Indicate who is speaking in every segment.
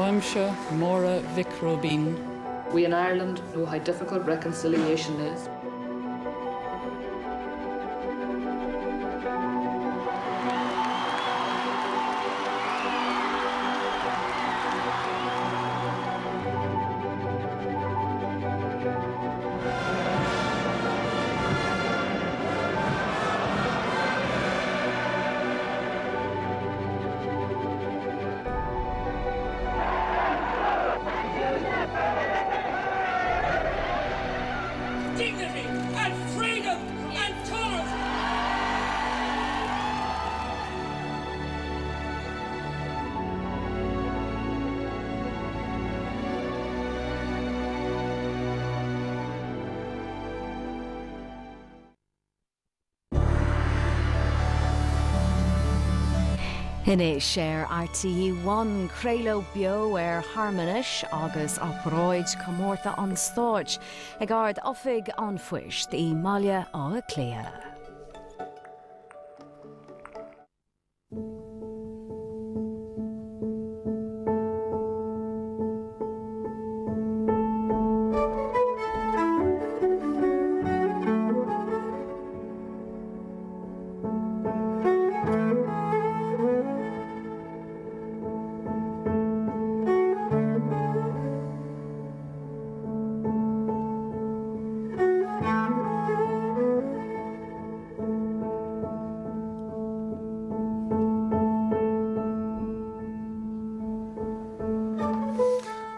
Speaker 1: Roimse Mora Vicrobin.
Speaker 2: We in Ireland know how difficult reconciliation is.
Speaker 3: Dignity and freedom and tolerance.
Speaker 4: Hine share RTE1 Creilo bio harmonish agus operoid comórta an stáid ag ard offig an fuist I Malia á Cléa.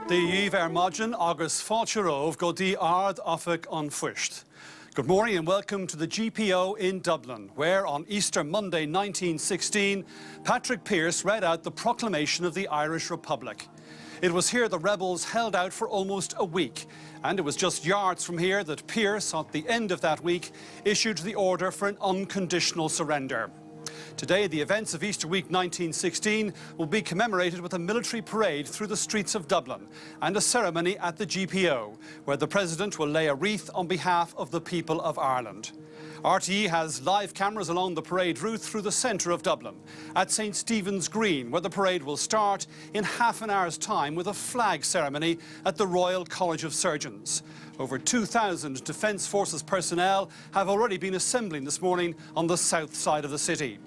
Speaker 5: The Vermodgen agus Fáiltearóibh go dtí ard oifig an phoist. Good morning and welcome to the GPO in Dublin, where on Easter Monday 1916, Patrick Pearse read out the proclamation of the Irish Republic. It was here the rebels held out for almost a week, and it was just yards from here that Pearse, at the end of that week, issued the order for an unconditional surrender. Today, the events of Easter week 1916 will be commemorated with a military parade through the streets of Dublin and a ceremony at the GPO, where the President will lay a wreath on behalf of the people of Ireland. RTE has live cameras along the parade route through the centre of Dublin, at St Stephen's Green, where the parade will start in half an hour's time with a flag ceremony at the Royal College of Surgeons. Over 2,000 Defence Forces personnel have already been assembling this morning on the south side of the city.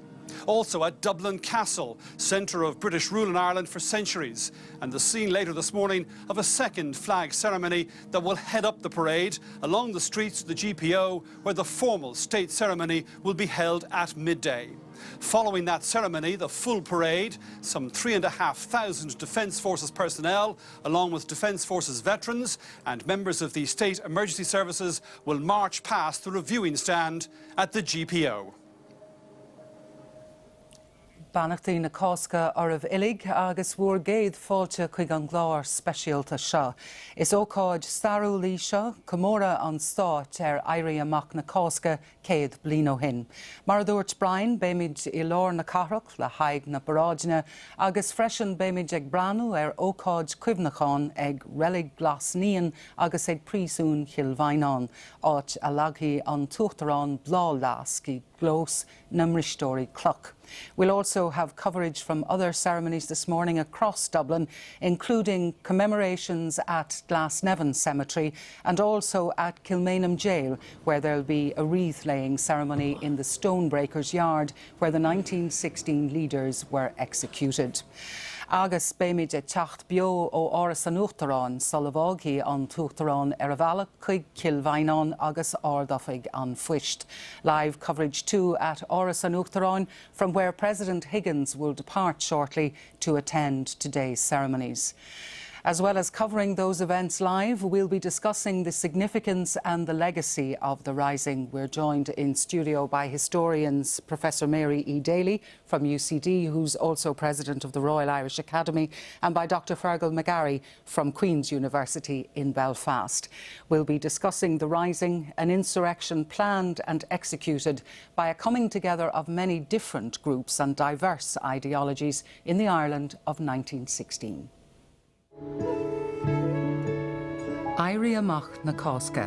Speaker 5: Also at Dublin Castle, centre of British rule in Ireland for centuries, and the scene later this morning of a second flag ceremony that will head up the parade along the streets of the GPO, where the formal state ceremony will be held at midday. Following that ceremony, the full parade, some 3,500 Defence Forces personnel, along with Defence Forces veterans and members of the State Emergency Services, will march past the reviewing stand at the GPO.
Speaker 6: Banachtaí na Cásca oribh ilig agus bhuair géad fáilte chuig an gláir speisialta seo. Is ócáid starúlaí seo comóra an stáit éirí amach na Cásca céad bliain ó shin. Mar a dúirt Brian béimiid I lár na carach le haig na baráidine agus freisin béimiid ag breanú ócáid cuimhneáin ag relic glasníon agus ag príosún chilmhainán áit a lagthaí an tuachtarán blá lasc I glós na mristóirí cloch. We'll also have coverage from other ceremonies this morning across Dublin, including commemorations at Glasnevin Cemetery and also at Kilmainham Jail, where there'll be a wreath-laying ceremony in the Stonebreakers Yard, where the 1916 leaders were executed. Agus béimiid teacht bio ó áras an uachtarán salabhágaí an tuachtarán a bhealach chuig chilmhainán agus ardafig an phoist. Live coverage too at áras an uachtarán, from where President Higgins will depart shortly to attend today's ceremonies. As well as covering those events live, we'll be discussing the significance and the legacy of the Rising. We're joined in studio by historians Professor Mary E. Daly from UCD, who's also President of the Royal Irish Academy, and by Dr. Fergal McGarry from Queen's University in Belfast. We'll be discussing the Rising, an insurrection planned and executed by a coming together of many different groups and diverse ideologies in the Ireland of 1916. Éirí amach na Cásca.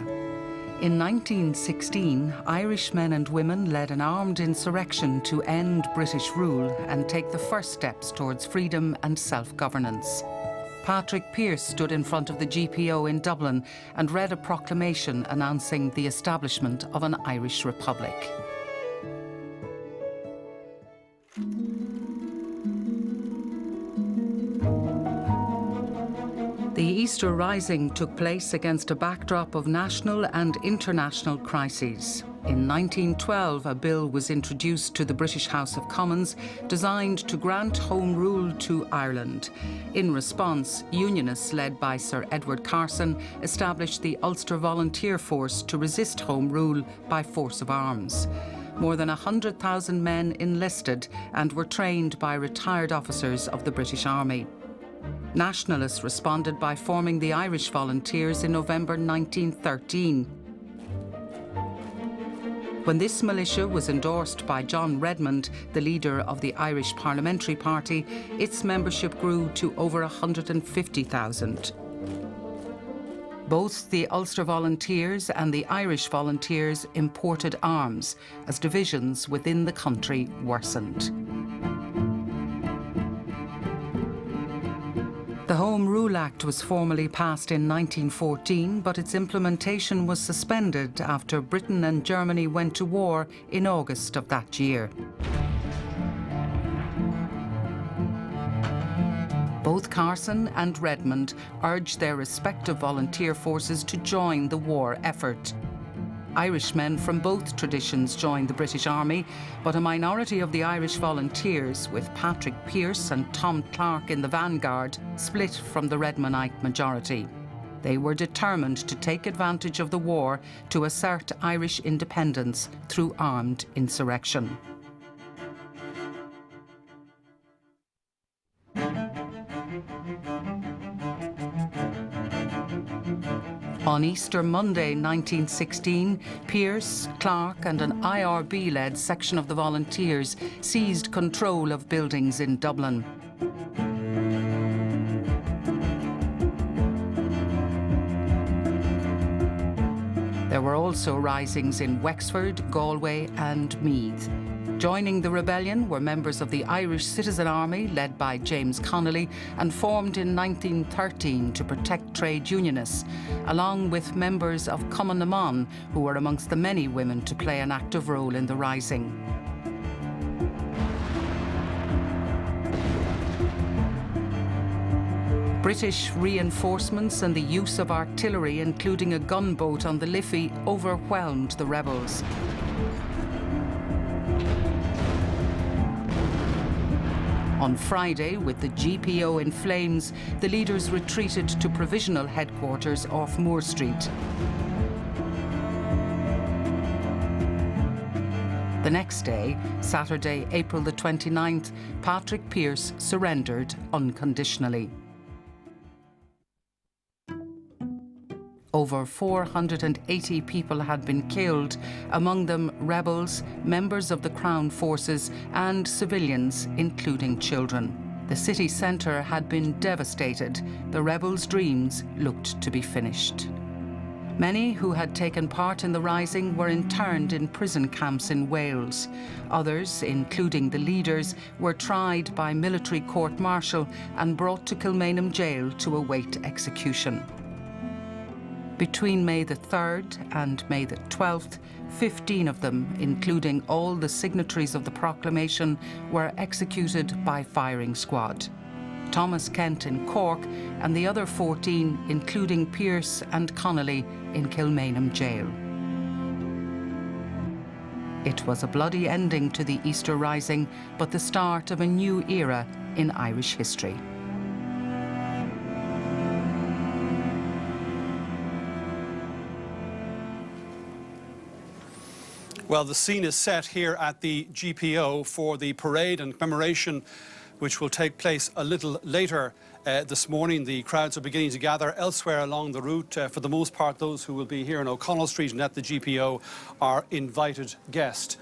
Speaker 6: In 1916, Irish men and women led an armed insurrection to end British rule and take the first steps towards freedom and self-governance. Patrick Pearse stood in front of the GPO in Dublin and read a proclamation announcing the establishment of an Irish Republic. The Easter Rising took place against a backdrop of national and international crises. In 1912, a bill was introduced to the British House of Commons designed to grant Home Rule to Ireland. In response, Unionists led by Sir Edward Carson established the Ulster Volunteer Force to resist Home Rule by force of arms. More than 100,000 men enlisted and were trained by retired officers of the British Army. Nationalists responded by forming the Irish Volunteers in November 1913. When this militia was endorsed by John Redmond, the leader of the Irish Parliamentary Party, its membership grew to over 150,000. Both the Ulster Volunteers and the Irish Volunteers imported arms as divisions within the country worsened. The Home Rule Act was formally passed in 1914, but its implementation was suspended after Britain and Germany went to war in August of that year. Both Carson and Redmond urged their respective volunteer forces to join the war effort. Irishmen from both traditions joined the British Army, but a minority of the Irish Volunteers, with Patrick Pearse and Tom Clarke in the vanguard, split from the Redmondite majority. They were determined to take advantage of the war to assert Irish independence through armed insurrection. On Easter Monday 1916, Pearse, Clarke and an IRB-led section of the Volunteers seized control of buildings in Dublin. There were also risings in Wexford, Galway and Meath. Joining the rebellion were members of the Irish Citizen Army, led by James Connolly, and formed in 1913 to protect trade unionists, along with members of Commemoration, who were amongst the many women to play an active role in the rising. British reinforcements and the use of artillery, including a gunboat on the Liffey, overwhelmed the rebels. On Friday, with the GPO in flames, the leaders retreated to provisional headquarters off Moore Street. The next day, Saturday, April the 29th, Patrick Pearse surrendered unconditionally. Over 480 people had been killed, among them rebels, members of the Crown forces and civilians, including children. The city centre had been devastated. The rebels' dreams looked to be finished. Many who had taken part in the rising were interned in prison camps in Wales. Others, including the leaders, were tried by military court-martial and brought to Kilmainham jail to await execution. Between May the 3rd and May the 12th, 15 of them, including all the signatories of the proclamation, were executed by firing squad. Thomas Kent in Cork and the other 14, including Pearse and Connolly, in Kilmainham jail. It was a bloody ending to the Easter Rising, but the start of a new era in Irish history.
Speaker 5: Well, the scene is set here at the GPO for the parade and commemoration, which will take place a little later this morning. The crowds are beginning to gather elsewhere along the route. For the most part, those who will be here in O'Connell Street and at the GPO are invited guests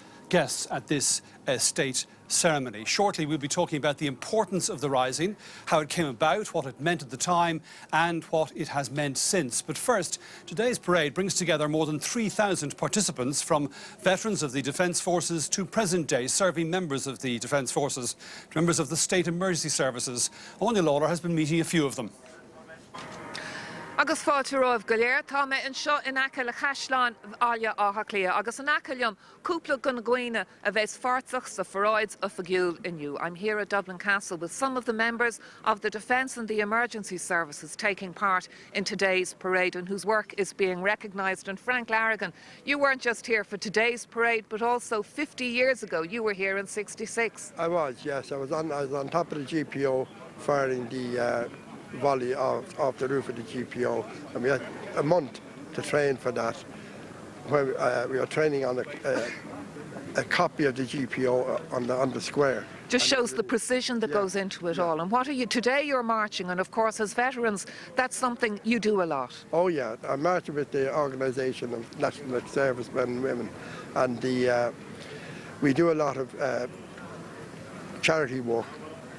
Speaker 5: at this state ceremony. Shortly, we'll be talking about the importance of the rising, how it came about, what it meant at the time, and what it has meant since. But first, today's parade brings together more than 3,000 participants, from veterans of the Defence Forces to present-day serving members of the Defence Forces, members of the State Emergency Services. Anya Lawler has been meeting a few of them.
Speaker 7: Agus fáilte roimh go léir tá mé anseo in aice le chaisleán áile átha clia agus an acalium cúpla gona gcuoine a bheits fartach sa foráid a fagiúil inniu. I'm here at Dublin Castle with some of the members of the Defence and the Emergency Services taking part in today's parade and whose work is being recognised. And Frank Larrigan, you weren't just here for today's parade but also 50 years ago. You were here in '66.
Speaker 8: I was, yes. I was on top of the GPO firing the volley off the roof of the GPO, and we had a month to train for that. Where we were training on a copy of the GPO on the square.
Speaker 7: Just shows the precision that goes into it all. And what are you today? You're marching, and of course, as veterans, that's something you do a lot.
Speaker 8: Oh yeah, I'm marching with the organisation of National Servicemen and Women, and we do a lot of charity work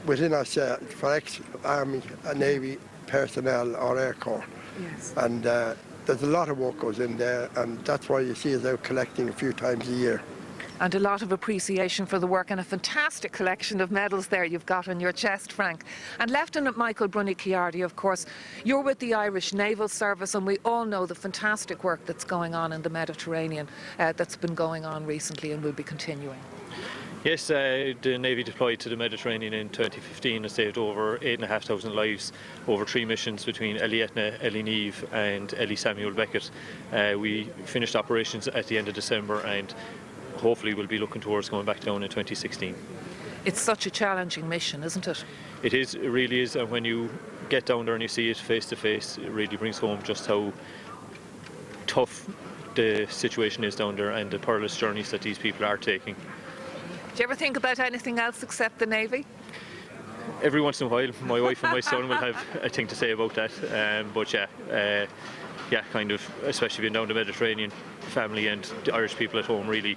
Speaker 8: within ourselves for ex-Army, Navy personnel or Air Corps.
Speaker 7: Yes.
Speaker 8: And there's a lot of work goes in there, and that's why you see us out collecting a few times a year.
Speaker 7: And a lot of appreciation for the work, and a fantastic collection of medals there you've got on your chest, Frank. And Lieutenant Michael Bruni-Chiardi, of course, you're with the Irish Naval Service, and we all know the fantastic work that's going on in the Mediterranean that's been going on recently and will be continuing.
Speaker 9: Yes, the Navy deployed to the Mediterranean in 2015 and saved over 8,500 lives over 3 missions between Ellie Etna, Ellie Neve and Ellie Samuel Beckett. We finished operations at the end of December and hopefully we'll be looking towards going back down in 2016.
Speaker 7: It's such a challenging mission, isn't it?
Speaker 9: It is, it really is, and when you get down there and you see it face to face, it really brings home just how tough the situation is down there and the perilous journeys that these people are taking.
Speaker 7: Do you ever think about anything else except the Navy?
Speaker 9: Every once in a while, my wife and my son will have a thing to say about that. But yeah, kind of, especially being down the Mediterranean, family and the Irish people at home really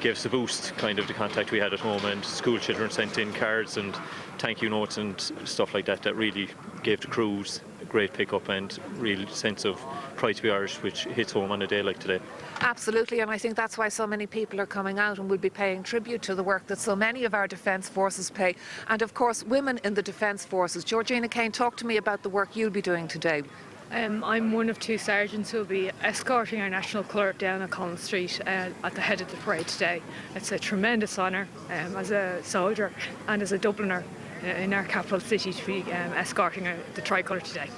Speaker 9: gave us a boost, kind of the contact we had at home, and school children sent in cards and thank you notes and stuff like that that really gave the crews a great pick-up and real sense of pride to be Irish, which hits home on a day like today.
Speaker 7: Absolutely, and I think that's why so many people are coming out and will be paying tribute to the work that so many of our defence forces pay. And of course, women in the defence forces. Georgina Kane, talk to me about the work you'll be doing today.
Speaker 10: I'm one of 2 sergeants who will be escorting our national colour down Collins Street at the head of the parade today. It's a tremendous honour as a soldier and as a Dubliner in our capital city to be escorting the tricolour today.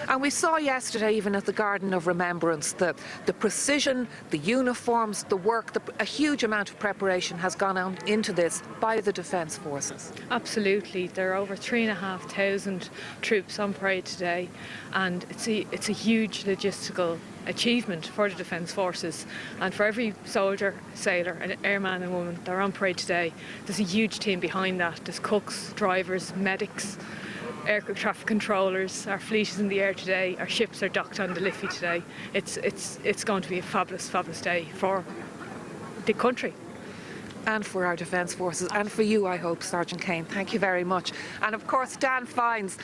Speaker 7: And we saw yesterday, even at the Garden of Remembrance, the precision, the uniforms, the work, a huge amount of preparation has gone on into this by the Defence Forces.
Speaker 10: Absolutely. There are over 3,500 troops on parade today, and it's a huge logistical achievement for the Defence Forces. And for every soldier, sailor and airman and woman that are on parade today, there's a huge team behind that. There's cooks, drivers, medics, air traffic controllers. Our fleet is in the air today, our ships are docked on the Liffey today. It's going to be a fabulous, fabulous day for the country.
Speaker 7: And for our Defence Forces, and for you, I hope, Sergeant Kane. Thank you very much. And of course, Dan Fiennes,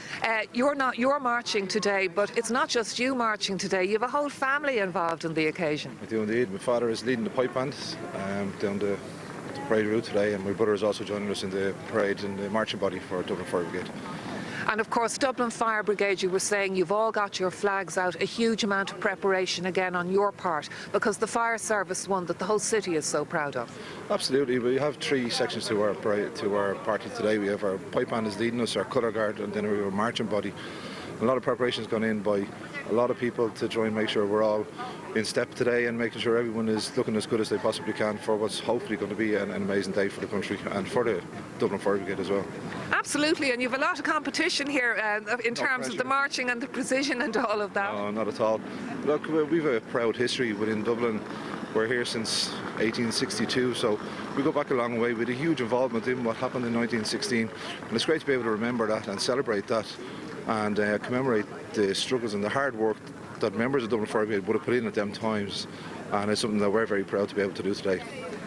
Speaker 7: you're marching today, but it's not just you marching today. You have a whole family involved in the occasion.
Speaker 11: I do indeed. My father is leading the pipe band down the parade route today, and my brother is also joining us in the parade in the marching body for Dublin Fire Brigade.
Speaker 7: And of course, Dublin Fire Brigade, you were saying you've all got your flags out, a huge amount of preparation again on your part, because the fire service is one that the whole city is so proud of.
Speaker 11: Absolutely. We have 3 sections to our party today. We have our pipe band is leading us, our colour guard, and then we have our marching body. A lot of preparation has gone in by a lot of people to try and make sure we're all in step today and making sure everyone is looking as good as they possibly can for what's hopefully going to be an amazing day for the country and for the Dublin Fire Brigade as well.
Speaker 7: Absolutely, and you have a lot of competition here in terms of the marching and the precision and all of that.
Speaker 11: No, not at all. Look, we've a proud history within Dublin. We're here since 1862, so we go back a long way with a huge involvement in what happened in 1916, and it's great to be able to remember that and celebrate that and commemorate the struggles and the hard work that members of Dublin Fire Brigade would have put in at them times, and it's something that we're very proud to be able to do today.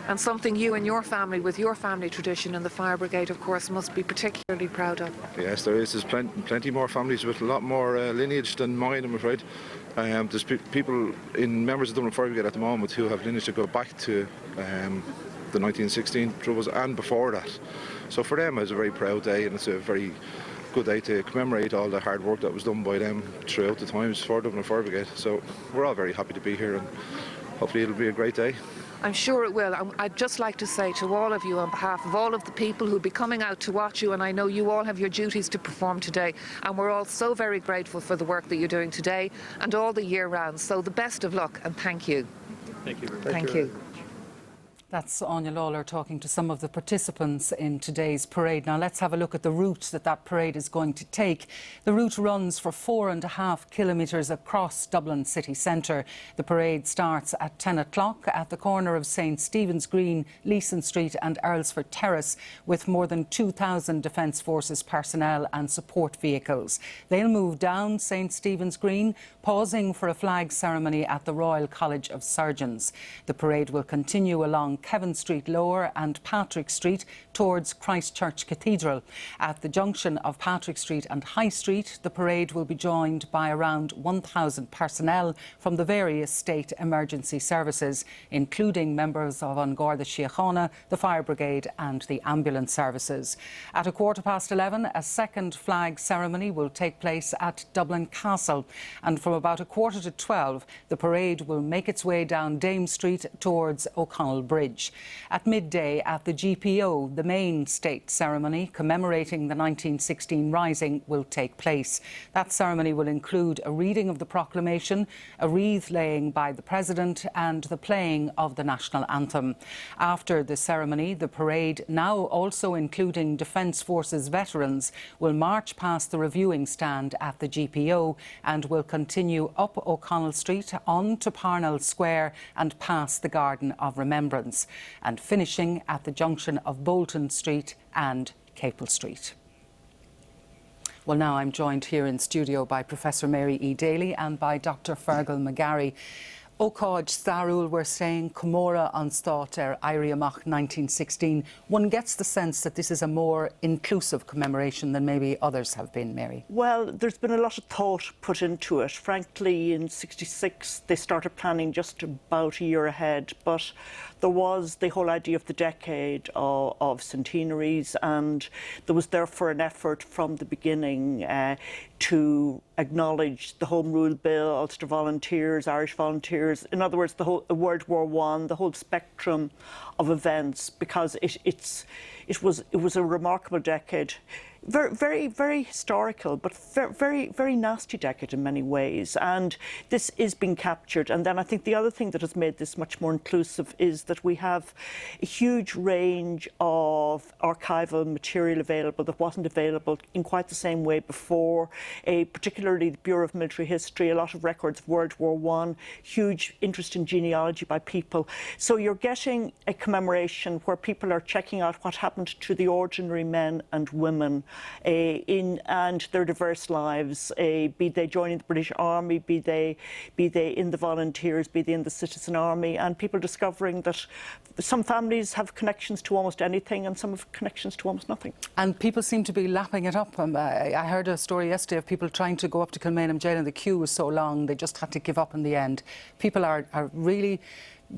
Speaker 7: And something you and your family, with your family tradition in the Fire Brigade, of course, must be particularly proud of.
Speaker 11: Yes, there is. There's plenty more families with a lot more lineage than mine, I'm afraid. There's people members of Dublin Fire Brigade at the moment who have lineage to go back to the 1916 troubles and before that. So for them it's a very proud day, and it's a very good day to commemorate all the hard work that was done by them throughout the times for Dublin Fire Brigade. So we're all very happy to be here, and hopefully it'll be a great day.
Speaker 7: I'm sure it will. I'd just like to say to all of you, on behalf of all of the people who'll be coming out to watch you, and I know you all have your duties to perform today, and we're all so very grateful for the work that you're doing today and all the year round. So the best of luck, and thank you.
Speaker 9: Thank you.
Speaker 7: Thank you.
Speaker 6: That's Anya Lawler talking to some of the participants in today's parade. Now let's have a look at the route that parade is going to take. The route runs for 4.5 kilometres across Dublin city centre. The parade starts at 10 o'clock at the corner of St Stephen's Green, Leeson Street and Earlsford Terrace, with more than 2,000 Defence Forces personnel and support vehicles. They'll move down St Stephen's Green, pausing for a flag ceremony at the Royal College of Surgeons. The parade will continue along Kevin Street Lower and Patrick Street towards Christchurch Cathedral. At the junction of Patrick Street and High Street, the parade will be joined by around 1,000 personnel from the various state emergency services, including members of An Garda Síochána, the Fire Brigade and the ambulance services. At 11:15, a second flag ceremony will take place at Dublin Castle, and from about 11:45, the parade will make its way down Dame Street towards O'Connell Bridge. At midday at the GPO, the main state ceremony commemorating the 1916 Rising will take place. That ceremony will include a reading of the proclamation, a wreath laying by the President and the playing of the national anthem. After the ceremony, the parade, now also including Defence Forces veterans, will march past the reviewing stand at the GPO and will continue up O'Connell Street on to Parnell Square and past the Garden of Remembrance, and finishing at the junction of Bolton Street and Capel Street. Well, now I'm joined here in studio by Professor Mary E. Daly and by Dr. Fergal McGarry. Ócáid Starúil, we're saying Comóra an Stáit Éirí Amach 1916. One gets the sense that this is a more inclusive commemoration than maybe others have been, Mary.
Speaker 12: Well, there's been a lot of thought put into it. Frankly, in '66, they started planning just about a year ahead, but there was the whole idea of the decade of centenaries, and there was therefore an effort from the beginning to acknowledge the Home Rule Bill, Ulster Volunteers, Irish Volunteers, in other words, the whole World War I, the whole spectrum of events, because it was a remarkable decade. Very, very historical, but very, very nasty decade in many ways. And this is being captured. And then I think the other thing that has made this much more inclusive is that we have a huge range of archival material available that wasn't available in quite the same way before, particularly the Bureau of Military History, a lot of records of World War I, huge interest in genealogy by people. So you're getting a commemoration where people are checking out what happened to the ordinary men and women and their diverse lives, be they joining the British Army, be they in the Volunteers, be they in the Citizen Army, and people discovering that some families have connections to almost anything and some have connections to almost nothing.
Speaker 6: And people seem to be lapping it up. I heard a story yesterday of people trying to go up to Kilmainham Jail and the queue was so long they just had to give up in the end. People are really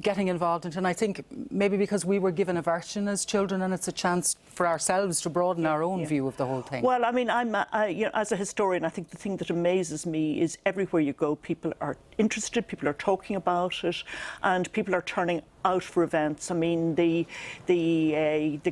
Speaker 6: getting involved in it, and I think maybe because we were given a version as children and it's a chance for ourselves to broaden our own view of the whole thing.
Speaker 12: Well, I mean, as a historian, I think the thing that amazes me is everywhere you go, people are interested, people are talking about it, and people are turning out for events. I mean, the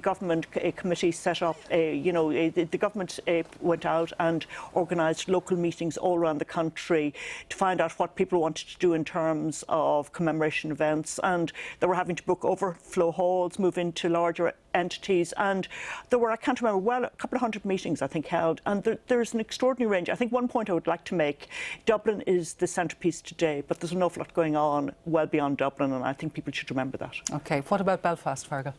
Speaker 12: government committee set up, the government went out and organised local meetings all around the country to find out what people wanted to do in terms of commemoration events, and they were having to book overflow halls, move into larger entities, and there were, I can't remember, well, a couple of hundred meetings I think held, and there's an extraordinary range. I think one point I would like to make, Dublin is the centrepiece today, but there's an awful lot going on well beyond Dublin, and I think people should remember that.
Speaker 6: OK, what about Belfast, Fergal?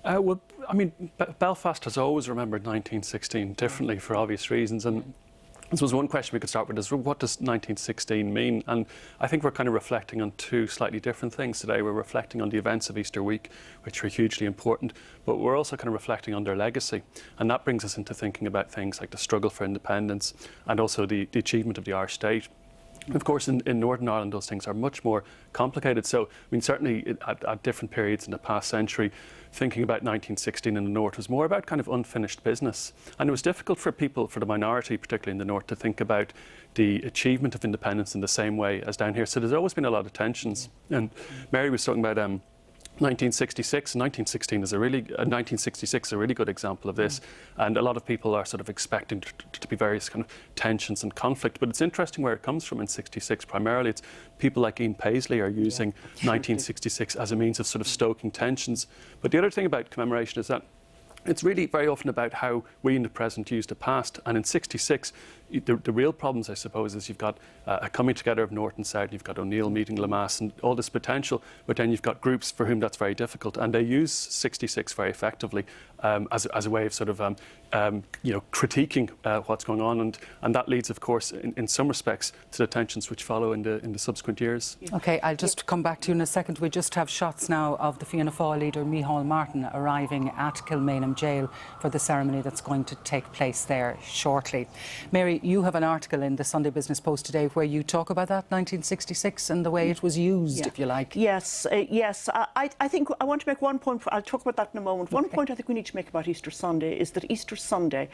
Speaker 13: Well, I mean, Belfast has always remembered 1916 differently for obvious reasons, and this was one question we could start with, is what does 1916 mean? And I think we're kind of reflecting on two slightly different things today. We're reflecting on the events of Easter week, which were hugely important, but we're also kind of reflecting on their legacy. And that brings us into thinking about things like the struggle for independence and also the achievement of the Irish state. Of course, in Northern Ireland, those things are much more complicated. So, I mean, certainly at different periods in the past century, thinking about 1916 in the North was more about kind of unfinished business. And it was difficult for people, for the minority, particularly in the North, to think about the achievement of independence in the same way as down here. So there's always been a lot of tensions. And Mary was talking about 1966 and 1916 is 1966 is a really good example of this, and a lot of people are sort of expecting to be various kind of tensions and conflict, but it's interesting where it comes from in 66. Primarily it's people like Ian Paisley are using 1966 as a means of sort of stoking tensions. But the other thing about commemoration is that it's really very often about how we in the present use the past. And in 66, the real problems, I suppose, is you've got a coming together of North and South, you've got O'Neill meeting Lemass and all this potential, but then you've got groups for whom that's very difficult. And they use 66 very effectively as a way of sort of critiquing what's going on. And that leads, of course, in some respects, to the tensions which follow in the subsequent years.
Speaker 6: OK, I'll just come back to you in a second. We just have shots now of the Fianna Fáil leader, Micheál Martin, arriving at Kilmainham Jail for the ceremony that's going to take place there shortly. Mary, you have an article in the Sunday Business Post today where you talk about that 1966 and the way it was used, if you like.
Speaker 12: Yes, yes. I think I want to make one point. I'll talk about that in a moment. One point I think we need to make about Easter Sunday is that Easter Sunday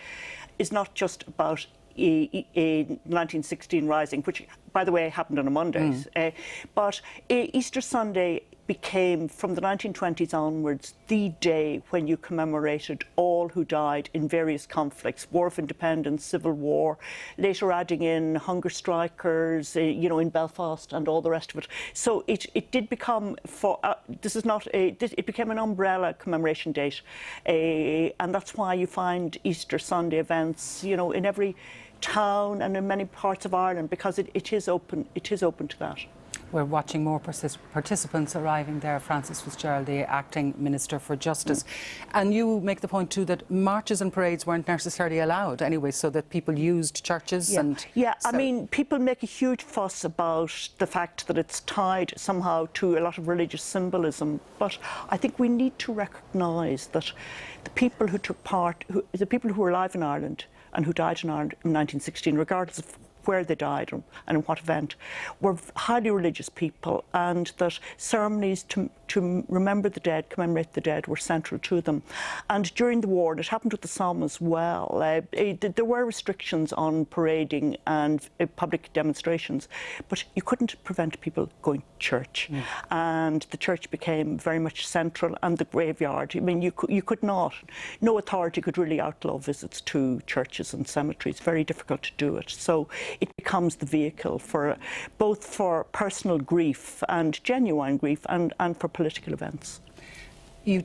Speaker 12: is not just about a 1916 rising, which, by the way, happened on a Monday. But Easter Sunday became, from the 1920s onwards, the day when you commemorated all who died in various conflicts, War of Independence, Civil War, later adding in hunger strikers, in Belfast and all the rest of it. So it did become, it became an umbrella commemoration date. And that's why you find Easter Sunday events, in every town and in many parts of Ireland, because it is open to that.
Speaker 6: We're watching more participants arriving there. Francis Fitzgerald, the Acting Minister for Justice. And you make the point too that marches and parades weren't necessarily allowed anyway, so that people used churches and...
Speaker 12: Yeah, I mean, people make a huge fuss about the fact that it's tied somehow to a lot of religious symbolism, but I think we need to recognise that the people who took part, the people who were alive in Ireland and who died in Ireland in 1916, regardless of where they died and in what event, were highly religious people, and that ceremonies to remember the dead, commemorate the dead, were central to them. And during the war, and it happened with the Somme as well, there were restrictions on parading and public demonstrations, but you couldn't prevent people going to church. And the church became very much central, and the graveyard. I mean, you could not, no authority could really outlaw visits to churches and cemeteries. Very difficult to do it. So it becomes the vehicle for both for personal grief and genuine grief and for political events.
Speaker 6: You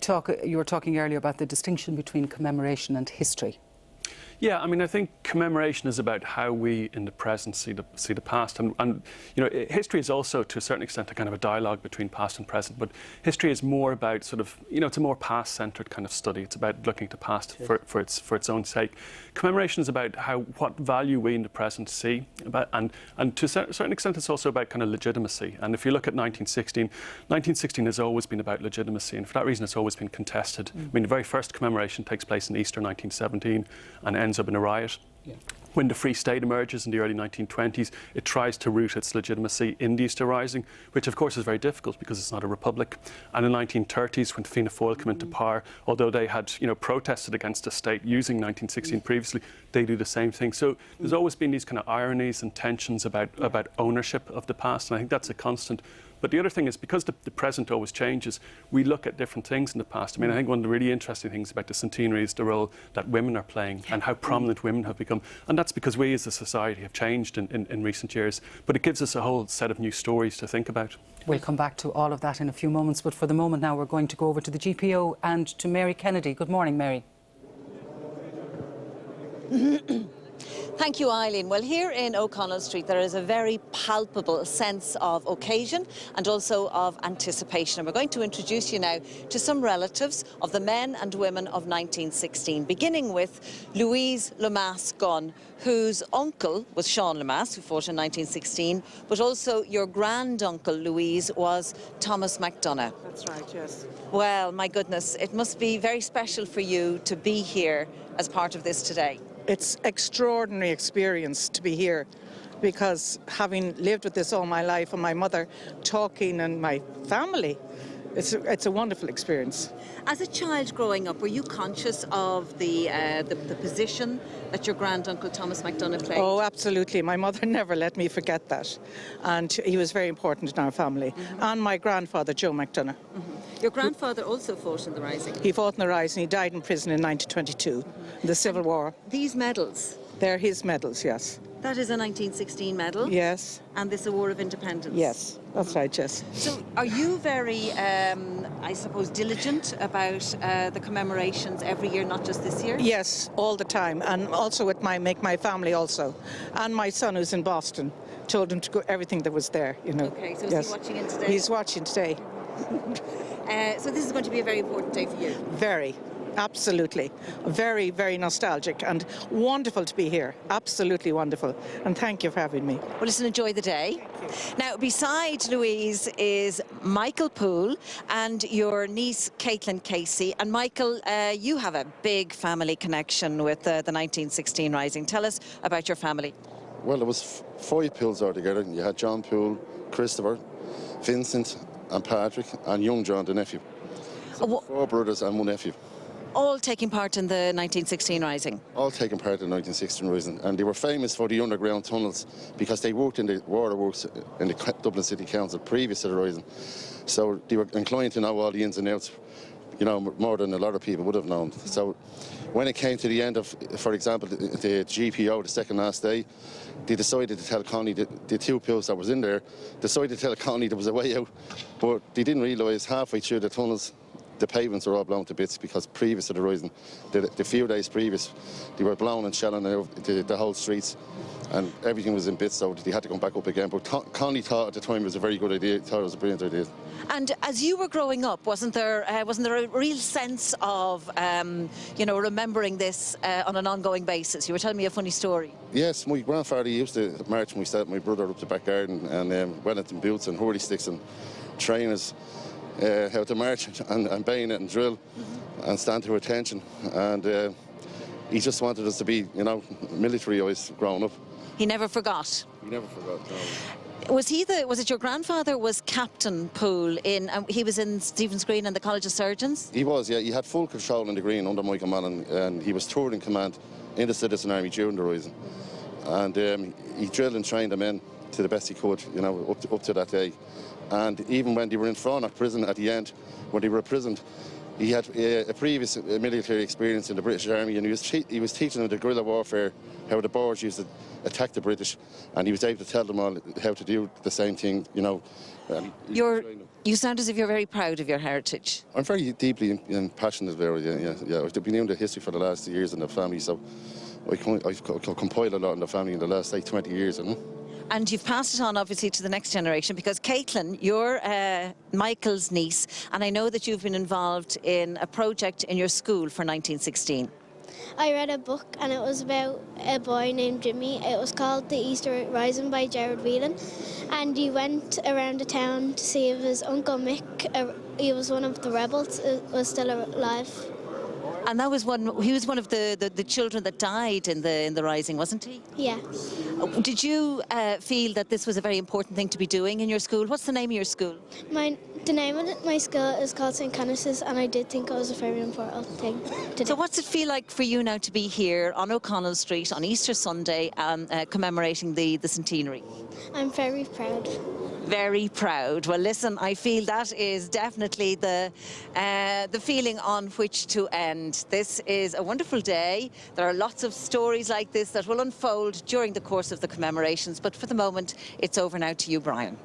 Speaker 6: were talking earlier about the distinction between commemoration and history.
Speaker 13: Yeah, I mean, I think commemoration is about how we in the present see the past, and history is also to a certain extent a kind of a dialogue between past and present. But history is more about sort of it's a more past-centered kind of study. It's about looking to past for its own sake. Commemoration is about what value we in the present see, and to a certain extent it's also about kind of legitimacy. And if you look at 1916 has always been about legitimacy, and for that reason it's always been contested. I mean, the very first commemoration takes place in Easter 1917 and ends up in a riot. When the Free State emerges in the early 1920s, it tries to root its legitimacy in the Easter Rising, which of course is very difficult because it's not a republic. And in the 1930s, when Fianna Fáil came into power, although they had protested against the state using 1916 previously, they do the same thing. So there's always been these kind of ironies and tensions about ownership of the past, and I think that's a constant. But the other thing is, because the present always changes, we look at different things in the past. I mean, I think one of the really interesting things about the centenary is the role that women are playing and how prominent women have become. And that's because we as a society have changed in recent years. But it gives us a whole set of new stories to think about.
Speaker 6: We'll come back to all of that in a few moments. But for the moment now, we're going to go over to the GPO and to Mary Kennedy. Good morning, Mary.
Speaker 14: Thank you, Eileen. Well, here in O'Connell Street, there is a very palpable sense of occasion and also of anticipation. And we're going to introduce you now to some relatives of the men and women of 1916, beginning with Louise Lemass Gunn, whose uncle was Sean Lemass, who fought in 1916, but also your granduncle, Louise, was Thomas MacDonagh.
Speaker 15: That's right, yes.
Speaker 14: Well, my goodness, it must be very special for you to be here as part of this today.
Speaker 15: It's extraordinary experience to be here, because having lived with this all my life and my mother talking and my family, it's a wonderful experience.
Speaker 14: As a child growing up, were you conscious of the position that your grand-uncle Thomas MacDonagh played?
Speaker 15: Oh, absolutely. My mother never let me forget that. And he was very important in our family. And my grandfather, Joe MacDonagh.
Speaker 14: Your grandfather also fought in the Rising.
Speaker 15: He fought in the Rising. He died in prison in 1922, the Civil War.
Speaker 14: These medals?
Speaker 15: They're his medals, yes.
Speaker 14: That is a 1916 medal?
Speaker 15: Yes.
Speaker 14: And this is a War of Independence?
Speaker 15: Yes, that's right, yes.
Speaker 14: So are you very, I suppose, diligent about the commemorations every year, not just this year?
Speaker 15: Yes, all the time. And also with my family also. And my son, who's in Boston, told him to go everything that was there, you know.
Speaker 14: Okay, so is
Speaker 15: yes.
Speaker 14: he watching in today?
Speaker 15: He's watching today.
Speaker 14: So this is going to be a very important day for you?
Speaker 15: Very. Absolutely. Very, very nostalgic and wonderful to be here. Absolutely wonderful. And thank you for having me.
Speaker 14: Well, listen, enjoy the day. Now, beside Louise is Michael Poole and your niece, Caitlin Casey. And Michael, you have a big family connection with the 1916 Rising. Tell us about your family.
Speaker 16: Well, there was 5 Pooles altogether. You had John Poole, Christopher, Vincent and Patrick and young John, the nephew. So 4 brothers and 1 nephew.
Speaker 14: All taking part in the 1916 Rising?
Speaker 16: All taking part in the 1916 Rising. And they were famous for the underground tunnels because they worked in the waterworks in the Dublin City Council previous to the Rising. So they were inclined to know all the ins and outs, you know, more than a lot of people would have known. So when it came to the end of, for example, the GPO, the second last day, they decided to tell Connie, the 2 Pooles that was in there, decided to tell Connie there was a way out, but they didn't realise halfway through the tunnels the pavements were all blown to bits because previous to the Rising, the few days previous, they were blown and shelling out the whole streets and everything was in bits, so they had to come back up again. But Connie thought at the time it was a very good idea, thought it was a brilliant idea.
Speaker 14: And as you were growing up, wasn't there a real sense of, you know, remembering this on an ongoing basis? You were telling me a funny story.
Speaker 16: Yes, my grandfather used to march when we started my brother up the back garden and Wellington boots and hurley sticks and trainers. How to march and bayonet and drill and stand to attention, and he just wanted us to be, you know, militarised growing up.
Speaker 14: He never forgot.
Speaker 16: He never forgot. No.
Speaker 14: Was it your grandfather was Captain Poole in? He was in Stephen's Green and the College of Surgeons.
Speaker 16: He was, yeah. He had full control in the Green under Michael Mallon, and he was third in command in the Citizen Army during the Rising, and he drilled and trained the men to the best he could, you know, up to that day. And even when they were in Fronach prison at the end, when they were imprisoned, he had a previous military experience in the British Army, and he was teaching them the guerrilla warfare, how the Boers used to attack the British, and he was able to tell them all how to do the same thing, you know.
Speaker 14: You sound as if you're very proud of your heritage.
Speaker 16: I'm very deeply and passionate about it, yeah. I've been in the history for the last years in the family, so I've compiled a lot in the family in the last, like, 20 years, you know.
Speaker 14: And you've passed it on, obviously, to the next generation, because Caitlin, you're Michael's niece, and I know that you've been involved in a project in your school for 1916.
Speaker 17: I read a book, and it was about a boy named Jimmy. It was called The Easter Rising by Jared Whelan, and he went around the town to see if his uncle Mick, he was one of the rebels, was still alive.
Speaker 14: And that was he was one of the children that died in the Rising, wasn't he?
Speaker 17: Yeah.
Speaker 14: Did you feel that this was a very important thing to be doing in your school? What's the name of your school?
Speaker 17: The name of my school is called St. Canice's, and I did think it was a very important thing to do.
Speaker 14: So what's it feel like for you now to be here on O'Connell Street on Easter Sunday commemorating the centenary?
Speaker 17: I'm very proud.
Speaker 14: Very proud. Well, listen, I feel that is definitely the feeling on which to end. This is a wonderful day. There are lots of stories like this that will unfold during the course of the commemorations, but for the moment, it's over now to you, Brian.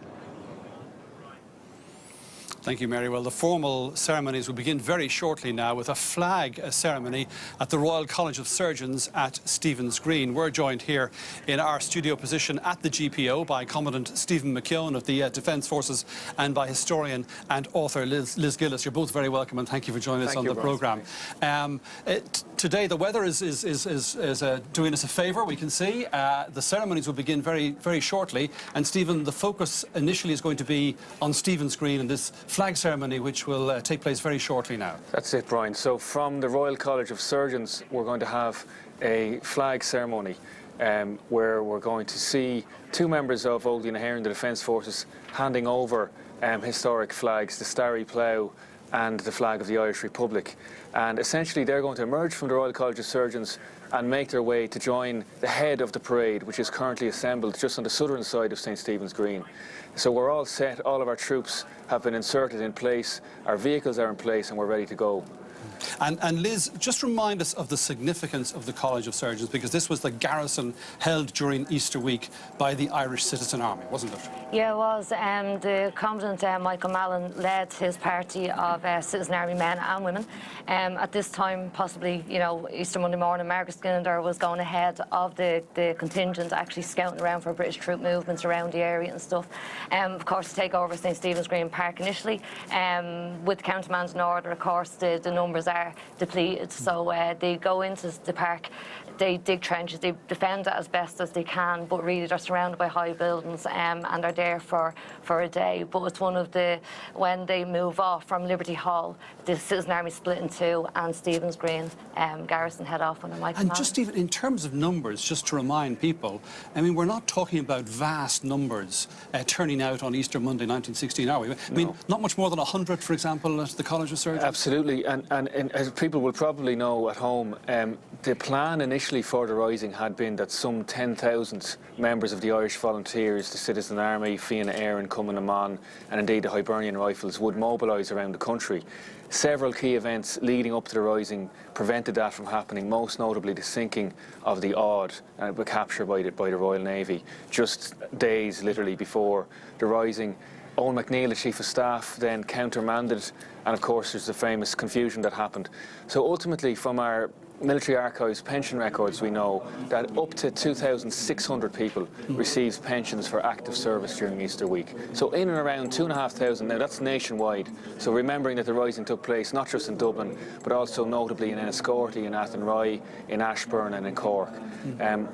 Speaker 5: Thank you, Mary. Well, the formal ceremonies will begin very shortly now with a flag ceremony at the Royal College of Surgeons at Stephen's Green. We're joined here in our studio position at the GPO by Commandant Stephen McKeown of the Defence Forces and by historian and author Liz Gillis. You're both very welcome and thank you for joining us on the programme. Today the weather is doing us a favour, we can see. The ceremonies will begin very, very shortly, and Stephen, the focus initially is going to be on Stephen's Green and this flag ceremony which will take place very shortly now.
Speaker 18: That's it, Brian. So from the Royal College of Surgeons we're going to have
Speaker 9: a flag ceremony where we're going to see two members of Old Inagharan, the Defence Forces, handing over historic flags, the Starry Plough and the flag of the Irish Republic. And essentially they're going to emerge from the Royal College of Surgeons and make their way to join the head of the parade, which is currently assembled just on the southern side of St. Stephen's Green. So we're all set, all of our troops have been inserted in place, our vehicles are in place, and we're ready to go.
Speaker 5: And Liz, just remind us of the significance of the College of Surgeons, because this was the garrison held during Easter week by the Irish Citizen Army, wasn't it?
Speaker 18: Yeah, it was. The Commandant Michael Mallon led his party of Citizen Army men and women. At this time, possibly, you know, Easter Monday morning, Margaret Skinner was going ahead of the contingent, actually scouting around for British troop movements around the area and stuff. Of course, to take over St. Stephen's Green Park initially. With the countermand in order, of course, the numbers are depleted, so they go into the park, they dig trenches, they defend it as best as they can, but really they're surrounded by high buildings and are there for a day. But it's one of the, when they move off from Liberty Hall, the Citizen Army split in two, and Stephen's Green garrison head off on a Michael
Speaker 5: And just even in terms of numbers, just to remind people, I mean, we're not talking about vast numbers turning out on Easter Monday 1916, are we? I mean, not much more than 100, for example, at the College of Surgeons?
Speaker 9: Absolutely, and as people will probably know at home, the plan initially for the rising had been that some 10,000 members of the Irish Volunteers, the Citizen Army, Fianna Éireann, Cumann na mBan, and indeed the Hibernian Rifles would mobilise around the country. Several key events leading up to the rising prevented that from happening, most notably the sinking of the Odd, and it was captured by the Royal Navy just days literally before the rising. Owen McNeill, the Chief of Staff, then countermanded, and of course there's the famous confusion that happened. So ultimately, from our military archives pension records, we know that up to 2,600 people received pensions for active service during Easter week. So in and around 2,500, now that's nationwide. So remembering that the rising took place not just in Dublin, but also notably in Enniscorthy, in Athenry, in Ashbourne and in Cork.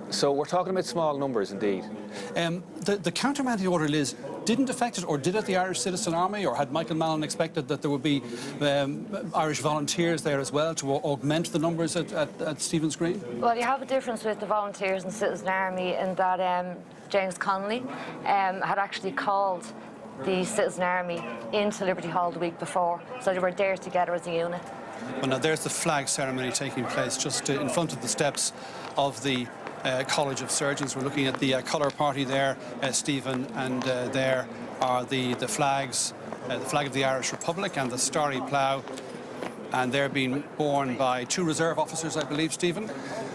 Speaker 9: So we're talking about small numbers indeed.
Speaker 5: The countermanding order, Liz, didn't affect it, or did it, the Irish Citizen Army, or had Michael Mallon expected that there would be Irish volunteers there as well to augment the numbers at Stephen's Green?
Speaker 18: Well, you have a difference with the volunteers and Citizen Army in that James Connolly had actually called the Citizen Army into Liberty Hall the week before, so they were there together as a unit.
Speaker 5: Well, now there's the flag ceremony taking place just in front of the steps of the College of Surgeons. We're looking at the colour party there, Stephen, and there are the flags, the flag of the Irish Republic and the Starry Plough, and they're being borne by two reserve officers, I believe, Stephen?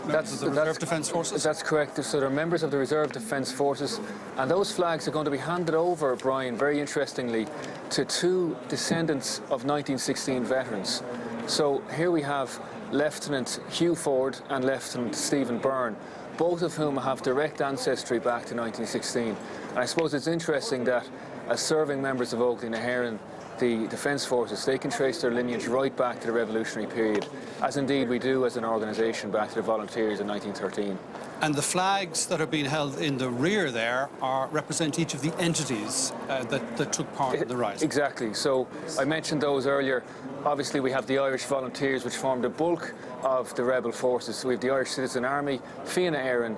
Speaker 5: Members of the Reserve Defence Forces?
Speaker 9: That's correct. So they're members of the Reserve Defence Forces, and those flags are going to be handed over, Brian, very interestingly, to two descendants of 1916 veterans. So here we have Lieutenant Hugh Ford and Lieutenant Stephen Byrne, both of whom have direct ancestry back to 1916. And I suppose it's interesting that as serving members of Old Inagharan, the Defence Forces, they can trace their lineage right back to the revolutionary period, as indeed we do as an organisation back to the volunteers in 1913.
Speaker 5: And the flags that are being held in the rear there represent each of the entities that took part in the rising.
Speaker 9: Exactly. So I mentioned those earlier. Obviously we have the Irish Volunteers, which form the bulk of the rebel forces. So we have the Irish Citizen Army, Fianna Éireann,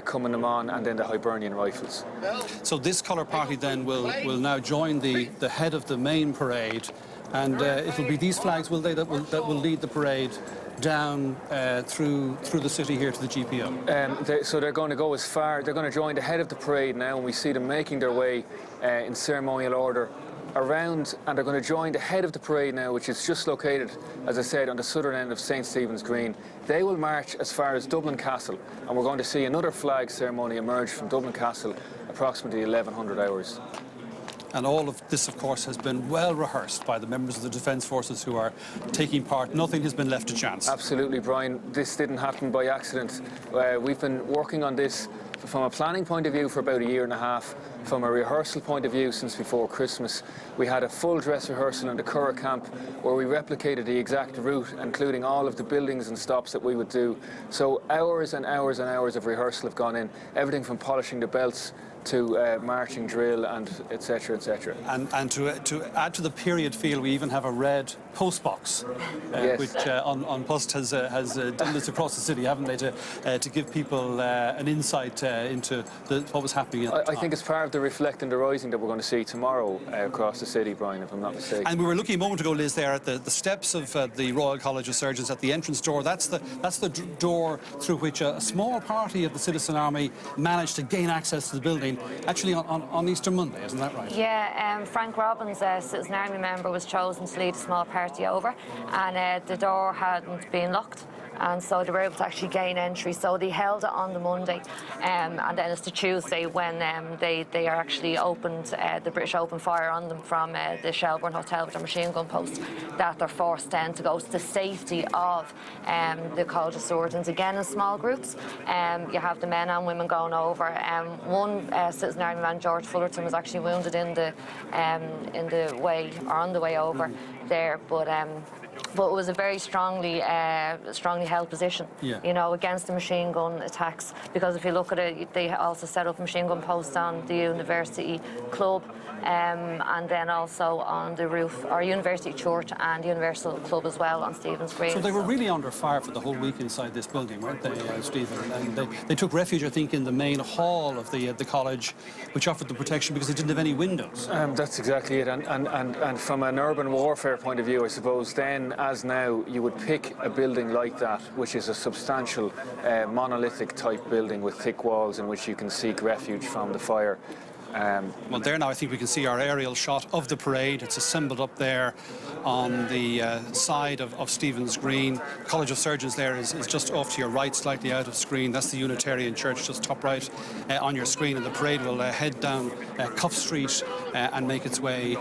Speaker 9: Cumann na mBan, and then the Hibernian Rifles.
Speaker 5: So this colour party then will now join the head of the main parade, and it will be these flags, will they, that will lead the parade down through the city here to the GPO?
Speaker 9: So they're going to go as far, they're going to join the head of the parade now, and we see them making their way in ceremonial order around, and they're going to join the head of the parade now, which is just located, as I said, on the southern end of St. Stephen's Green. They will march as far as Dublin Castle, and we're going to see another flag ceremony emerge from Dublin Castle approximately 1100 hours.
Speaker 5: And all of this, of course, has been well rehearsed by the members of the Defence Forces who are taking part. Nothing has been left to chance.
Speaker 9: Absolutely, Brian. This didn't happen by accident. We've been working on this from a planning point of view for about a year and a half. From a rehearsal point of view since before Christmas. We had a full dress rehearsal in the Curragh camp where we replicated the exact route, including all of the buildings and stops that we would do. So hours and hours and hours of rehearsal have gone in. Everything from polishing the belts
Speaker 19: to marching drill and etc. etc.
Speaker 5: And to add to the period feel, we even have a red postbox,
Speaker 19: Yes.
Speaker 5: which on Post has done this across the city, haven't they, to give people an insight into what was happening at the time.
Speaker 19: I think it's part of the Reflecting the Rising that we're going to see tomorrow across the city, Brian, if I'm not mistaken.
Speaker 5: And we were looking a moment ago, Liz, there at the steps of the Royal College of Surgeons at the entrance door. That's the door through which a small party of the Citizen Army managed to gain access to the building, actually on Easter Monday, isn't that right?
Speaker 18: Yeah, Frank Robbins, a Citizen Army member, was chosen to lead a small party over, and the door hadn't been locked. And so they were able to actually gain entry. So they held it on the Monday, and then it's the Tuesday when they are actually opened, the British opened fire on them from the Shelbourne Hotel with a machine gun post, that they're forced then to go to the safety of the College of Surgeons, again in small groups. You have the men and women going over. One Citizen Army man, George Fullerton, was actually wounded in the way, or on the way over there, but it was a very strongly held position, you know, against the machine gun attacks. Because if you look at it, they also set up machine gun posts on the University Club, and then also on the roof, or University Church and Universal Club as well on Stephen's Green.
Speaker 5: So they were really under fire for the whole week inside this building, weren't they, Stephen? And they took refuge, I think, in the main hall of the college, which offered the protection because they didn't have any windows.
Speaker 19: That's exactly it. And from an urban warfare point of view, I suppose, then as now, you would pick a building like that, which is a substantial monolithic type building with thick walls in which you can seek refuge from the fire.
Speaker 5: Well, there now I think we can see our aerial shot of the parade. It's assembled up there on the side of Stephen's Green. College of Surgeons there is just off to your right, slightly out of screen. That's the Unitarian Church, just top right on your screen. And the parade will head down Cuff Street and make its way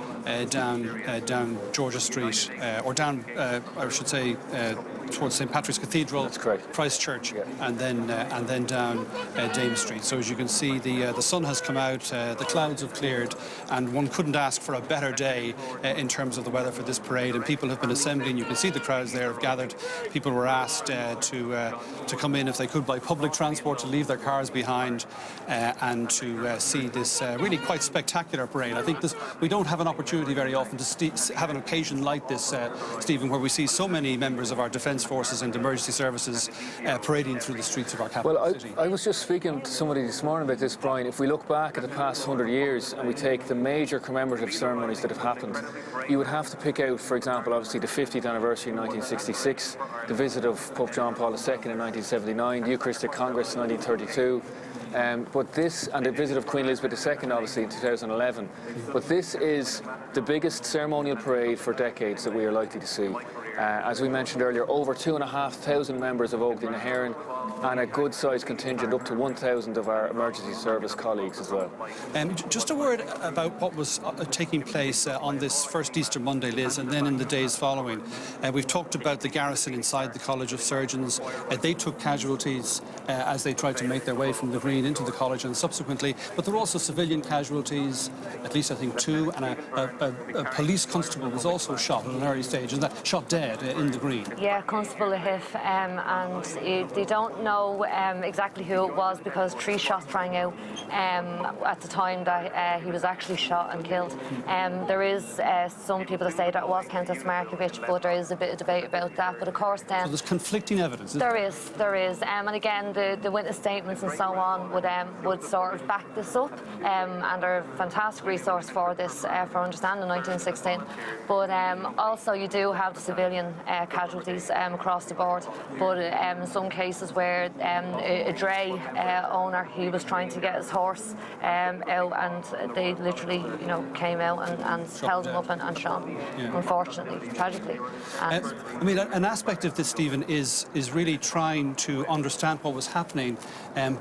Speaker 5: down Georgia Street, or down, I should say, towards St. Patrick's Cathedral.
Speaker 19: That's correct.
Speaker 5: Christ Church, and then down Dame Street. So as you can see, the sun has come out, the clouds have cleared, and one couldn't ask for a better day in terms of the weather for this parade. And people have been assembling. You can see the crowds there have gathered. People were asked to come in if they could by public transport, to leave their cars behind, and to see this really quite spectacular parade. I think we don't have an opportunity very often to have an occasion like this, Stephen, where we see so many members of our defence forces and emergency services parading through the streets of our capital city.
Speaker 19: I was just speaking to somebody this morning about this, Brian. If we look back at the past 100 years and we take the major commemorative ceremonies that have happened, you would have to pick out, for example, obviously the 50th anniversary in 1966, the visit of Pope John Paul II in 1979, the Eucharistic Congress in 1932, but this, and the visit of Queen Elizabeth II obviously in 2011. But this is the biggest ceremonial parade for decades that we are likely to see. As we mentioned earlier, over 2,500 members of Oakley na HÉireann, and a good-sized contingent, up to 1,000 of our emergency service colleagues as well.
Speaker 5: Just a word about what was taking place on this first Easter Monday, Liz, and then in the days following. We've talked about the garrison inside the College of Surgeons. They took casualties as they tried to make their way from the Green into the college, and subsequently, but there were also civilian casualties, at least I think 2, and a police constable was also shot at an early stage, and that shot dead in the Green.
Speaker 18: Yeah, Constable Lahif, and they don't know exactly who it was because 3 shots rang out at the time that he was actually shot and killed. There is some people that say that it was Countess Markovic, but there is a bit of debate about that. But of course then...
Speaker 5: So there's conflicting evidence, isn't
Speaker 18: there is. And again, the witness statements and so on would sort of back this up, and they're a fantastic resource for this, for understanding 1916. But also you do have the civilian casualties across the board, but in some cases where a dray owner, he was trying to get his horse out, and they literally, came out and held him up and shot him, unfortunately, tragically.
Speaker 5: I mean, an aspect of this, Stephen, is really trying to understand what was happening,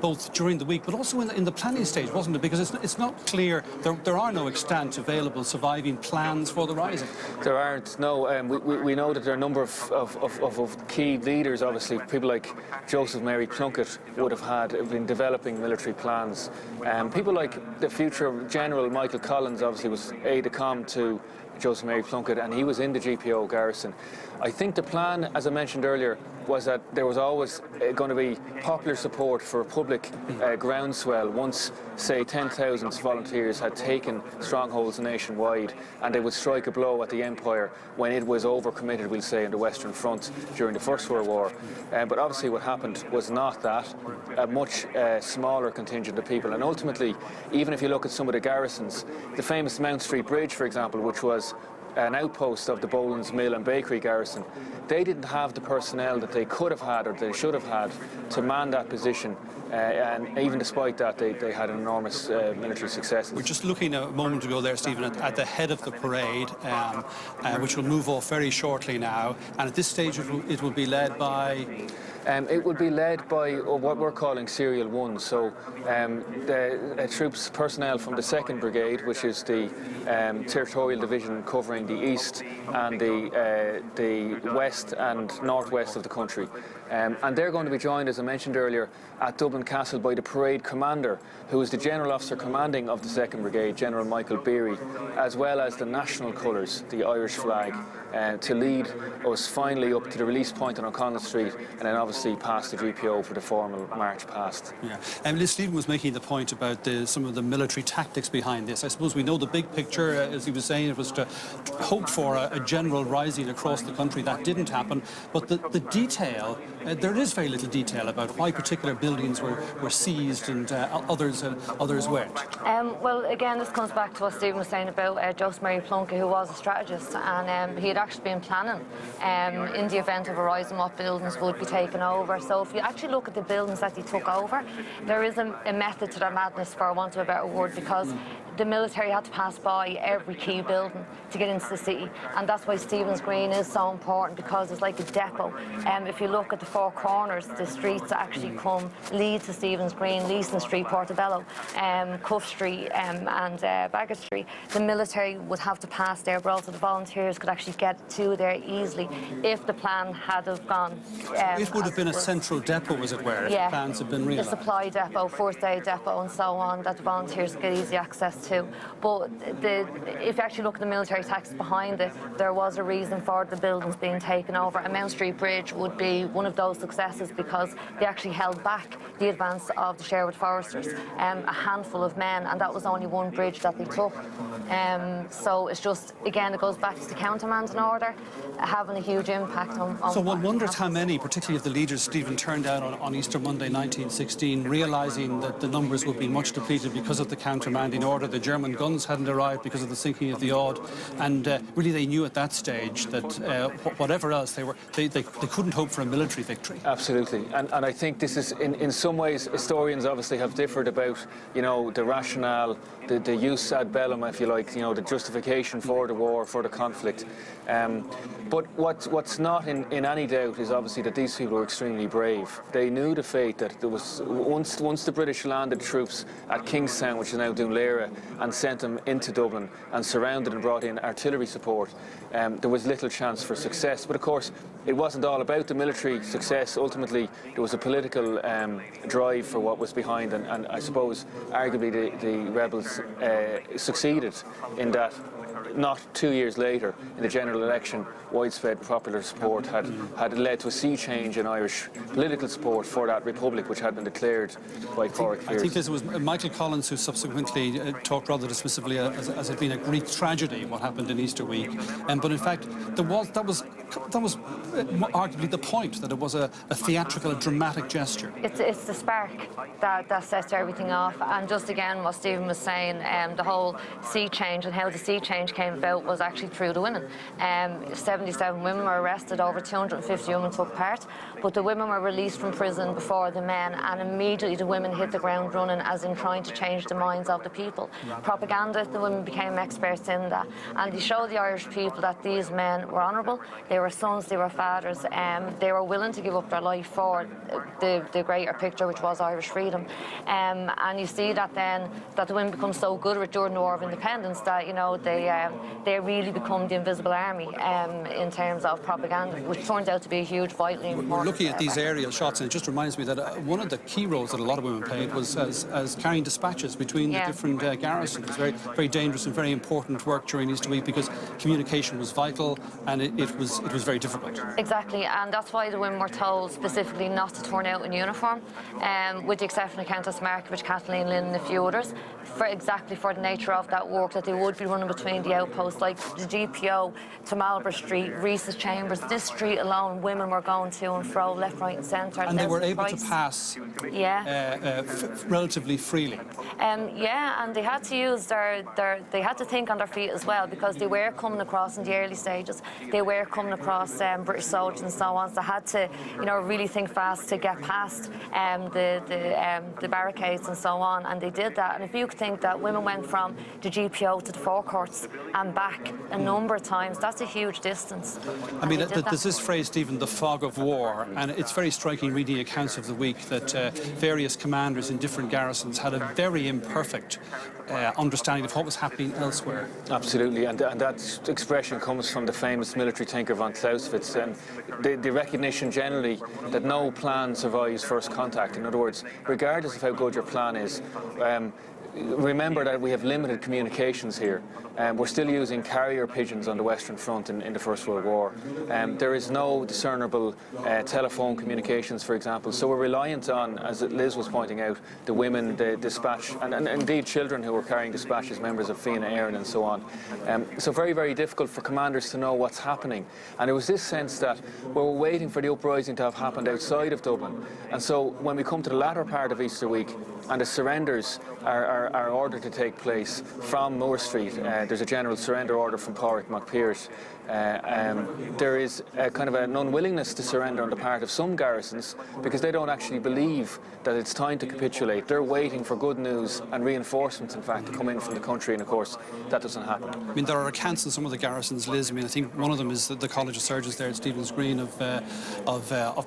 Speaker 5: both during the week, but also in the planning stage, wasn't it? Because it's not clear, there are no extant available surviving plans for the rising.
Speaker 19: There aren't, no. We know that there are a number of key leaders, obviously, people like Joseph Mary Plunkett would have been developing military plans. People like the future General Michael Collins, obviously, was aide-de-camp to Joseph Mary Plunkett, and he was in the GPO garrison. I think the plan, as I mentioned earlier, was that there was always going to be popular support for a public groundswell once, say, 10,000 volunteers had taken strongholds nationwide, and they would strike a blow at the empire when it was overcommitted, we'll say, in the Western Front during the First World War. But obviously what happened was not that, a much smaller contingent of people. And ultimately, even if you look at some of the garrisons, the famous Mount Street Bridge, for example, which was an outpost of the Boland's Mill and Bakery garrison, they didn't have the personnel that they could have had or they should have had to man that position, and even despite that they had enormous military successes.
Speaker 5: We're just looking a moment ago there, Stephen, at the head of the parade, which will move off very shortly now, and at this stage it will be led by...
Speaker 19: It would be led by what we're calling Serial 1, so the troops personnel from the 2nd Brigade, which is the territorial division covering the east and the west and northwest of the country. And they're going to be joined, as I mentioned earlier, at Dublin Castle by the parade commander, who is the General Officer commanding of the 2nd Brigade, General Michael Beery, as well as the national colours, the Irish flag, to lead us finally up to the release point on O'Connell Street, and then obviously past the GPO for the formal march past.
Speaker 5: Yeah, Liz, Stephen was making the point about some of the military tactics behind this. I suppose we know the big picture, as he was saying, it was to hope for a general rising across the country. That didn't happen, but the detail, there is very little detail about why particular buildings were seized and others weren't.
Speaker 18: Well, again, this comes back to what Stephen was saying about Joseph Mary Plunkett, who was a strategist, and he had actually been planning in the event of a rising what buildings would be taken over. So if you actually look at the buildings that he took over, there is a method to their madness, for want of a better word, because the military had to pass by every key building to get into the city, and that's why Stephen's Green is so important, because it's like a depot. If you look at the four corners, the streets that actually lead to Stephen's Green, Leeson Street, Portobello, Cuff Street and Bagot Street, the military would have to pass there, but also the volunteers could actually get to there easily if the plan had have gone.
Speaker 5: It would have been a central depot, as it were, if the plans had been realised.
Speaker 18: A supply depot, first aid depot and so on, that the volunteers get easy access to. But if you actually look at the military tactics behind it, there was a reason for the buildings being taken over. And Mount Street Bridge would be one of those successes because they actually held back the advance of the Sherwood Foresters, a handful of men, and that was only one bridge that they took. So it's just, again, it goes back to the countermanding order having a huge impact on
Speaker 5: so one wonders how many, particularly of the leaders, Stephen, turned out on Easter Monday 1916, realising that the numbers would be much depleted because of the countermanding order. The German guns hadn't arrived because of the sinking of the Odd, and really they knew at that stage that whatever else they couldn't hope for a military victory.
Speaker 19: Absolutely, and I think this is in some ways historians obviously have differed about, you know, the rationale, the jus ad bellum, if you like, you know, the justification for the war, for the conflict. But what's not in any doubt is obviously that these people were extremely brave. They knew the fate that there was, once the British landed troops at Kingstown, which is now Dunleera, and sent them into Dublin and surrounded and brought in artillery support, there was little chance for success. But of course, it wasn't all about the military success. Ultimately, there was a political drive for what was behind, and I suppose arguably the rebels succeeded in that. Not 2 years later, in the general election, widespread popular support had led to a sea change in Irish political support for that republic, which had been declared by Cork.
Speaker 5: I think this was Michael Collins who subsequently talked rather dismissively as it being a Greek tragedy, what happened in Easter week. But in fact, that was arguably the point, that it was a theatrical, a dramatic gesture.
Speaker 18: It's the spark that sets everything off. And just again, what Stephen was saying, the whole sea change and how the sea change came about was actually through the women. 77 women were arrested, over 250 women took part, but the women were released from prison before the men, and immediately the women hit the ground running, as in trying to change the minds of the people. Propaganda, the women became experts in that, and they showed the Irish people that these men were honourable, they were sons, they were fathers, they were willing to give up their life for the greater picture, which was Irish freedom. And you see that then, that the women become so good during the War of Independence that, you know, they they really become the invisible army in terms of propaganda, which turns out to be a huge, vitally important.
Speaker 5: We're looking at these aerial shots, and it just reminds me that one of the key roles that a lot of women played was as carrying dispatches between the different garrisons. Very, very dangerous and very important work during Easter week because communication was vital, and it was very difficult.
Speaker 18: Exactly, and that's why the women were told specifically not to turn out in uniform, with the exception of Countess Markievicz, Kathleen Lynn and a few others, for the nature of that work, that they would be running between the outposts, like the GPO to Marlborough Street, Reese's Chambers. This street alone, women were going to and fro, left, right and centre.
Speaker 5: And they were able to pass relatively freely.
Speaker 18: Yeah, and they had to use they had to think on their feet as well, because they were coming across in the early stages. They were coming across British soldiers and so on. So they had to, really think fast to get past the barricades and so on. And they did that. And if you think that women went from the GPO to the forecourts and back a number of times, that's a huge distance.
Speaker 5: I mean, there's this phrase, Stephen, the fog of war, and it's very striking reading accounts of the week that various commanders in different garrisons had a very imperfect understanding of what was happening elsewhere.
Speaker 19: Absolutely, and that expression comes from the famous military thinker von Clausewitz, and the recognition generally that no plan survives first contact. In other words, regardless of how good your plan is, remember that we have limited communications here. We're still using carrier pigeons on the Western Front in the First World War. There is no discernible telephone communications, for example. So we're reliant on, as Liz was pointing out, the women, the dispatch, and indeed children who were carrying dispatches, members of Fianna Éireann and so on. So very, very difficult for commanders to know what's happening. And it was this sense that we were waiting for the uprising to have happened outside of Dublin. And so when we come to the latter part of Easter week and the surrenders are ordered to take place from Moore Street, there's a general surrender order from Pádraic Mac Piarais. There is a kind of an unwillingness to surrender on the part of some garrisons because they don't actually believe that it's time to capitulate. They're waiting for good news and reinforcements, in fact, to come in from the country, and of course that doesn't happen.
Speaker 5: I mean, there are accounts in some of the garrisons, Liz. I mean, I think one of them is the College of Surgeons there at Stephen's Green of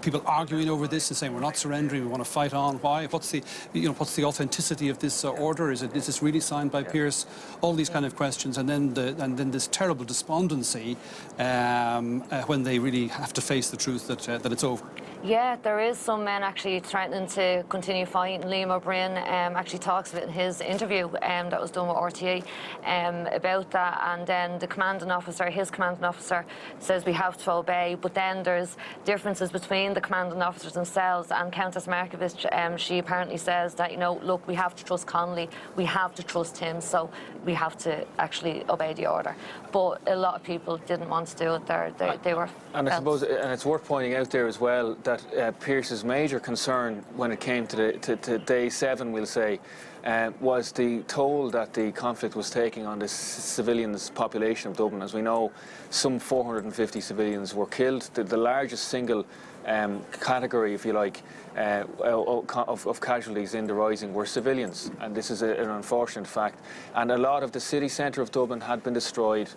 Speaker 5: people arguing over this and saying we're not surrendering, we want to fight on. Why? What's the authenticity of this order? Is this really signed by Pearse? All these kind of questions, and then this terrible despondency when they really have to face the truth that it's over.
Speaker 18: Yeah, there is some men actually threatening to continue fighting. Liam O'Brien actually talks of it in his interview that was done with RTE about that, and then his commanding officer says we have to obey, but then there's differences between the commanding officers themselves, and Countess Markievicz, she apparently says that, look, we have to trust Connolly, we have to trust him, so we have to actually obey the order. But a lot of people didn't want to do it. They were.
Speaker 19: And I suppose, and it's worth pointing out there as well that Pearse's major concern when it came to day 7, we'll say, was the toll that the conflict was taking on the civilians' population of Dublin. As we know, some 450 civilians were killed. The largest single category, if you like, of casualties in the rising were civilians, and this is an unfortunate fact. And a lot of the city centre of Dublin had been destroyed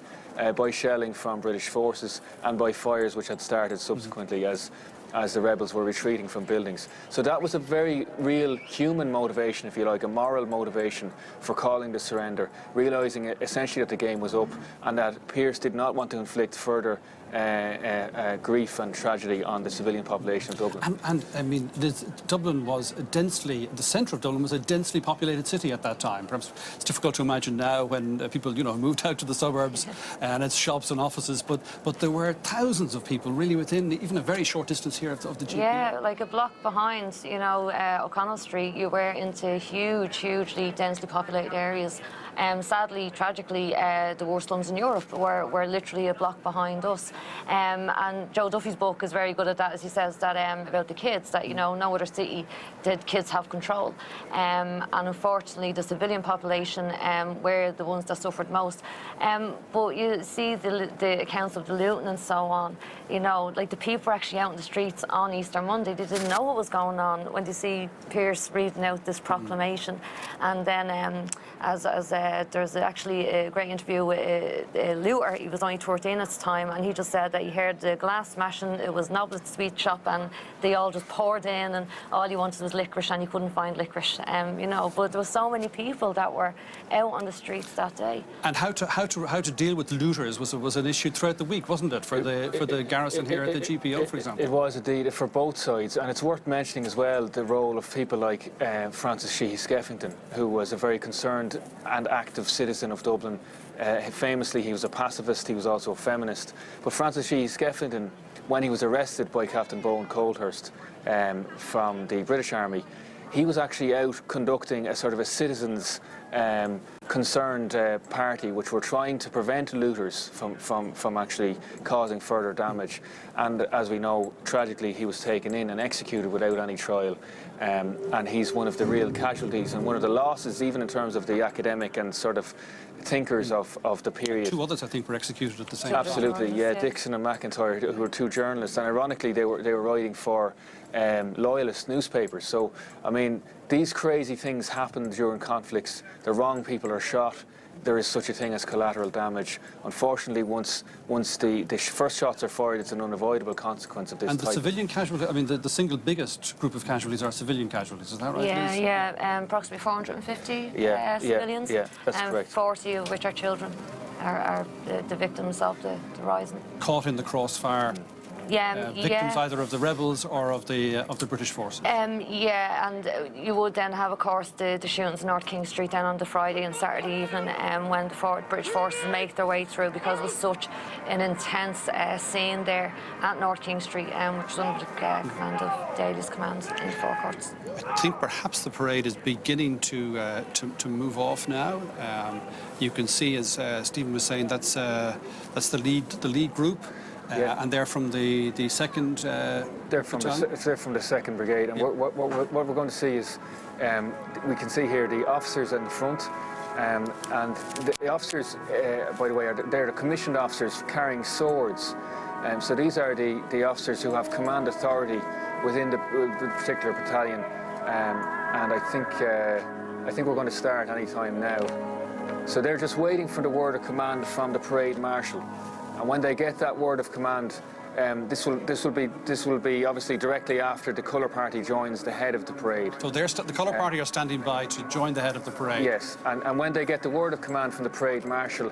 Speaker 19: by shelling from British forces and by fires which had started subsequently as the rebels were retreating from buildings. So that was a very real human motivation, if you like, a moral motivation for calling the surrender, realising essentially that the game was up and that Pearse did not want to inflict further grief and tragedy on the civilian population of Dublin.
Speaker 5: And I mean, Dublin was the centre of Dublin was a densely populated city at that time. Perhaps it's difficult to imagine now when people, moved out to the suburbs and it's shops and offices, but there were thousands of people really within even a very short distance here of the GP.
Speaker 18: Yeah, like a block behind, O'Connell Street, you were into hugely densely populated areas. Sadly, tragically, the worst slums in Europe were literally a block behind us. And Joe Duffy's book is very good at that, as he says that about the kids, that no other city did kids have control. And unfortunately, the civilian population were the ones that suffered most. But you see the accounts of the looting and so on. Like the people were actually out in the streets on Easter Monday. They didn't know what was going on when they see Pearse reading out this proclamation. And then, as there's actually a great interview with Luther. He was only 13 at the time, and he just said that he heard the glass smashing. It was Noble's sweet shop, and they all just poured in, and all he wanted was licorice, and he couldn't find licorice. You know, but there were so many people that were out on the streets that day.
Speaker 5: And how to deal with looters was an issue throughout the week, wasn't it, for the garrison here at the GPO, for example?
Speaker 19: It was indeed for both sides, and it's worth mentioning as well the role of people like Francis Sheehy Skeffington, who was a very concerned and active citizen of Dublin. Famously, he was a pacifist, he was also a feminist. But Francis Sheehy Skeffington, when he was arrested by Captain Bowen Coldhurst from the British Army, he was actually out conducting a sort of a citizens' concerned party which were trying to prevent looters from actually causing further damage. And as we know, tragically, he was taken in and executed without any trial. And he's one of the real casualties and one of the losses, even in terms of the academic and sort of thinkers of the period.
Speaker 5: Two others, I think, were executed at the same time.
Speaker 19: Absolutely, yeah. Dixon and McIntyre, who were two journalists, and ironically, they were writing for loyalist newspapers. So, I mean, these crazy things happen during conflicts. The wrong people are shot. There is such a thing as collateral damage. Unfortunately, once the first shots are fired, it's an unavoidable consequence of this
Speaker 5: And the
Speaker 19: type.
Speaker 5: Civilian casualties, I mean, the single biggest group of casualties are civilian casualties, is that right?
Speaker 18: Yeah,
Speaker 5: Liz?
Speaker 18: yeah, approximately 450 civilians,
Speaker 19: yeah, that's correct.
Speaker 18: 40 of which are children, are the victims of the rising.
Speaker 5: Caught in the crossfire. Victims either of the rebels or of the British forces.
Speaker 18: Yeah, and you would then have, of course, the shootings in North King Street then on the Friday and Saturday evening when the British forces make their way through, because it was such an intense scene there at North King Street, which was under the command of Daly's command in the forecourts.
Speaker 5: I think perhaps the parade is beginning to move off now. You can see, as Stephen was saying, that's the lead group. And they're from the second.
Speaker 19: They're from the second brigade, and what we're going to see is we can see here the officers in the front, and the officers, by the way, they're the commissioned officers carrying swords. So these are the officers who have command authority within the particular battalion, and I think we're going to start any time now. So they're just waiting for the word of command from the parade marshal. And when they get that word of command, this will be obviously directly after the colour party joins the head of the parade.
Speaker 5: So the colour party are standing by to join the head of the parade.
Speaker 19: Yes, and when they get the word of command from the parade marshal,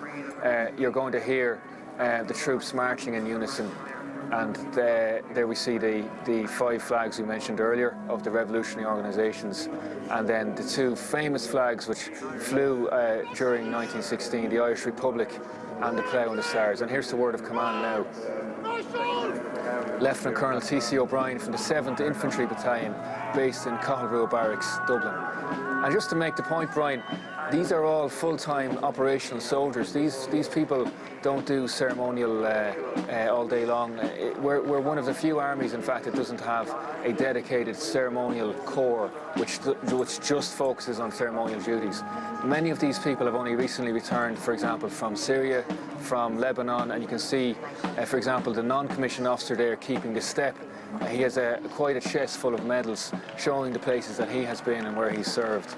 Speaker 19: you're going to hear the troops marching in unison. And there we see the 5 flags we mentioned earlier of the revolutionary organisations, and then the 2 famous flags which flew during 1916, the Irish Republic and the Plough and the Stars. And here's the word of command now. Lieutenant Colonel T.C. O'Brien from the 7th Infantry Battalion, based in Cohalrua Barracks, Dublin. And just to make the point, Brian, these are all full-time operational soldiers. These people don't do ceremonial all day long. We're one of the few armies, in fact, that doesn't have a dedicated ceremonial corps which just focuses on ceremonial duties. Many of these people have only recently returned, for example, from Syria, from Lebanon, and you can see, for example, the non-commissioned officer there keeping the step. He has quite a chest full of medals showing the places that he has been and where he's served.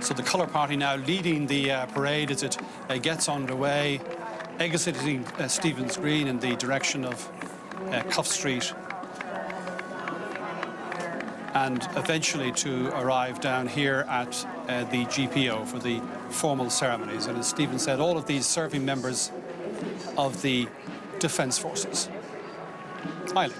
Speaker 5: So the colour party now leading the parade as it gets underway, exiting Stephen's Green in the direction of Cuff Street, and eventually to arrive down here at the GPO for the formal ceremonies. And as Stephen said, all of these serving members of the Defence Forces. Eileen.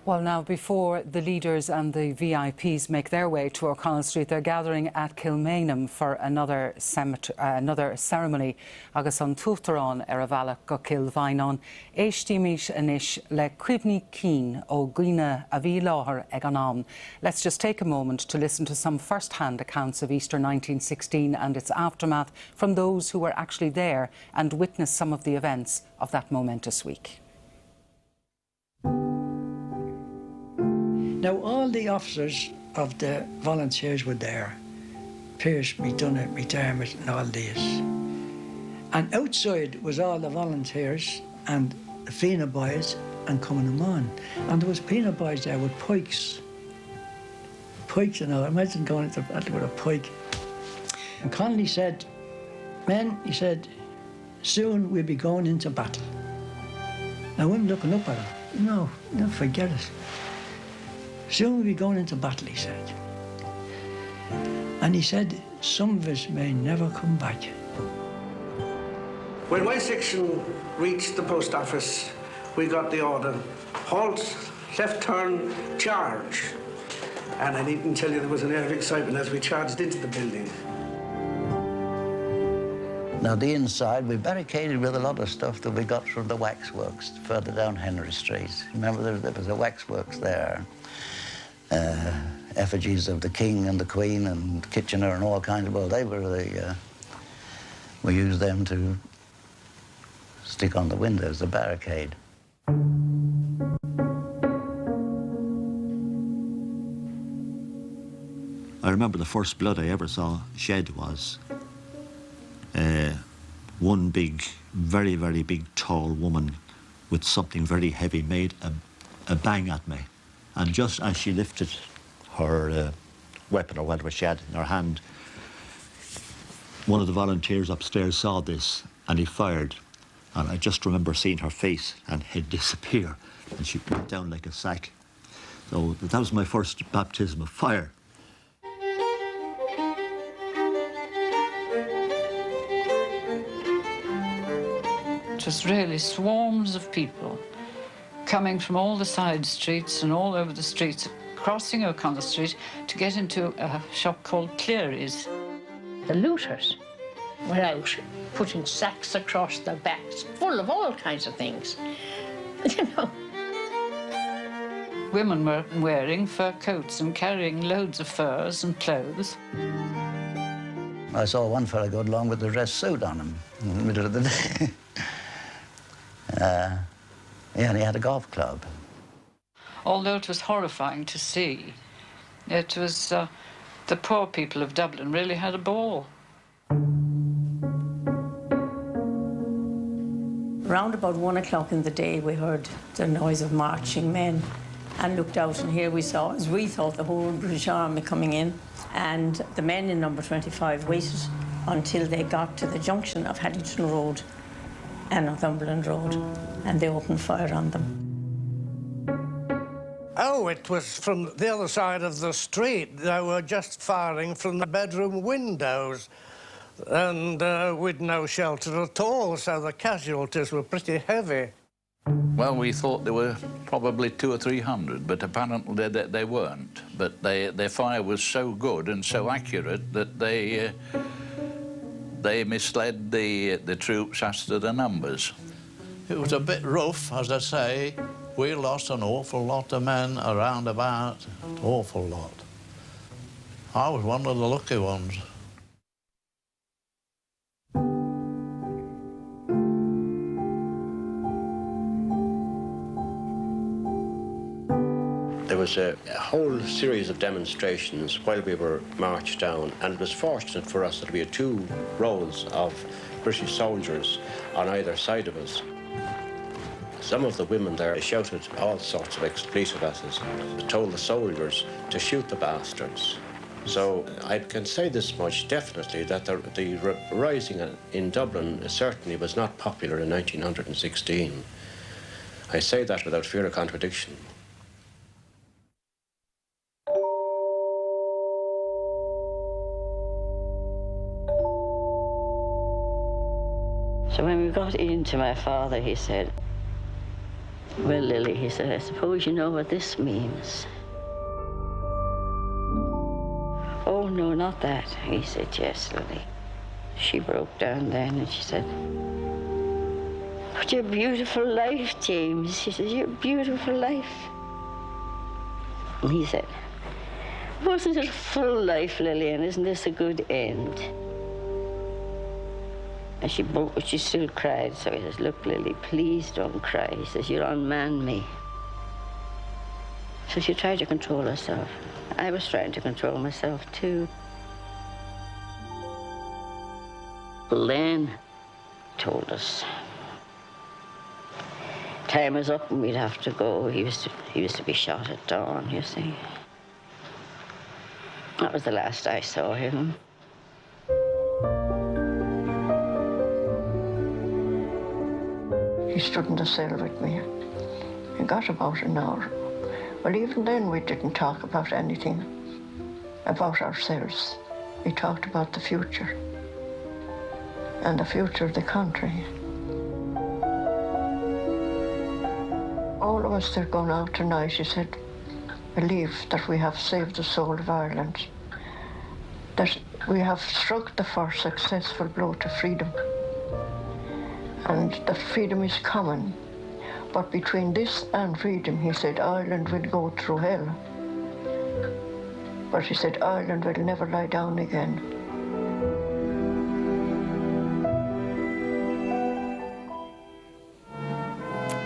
Speaker 6: Well, now, before the leaders and the VIPs make their way to O'Connell Street, they're gathering at Kilmainham for another ceremony. Agus an tuachtarán ar a bhealach go Kilmhaineán, éistímis inis le cuimhní cín ó Gine a bhí láthair ag an am. Let's just take a moment to listen to some first-hand accounts of Easter 1916 and its aftermath from those who were actually there and witnessed some of the events of that momentous week.
Speaker 20: Now, all the officers of the volunteers were there. Pierce, McDonough, McDermott and all these. And outside was all the volunteers and the Fianna boys and coming on. And there was Fianna boys there with pikes. pike, you know. Imagine going into battle with a pike. And Connolly said, men, he said, soon we'll be going into battle. Now, women looking up at him, no, forget it. Soon we'll be going into battle, he said. And he said, some of us may never come back.
Speaker 21: When my section reached the post office, we got the order, halt, left turn, charge. And I needn't tell you there was an air of excitement as we charged into the building.
Speaker 22: Now, the inside, we barricaded with a lot of stuff that we got from the waxworks further down Henry Street. Remember, there was a waxworks there. Effigies of the King and the Queen and Kitchener and all kinds of, well, they were the, we used them to stick on the windows, the barricade.
Speaker 23: I remember the first blood I ever saw shed was one big, very, very big, tall woman with something very heavy made a bang at me. And just as she lifted her weapon, or whatever she had in her hand, one of the volunteers upstairs saw this and he fired. And I just remember seeing her face and head disappear, and she went down like a sack. So that was my first baptism of fire.
Speaker 1: Just really swarms of people coming from all the side streets and all over the streets, crossing O'Connell Street to get into a shop called Cleary's.
Speaker 24: The looters were out putting sacks across their backs, full of all kinds of things, you know.
Speaker 1: Women were wearing fur coats and carrying loads of furs and clothes.
Speaker 22: I saw one fella go along with the dress suit on him in the middle of the day. Yeah, and he had a golf club.
Speaker 1: Although it was horrifying to see, it was the poor people of Dublin really had a ball.
Speaker 24: Round about 1 o'clock in the day, we heard the noise of marching men and looked out, and here we saw, as we thought, the whole British Army coming in. And the men in number 25 waited until they got to the junction of Haddington Road and Northumberland Road, and they opened fire on them.
Speaker 21: Oh, it was from the other side of the street. They were just firing from the bedroom windows. And we'd no shelter at all, so the casualties were pretty heavy.
Speaker 25: Well, we thought there were probably 200 or 300, but apparently they weren't. But their fire was so good and so accurate that they misled the troops as to the numbers.
Speaker 26: It was a bit rough, as I say. We lost an awful lot of men around about, an awful lot. I was one of the lucky ones.
Speaker 27: There was a whole series of demonstrations while we were marched down, and it was fortunate for us that we had 2 rows of British soldiers on either side of us. Some of the women there shouted all sorts of expletive at us, told the soldiers to shoot the bastards. So I can say this much definitely, that the rising in Dublin certainly was not popular in 1916. I say that without fear of contradiction.
Speaker 24: So when we got into my father, he said, well, Lily, he said, I suppose you know what this means. Oh, no, not that. He said, yes, Lily. She broke down then and she said, but your beautiful life, James. She said, your beautiful life. And he said, wasn't it a full life, Lily, and isn't this a good end? And she broke, but she still cried. So he says, look, Lily, please don't cry. He says, you'll unman me. So she tried to control herself. I was trying to control myself, too. Len told us time was up and we'd have to go. He was to be shot at dawn, you see.
Speaker 2: That was the last I saw him.
Speaker 3: He stood in the cell with me. He got about an hour. Well, even then we didn't talk about anything about ourselves. We talked about the future and the future of the country. All of us that are going out tonight, he said, believe that we have saved the soul of Ireland, that we have struck the first successful blow to freedom, and that freedom is coming. But between this and freedom, he said, Ireland will go through hell. But he said, Ireland will never lie down again.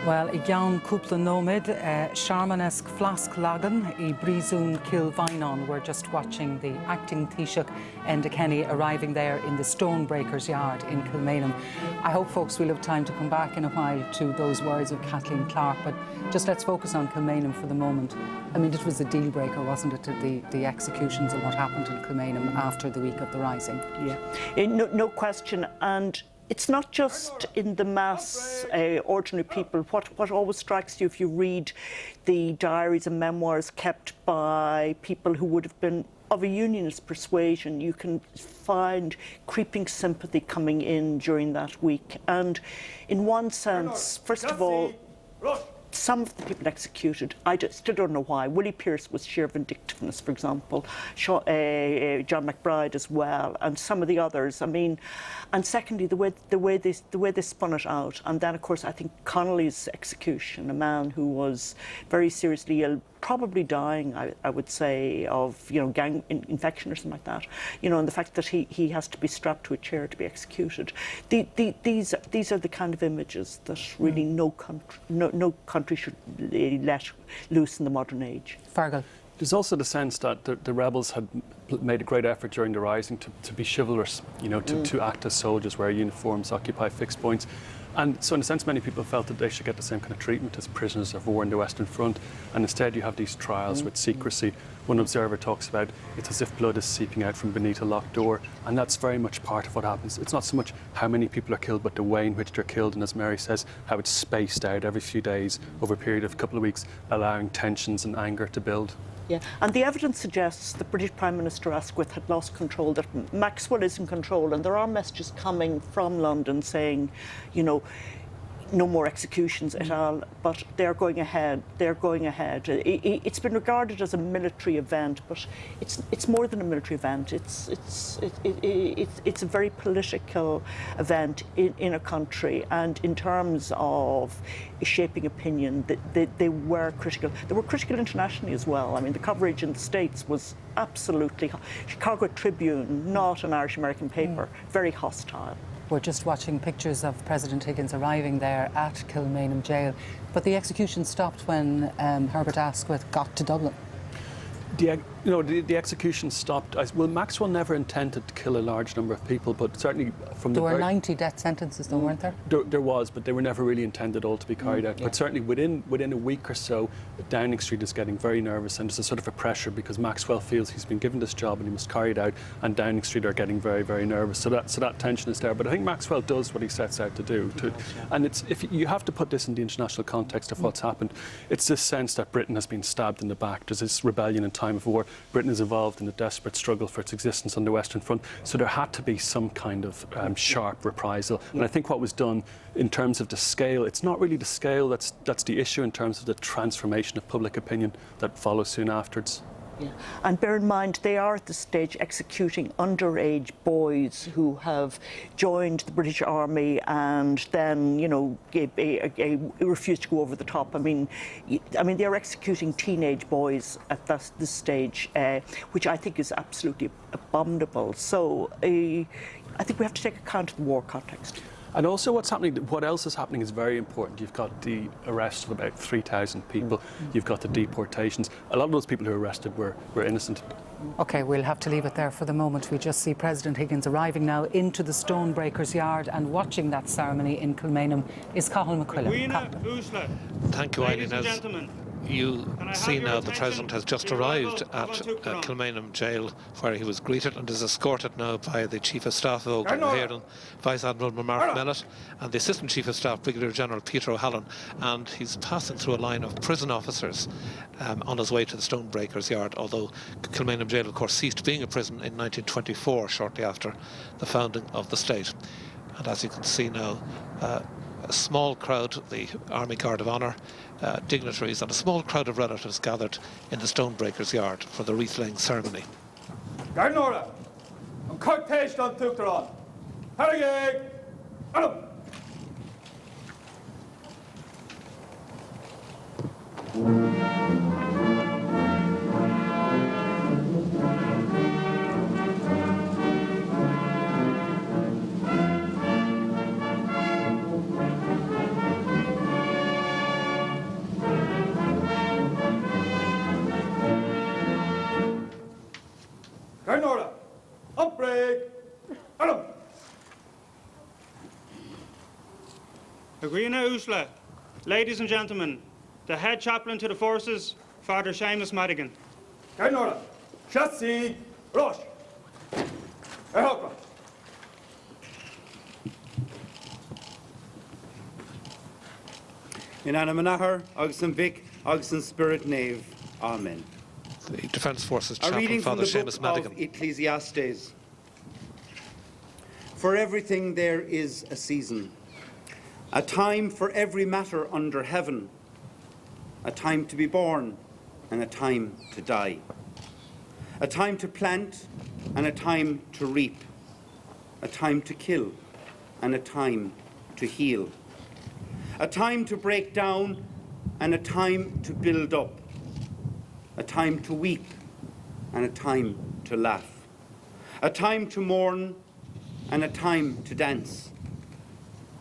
Speaker 6: Well, I gceann cúpla nómid, Sharmanesque Flask Lagan, I Brísún Kilvinon. We're just watching the acting Taoiseach Enda Kenny arriving there in the Stonebreakers Yard in Kilmainham. I hope, folks, we'll have time to come back in a while to those words of Kathleen Clark, but just let's focus on Kilmainham for the moment. I mean, it was a deal breaker, wasn't it, the executions and what happened in Kilmainham after the week of the Rising?
Speaker 12: Yeah, no question. And it's not just in the mass, ordinary people. What always strikes you if you read the diaries and memoirs kept by people who would have been of a unionist persuasion, you can find creeping sympathy coming in during that week. And in one sense, first of all, some of the people executed, I still don't know why. Willie Pearce was sheer vindictiveness, for example. John McBride as well, and some of the others. I mean, and secondly, the way they spun it out. And then, of course, I think Connolly's execution, a man who was very seriously ill, probably dying, I would say, of gang infection or something like that. And the fact that he has to be strapped to a chair to be executed. These are the kind of images that really no country should let loose in the modern age.
Speaker 6: Fergal.
Speaker 13: There's also the sense that the rebels had made a great effort during the Rising to be chivalrous, to act as soldiers, wear uniforms, occupy fixed points. And so in a sense, many people felt that they should get the same kind of treatment as prisoners of war in the Western Front. And instead you have these trials with secrecy. One observer talks about it's as if blood is seeping out from beneath a locked door. And that's very much part of what happens. It's not so much how many people are killed, but the way in which they're killed. And as Mary says, how it's spaced out every few days over a period of a couple of weeks, allowing tensions and anger to build.
Speaker 12: Yeah, and the evidence suggests the British Prime Minister Asquith had lost control, that Maxwell is in control, and there are messages coming from London saying, no more executions at all, but they're going ahead. It's been regarded as a military event, but it's more than a military event. It's a very political event in a country, and in terms of shaping opinion, they were critical. They were critical internationally as well. I mean, the coverage in the States was absolutely Chicago Tribune, not an Irish-American paper, very hostile.
Speaker 6: We're just watching pictures of President Higgins arriving there at Kilmainham Jail. But the execution stopped when Herbert Asquith got to Dublin.
Speaker 13: The execution stopped. Well, Maxwell never intended to kill a large number of people, but certainly from
Speaker 6: there were 90 death sentences, though, weren't there?
Speaker 13: There was, but they were never really intended all to be carried out. Yeah. But certainly within a week or so, Downing Street is getting very nervous, and there's a sort of a pressure because Maxwell feels he's been given this job and he must carry it out, and Downing Street are getting very, very nervous. So that tension is there. But I think Maxwell does what he sets out to do. And if you have to put this in the international context of what's happened. It's this sense that Britain has been stabbed in the back. There's this rebellion in time of war. Britain is involved in a desperate struggle for its existence on the Western Front. So there had to be some kind of sharp reprisal. And I think what was done in terms of the scale, it's not really the scale that's the issue in terms of the transformation of public opinion that follows soon afterwards.
Speaker 12: Yeah. And bear in mind, they are at this stage executing underage boys who have joined the British Army and then, refused to go over the top. I mean, they are executing teenage boys at this stage, which I think is absolutely abominable. So I think we have to take account of the war context.
Speaker 13: And also what else is happening is very important. You've got the arrest of about 3,000 people. You've got the deportations. A lot of those people who were arrested were innocent.
Speaker 6: OK, we'll have to leave it there for the moment. We just see President Higgins arriving now into the Stonebreakers Yard, and watching that ceremony in Kilmainham is Cathal McQuillan.
Speaker 4: Thank you, Eileen. You see now the President has just arrived at Kilmainham Jail, where he was greeted and is escorted now by the Chief of Staff of O'Glen, Vice Admiral Mark Mellett, and the Assistant Chief of Staff, Brigadier General Peter O'Halloran, and he's passing through a line of prison officers on his way to the Stonebreakers Yard, although Kilmainham Jail, of course, ceased being a prison in 1924, shortly after the founding of the state. And as you can see now, a small crowd, the Army Guard of Honour, dignitaries and a small crowd of relatives gathered in the Stonebreakers Yard for the wreath-laying ceremony.
Speaker 7: Garnora, I'm cortege on Tuktaron. Harry, hello. Garnora, up break. Hello.
Speaker 8: Agrina Usla, ladies and gentlemen, the head chaplain to the forces, Father Seamus Madigan.
Speaker 7: Garnora, chassis, rush.
Speaker 10: In Anamanahar, Augustin Vic, Augustin Spirit Nave. Amen.
Speaker 4: The Defence Forces
Speaker 10: A
Speaker 4: chaplain,
Speaker 10: reading
Speaker 4: Father
Speaker 10: from the
Speaker 4: Seamus
Speaker 10: book
Speaker 4: Madigan.
Speaker 10: of Ecclesiastes. For everything there is a season, a time for every matter under heaven, a time to be born and a time to die, a time to plant and a time to reap, a time to kill and a time to heal, a time to break down and a time to build up, a time to weep and a time to laugh, a time to mourn and a time to dance,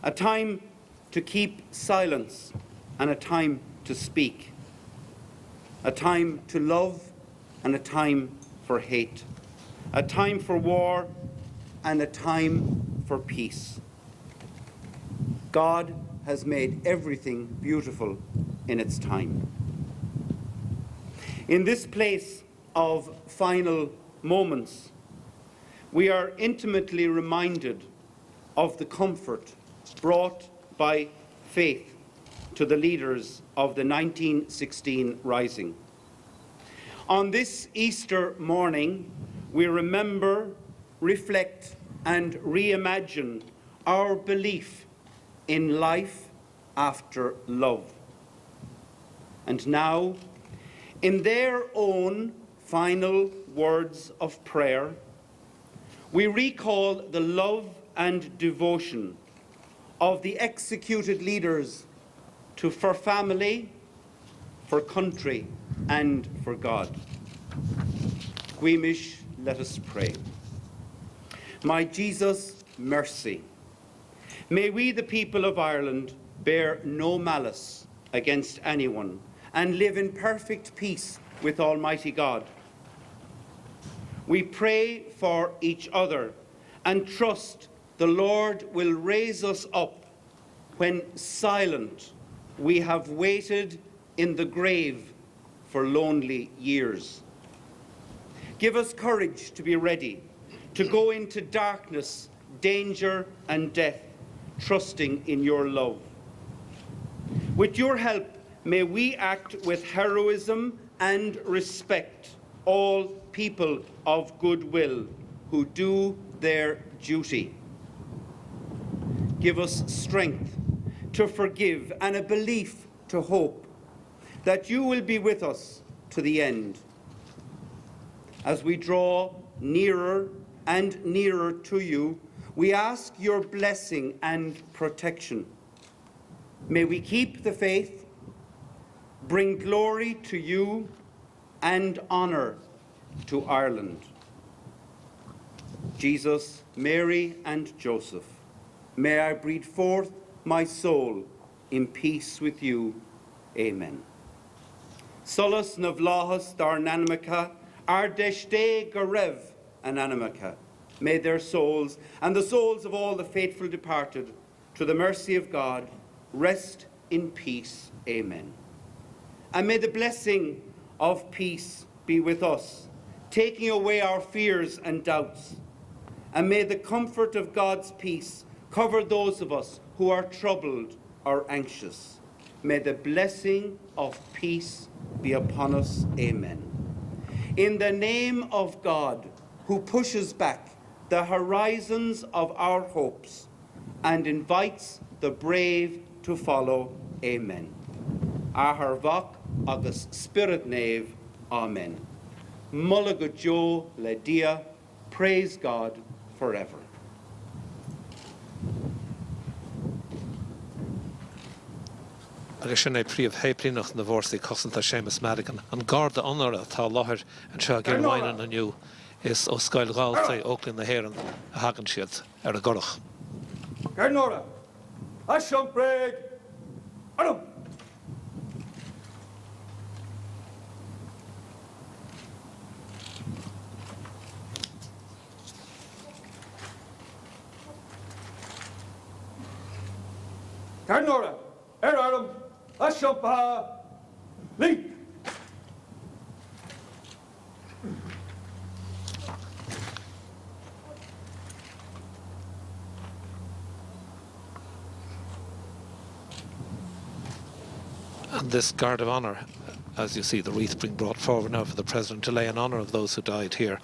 Speaker 10: a time to keep silence and a time to speak, a time to love and a time for hate, a time for war and a time for peace. God has made everything beautiful in its time. In this place of final moments, we are intimately reminded of the comfort brought by faith to the leaders of the 1916 Rising. On this Easter morning, we remember, reflect, and reimagine our belief in life after love. And now, in their own final words of prayer, we recall the love and devotion of the executed leaders for family, for country, and for God. Guimish, let us pray. My Jesus, mercy. May we, the people of Ireland, bear no malice against anyone and live in perfect peace with Almighty God. We pray for each other and trust the Lord will raise us up when silent we have waited in the grave for lonely years. Give us courage to be ready to go into darkness, danger and death, trusting in your love. With your help, may we act with heroism and respect all people of goodwill who do their duty. Give us strength to forgive and a belief to hope that you will be with us to the end. As we draw nearer and nearer to you, we ask your blessing and protection. May we keep the faith, bring glory to you and honour to Ireland. Jesus, Mary and Joseph, may I breathe forth my soul in peace with you. Amen. Solus navlahas dar nanamica, ardeshte garev ananamica. May their souls and the souls of all the faithful departed, to the mercy of God, rest in peace. Amen. And may the blessing of peace be with us, taking away our fears and doubts. And may the comfort of God's peace cover those of us who are troubled or anxious. May the blessing of peace be upon us. Amen. In the name of God, who pushes back the horizons of our hopes and invites the brave to follow. Amen. Ahar vach agus spirit nave. Amen. Mullaga Jo le dia. Praise God forever.
Speaker 4: Agus sin é príomh héplínach na bhórsaí cosanta Seamus Madigan. An garda honor atá láthir an seo ggéireáinean aniu is ó Scoil Gáiltaí Óclainn na hÉireann a hagann siad ar a gorach.
Speaker 7: Garnora, Asham Prague, Adam. Garnora, Adam, Asham Pa, Leap.
Speaker 4: And this guard of honour, as you see the wreath being brought forward now for the President to lay in honour of those who died here,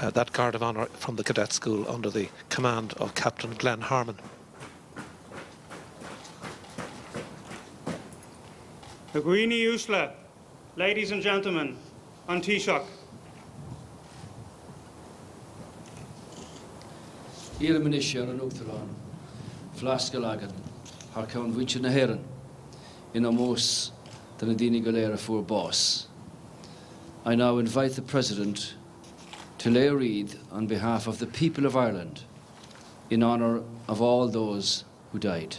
Speaker 4: that guard of honour from the cadet school under the command of Captain Glenn Harmon.
Speaker 8: Aguini Usla, ladies and gentlemen, on Taoiseach.
Speaker 9: Ila Manisha an Uachtarán, Flasca Lagan, Harcaun Vincha na hÉireann, in Amos the Nadini Galera for boss. I now invite the President to lay a wreath on behalf of the people of Ireland in honour of all those who died.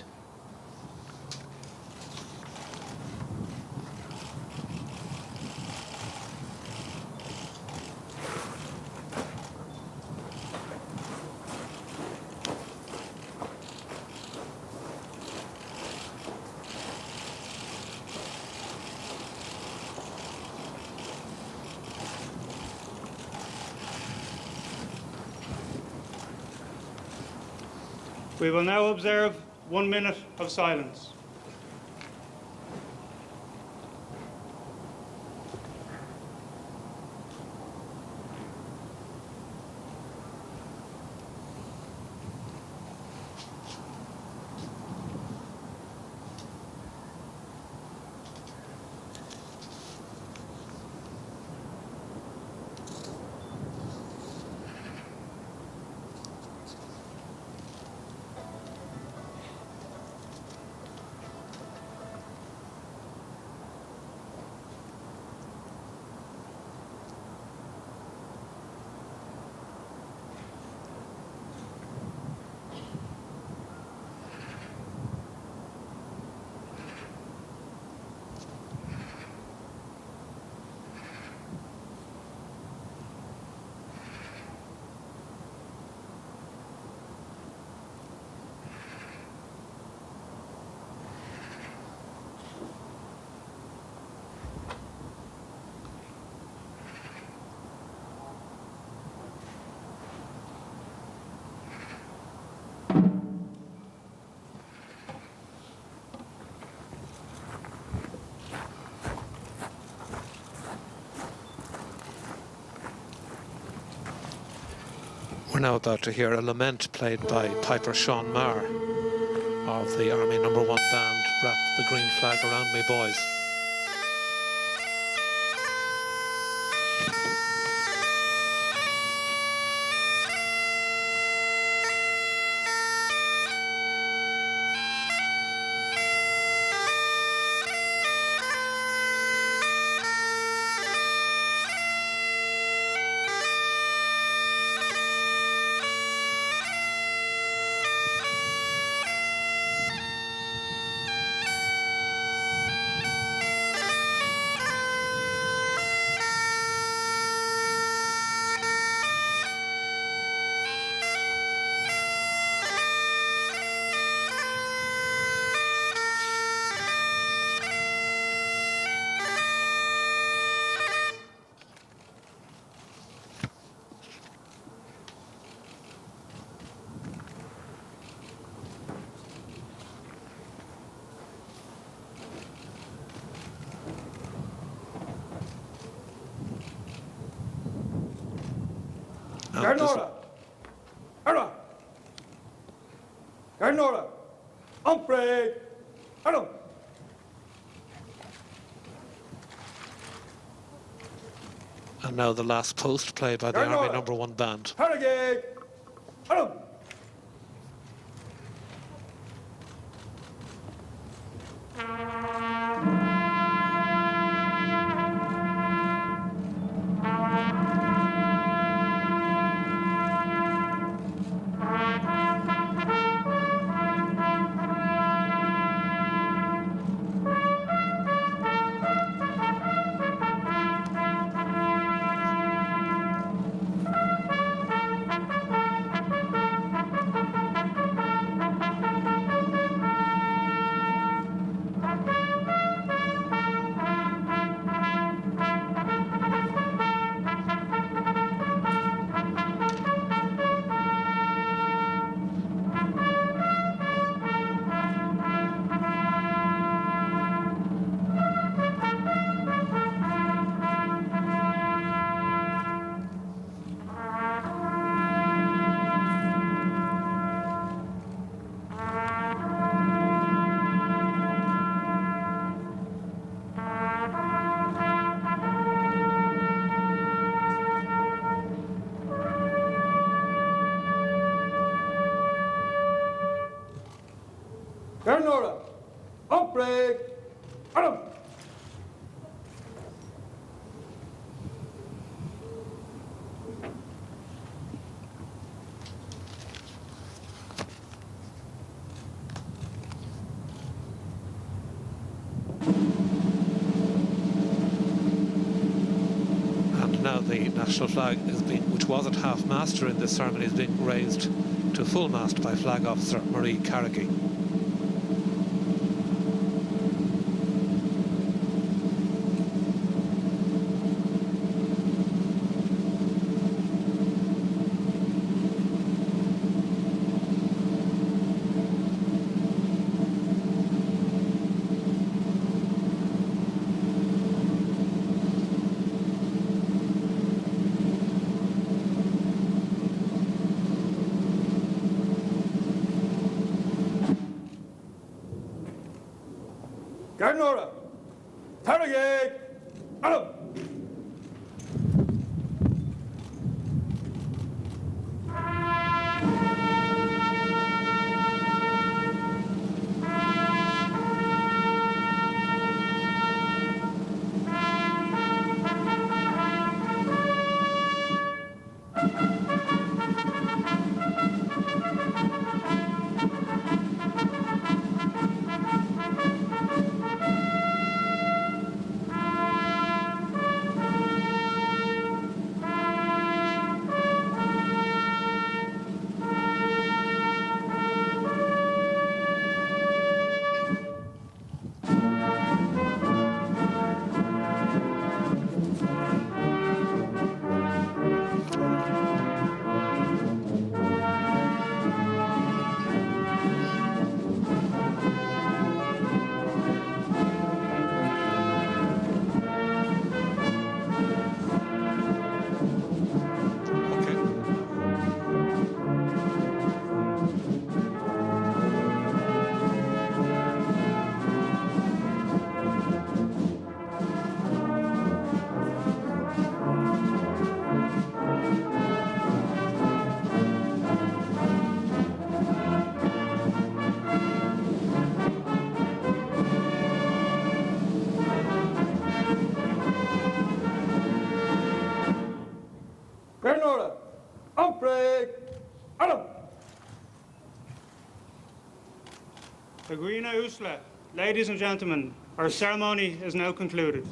Speaker 8: We will now observe 1 minute of silence.
Speaker 4: We're now about to hear a lament played by Piper Sean Marr of the Army No. 1 band, Wrap the Green Flag Around Me Boys.
Speaker 7: Garnora! Arra! Garnora! Umpre! Arra!
Speaker 4: And now the last post played by the Army No. 1 band.
Speaker 7: Harrogate! Arra! Garnora! Umpre! Arra!
Speaker 4: And now the national flag is being, which was at half-mast during this ceremony, is being raised to full mast by Flag Officer Marie Carrigy.
Speaker 7: Garnora! Harrogate! Arra! Garnora! Umpre! Arra!
Speaker 8: Agrina Usla, ladies and gentlemen, our ceremony is now concluded.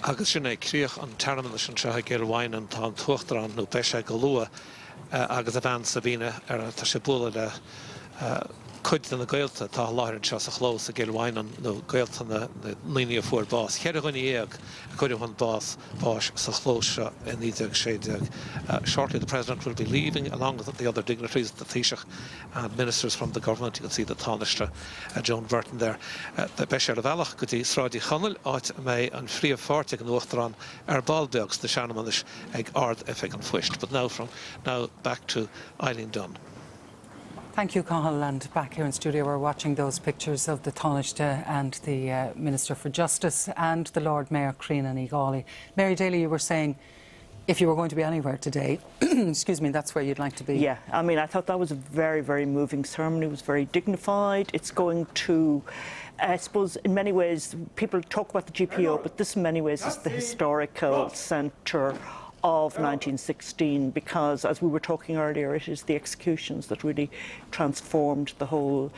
Speaker 4: Agus sin é críoch an terminal sin se géilhhain an tá tuachtar nó beise go lua agus a bhean sa bhíine ar tá sé bula le cuid na gailta tá láir an se a chlós a gilhhain an nó gailta na líine fuór bás. Cheir a chuine éag a chuidir chun bás sa chlós in 1960. Shortly the President will be leaving along with the other dignitaries, the Taoiseach and ministers from the government. You can see the Tánaiste Joan Burton there. The Béisir Bhealach go dtí sráidí chonel áit mé an phríomh fáirte an uachtarán Balbeags the Shanamanish ag ard effect an fuist. But now back to Eileen Dunn.
Speaker 6: Thank you, Cathal, and back here in studio we're watching those pictures of the Tánaiste and the Minister for Justice and the Lord Mayor Crean and Igali. Mary Daly, you were saying if you were going to be anywhere today, excuse me, that's where you'd like to be.
Speaker 12: Yeah, I mean, I thought that was a very, very moving ceremony. It was very dignified. It's going to, I suppose, in many ways, people talk about the GPO, but this in many ways is the historical centre of 1916, because, as we were talking earlier, it is the executions that really transformed the whole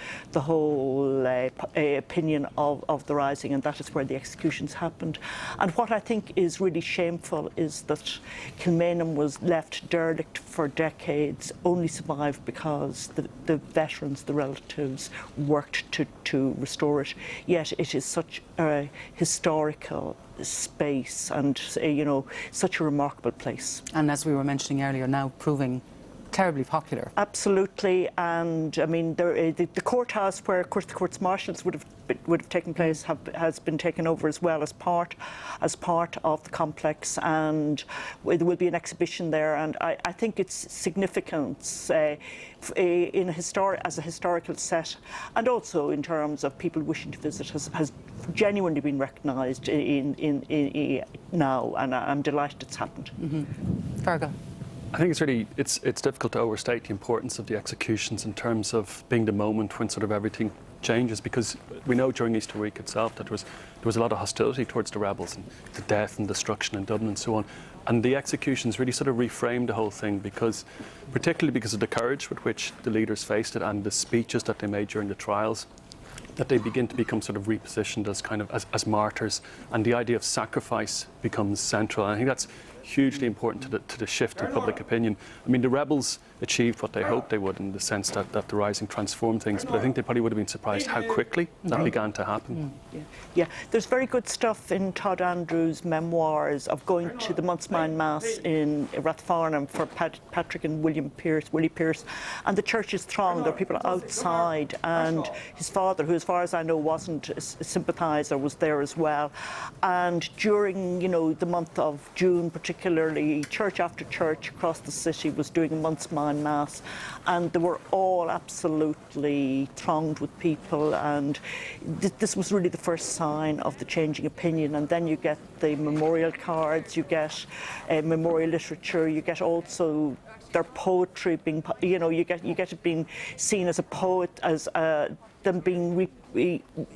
Speaker 12: opinion of the Rising, and that is where the executions happened. And what I think is really shameful is that Kilmainham was left derelict for decades, only survived because the veterans, the relatives, worked to restore it. Yet it is such a historical space and such a remarkable place.
Speaker 6: And as we were mentioning earlier, now proving terribly popular.
Speaker 12: Absolutely, and I mean the courthouse where, of course, the courts martials would have taken place has been taken over as well as part of the complex, and there will be an exhibition there, and I think its significance as a historical set, and also in terms of people wishing to visit, has genuinely been recognised in now, and I'm delighted it's happened.
Speaker 6: Fergal.
Speaker 13: I think it's difficult to overstate the importance of the executions in terms of being the moment when sort of everything changes, because we know during Easter week itself that there was a lot of hostility towards the rebels and the death and destruction in Dublin and so on. And the executions really sort of reframed the whole thing, particularly because of the courage with which the leaders faced it and the speeches that they made during the trials, that they begin to become sort of repositioned as kind of as martyrs, and the idea of sacrifice becomes central. And I think that's hugely important to the shift in public opinion. I mean, the rebels achieved what they hoped they would in the sense that the Rising transformed things, but I think they probably would have been surprised how quickly that began to happen.
Speaker 12: Yeah, there's very good stuff in Todd Andrews' memoirs of going to the Monthsmine Mass in Rathfarnham for Patrick and Willie Pearce, and the church is thronged. There are people outside, and his father, who as far as I know wasn't a sympathiser, was there as well. And during the month of June particularly, church after church across the city was doing a Monthsmine Mass, and they were all absolutely thronged with people, and this was really the first sign of the changing opinion. And then you get the memorial cards, you get memorial literature, you get also their poetry being, you get it being seen as a poet, as them being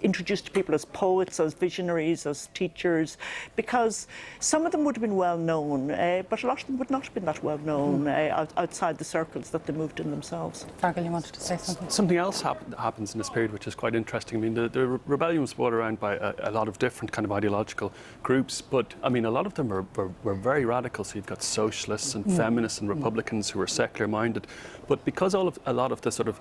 Speaker 12: introduced to people as poets, as visionaries, as teachers, because some of them would have been well known, but a lot of them would not have been that well known outside the circles that they moved in themselves.
Speaker 6: Fergal, you wanted to say something?
Speaker 13: Something else happens in this period which is quite interesting. I mean, the rebellion was brought around by a lot of different kind of ideological groups, but I mean, a lot of them were very radical. So you've got socialists and feminists and Republicans who are secular minded, but because a lot of the sort of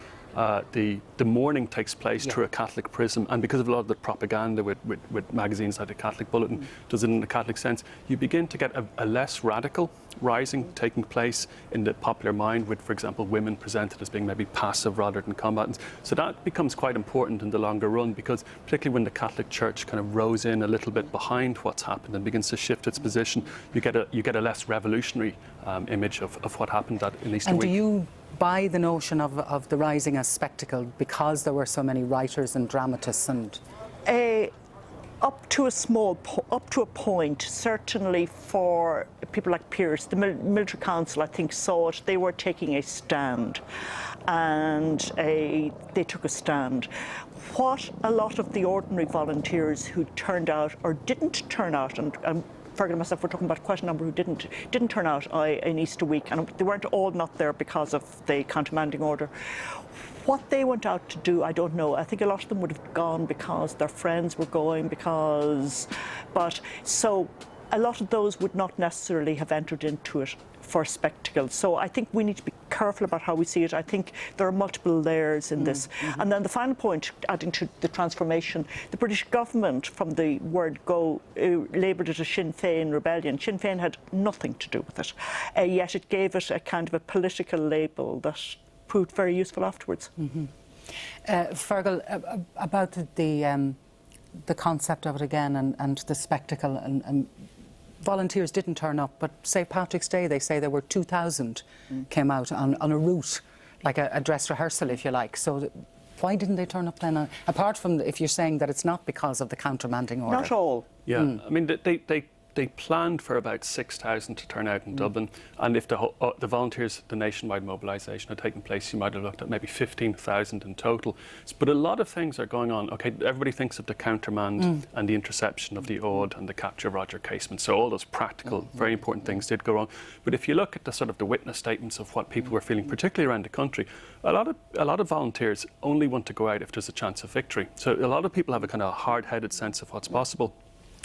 Speaker 13: the mourning takes place through a Catholic prism, and because of a lot of the propaganda with magazines like the Catholic Bulletin does it in the Catholic sense, you begin to get a less radical rising taking place in the popular mind, with, for example, women presented as being maybe passive rather than combatants. So that becomes quite important in the longer run, because particularly when the Catholic Church kind of rows in a little bit behind what's happened and begins to shift its position, you get a less revolutionary image of what happened in Easter week.
Speaker 6: And do you buy the notion of the Rising as spectacle because there were so many writers and dramatists and?
Speaker 12: Up to a point, certainly for people like Pearce, the military council, I think, saw it. They were taking a stand, and they took a stand. What a lot of the ordinary volunteers who turned out or didn't turn out, and Fergal and myself were talking about quite a number who didn't turn out in Easter week, and they weren't all not there because of the countermanding order. What they went out to do, I don't know. I think a lot of them would have gone because their friends were going, so a lot of those would not necessarily have entered into it for spectacle. So I think we need to be careful about how we see it. I think there are multiple layers in this. And then the final point, adding to the transformation, the British government, from the word go, labelled it a Sinn Féin rebellion. Sinn Féin had nothing to do with it, yet it gave it a kind of a political label that proved very useful afterwards.
Speaker 6: Fergal, about the concept of it again and the spectacle, and volunteers didn't turn up, but St. Patrick's Day, they say there were 2,000 came out on a route, like a dress rehearsal, if you like. So why didn't they turn up then? Apart from if you're saying that it's not because of the countermanding order.
Speaker 12: Not all.
Speaker 13: Yeah, I mean, they planned for about 6,000 to turn out in Dublin, and if the volunteers, the nationwide mobilisation had taken place, you might have looked at maybe 15,000 in total. But a lot of things are going on. Okay, everybody thinks of the countermand and the interception of the Ord and the capture of Roger Casement. So all those practical, very important things did go wrong. But if you look at the sort of the witness statements of what people were feeling, particularly around the country, a lot of volunteers only want to go out if there's a chance of victory. So a lot of people have a kind of hard-headed sense of what's possible.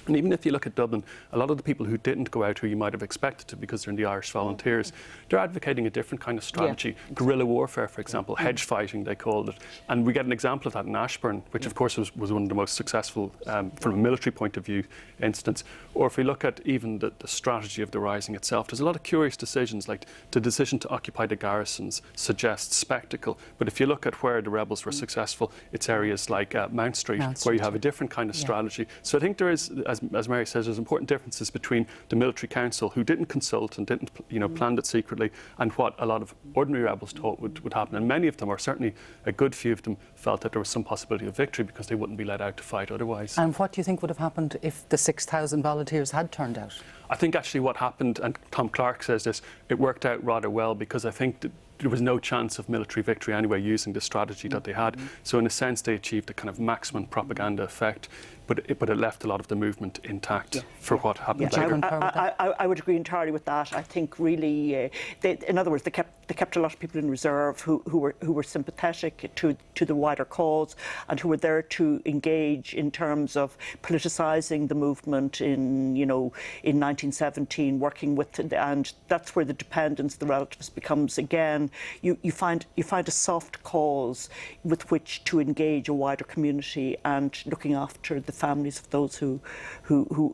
Speaker 13: And even if you look at Dublin, a lot of the people who didn't go out, who you might have expected to because they're in the Irish Volunteers, they're advocating a different kind of strategy. Guerrilla warfare, for example, hedge fighting, they called it. And we get an example of that in Ashburn, which of course was one of the most successful, from a military point of view, instance. Or if we look at even the strategy of the Rising itself, there's a lot of curious decisions, like the decision to occupy the garrisons suggests spectacle. But if you look at where the rebels were successful, it's areas like Mount Street, where you have a different kind of strategy. So I think there is, as Mary says, there's important differences between the military council, who didn't consult and didn't, planned it secretly, and what a lot of ordinary rebels thought would happen. And many of them, or certainly a good few of them, felt that there was some possibility of victory because they wouldn't be let out to fight otherwise.
Speaker 6: And what do you think would have happened if the 6,000 volunteers had turned out?
Speaker 13: I think actually what happened, and Tom Clark says this, it worked out rather well, because I think that there was no chance of military victory anyway using the strategy that they had. So in a sense they achieved a kind of maximum propaganda effect, but it left a lot of the movement intact for what happened later.
Speaker 12: I would agree entirely with that. I think really, in other words, they kept a lot of people in reserve who were sympathetic to the wider cause and who were there to engage in terms of politicising the movement in 1917, working with, and that's where the dependence, the relatives becomes again. You find a soft cause with which to engage a wider community and looking after the families of those who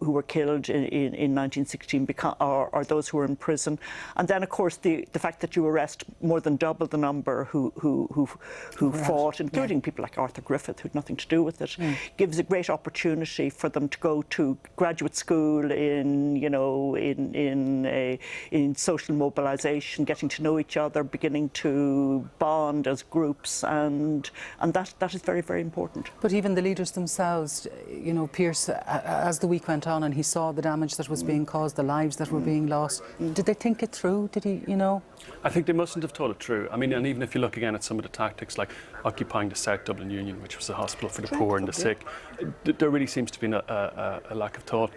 Speaker 12: were killed in 1916 or those who were in prison. And then, of course, the fact that you arrest more than double the number who fought, including people like Arthur Griffith, who had nothing to do with it, gives a great opportunity for them to go to graduate school in social mobilisation, getting to know each other, beginning to bond as groups, and that is very, very important.
Speaker 6: But even the leaders themselves, Pearse, as the week went on and he saw the damage that was being caused, the lives that were being lost, did they think it through? Did he,
Speaker 13: I think they mustn't have thought it through. I mean, and even if you look again at some of the tactics, like occupying the South Dublin Union, which was a hospital for the poor and the sick, there really seems to be a lack of thought.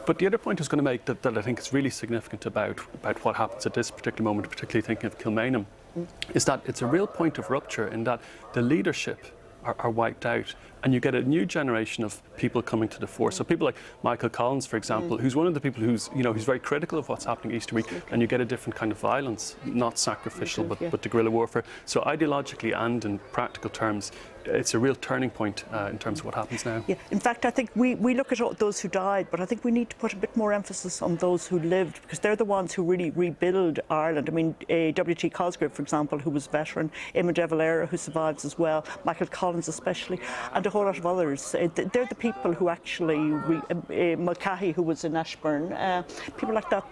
Speaker 13: But the other point I was going to make that I think is really significant about what happens at this particular moment, particularly thinking of Kilmainham, is that it's a real point of rupture in that the leadership are wiped out, and you get a new generation of people coming to the fore. So people like Michael Collins, for example, who's one of the people who's very critical of what's happening Easter week, and you get a different kind of violence, not sacrificial, but the guerrilla warfare. So ideologically and in practical terms, it's a real turning point in terms of what happens now.
Speaker 12: Yeah. In fact, I think we look at those who died, but I think we need to put a bit more emphasis on those who lived, because they're the ones who really rebuild Ireland. I mean, W.T. Cosgrave, for example, who was a veteran, Emma de Valera, who survives as well, Michael Collins especially, and a whole lot of others. They're the people who actually, Mulcahy, who was in Ashburn, people like that,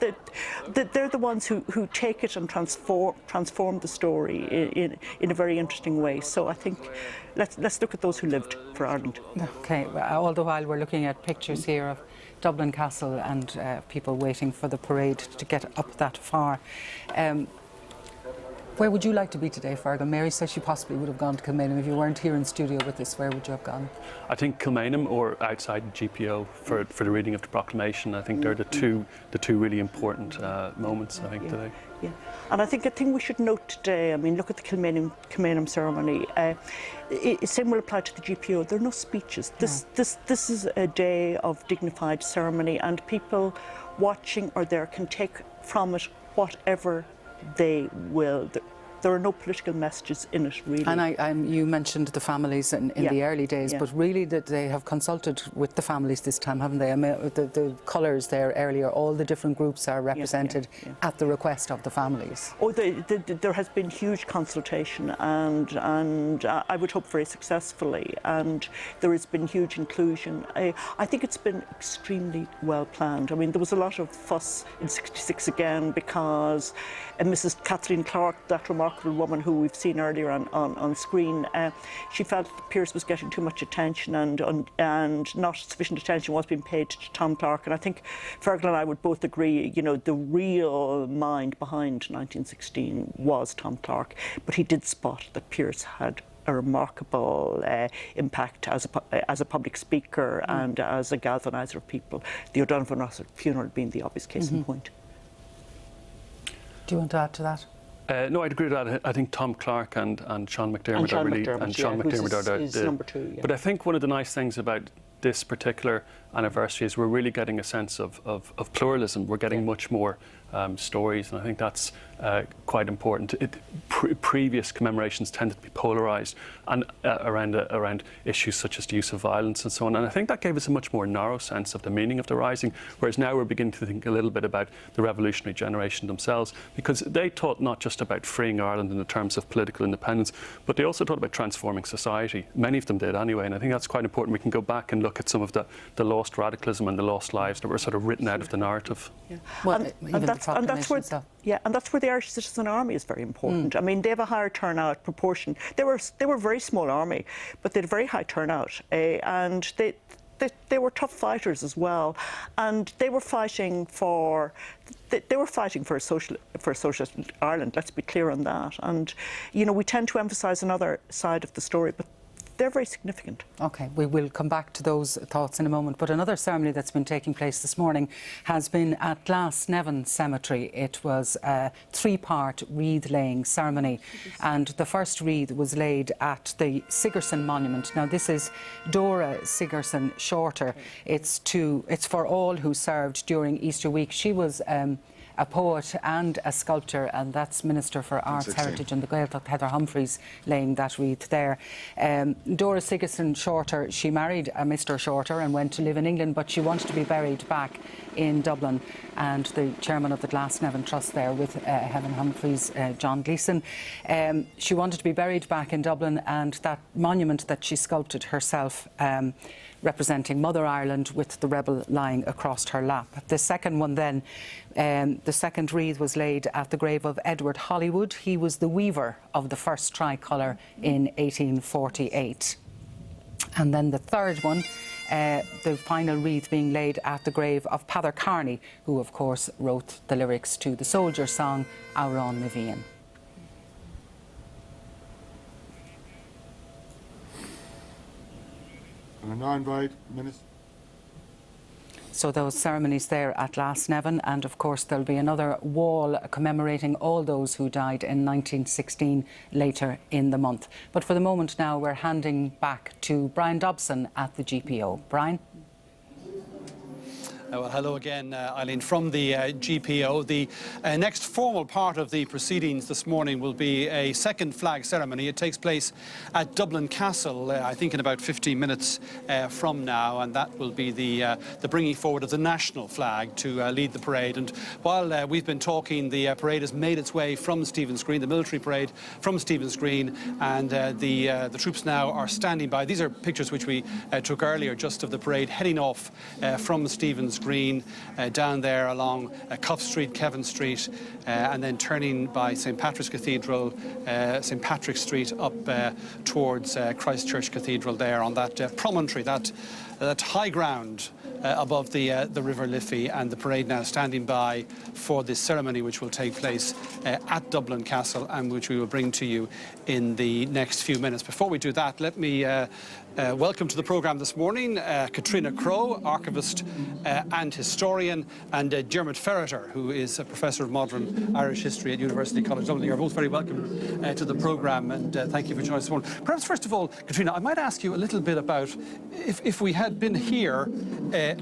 Speaker 12: they're the ones who take it and transform the story in a very interesting way. So I think let's look at those who lived for Ireland.
Speaker 6: Okay, all the while we're looking at pictures here of Dublin Castle and people waiting for the parade to get up that far. Where would you like to be today, Fergal? Mary says she possibly would have gone to Kilmainham. If you weren't here in studio with us, where would you have gone?
Speaker 13: I think Kilmainham or outside GPO for the reading of the proclamation. I think they're the two really important moments, I think, today.
Speaker 12: Yeah, and I think a thing we should note today, I mean, look at the Kilmainham ceremony. Same will apply to the GPO. There are no speeches. This is a day of dignified ceremony, and people watching or there can take from it whatever they will. there are no political messages in it, really.
Speaker 6: And you mentioned the families in the early days, but really that they have consulted with the families this time, haven't they? I mean, the colours there earlier, all the different groups are represented at the request of the families.
Speaker 12: Oh, there has been huge consultation, and I would hope very successfully, and there has been huge inclusion. I think it's been extremely well planned. I mean, there was a lot of fuss in '66 again because Mrs. Kathleen Clark, that remarkable woman who we've seen earlier on screen, she felt that Pearse was getting too much attention and not sufficient attention was being paid to Tom Clark. And I think Fergal and I would both agree, you know, the real mind behind 1916 was Tom Clark, but he did spot that Pearse had a remarkable impact as a public speaker and as a galvaniser of people. The O'Donovan Rossiter funeral being the obvious case in point.
Speaker 6: Do you want to add to that?
Speaker 13: No, I'd agree with that. I think Tom Clark and Sean McDermott are really... And Sean McDermott are
Speaker 12: number two,
Speaker 13: But I think one of the nice things about this particular anniversary is we're really getting a sense of pluralism. We're getting much more stories, and I think that's quite important. Previous commemorations tended to be polarised and around issues such as the use of violence and so on, and I think that gave us a much more narrow sense of the meaning of the Rising, whereas now we're beginning to think a little bit about the revolutionary generation themselves, because they thought not just about freeing Ireland in the terms of political independence, but they also thought about transforming society. Many of them did anyway, and I think that's quite important. We can go back and look at some of the lost radicalism and the lost lives that were sort of written out of the narrative.
Speaker 12: Yeah. And that's where the Irish Citizen Army is very important. I mean, they have a higher turnout proportion. They were a very small army, but they had a very high turnout, and they were tough fighters as well, and they were fighting for a socialist Ireland. Let's be clear on that. And you know, we tend to emphasise another side of the story, but they're very significant.
Speaker 6: OK, we will come back to those thoughts in a moment. But another ceremony that's been taking place this morning has been at Glasnevin Cemetery. It was a three-part wreath-laying ceremony, and the first wreath was laid at the Sigerson Monument. Now, this is Dora Sigerson Shorter. It's for all who served during Easter week. She was a poet and a sculptor, and that's Minister for Arts, Heritage and the Gaeltacht, Heather Humphreys, laying that wreath there. Dora Sigerson Shorter, she married a Mr. Shorter and went to live in England, but she wanted to be buried back in Dublin, and the chairman of the Glasnevin Trust there with Heather Humphreys, John Gleeson. She wanted to be buried back in Dublin, and that monument that she sculpted herself representing Mother Ireland with the rebel lying across her lap. The second one then, the second wreath was laid at the grave of Edward Hollywood. He was the weaver of the first tricolour in 1848. And then the third one, the final wreath being laid at the grave of Peadar Carney, who of course wrote the lyrics to the soldier song Aurán na Bhíon.
Speaker 11: And I now invite Minister.
Speaker 6: So those ceremonies there at Glasnevin, and of course there'll be another wall commemorating all those who died in 1916 later in the month. But for the moment now, we're handing back to Brian Dobson at the GPO. Brian?
Speaker 5: Well, hello again, Eileen, from the GPO. The next formal part of the proceedings this morning will be a second flag ceremony. It takes place at Dublin Castle, I think in about 15 minutes from now, and that will be the bringing forward of the national flag to lead the parade. And while we've been talking, the parade has made its way from Stephen's Green, the military parade from Stephen's Green, and the troops now are standing by. These are pictures which we took earlier, just of the parade heading off from Stephen's Green down there along Cuff Street, Kevin Street, and then turning by St Patrick's Cathedral, St Patrick's Street up towards Christchurch Cathedral there on that promontory, that high ground above the River Liffey, and the parade now standing by for this ceremony which will take place at Dublin Castle and which we will bring to you in the next few minutes. Before we do that, let me welcome to the programme this morning Katrina Crowe, archivist and historian, and Dermot Ferreter, who is a professor of modern Irish history at University College Dublin. You're both very welcome to the programme, and thank you for joining us this morning. Perhaps first of all, Katrina, I might ask you a little bit about if we had been here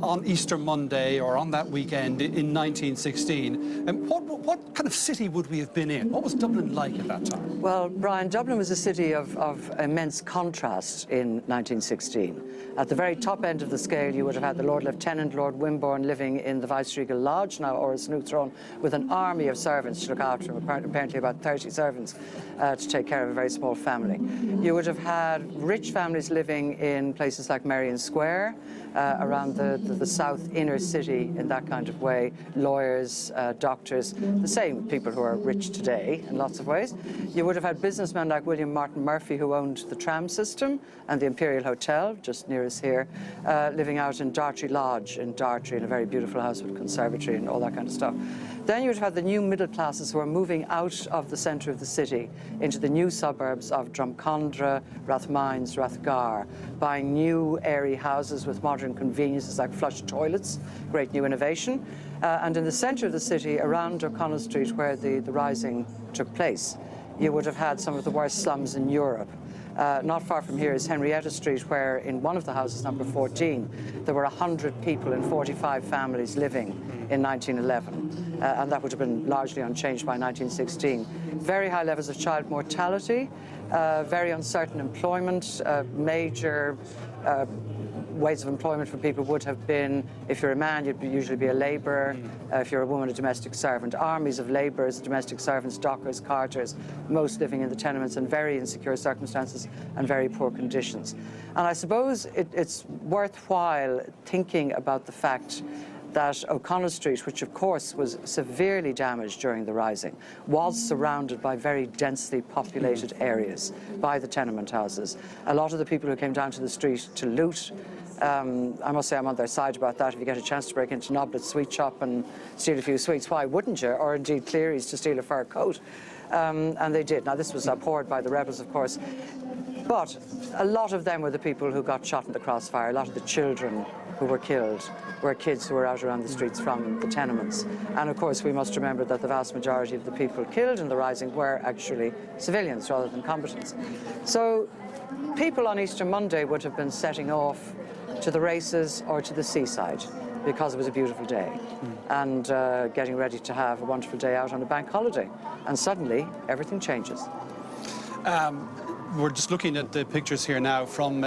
Speaker 5: on Easter Monday or on that weekend in 1916, what kind of city would we have been in? What was Dublin like at that time?
Speaker 14: Well, Brian, Dublin was a city of immense contrast in 1916. At the very top end of the scale, you would have had the Lord Lieutenant, Lord Wimborne, living in the Viceregal Lodge, now Orris New Throne, with an army of servants to look after him, apparently about 30 servants to take care of a very small family. You would have had rich families living in places like Merrion Square, around the south inner city in that kind of way, lawyers, doctors, the same people who are rich today in lots of ways. You would have had businessmen like William Martin Murphy, who owned the tram system and the Imperial Hotel, just near us here, living out in Dartry Lodge in Dartry, in a very beautiful house with conservatory and all that kind of stuff. Then you would have the new middle classes who are moving out of the centre of the city into the new suburbs of Drumcondra, Rathmines, Rathgar, buying new airy houses with modern conveniences like flush toilets, great new innovation. And in the centre of the city, around O'Connell Street, where the rising took place, you would have had some of the worst slums in Europe. Not far from here is Henrietta Street, where in one of the houses, number 14, there were 100 people in 45 families living in 1911. And that would have been largely unchanged by 1916. Very high levels of child mortality, very uncertain employment, major ways of employment for people would have been, if you're a man, you'd usually be a labourer, if you're a woman, a domestic servant. Armies of labourers, domestic servants, dockers, carters, most living in the tenements in very insecure circumstances and very poor conditions. And I suppose it's worthwhile thinking about the fact that O'Connell Street, which of course was severely damaged during the Rising, was surrounded by very densely populated areas by the tenement houses. A lot of the people who came down to the street to loot, I must say I'm on their side about that. If you get a chance to break into Noblet's sweet shop and steal a few sweets, why wouldn't you? Or indeed Cleary's to steal a fur coat. And they did. Now this was abhorred by the rebels, of course. But a lot of them were the people who got shot in the crossfire. A lot of the children who were killed were kids who were out around the streets from the tenements. And of course we must remember that the vast majority of the people killed in the Rising were actually civilians rather than combatants. So people on Easter Monday would have been setting off to the races or to the seaside because it was a beautiful day and getting ready to have a wonderful day out on a bank holiday. And suddenly everything changes.
Speaker 5: We're just looking at the pictures here now from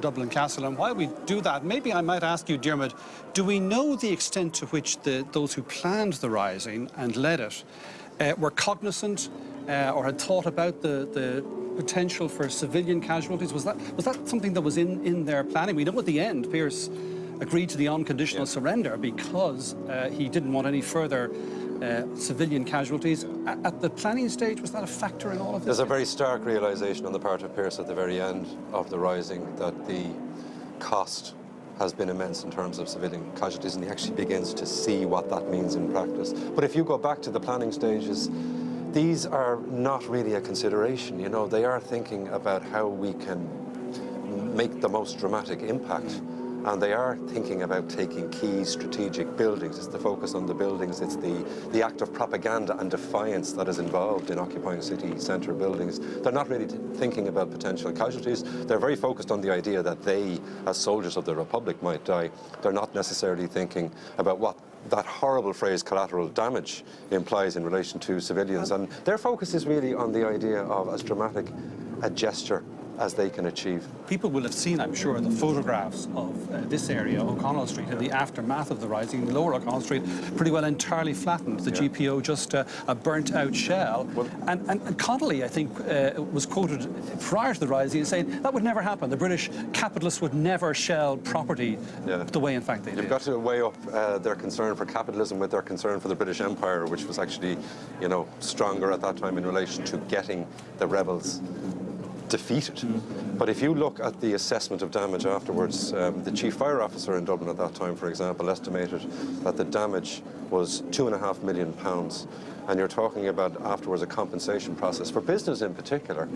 Speaker 5: Dublin Castle, and while we do that, maybe I might ask you, Dermot, do we know the extent to which those who planned the Rising and led it were cognizant or had thought about the potential for civilian casualties? Was that something that was in their planning? We know at the end Pearse agreed to the unconditional surrender because he didn't want any further civilian casualties. At the planning stage, was that a factor in all of this?
Speaker 15: There's a very stark realisation on the part of Pearse at the very end of the Rising that the cost has been immense in terms of civilian casualties, and he actually begins to see what that means in practice. But if you go back to the planning stages, these are not really a consideration. You know, they are thinking about how we can make the most dramatic impact. And they are thinking about taking key strategic buildings. It's the focus on the buildings. It's the act of propaganda and defiance that is involved in occupying city centre buildings. They're not really thinking about potential casualties. They're very focused on the idea that they, as soldiers of the Republic, might die. They're not necessarily thinking about what that horrible phrase collateral damage implies in relation to civilians. And their focus is really on the idea of as dramatic a gesture as they can achieve.
Speaker 5: People will have seen, I'm sure, the photographs of this area, O'Connell Street, in the aftermath of the Rising. The lower O'Connell Street pretty well entirely flattened. The GPO just a burnt-out shell. And Connolly, I think, was quoted prior to the Rising saying that would never happen. The British capitalists would never shell property the way, in fact, they did.
Speaker 15: You've got to weigh up their concern for capitalism with their concern for the British Empire, which was actually, you know, stronger at that time in relation to getting the rebels defeated. But if you look at the assessment of damage afterwards, the chief fire officer in Dublin at that time, for example, estimated that the damage was £2.5 million. and you're talking about afterwards a compensation process for business in particular.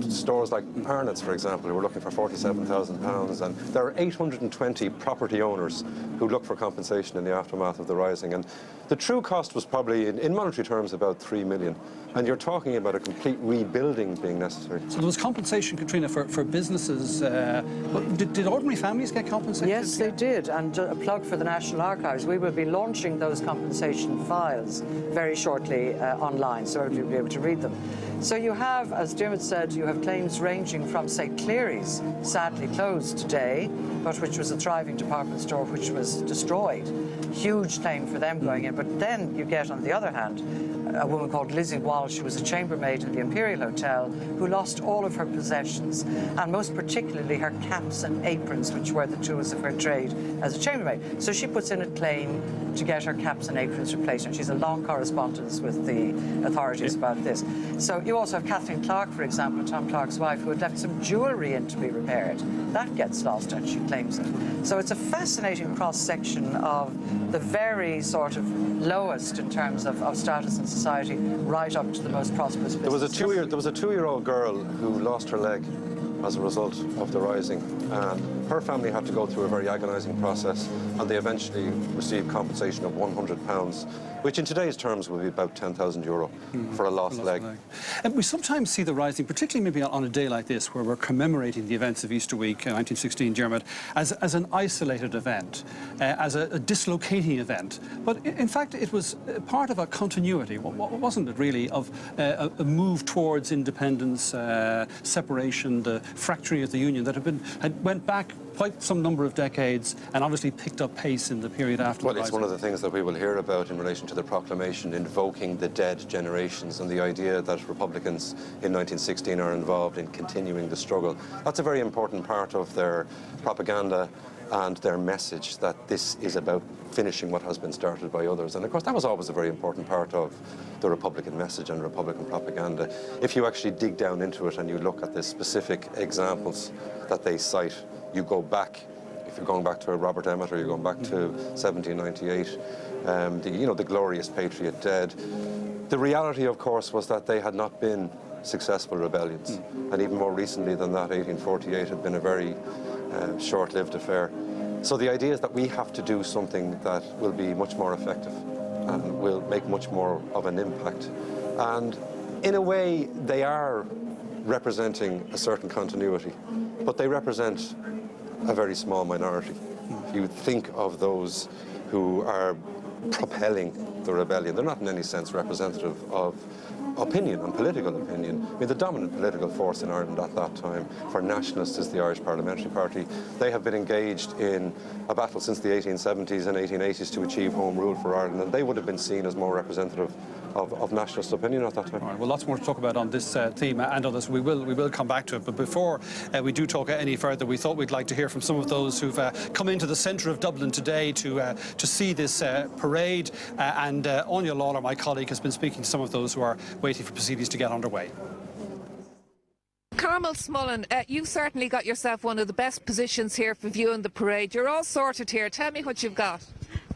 Speaker 15: Stores like Arnott's, for example, who were looking for £47,000, and there are 820 property owners who look for compensation in the aftermath of the rising. And the true cost was probably, in monetary terms, about 3 million. And you're talking about a complete rebuilding being necessary.
Speaker 5: So there was compensation, Katrina, for businesses. Did ordinary families get compensated?
Speaker 14: Yes, they did. And a plug for the National Archives. We will be launching those compensation files very shortly online, so everybody will be able to read them. So you have, as Dermot said, you have claims ranging from, say, Cleary's, sadly closed today, but which was a thriving department store which was destroyed. Huge claim for them going in. But then you get, on the other hand, a woman called Lizzie Walsh, who was a chambermaid in the Imperial Hotel, who lost all of her possessions, and most particularly her caps and aprons, which were the tools of her trade as a chambermaid. So she puts in a claim to get her caps and aprons replaced, and she's a long correspondence with the authorities about this. So you also have Kathleen Clark, for example, Tom Clark's wife, who had left some jewellery in to be repaired. That gets lost, and she claims it. So it's a fascinating cross-section of the very sort of lowest in terms of status in society, right up to the most prosperous business.
Speaker 15: There was a two-year-old girl who lost her leg as a result of the rising, and her family had to go through a very agonising process, and they eventually received compensation of £100, which in today's terms would be about €10,000 for a lost leg.
Speaker 5: And we sometimes see the rising, particularly maybe on a day like this, where we're commemorating the events of Easter week 1916, Dermot, as an isolated event, as a dislocating event. But in fact, it was part of a continuity, wasn't it really, of a move towards independence, separation, the fracturing of the Union that went back quite some number of decades and obviously picked up pace in the period after.
Speaker 15: Well, it's one of the things that we will hear about in relation to the proclamation invoking the dead generations and the idea that Republicans in 1916 are involved in continuing the struggle. That's a very important part of their propaganda and their message, that this is about finishing what has been started by others. And of course that was always a very important part of the Republican message and Republican propaganda. If you actually dig down into it and you look at the specific examples that they cite, you go back, if you're going back to Robert Emmet or you're going back to 1798, the glorious patriot dead. The reality, of course, was that they had not been successful rebellions. And even more recently than that, 1848 had been a very short-lived affair. So the idea is that we have to do something that will be much more effective and will make much more of an impact. And in a way, they are representing a certain continuity, but they represent a very small minority. If you think of those who are propelling the rebellion, they're not in any sense representative of opinion and political opinion. I mean, the dominant political force in Ireland at that time for nationalists is the Irish Parliamentary Party. They have been engaged in a battle since the 1870s and 1880s to achieve home rule for Ireland, and they would have been seen as more representative of nationalist opinion at that time.
Speaker 5: All right, well, lots more to talk about on this theme and others. We will come back to it. But before we do talk any further, we thought we'd like to hear from some of those who've come into the centre of Dublin today to see this parade. And Anya Lawler, my colleague, has been speaking to some of those who are waiting for proceedings to get underway.
Speaker 16: Carmel Smullen, you certainly got yourself one of the best positions here for viewing the parade. You're all sorted here. Tell me what you've got.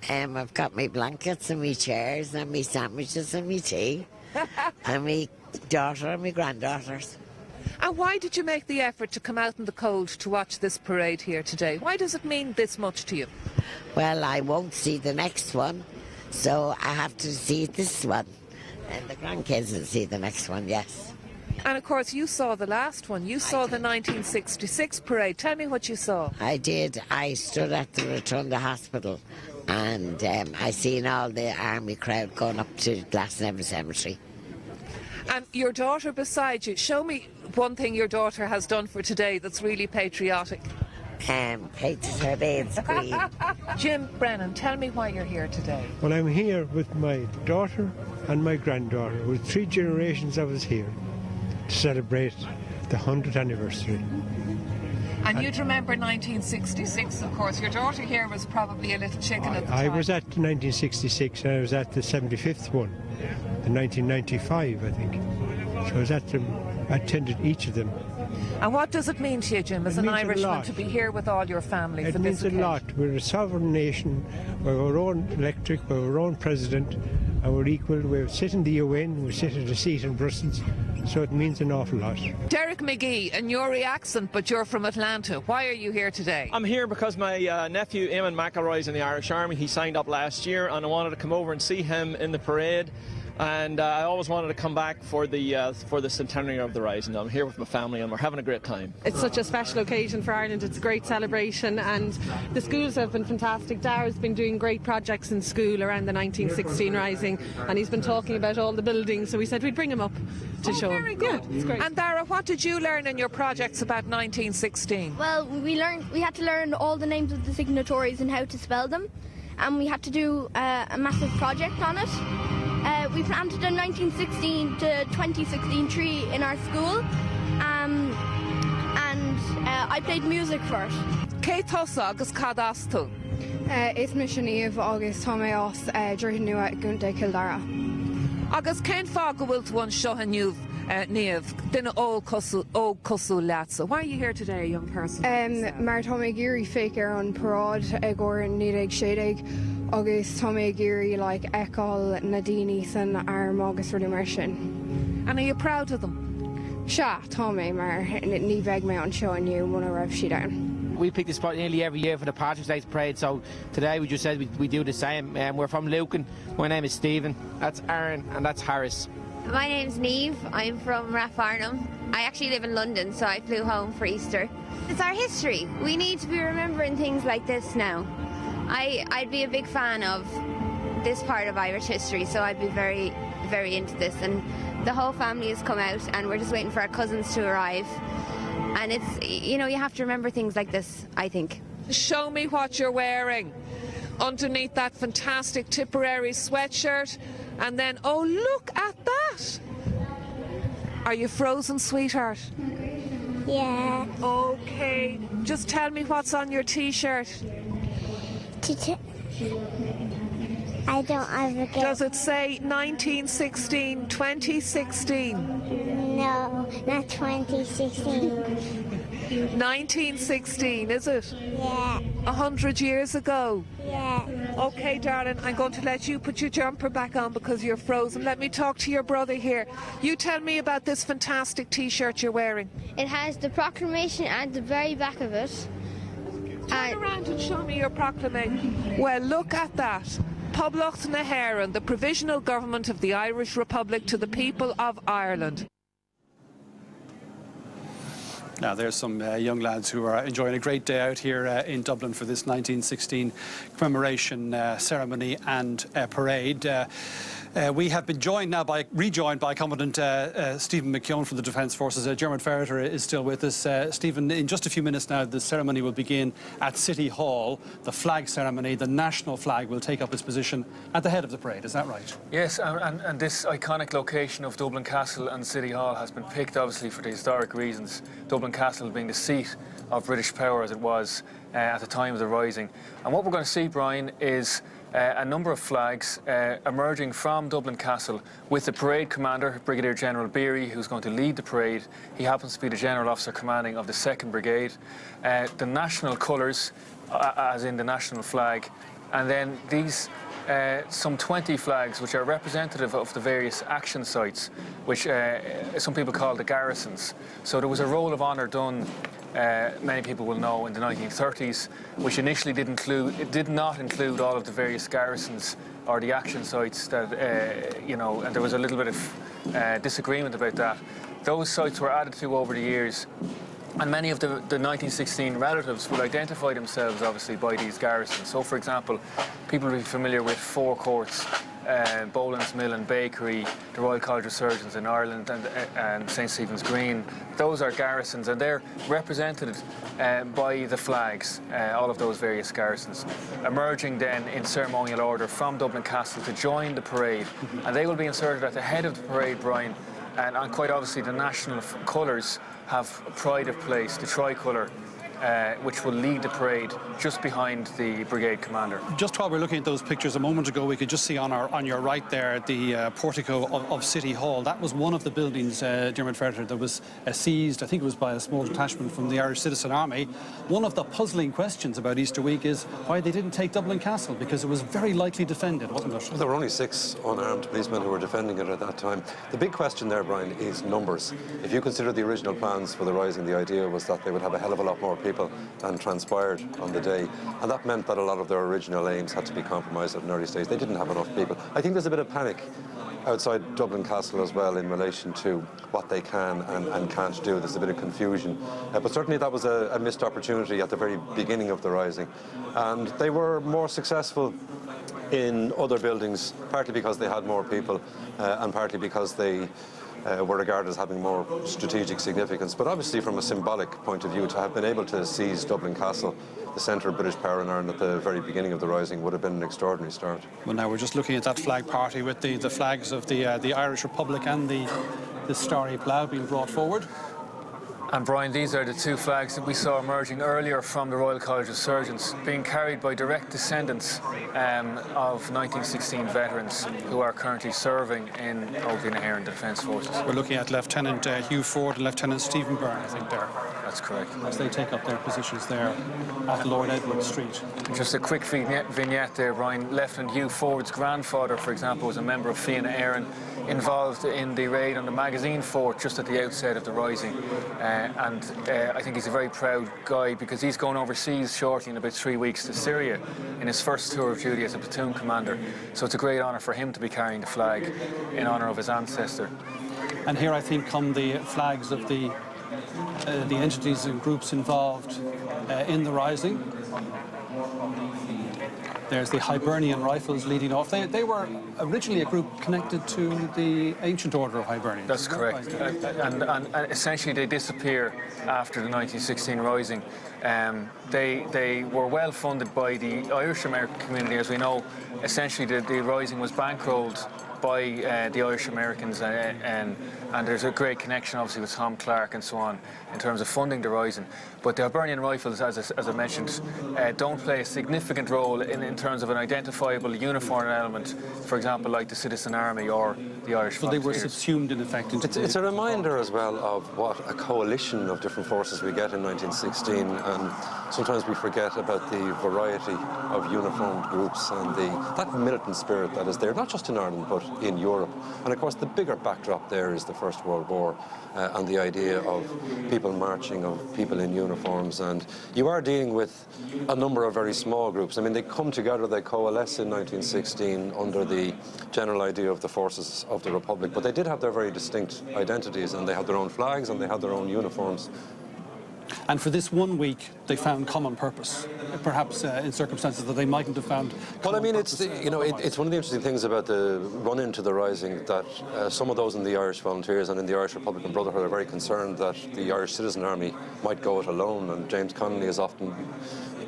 Speaker 2: I've got my blankets and my chairs and my sandwiches and my tea and my daughter and my granddaughters.
Speaker 16: And why did you make the effort to come out in the cold to watch this parade here today? Why does it mean this much to you?
Speaker 2: Well, I won't see the next one, so I have to see this one. And the grandkids will see the next one, yes.
Speaker 16: And of course you saw the last one. You saw the 1966 parade. Tell me what you saw.
Speaker 2: I did. I stood at the Rotunda Hospital and I seen all the army crowd going up to Glasnevin Cemetery.
Speaker 16: And your daughter beside you, show me one thing your daughter has done for today that's really patriotic.
Speaker 2: Painted her Baines Queen.
Speaker 16: Jim Brennan, tell me why you're here today.
Speaker 17: Well, I'm here with my daughter and my granddaughter, with 3 generations of us here to celebrate the 100th anniversary.
Speaker 16: And you'd remember 1966, of course. Your daughter here was probably a little chicken at the time.
Speaker 17: I was at 1966 and I was at the 75th one, in 1995, I think. So I was at them, I attended each of them.
Speaker 16: And what does it mean to you, Jim, as an Irishman, to be here with all your family for this occasion?
Speaker 17: It means a lot. We're a sovereign nation. We have our own electric, we have our own president, and we're equal. We're sitting the UN, we're sitting at a seat in Brussels, so it means an awful lot.
Speaker 16: Derek McGee, and your accent, but you're from Atlanta. Why are you here today?
Speaker 1: I'm here because my nephew Eamon McElroy is in the Irish Army. He signed up last year, and I wanted to come over and see him in the parade. And I always wanted to come back for the centenary of the Rising. I'm here with my family and we're having a great time.
Speaker 18: It's such a special occasion for Ireland. It's a great celebration and the schools have been fantastic. Dara's been doing great projects in school around the 1916 Rising and he's been talking about all the buildings, so we said we'd bring him up to show him.
Speaker 16: Very good.
Speaker 18: Yeah, it's great.
Speaker 16: And Dara, what did you learn in your projects about 1916?
Speaker 19: Well, we had to learn all the names of the signatories and how to spell them, and we had to do a massive project on it. We planted a 1916 to 2016 tree in our school, and I played music for it.
Speaker 16: Cé tosa agus cad as tú?
Speaker 20: Is missioníomh agus tá mé os dúirtha nua gúnta Kildara.
Speaker 16: Agus cén fá go bhfuil tú an seo aniuh níomh duine ó cosú leatsa. Why are you here today, young person?
Speaker 20: Mar tá mé géirí féic ar an parád ag or níag séideag agus tá mé géirí like eáil na daoine san arm agus ruí mar sin.
Speaker 16: And are you proud of them?
Speaker 20: Se tá mé mar ní bheith mé an seo aniu muna raibh si down.
Speaker 21: We pick this spot nearly every year for the Patrick's Day Parade, so today we just said we do the same. We're from Lucan. My name is Stephen, that's Aaron, and that's Harris.
Speaker 22: My name's Niamh, I'm from Rathfarnham. I actually live in London, so I flew home for Easter. It's our history. We need to be remembering things like this now. I'd be a big fan of this part of Irish history, so I'd be very, very into this. And the whole family has come out, and we're just waiting for our cousins to arrive. And it's, you know, you have to remember things like this, I think.
Speaker 16: Show me what you're wearing underneath that fantastic Tipperary sweatshirt. And then, oh, look at that! Are you frozen, sweetheart?
Speaker 23: Yeah.
Speaker 16: Okay. Just tell me what's on your T-shirt.
Speaker 23: I don't have a
Speaker 16: Does it say 1916, 2016?
Speaker 23: No, not 2016.
Speaker 16: 1916, is it?
Speaker 23: Yeah.
Speaker 16: 100 years ago?
Speaker 23: Yeah.
Speaker 16: Okay, darling, I'm going to let you put your jumper back on because you're frozen. Let me talk to your brother here. You tell me about this fantastic T-shirt you're wearing.
Speaker 23: It has the proclamation at the very back of it.
Speaker 16: Turn around and show me your proclamation. Well, look at that. Poblacht na HÉireann, the provisional government of the Irish Republic to the people of Ireland.
Speaker 5: Now, there's some young lads who are enjoying a great day out here in Dublin for this 1916 commemoration ceremony and parade. We have been rejoined by Commandant Stephen McKeown from the Defence Forces. German Ferreter is still with us. Stephen, in just a few minutes now, the ceremony will begin at City Hall. The flag ceremony, the national flag, will take up its position at the head of the parade. Is that right?
Speaker 28: Yes, and this iconic location of Dublin Castle and City Hall has been picked, obviously, for the historic reasons. Dublin Castle being the seat of British power as it was at the time of the Rising. And what we're going to see, Brian, is a number of flags emerging from Dublin Castle with the parade commander, Brigadier General Beery, who's going to lead the parade. He happens to be the General Officer commanding of the 2nd Brigade. The national colours, as in the national flag, and then these some 20 flags which are representative of the various action sites, which some people call the garrisons. So there was a roll of honour done, many people will know, in the 1930s, which initially did not include all of the various garrisons or the action sites that, you know, and there was a little bit of disagreement about that. Those sites were added to over the years. And many of the 1916 relatives will identify themselves, obviously, by these garrisons. So, for example, people will be familiar with Four Courts, Boland's Mill and Bakery, the Royal College of Surgeons in Ireland, and St Stephen's Green. Those are garrisons, and they're represented by the flags, all of those various garrisons, emerging then in ceremonial order from Dublin Castle to join the parade. And they will be inserted at the head of the parade, Brian, and quite obviously the national colours have pride of place. The tricolour which will lead the parade just behind the brigade commander.
Speaker 5: Just while we're looking at those pictures a moment ago, we could just see on your right there the portico of City Hall. That was one of the buildings, Dermot Ferreter, that was seized, I think it was by a small detachment from the Irish Citizen Army. One of the puzzling questions about Easter week is why they didn't take Dublin Castle, because it was very lightly defended, wasn't it?
Speaker 15: Well, there were only 6 unarmed policemen who were defending it at that time. The big question there, Brian, is numbers. If you consider the original plans for the Rising, the idea was that they would have a hell of a lot more people than transpired on the day. And that meant that a lot of their original aims had to be compromised at an early stage. They didn't have enough people. I think there's a bit of panic outside Dublin Castle as well in relation to what they can and can't do. There's a bit of confusion. But certainly that was a missed opportunity at the very beginning of the Rising. And they were more successful in other buildings, partly because they had more people and partly because they were regarded as having more strategic significance. But obviously from a symbolic point of view, to have been able to seize Dublin Castle, the centre of British power in Ireland at the very beginning of the Rising, would have been an extraordinary start.
Speaker 5: Well, now we're just looking at that flag party with the flags of the Irish Republic and the Starry Plough being brought forward.
Speaker 28: And Brian, these are the 2 flags that we saw emerging earlier from the Royal College of Surgeons, being carried by direct descendants of 1916 veterans who are currently serving in Oakland and the Defence Forces.
Speaker 5: We're looking at Lieutenant Hugh Ford and Lieutenant Stephen Byrne, I think, there.
Speaker 28: That's correct.
Speaker 5: As they take up their positions there at Lord Edward Street.
Speaker 28: Just a quick vignette there, Brian. Lieutenant Hugh Ford's grandfather, for example, was a member of Fianna Éireann, involved in the raid on the Magazine Fort just at the outset of the Rising. I think he's a very proud guy because he's going overseas shortly in about 3 weeks to Syria in his first tour of duty as a platoon commander. So it's a great honour for him to be carrying the flag in honour of his ancestor.
Speaker 5: And here I think come the flags of the entities and groups involved in the Rising. There's the Hibernian Rifles leading off. They were originally a group connected to the ancient order of Hibernians.
Speaker 28: That's correct. And essentially they disappear after the 1916 Rising. They were well funded by the Irish American community. As we know, essentially the Rising was bankrolled by the Irish Americans, and there's a great connection obviously with Tom Clark and so on in terms of funding the Rising. But the Hibernian Rifles, as I mentioned, don't play a significant role in terms of an identifiable uniform element, for example, like the Citizen Army or the Irish
Speaker 5: So they
Speaker 28: Volunteers.
Speaker 5: were subsumed in effect into
Speaker 15: It's a reminder as well of what a coalition of different forces we get in 1916, and sometimes we forget about the variety of uniformed groups and that militant spirit that is there, not just in Ireland but in Europe. And of course the bigger backdrop there is the First World War and the idea of people marching, of people in uniforms, and you are dealing with a number of very small groups. I mean, they come together, they coalesce in 1916 under the general idea of the forces of the Republic, but they did have their very distinct identities, and they had their own flags and they had their own uniforms.
Speaker 5: And for this 1 week, they found common purpose, perhaps in circumstances that they mightn't have found.
Speaker 15: Well, I mean, it's one of the interesting things about the run into the Rising that some of those in the Irish Volunteers and in the Irish Republican Brotherhood are very concerned that the Irish Citizen Army might go it alone, and James Connolly is often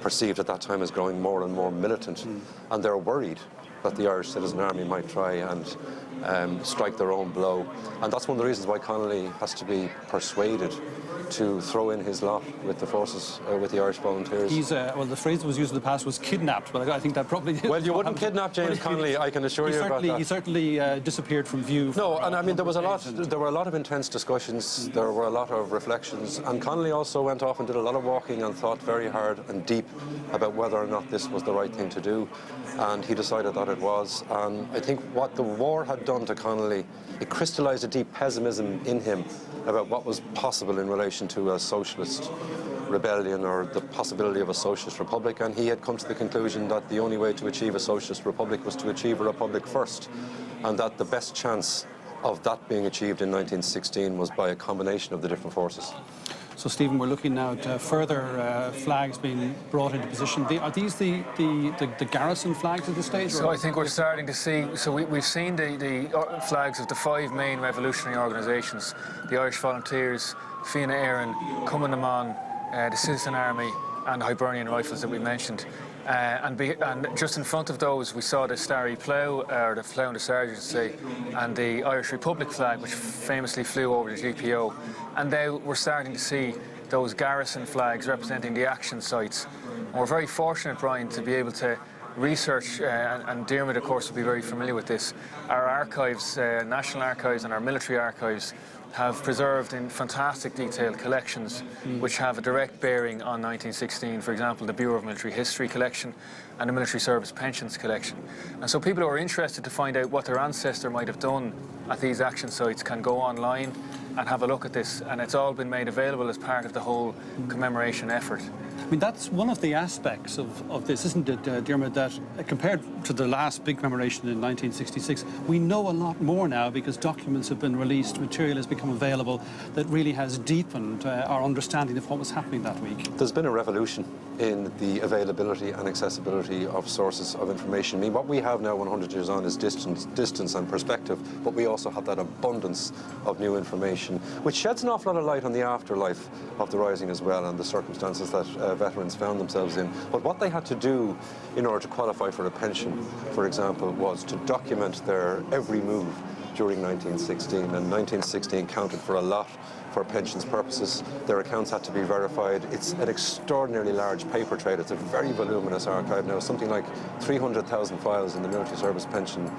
Speaker 15: perceived at that time as growing more and more militant, and they're worried that the Irish Citizen Army might try and strike their own blow. And that's one of the reasons why Connolly has to be persuaded to throw in his lot with the forces, with the Irish Volunteers.
Speaker 5: He's, well, the phrase that was used in the past was kidnapped, but I think that probably...
Speaker 15: Well, you wouldn't kidnap James Connolly, I can assure you about that.
Speaker 5: He certainly disappeared from view.
Speaker 15: No, and I mean, there were a lot of intense discussions, there were a lot of reflections, and Connolly also went off and did a lot of walking and thought very hard and deep about whether or not this was the right thing to do, and he decided that it was. And I think what the war had done to Connolly, it crystallised a deep pessimism in him about what was possible in relation to a socialist rebellion or the possibility of a socialist republic, and he had come to the conclusion that the only way to achieve a socialist republic was to achieve a republic first, and that the best chance of that being achieved in 1916 was by a combination of the different forces.
Speaker 5: So, Stephen, we're looking now at further flags being brought into position. Are these the garrison flags at this stage?
Speaker 28: So I think we're starting to see, so we've seen the flags of the 5 main revolutionary organisations, the Irish Volunteers, Fianna Éireann, Cumann na mBan, the Citizen Army and the Hibernian Rifles that we mentioned. And just in front of those we saw the Starry Plough, or the Plough and the Sergeant, say, and the Irish Republic flag, which famously flew over the GPO. And now we're starting to see those garrison flags representing the action sites. And we're very fortunate, Brian, to be able to research, and Dermot, of course, will be very familiar with this. Our archives, National Archives and our military archives, have preserved in fantastic detailed collections which have a direct bearing on 1916. For example, the Bureau of Military History collection and the Military Service Pensions collection. And so people who are interested to find out what their ancestor might have done at these action sites can go online and have a look at this, and it's all been made available as part of the whole commemoration effort.
Speaker 5: I mean, that's one of the aspects of this, isn't it, Dermot, that compared to the last big commemoration in 1966, we know a lot more now because documents have been released, material has become available that really has deepened our understanding of what was happening that week.
Speaker 15: There's been a revolution in the availability and accessibility of sources of information. I mean, what we have now 100 years on is distance and perspective, but we also have that abundance of new information, which sheds an awful lot of light on the afterlife of the Rising as well and the circumstances that veterans found themselves in. But what they had to do in order to qualify for a pension, for example, was to document their every move during 1916, and 1916 counted for a lot for pensions purposes. Their accounts had to be verified. It's an extraordinarily large paper trail. It's a very voluminous archive now, something like 300,000 files in the Military Service Pension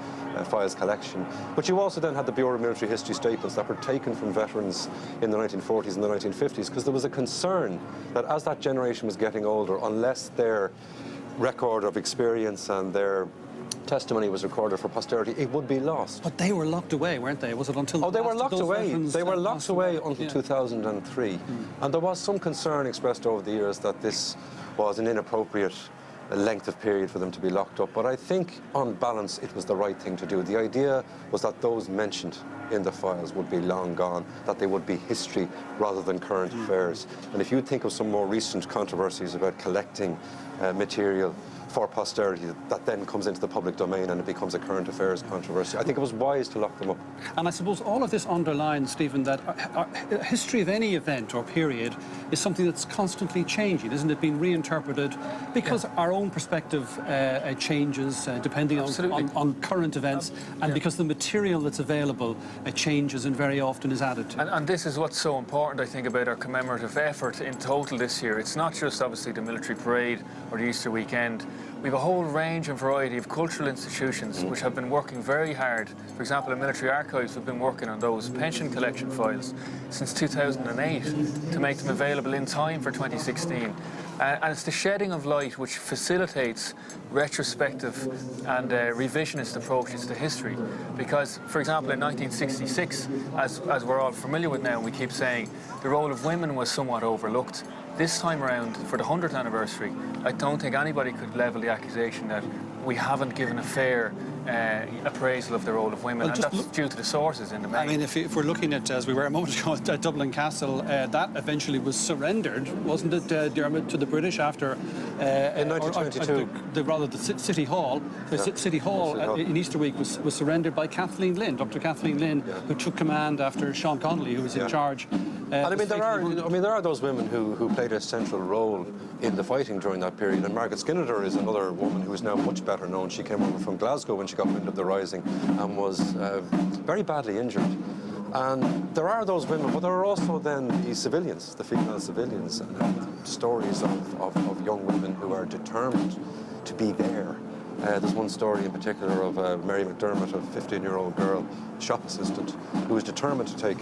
Speaker 15: files collection. But you also then had the Bureau of Military History statements that were taken from veterans in the 1940s and the 1950s, because there was a concern that as that generation was getting older, unless their record of experience and their testimony was recorded for posterity, it would be lost.
Speaker 5: But they were locked away, weren't they? Was it until...
Speaker 15: Oh, they were locked away. They were locked away until
Speaker 5: yeah.
Speaker 15: 2003. And there was some concern expressed over the years that this was an inappropriate length of period for them to be locked up. But I think, on balance, it was the right thing to do. The idea was that those mentioned in the files would be long gone, that they would be history rather than current affairs. And if you think of some more recent controversies about collecting material for posterity that then comes into the public domain and it becomes a current affairs controversy, I think it was wise to lock them up.
Speaker 5: And I suppose all of this underlines, Stephen, that a history of any event or period is something that's constantly changing, isn't it? Being reinterpreted because our own perspective changes depending on current events, and because the material that's available changes and very often is added to.
Speaker 28: And this is what's so important, I think, about our commemorative effort in total this year. It's not just obviously the military parade or the Easter weekend. We have a whole range and variety of cultural institutions which have been working very hard. For example, the military archives have been working on those pension collection files since 2008 to make them available in time for 2016. And it's the shedding of light which facilitates retrospective and revisionist approaches to history. Because, for example, in 1966, as we're all familiar with now, we keep saying, the role of women was somewhat overlooked. This time around, for the 100th anniversary, I don't think anybody could level the accusation that we haven't given a fair appraisal of the role of women, and that's due to the sources in the main.
Speaker 5: I mean, if we're looking at, as we were a moment ago, at Dublin Castle, that eventually was surrendered, wasn't it, Dermot, to the British after...
Speaker 15: in 1922.
Speaker 5: The City Hall. City Hall in Easter week was surrendered by Kathleen Lynn, Dr. Kathleen Lynn, who took command after Sean Connolly, who was in charge.
Speaker 15: And I mean, there are those women who played a central role in the fighting during that period. And Margaret Skinner is another woman who is now much better known. She came over from Glasgow when she got wind of the Rising and was very badly injured. And there are those women, but there are also then the civilians, the female civilians, and stories of young women who are determined to be there. There's one story in particular of Mary McDermott, a 15-year-old girl, shop assistant, who is determined to take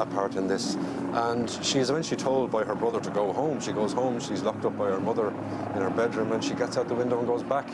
Speaker 15: a part in this. And she is eventually told by her brother to go home. She goes home, she's locked up by her mother in her bedroom, and she gets out the window and goes back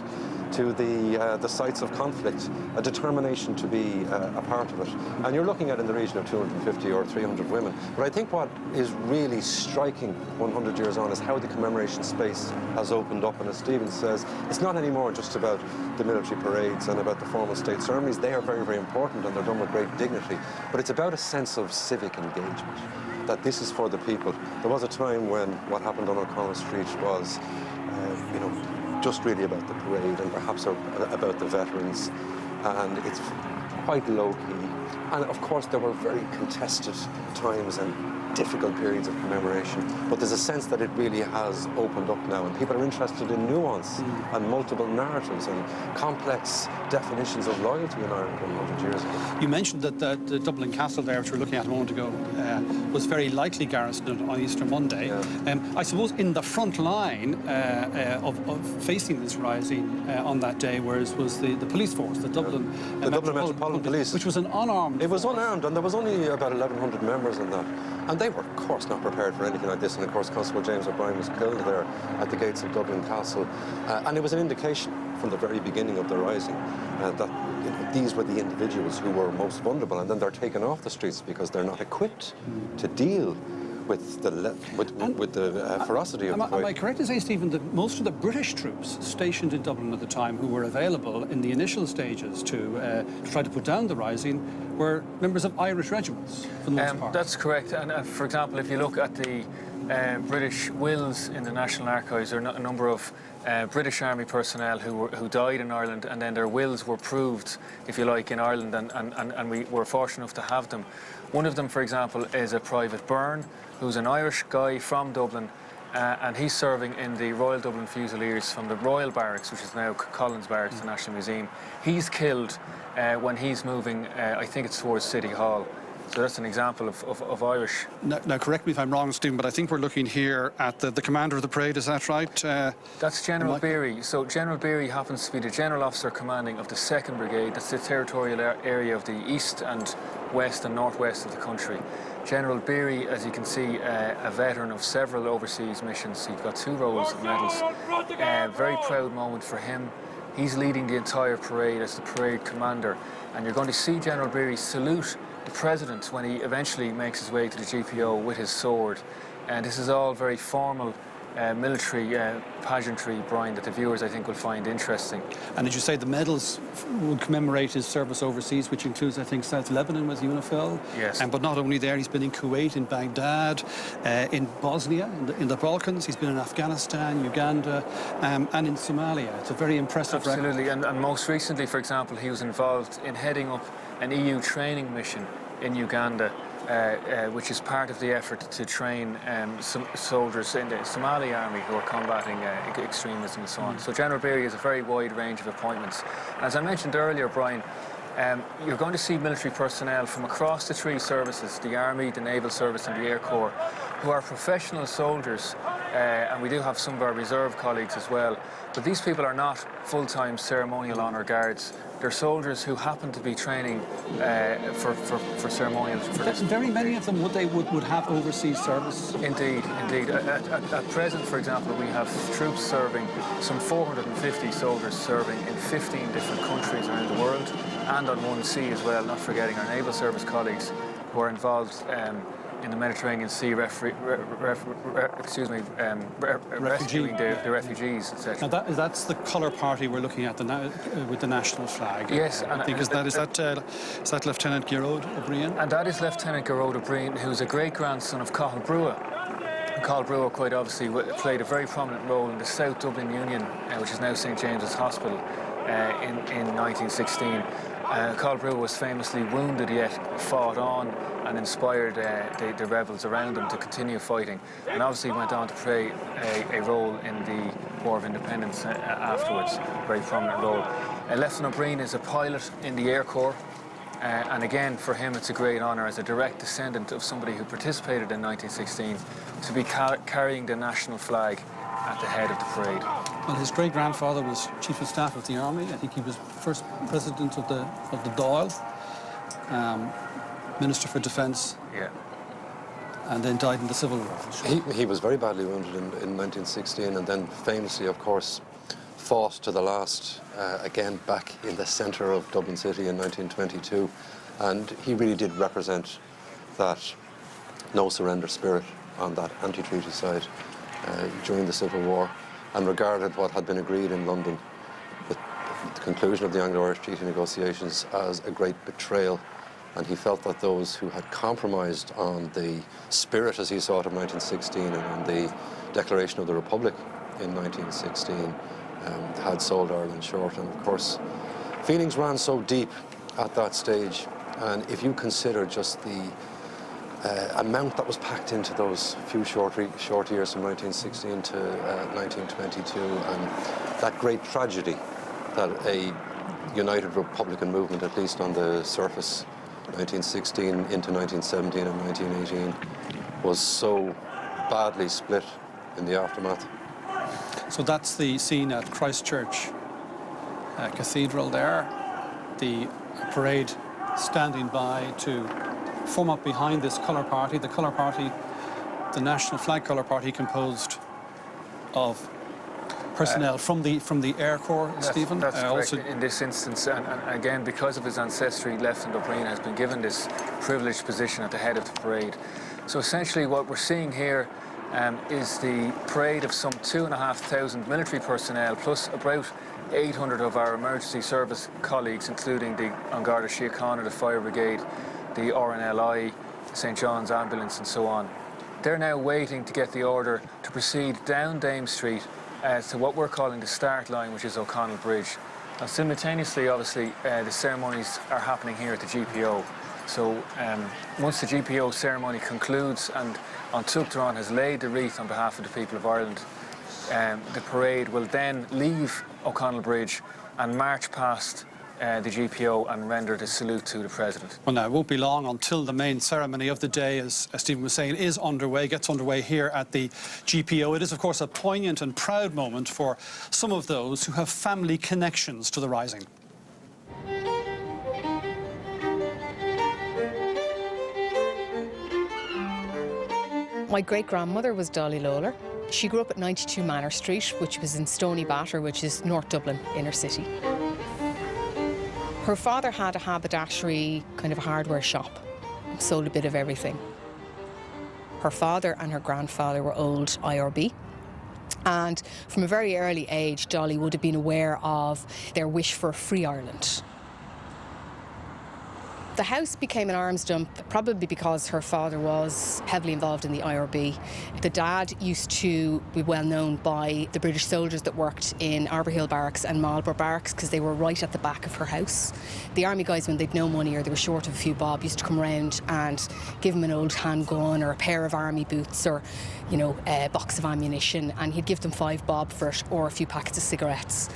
Speaker 15: to the sites of conflict, a determination to be a part of it. And you're looking at in the region of 250 or 300 women. But I think what is really striking 100 years on is how the commemoration space has opened up. And as Stephen says, it's not anymore just about the military parades and about the formal state ceremonies. They are very, very important and they're done with great dignity. But it's about a sense of civic engagement, that this is for the people. There was a time when what happened on O'Connell Street was, just really about the parade and perhaps about the veterans. And it's quite low-key. And of course there were very contested times and difficult periods of commemoration, but there's a sense that it really has opened up now, and people are interested in nuance and multiple narratives and complex definitions of loyalty in Ireland 100 years ago.
Speaker 5: You mentioned that the Dublin Castle there, which we were looking at a moment ago, was very likely garrisoned on Easter Monday. I suppose in the front line of facing this rising on that day was the police force, the Dublin
Speaker 15: Metropolitan Police,
Speaker 5: which was an unarmed.
Speaker 15: It was unarmed, and there was only about 1,100 members in that. And they were, of course, not prepared for anything like this. And of course, Constable James O'Brien was killed there at the gates of Dublin Castle. And it was an indication from the very beginning of the rising that these were the individuals who were most vulnerable. And then they're taken off the streets because they're not equipped to deal with the ferocity of the fight.
Speaker 5: Am I correct to say, Stephen, that most of the British troops stationed in Dublin at the time who were available in the initial stages to try to put down the rising were members of Irish regiments, for the most part?
Speaker 28: That's correct. And for example, if you look at the British wills in the National Archives, there are a number of British Army personnel who died in Ireland, and then their wills were proved, if you like, in Ireland, and we were fortunate enough to have them. One of them, for example, is a Private Byrne, who's an Irish guy from Dublin, and he's serving in the Royal Dublin Fusiliers from the Royal Barracks, which is now Collins Barracks, the National Museum. He's killed when he's moving, I think it's towards City Hall. So that's an example of Irish.
Speaker 5: Now, correct me if I'm wrong, Stephen, but I think we're looking here at the commander of the parade, is that right?
Speaker 28: That's General Beery. So General Beery happens to be the General Officer commanding of the 2nd Brigade. That's the territorial area of the east and west and northwest of the country. General Beery, as you can see, a veteran of several overseas missions. He's got 2 rolls of medals. Very proud moment for him. He's leading the entire parade as the parade commander. And you're going to see General Beery salute the President when he eventually makes his way to the GPO with his sword. And this is all very formal military pageantry, Brian, that the viewers, I think, will find interesting.
Speaker 5: And as you say, the medals would commemorate his service overseas, which includes, I think, South Lebanon with UNIFIL.
Speaker 28: Yes.
Speaker 5: But not only there, he's been in Kuwait, in Baghdad, in Bosnia, in the Balkans. He's been in Afghanistan, Uganda, and in Somalia. It's a very impressive record.
Speaker 28: Absolutely, and most recently, for example, he was involved in heading up an EU training mission in Uganda, which is part of the effort to train some soldiers in the Somali army who are combating extremism and so on. So General Beery has a very wide range of appointments. As I mentioned earlier, Brian, you're going to see military personnel from across the 3 services, the Army, the Naval Service and the Air Corps, who are professional soldiers, and we do have some of our reserve colleagues as well. But these people are not full-time ceremonial honour guards. They're soldiers who happen to be training for ceremonial.
Speaker 5: Very many of them would have overseas service.
Speaker 28: Indeed, indeed. At present, for example, we have troops serving, some 450 soldiers serving in 15 different countries around the world, and on one sea as well, not forgetting our naval service colleagues who are involved in the Mediterranean Sea rescuing the refugees, etc.
Speaker 5: Now that's the colour party we're looking at with the national flag.
Speaker 28: Yes,
Speaker 5: I think is that Lieutenant Gearóid O'Brien?
Speaker 28: And that is Lieutenant Gearóid O'Brien, who's a great-grandson of Cathal Brugha. Cathal Brugha quite obviously played a very prominent role in the South Dublin Union, which is now St James's Hospital, in 1916. Cathal Brugha was famously wounded yet fought on and inspired the rebels around him to continue fighting, and obviously went on to play a role in the War of Independence afterwards, a very prominent role. Lieutenant O'Brien is a pilot in the Air Corps, and again for him it's a great honour as a direct descendant of somebody who participated in 1916 to be carrying the national flag at the head of the parade.
Speaker 5: Well, his great-grandfather was Chief of Staff of the Army. I think he was first President of the Dáil, Minister for Defence.
Speaker 28: Yeah.
Speaker 5: And then died in the Civil War.
Speaker 15: He was very badly wounded in 1916, and then famously, of course, fought to the last, again back in the centre of Dublin City in 1922. And he really did represent that no-surrender spirit on that anti-treaty side during the Civil War, and regarded what had been agreed in London with the conclusion of the Anglo-Irish treaty negotiations as a great betrayal. And he felt that those who had compromised on the spirit, as he saw it, of 1916 and on the Declaration of the Republic in 1916 had sold Ireland short. And of course, feelings ran so deep at that stage. And if you consider just the amount that was packed into those few short years from 1916 to 1922, and that great tragedy that a united Republican movement, at least on the surface, 1916 into 1917 and 1918, was so badly split in the aftermath.
Speaker 5: So that's the scene at Christchurch Cathedral there. The parade standing by to form up behind this colour party. The colour party, the National Flag Colour Party, composed of personnel from the Air Corps, Stephen.
Speaker 28: That's correct.
Speaker 5: Also
Speaker 28: in this instance, and again, because of his ancestry, Lieutenant O'Brien has been given this privileged position at the head of the parade. So essentially what we're seeing here is the parade of some 2,500 military personnel, plus about 800 of our emergency service colleagues, including the An Garda Síochána, the Fire Brigade, the RNLI, St John's Ambulance and so on. They're now waiting to get the order to proceed down Dame Street to what we're calling the start line, which is O'Connell Bridge. And simultaneously, obviously, the ceremonies are happening here at the GPO. So once the GPO ceremony concludes and An Tuachtarán has laid the wreath on behalf of the people of Ireland, the parade will then leave O'Connell Bridge and march past the GPO and render the salute to the President.
Speaker 5: Well, now, it won't be long until the main ceremony of the day, as Stephen was saying, gets underway here at the GPO. It is, of course, a poignant and proud moment for some of those who have family connections to the Rising.
Speaker 3: My great-grandmother was Dolly Lawler. She grew up at 92 Manor Street, which was in Stony Batter, which is North Dublin, inner city. Her father had a haberdashery, kind of a hardware shop, sold a bit of everything. Her father and her grandfather were old IRB. And from a very early age, Dolly would have been aware of their wish for a free Ireland. The house became an arms dump probably because her father was heavily involved in the IRB. The dad used to be well known by the British soldiers that worked in Arbor Hill Barracks and Marlborough Barracks because they were right at the back of her house. The army guys, when they'd no money or they were short of a few bob, used to come around and give him an old handgun or a pair of army boots or, you know, a box of ammunition, and he'd give them 5 bob for it or a few packets of cigarettes.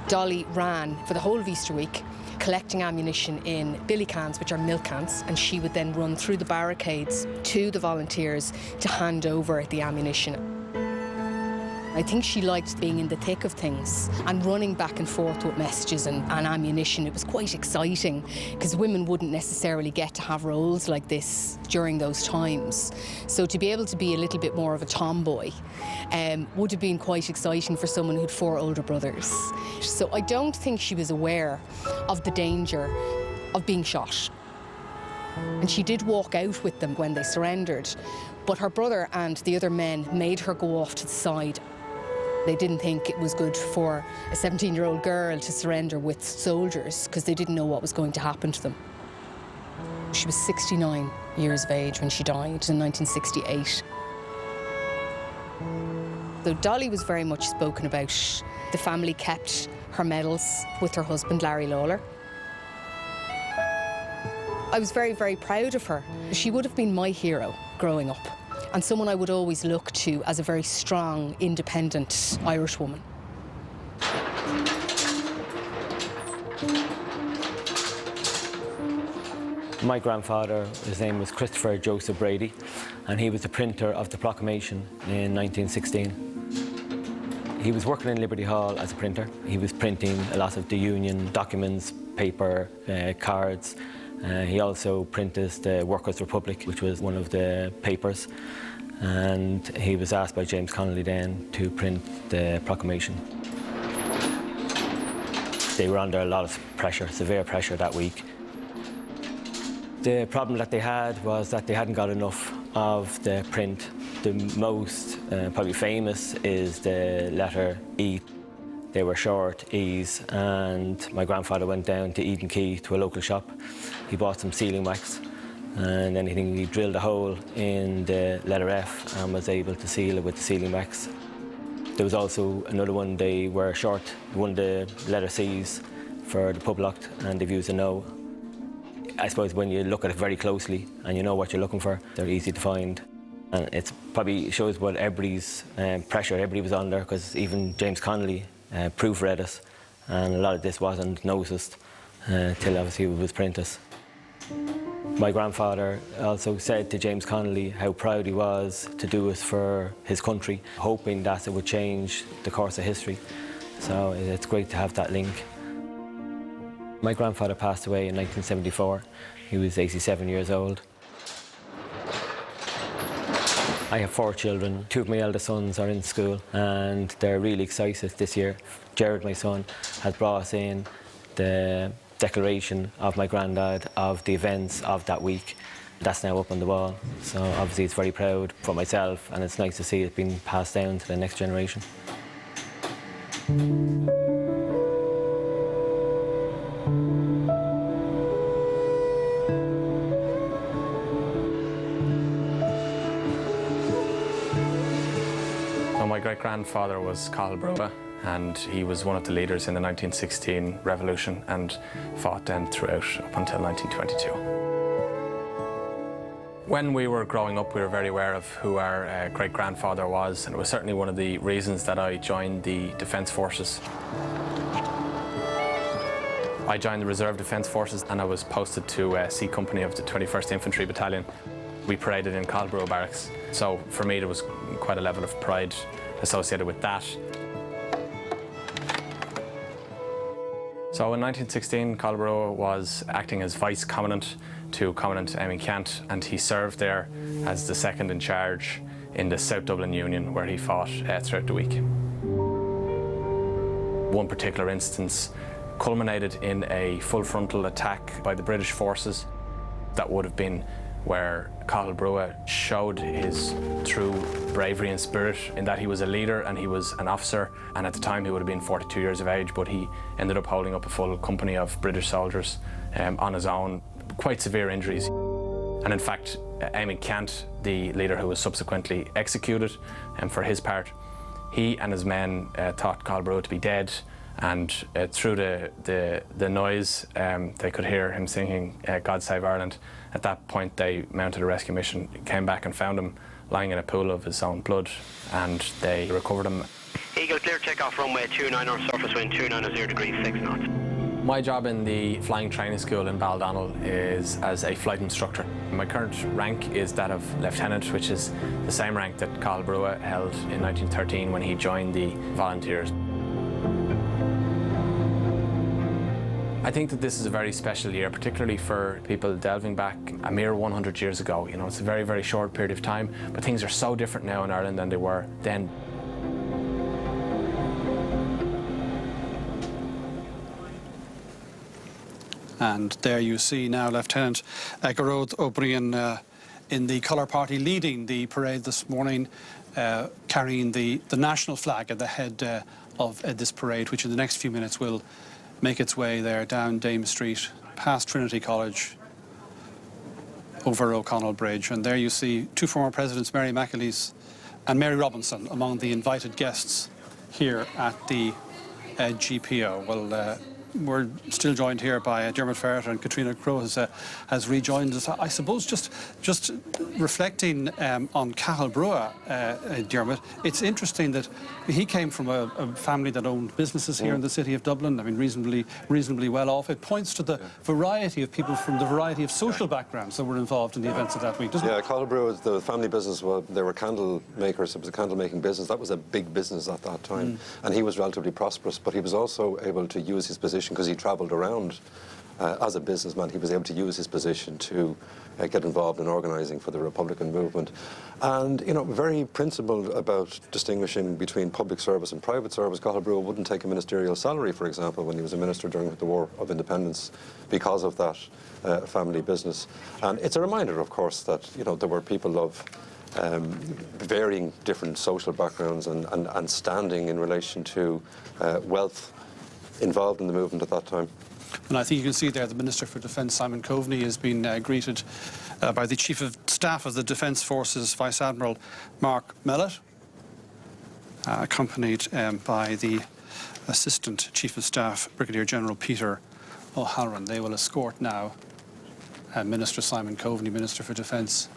Speaker 3: Dolly ran for the whole of Easter week, collecting ammunition in billy cans, which are milk cans, and she would then run through the barricades to the volunteers to hand over the ammunition. I think she liked being in the thick of things and running back and forth with messages and ammunition. It was quite exciting because women wouldn't necessarily get to have roles like this during those times. So to be able to be a little bit more of a tomboy would have been quite exciting for someone who had 4 older brothers. So I don't think she was aware of the danger of being shot. And she did walk out with them when they surrendered, but her brother and the other men made her go off to the side. They didn't think it was good for a 17-year-old girl to surrender with soldiers because they didn't know what was going to happen to them. She was 69 years of age when she died in 1968. So Dolly was very much spoken about. The family kept her medals with her husband, Larry Lawler. I was very, very proud of her. She would have been my hero growing up, and someone I would always look to as a very strong, independent Irish woman.
Speaker 7: My grandfather, his name was Christopher Joseph Brady, and he was the printer of the proclamation in 1916. He was working in Liberty Hall as a printer. He was printing a lot of the Union documents, paper, cards. He also printed the Workers' Republic, which was one of the papers. And he was asked by James Connolly then to print the proclamation. They were under a lot of pressure, severe pressure that week. The problem that they had was that they hadn't got enough of the print. The most probably famous is the letter E. They were short E's, and my grandfather went down to Eden Quay to a local shop. He bought some sealing wax, and then he drilled a hole in the letter F and was able to seal it with the sealing wax. There was also another one, they were short, one of the letter C's. for the pub locked and they've used a no. I suppose when you look at it very closely and you know what you're looking for, they're easy to find. And it probably shows what everybody's pressure everybody was under, because even James Connolly proofread it, and a lot of this wasn't noticed till obviously it was printed. My grandfather also said to James Connolly how proud he was to do it for his country, hoping that it would change the course of history. So it's great to have that link. My grandfather passed away in 1974. He was 87 years old. I have 4 children. 2 of my eldest sons are in school and they're really excited this year. Jared, my son, has brought us in the declaration of my granddad of the events of that week. That's now up on the wall. So obviously it's very proud for myself and it's nice to see it being passed down to the next generation.
Speaker 4: My great-grandfather was Cathal Brugha, and he was one of the leaders in the 1916 revolution and fought then throughout up until 1922. When we were growing up, we were very aware of who our great-grandfather was, and it was certainly one of the reasons that I joined the Defence Forces. I joined the Reserve Defence Forces and I was posted to C Company of the 21st Infantry Battalion. We paraded in Cathal Brugha Barracks, so for me there was quite a level of pride associated with that. So in 1916, Cathal Brugha was acting as Vice Commandant to Commandant Eamon Ceannt, and he served there as the second in charge in the South Dublin Union, where he fought throughout the week. One particular instance culminated in a full frontal attack by the British forces. That would have been where Cathal Brugha showed his true bravery and spirit, in that he was a leader and he was an officer, and at the time he would have been 42 years of age, but he ended up holding up a full company of British soldiers on his own, quite severe injuries. And in fact, Eamon Ceannt, the leader who was subsequently executed, for his part, he and his men thought Cathal Brugha to be dead, and through the noise they could hear him singing God Save Ireland. At that point they mounted a rescue mission, came back and found him lying in a pool of his own blood, and they recovered him.
Speaker 8: Eagle, clear takeoff runway 29 or surface wind 290 degrees 6 knots.
Speaker 4: My job in the flying training school in Baldonnel is as a flight instructor. My current rank is that of lieutenant, which is the same rank that Cathal Brugha held in 1913 when he joined the volunteers. I think that this is a very special year, particularly for people delving back a mere 100 years ago. You know, it's a very, very short period of time, but things are so different now in Ireland than they were then.
Speaker 5: And there you see now Lieutenant Garrod O'Brien in the colour party leading the parade this morning, carrying the national flag at the head of this parade, which in the next few minutes will make its way there down Dame Street, past Trinity College, over O'Connell Bridge. And there you see 2 former presidents, Mary McAleese and Mary Robinson, among the invited guests here at the GPO. Well, we're still joined here by Dermot Ferreter, and Katrina Crowe has rejoined us. I suppose just reflecting on Cathal Brugha, Dermot, it's interesting that he came from a family that owned businesses here in the city of Dublin. I mean, reasonably well off. It points to the variety of people from the variety of social backgrounds that were involved in the events of that week, doesn't it?
Speaker 15: Yeah, Cathal Brugha, the family business, well, they were candle makers. It was a candle making business. That was a big business at that time. And he was relatively prosperous, but he was also able to use his position, because he travelled around as a businessman. He was able to use his position to get involved in organising for the Republican movement. And, you know, very principled about distinguishing between public service and private service. Cathal Brugha wouldn't take a ministerial salary, for example, when he was a minister during the War of Independence, because of that family business. And it's a reminder, of course, that, you know, there were people of varying different social backgrounds and standing in relation to wealth involved in the movement at that time.
Speaker 5: And I think you can see there the Minister for Defence, Simon Coveney, has been greeted by the Chief of Staff of the Defence Forces, Vice Admiral Mark Mellett, accompanied by the Assistant Chief of Staff, Brigadier General Peter O'Halloran. They will escort now Minister Simon Coveney, Minister for Defence.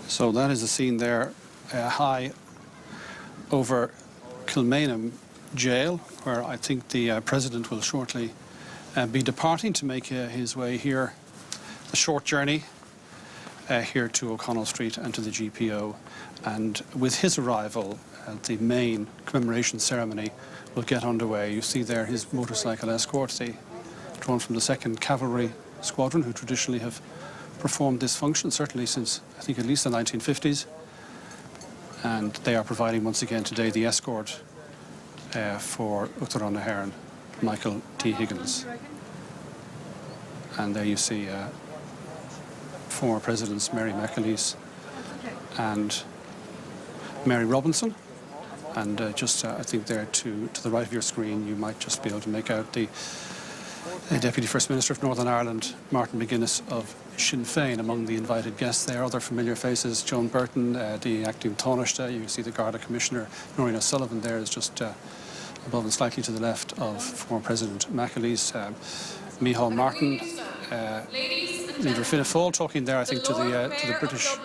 Speaker 5: So that is the scene there, high over Kilmainham Jail, where I think the President will shortly be departing to make his way here, the short journey here to O'Connell Street and to the GPO. And with his arrival, the main commemoration ceremony will get underway. You see there his motorcycle escort, drawn from the 2nd Cavalry Squadron, who traditionally have performed this function, certainly since, I think, at least the 1950s. And they are providing once again today the escort for Uachtar na HÉireann, Michael T. Higgins. And there you see former Presidents Mary McAleese and Mary Robinson. And just, I think there to the right of your screen, you might just be able to make out the Deputy First Minister of Northern Ireland, Martin McGuinness of Sinn Féin, among the invited guests there. Other familiar faces, Joan Burton, the acting Taoiseach. You can see the Garda Commissioner, Noreen O'Sullivan, there is just above and slightly to the left of former President McAleese. Micheál Martin, leader Fianna Fáil, talking there, I think, to the British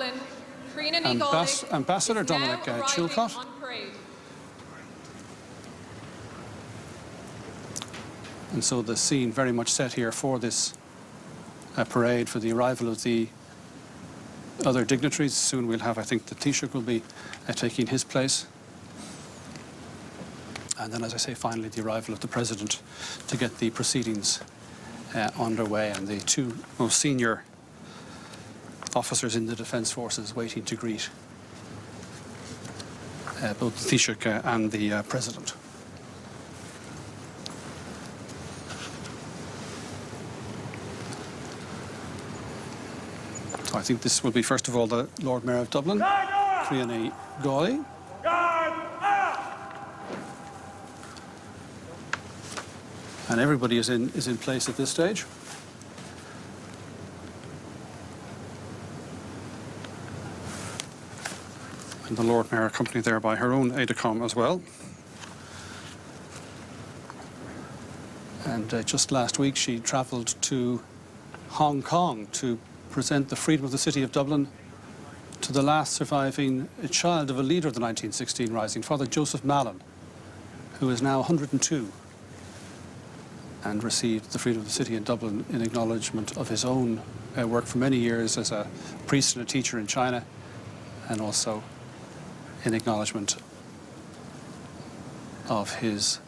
Speaker 5: Ambassador Dominic Chilcott. And so the scene very much set here for this parade, for the arrival of the other dignitaries. Soon we'll have, I think, the Taoiseach will be taking his place. And then, as I say, finally the arrival of the President to get the proceedings underway, and the two most senior officers in the Defence Forces waiting to greet both the Taoiseach and the President. So I think this will be, first of all, the Lord Mayor of Dublin, Fianna Gauley. And everybody is in place at this stage. And the Lord Mayor accompanied there by her own aide-de-camp as well. And just last week she travelled to Hong Kong to present the freedom of the city of Dublin to the last surviving child of a leader of the 1916 Rising, Father Joseph Mallon, who is now 102, and received the freedom of the city in Dublin in acknowledgement of his own work for many years as a priest and a teacher in China, and also in acknowledgement of his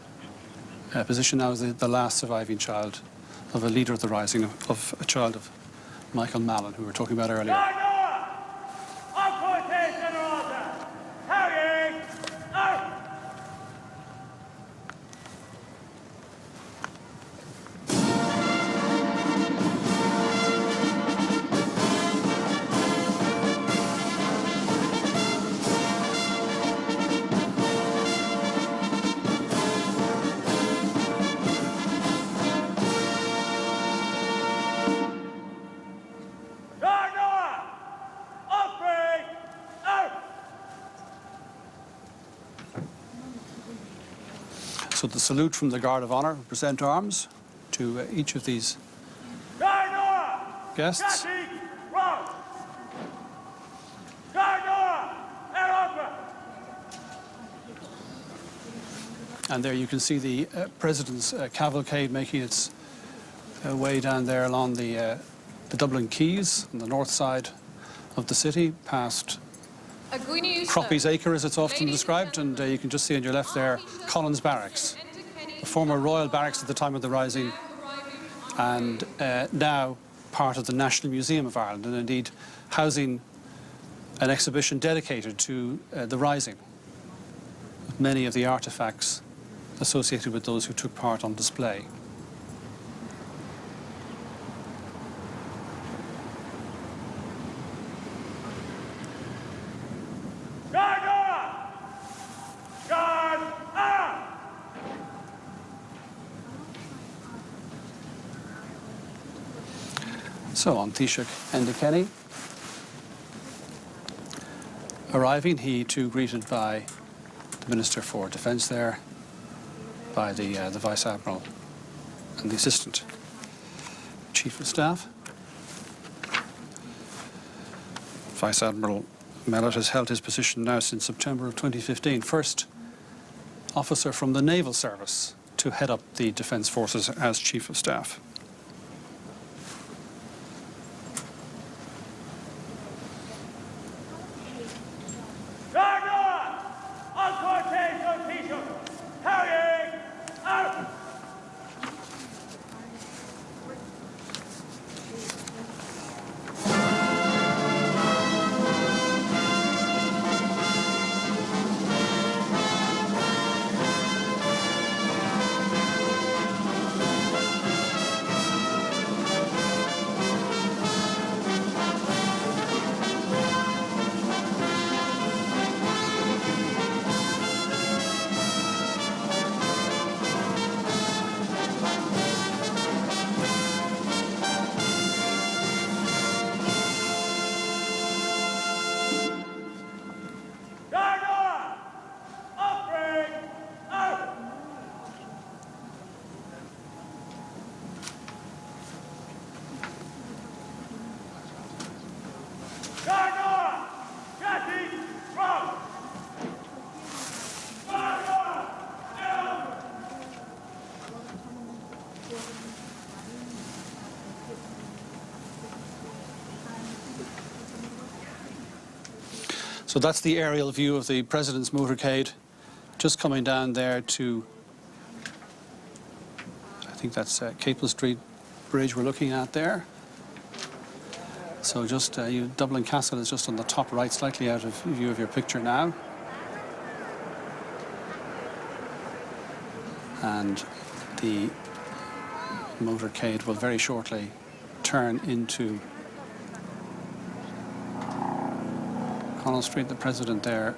Speaker 5: position now as the last surviving child of a leader of the Rising, of a child of Michael Mallon, who we were talking about earlier. So the salute from the Guard of Honour, present arms to each of these guests. And there you can see the President's cavalcade making its way down there along the Dublin Quays on the north side of the city, past Croppy's Acre, as it's often described, and you can just see on your left there Collins Barracks, the former Royal Barracks at the time of the Rising, and now part of the National Museum of Ireland, and indeed housing an exhibition dedicated to the Rising, with many of the artefacts associated with those who took part on display. So on Taoiseach Enda Kenny arriving, he too greeted by the Minister for Defence there, by the Vice Admiral and the Assistant Chief of Staff. Vice Admiral Mellett has held his position now since September of 2015, first officer from the Naval Service to head up the Defence Forces as Chief of Staff. So that's the aerial view of the President's motorcade, just coming down there to, I think that's Capel Street Bridge we're looking at there. So just, Dublin Castle is just on the top right, slightly out of view of your picture now. And the motorcade will very shortly turn into Connell Street, the President there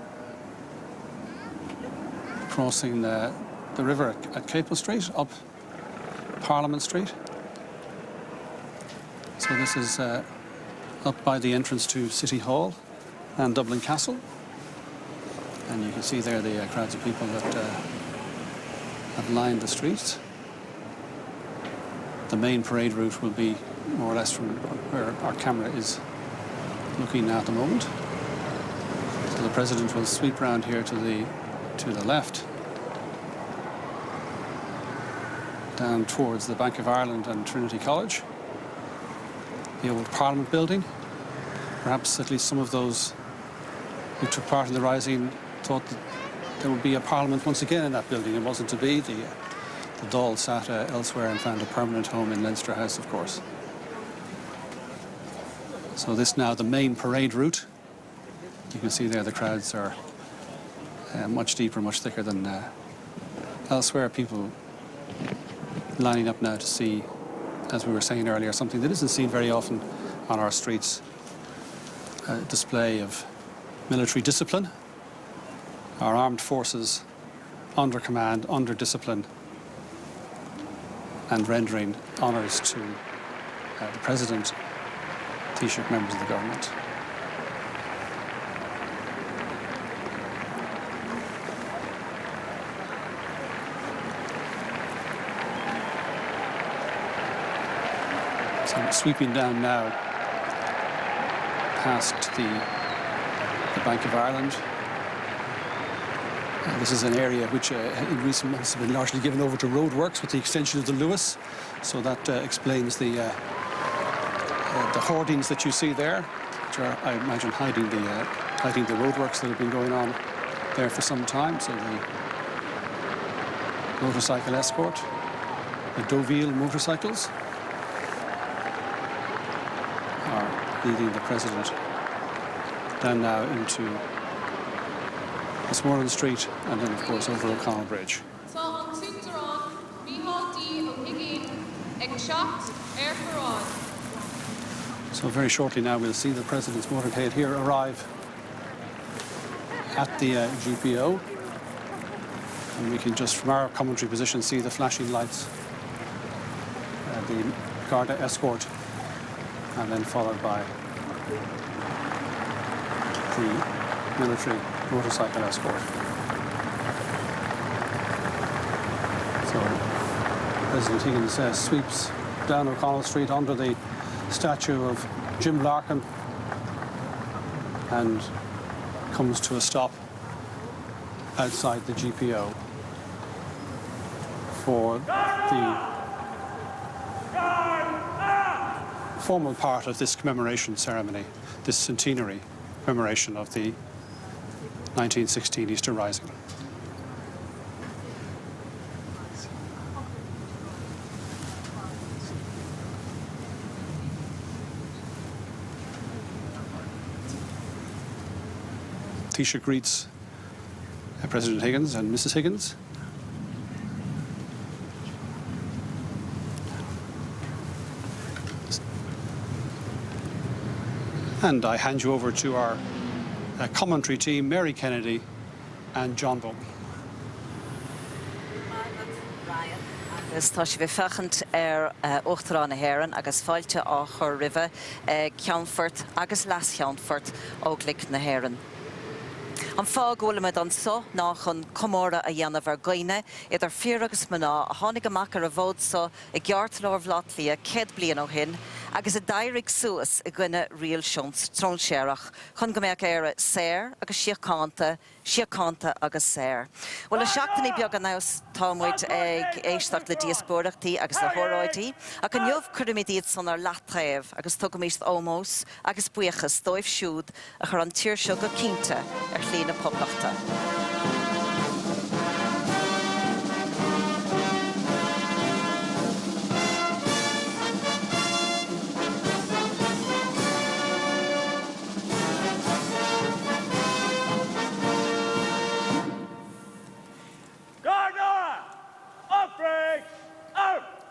Speaker 5: crossing the river at Capel Street, up Parliament Street. So this is up by the entrance to City Hall and Dublin Castle. And you can see there the crowds of people that have lined the streets. The main parade route will be more or less from where our camera is looking now at the moment. So the President will sweep round here to the left, down towards the Bank of Ireland and Trinity College, the old Parliament building. Perhaps at least some of those who took part in the Rising thought that there would be a Parliament once again in that building. It wasn't to be. The Dáil sat elsewhere and found a permanent home in Leinster House, of course. So this now the main parade route. You can see there the crowds are much deeper, much thicker than elsewhere. People lining up now to see, as we were saying earlier, something that isn't seen very often on our streets, a display of military discipline, our armed forces under command, under discipline, and rendering honours to the President, Taoiseach, members of the government. So sweeping down now past the Bank of Ireland. This is an area which in recent months has been largely given over to roadworks with the extension of the Lewis. So that explains the hoardings that you see there, which are, I imagine, hiding the roadworks that have been going on there for some time. So the motorcycle escort, the Deauville motorcycles, are leading the President down now into Westmoreland Street and then, of course, over O'Connell Bridge. So very shortly now we'll see the President's motorcade here arrive at the GPO. And we can just, from our commentary position, see the flashing lights, the Garda escort, and then followed by the military motorcycle escort. So President Higgins sweeps down O'Connell Street under the statue of Jim Larkin and comes to a stop outside the GPO for the formal part of this commemoration ceremony, this centenary commemoration of the 1916 Easter Rising. Taoiseach greets President Higgins and Mrs. Higgins. And I hand you over to our commentary team, Mary Kennedy and John Bowman.
Speaker 9: Agus tá sé bheith fechant Uachtarán na hÉireann agus fáilte á chur ribhe Ceannfort agus Las Cheannfort ó Glic na hÉireann. An fágólamid an so nach an comóra a dhéanamh ar gaoine idir fíor agus mná a tháinig amach ar a bhód so I gceart leabhar bhláitlia 100 bliain ó shin agus a dairigh suas I gcoinne rial tronséireach chun go mbeadh éire séir agus siocánta agus séir. Well a seachtaí beag an naos támuid ag éisteach le díospóireachtaí agus le hóráidí ach an jobh cuirimidíad san ar leathtaobh agus tugamíost ómós agus buíochas dóibh siúd a chur an tír seo go cínte ar chlí na poblachta.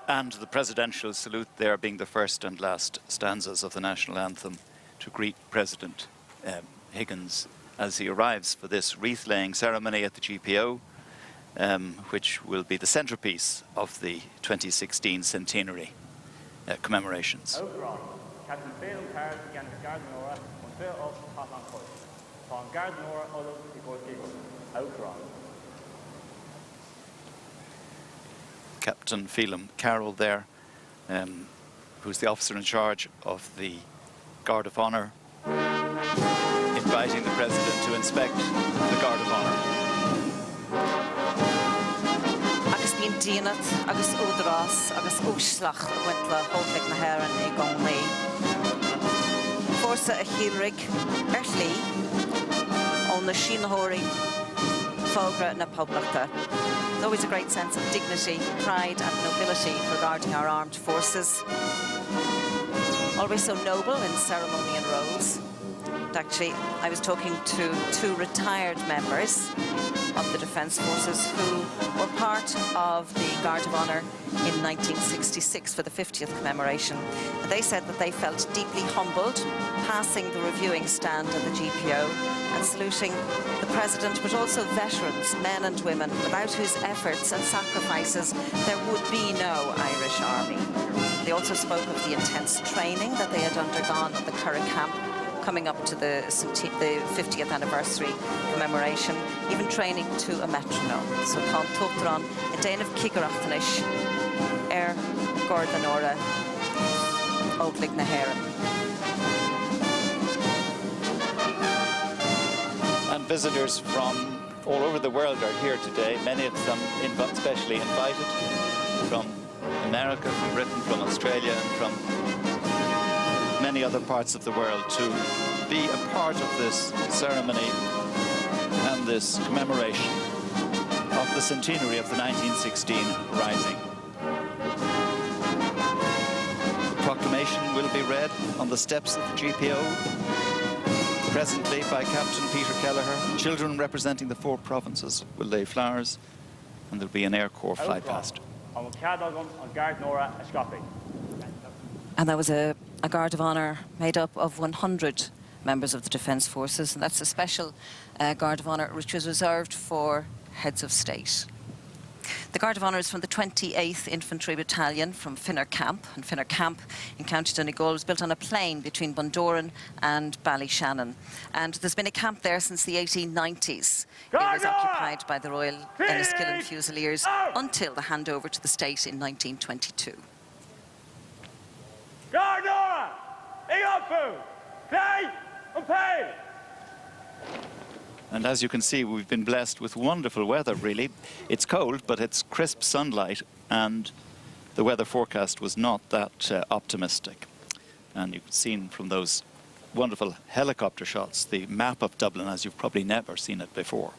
Speaker 10: And the presidential salute there being the first and last stanzas of the national anthem to greet President Higgins as he arrives for this wreath-laying ceremony at the GPO, which will be the centrepiece of the 2016 centenary commemorations. Captain Phelim Carroll there, who's the officer in charge of the Guard of Honour, inviting the President to inspect the Guard of Honour.
Speaker 9: Agus bíonn díanat, agus údarás, agus úslach a bhaint le Hóglaigh na hÉireann I Gonlaí. Fórsa a chielrig ar chlí ón na sínathirí fógra na poblachta. There's always a great sense of dignity, pride and nobility regarding our armed forces. Always so noble in ceremony and roles. And actually, I was talking to 2 retired members of the Defence Forces who were part of the Guard of Honour in 1966 for the 50th commemoration. And they said that they felt deeply humbled passing the reviewing stand at the GPO and saluting the President, but also veterans, men and women, without whose efforts and sacrifices there would be no Irish Army. They also spoke of the intense training that they had undergone at the Curragh camp coming up to the 50th anniversary commemoration, even training to a metronome. So tá tuachtarán a déanamh cigareachtanis ar Gordon Ora Óglaigh na hÉireann.
Speaker 10: And visitors from all over the world are here today, many of them specially invited from America, from Britain, from Australia, and from many other parts of the world to be a part of this ceremony and this commemoration of the centenary of the 1916 Rising. The proclamation will be read on the steps of the GPO, presently by Captain Peter Kelleher. Children representing the 4 provinces will lay flowers, and there'll be an Air Corps fly past.
Speaker 9: And that was a Guard of Honour made up of 100 members of the Defence Forces, and that's a special Guard of Honour which was reserved for heads of state. The Guard of Honour is from the 28th Infantry Battalion from Finner Camp, and Finner Camp in County Donegal was built on a plain between Bundoran and Ballyshannon, and there's been a camp there since the 1890s. It was occupied by the Royal Enniskillen Fusiliers until the handover to the state in 1922.
Speaker 10: And as you can see, we've been blessed with wonderful weather, really. It's cold, but it's crisp sunlight, and the weather forecast was not that optimistic. And you've seen from those wonderful helicopter shots the map of Dublin as you've probably never seen it before.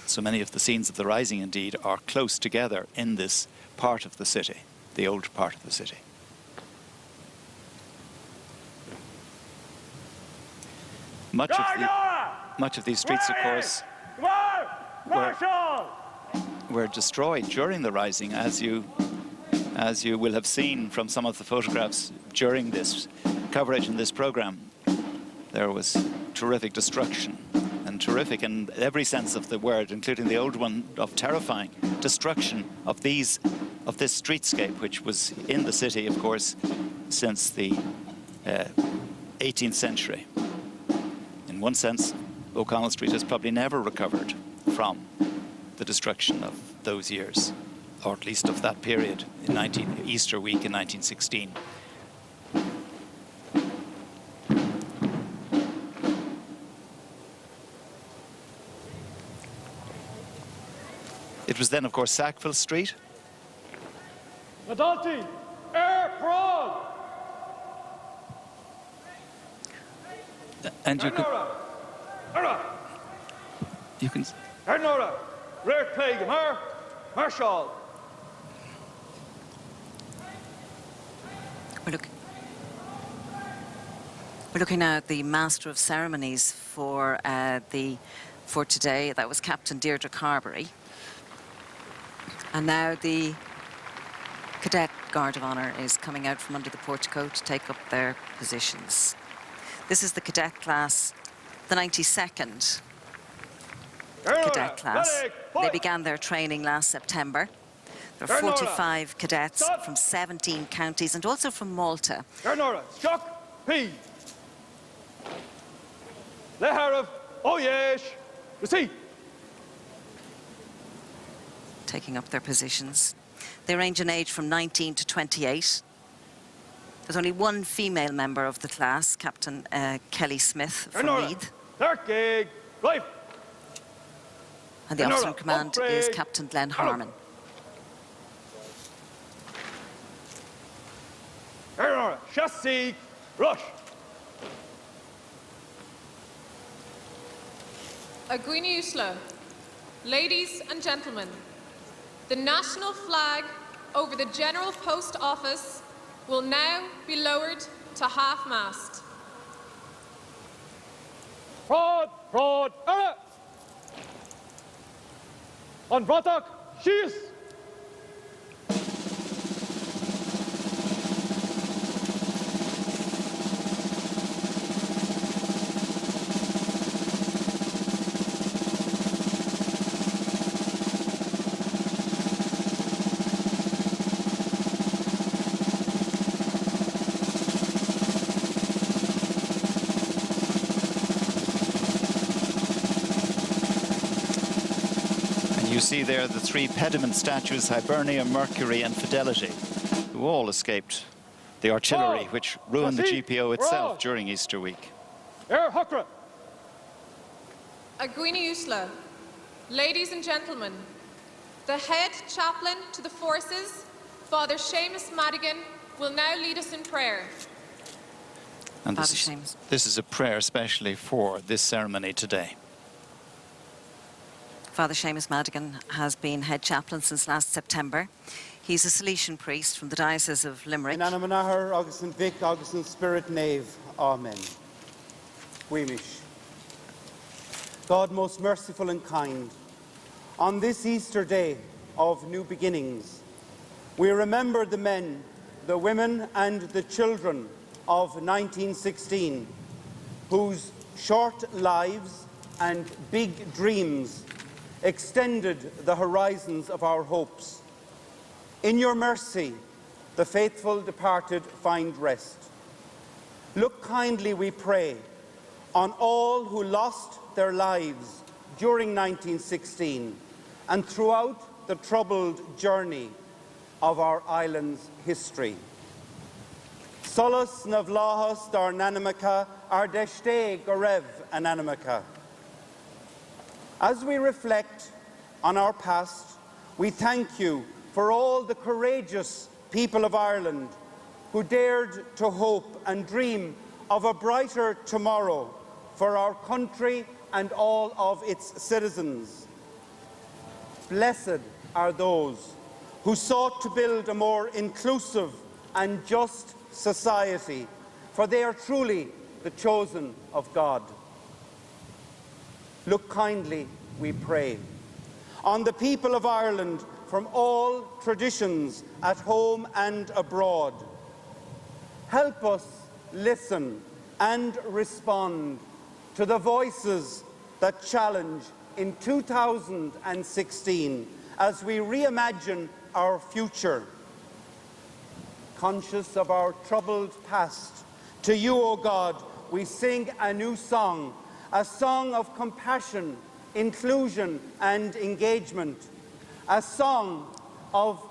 Speaker 10: So many of the scenes of the Rising, indeed, are close together in this part of the city, the old part of the city. Much of these streets, of course, were destroyed during the Rising, as you will have seen from some of the photographs during this coverage in this programme. There was terrific destruction, and terrific in every sense of the word, including the old one of terrifying destruction of this streetscape, which was in the city, of course, since the 18th century. In one sense, O'Connell Street has probably never recovered from the destruction of those years, or at least of that period in Easter week in 1916. It was then, of course, Sackville Street.
Speaker 6: Adalti, Air Prague!
Speaker 10: And you can...
Speaker 9: We're looking now at the Master of Ceremonies for today. That was Captain Deirdre Carberry. And now the Cadet Guard of Honour is coming out from under the portico to take up their positions. This is the cadet class, the 92nd cadet class. They began their training last September. There are 45 cadets from 17 counties and also from Malta. Taking up their positions. They range in age from 19 to 28. There's only one female member of the class, Captain Kelly Smith from Meath. And the officer in command is Captain Glenn Harmon.
Speaker 11: Agwini Usla, ladies and gentlemen, the national flag over the General Post Office will now be lowered to half-mast.
Speaker 6: Prod, on Bratak, she's.
Speaker 10: You see there the three pediment statues, Hibernia, Mercury and Fidelity, who all escaped the artillery, which ruined the GPO itself during Easter week.
Speaker 11: Agwini Usla, ladies and gentlemen, the head chaplain to the forces, Father Seamus Madigan, will now lead us in prayer.
Speaker 10: And this is a prayer especially for this ceremony today.
Speaker 9: Father Seamus Madigan has been head chaplain since last September. He's a Salesian priest from the Diocese of Limerick.
Speaker 2: In Anamanaher, Augustin Vic, Augustin Spirit Nave. Amen. Weimish. God most merciful and kind, on this Easter day of new beginnings, we remember the men, the women and the children of 1916, whose short lives and big dreams extended the horizons of our hopes. In your mercy, the faithful departed find rest. Look kindly, we pray, on all who lost their lives during 1916 and throughout the troubled journey of our island's history. Solus navlahos dar nanimica ardeshte gorev ananimica. As we reflect on our past, we thank you for all the courageous people of Ireland who dared to hope and dream of a brighter tomorrow for our country and all of its citizens. Blessed are those who sought to build a more inclusive and just society, for they are truly the chosen of God. Look kindly, we pray, on the people of Ireland from all traditions at home and abroad. Help us listen and respond to the voices that challenge in 2016 as we reimagine our future. Conscious of our troubled past, to you, O God, we sing a new song, a song of compassion, inclusion and engagement, a song of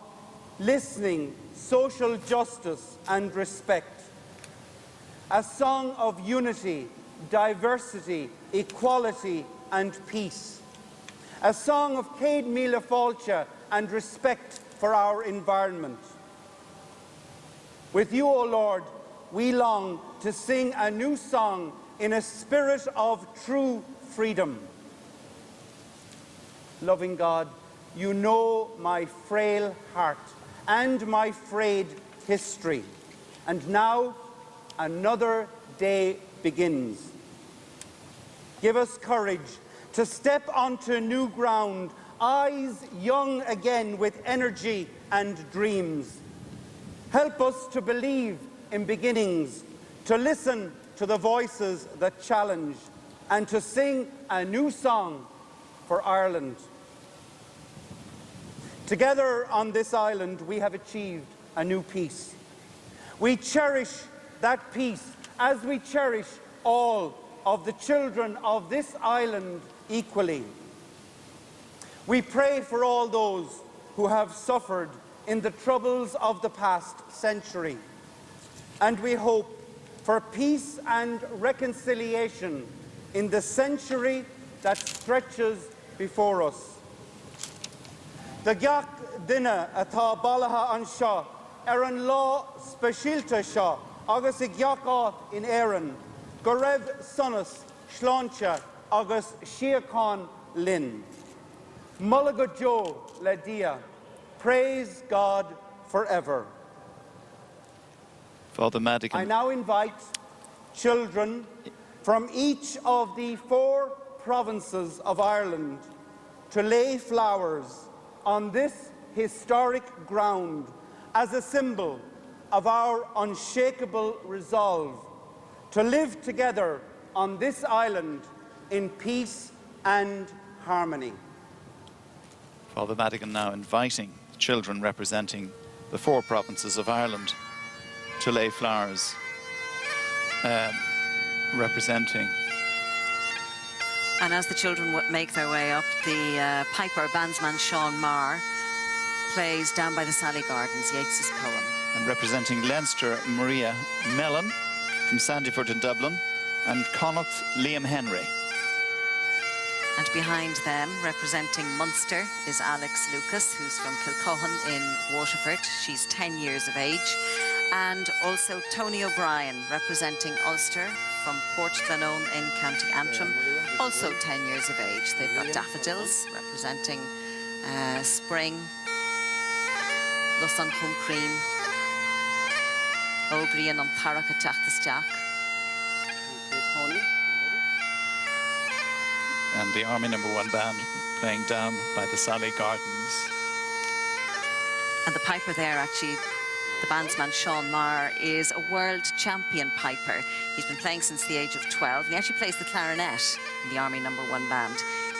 Speaker 2: listening, social justice and respect, a song of unity, diversity, equality and peace, a song of Céad Míle Fáilte and respect for our environment. With you, O Lord, we long to sing a new song in a spirit of true freedom. Loving God, you know my frail heart and my frayed history. And now another day begins. Give us courage to step onto new ground, eyes young again with energy and dreams. Help us to believe in beginnings, to listen to the voices that challenge, and to sing a new song for Ireland. Together on this island, we have achieved a new peace. We cherish that peace as we cherish all of the children of this island equally. We pray for all those who have suffered in the troubles of the past century, and we hope for peace and reconciliation in the century that stretches before us. The gach dinne atá ballaithe an seo an lá speisialta seo agus I gach áit in éireann go raibh sonas sláinte agus síocháin linn. Mulla go Joe le dia. Praise God forever.
Speaker 10: Father Madigan.
Speaker 2: I now invite children from each of the 4 provinces of Ireland to lay flowers on this historic ground as a symbol of our unshakable resolve to live together on this island in peace and harmony.
Speaker 10: Father Madigan now inviting children representing the 4 provinces of Ireland to lay flowers representing.
Speaker 9: And as the children make their way up, the piper bandsman Sean Marr plays Down by the Sally Gardens, Yeats's poem.
Speaker 10: And representing Leinster, Maria Mellon from Sandyford in Dublin, and Connaught, Liam Henry.
Speaker 9: And behind them, representing Munster, is Alex Lucas, who's from Kilcohan in Waterford. She's 10 years of age. And also Tony O'Brien, representing Ulster from Port Glenone in County Antrim, also 10 years of age. They've got Daffodils, representing Spring, Lusan Cream, O'Brien on Taraka Tachtasteach.
Speaker 10: And the Army #1 band playing down by the Sally Gardens.
Speaker 9: And the piper there, actually, the bandsman Sean Marr, is a world champion piper. He's been playing since the age of 12, and he actually plays the clarinet in the Army #1 band.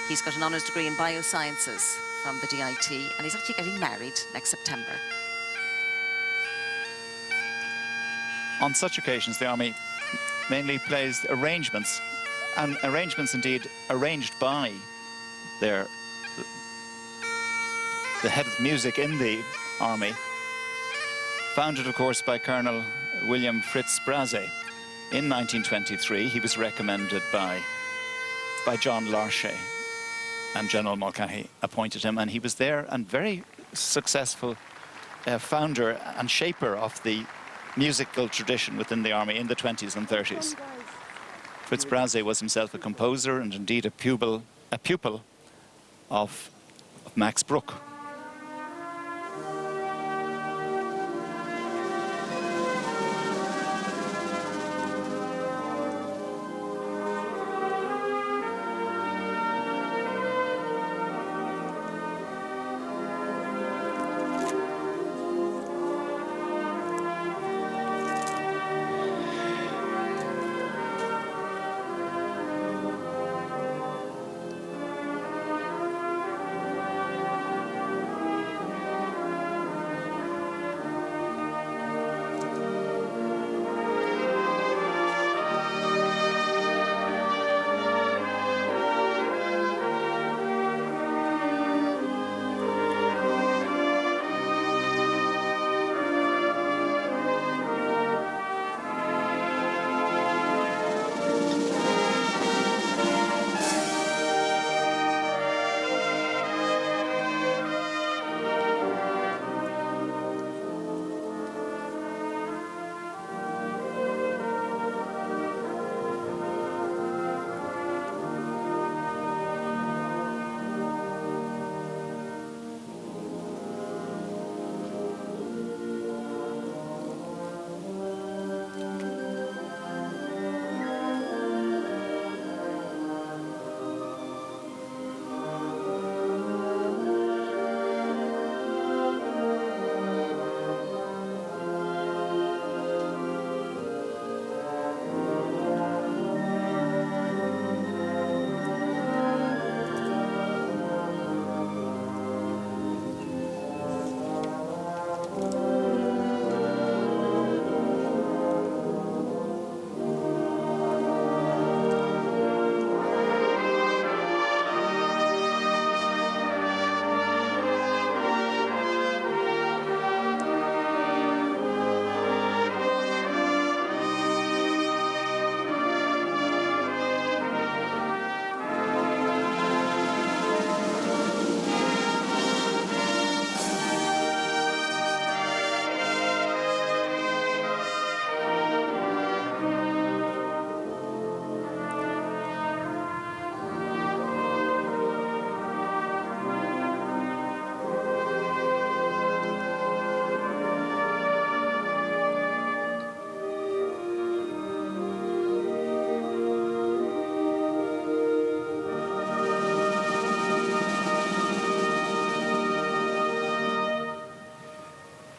Speaker 9: He's got an honours degree in biosciences from the DIT, and he's actually getting married next September.
Speaker 10: On such occasions, the Army mainly plays arrangements, and arrangements indeed arranged by the head of music in the Army, founded, of course, by Colonel William Fritz Brassey. In 1923, he was recommended by John Larshay, and General Mulcahy appointed him, and he was there and very successful founder and shaper of the musical tradition within the Army in the 20s and 30s. Fritz Brassey was himself a composer and indeed a pupil of Max Bruch.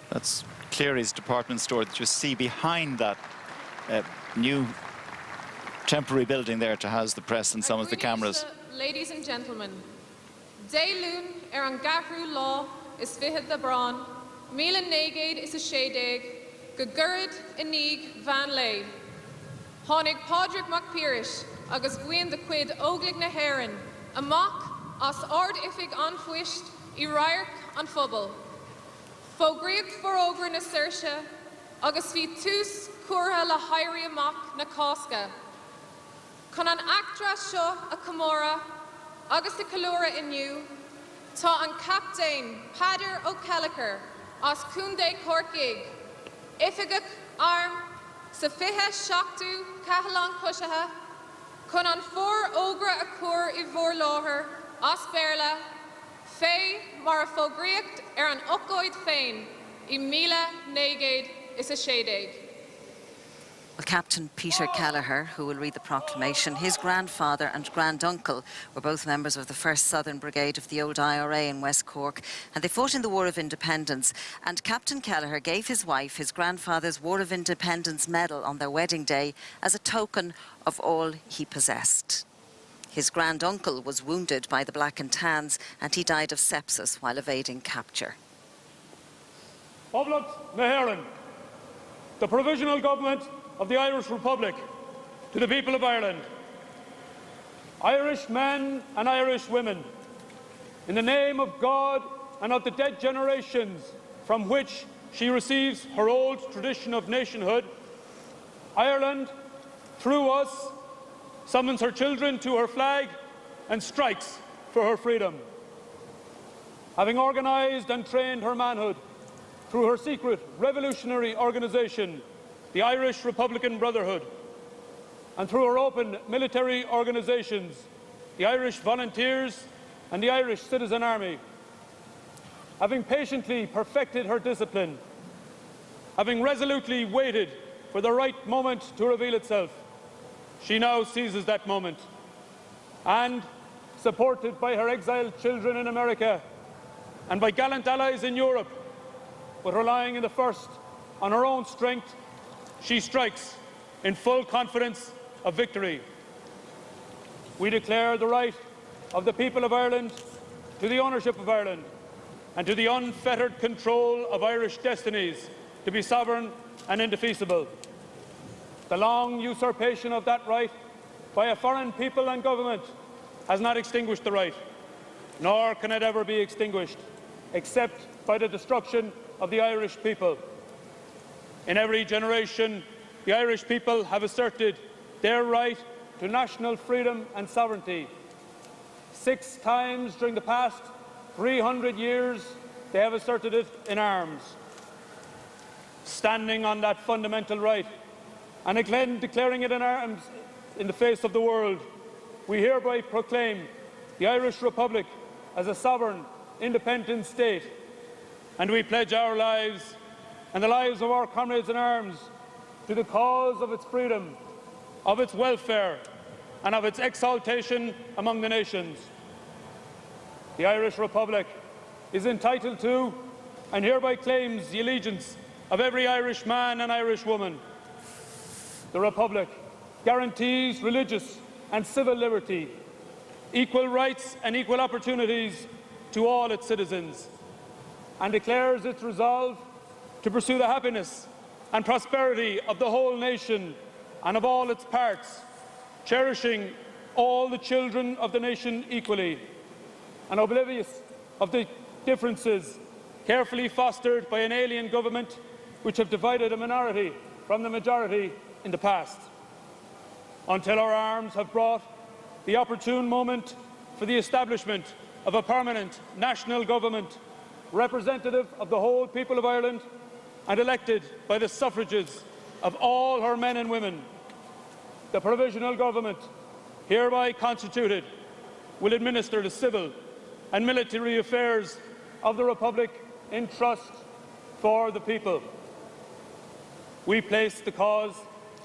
Speaker 10: That's Cleary's department store that you see behind that new temporary building there to house the press and some of the cameras.
Speaker 11: Ladies and gentlemen, Daylun an Gahru law is Fihid the Braun, Milan Negade is a Shadeg, Gugurid Inig Van Lay, Honig Podrick MacPirish, Agus Gwyn the Quid Oglig na Heron, Amok as Ord Ifig Anfuisht, Iriark an Fubble. Fógriach for ogra na Saoirse, agus bhí tús cuartha le hairí amach na Cásca. Chun an actra seo a Comóra agus a Calúra inniu, tá an captain Peadar Ó Kellicher as Cúndé Corcaig, ifigach arm sa fiche seachtaí Cathalan Cushatha, chun an fór ógra a cuar I bhór láthair as Béarla, fé mar a fógriacht an ocóid féin I 1960.
Speaker 9: Well, Captain Peter Kelleher, who will read the proclamation, his grandfather and granduncle were both members of the 1st Southern Brigade of the old IRA in West Cork, and they fought in the War of Independence. And Captain Kelleher gave his wife his grandfather's War of Independence medal on their wedding day as a token of all he possessed. His granduncle was wounded by the Black and Tans, and he died of sepsis while evading capture.
Speaker 6: Oblacht na hÉireann, the Provisional Government of the Irish Republic, to the people of Ireland. Irish men and Irish women, in the name of God and of the dead generations from which she receives her old tradition of nationhood, Ireland, through us, summons her children to her flag and strikes for her freedom. Having organised and trained her manhood through her secret revolutionary organisation, the Irish Republican Brotherhood, and through her open military organisations, the Irish Volunteers and the Irish Citizen Army. Having patiently perfected her discipline, having resolutely waited for the right moment to reveal itself, she now seizes that moment and, supported by her exiled children in America and by gallant allies in Europe, but relying in the first on her own strength, she strikes in full confidence of victory. We declare the right of the people of Ireland to the ownership of Ireland and to the unfettered control of Irish destinies to be sovereign and indefeasible. The long usurpation of that right by a foreign people and government has not extinguished the right, nor can it ever be extinguished, except by the destruction of the Irish people. In every generation, the Irish people have asserted their right to national freedom and sovereignty. 6 times during the past 300 years, they have asserted it in arms. Standing on that fundamental right, and again declaring it in arms in the face of the world, we hereby proclaim the Irish Republic as a sovereign, independent state, and we pledge our lives and the lives of our comrades in arms to the cause of its freedom, of its welfare, and of its exaltation among the nations. The Irish Republic is entitled to and hereby claims the allegiance of every Irish man and Irish woman. The Republic guarantees religious and civil liberty, equal rights and equal opportunities to all its citizens, and declares its resolve to pursue the happiness and prosperity of the whole nation and of all its parts, cherishing all the children of the nation equally, and oblivious of the differences carefully fostered by an alien government which have divided a minority from the majority in the past, until our arms have brought the opportune moment for the establishment of a permanent national government representative of the whole people of Ireland and elected by the suffrages of all her men and women. The Provisional Government, hereby constituted, will administer the civil and military affairs of the Republic in trust for the people. We place the cause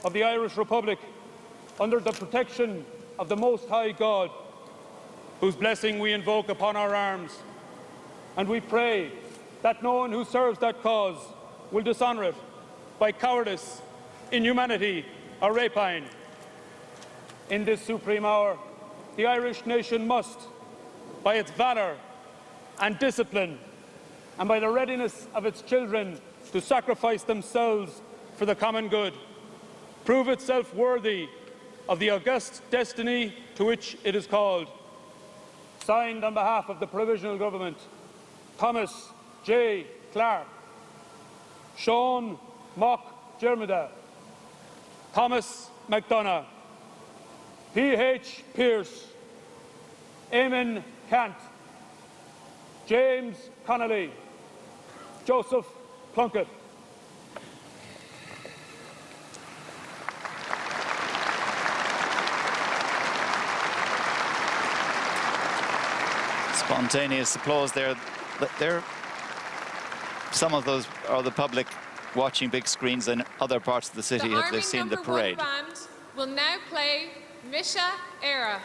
Speaker 6: of the Irish Republic under the protection of the Most High God, whose blessing we invoke upon our arms, and we pray that no one who serves that cause will dishonour it by cowardice, inhumanity or rapine. In this supreme hour, the Irish nation must, by its valour and discipline, and by the readiness of its children to sacrifice themselves for the common good, prove itself worthy of the august destiny to which it is called. Signed on behalf of the Provisional Government, Thomas J. Clark, Sean Mock Jermida, Thomas McDonough, P.H. Pearce, Eamon Cant, James Connolly, Joseph Plunkett.
Speaker 10: Spontaneous applause there. Some of those are the public watching big screens in other parts of the city
Speaker 11: The
Speaker 10: as they've seen the
Speaker 11: Army
Speaker 10: parade.
Speaker 11: #1 band will now play Misha Era.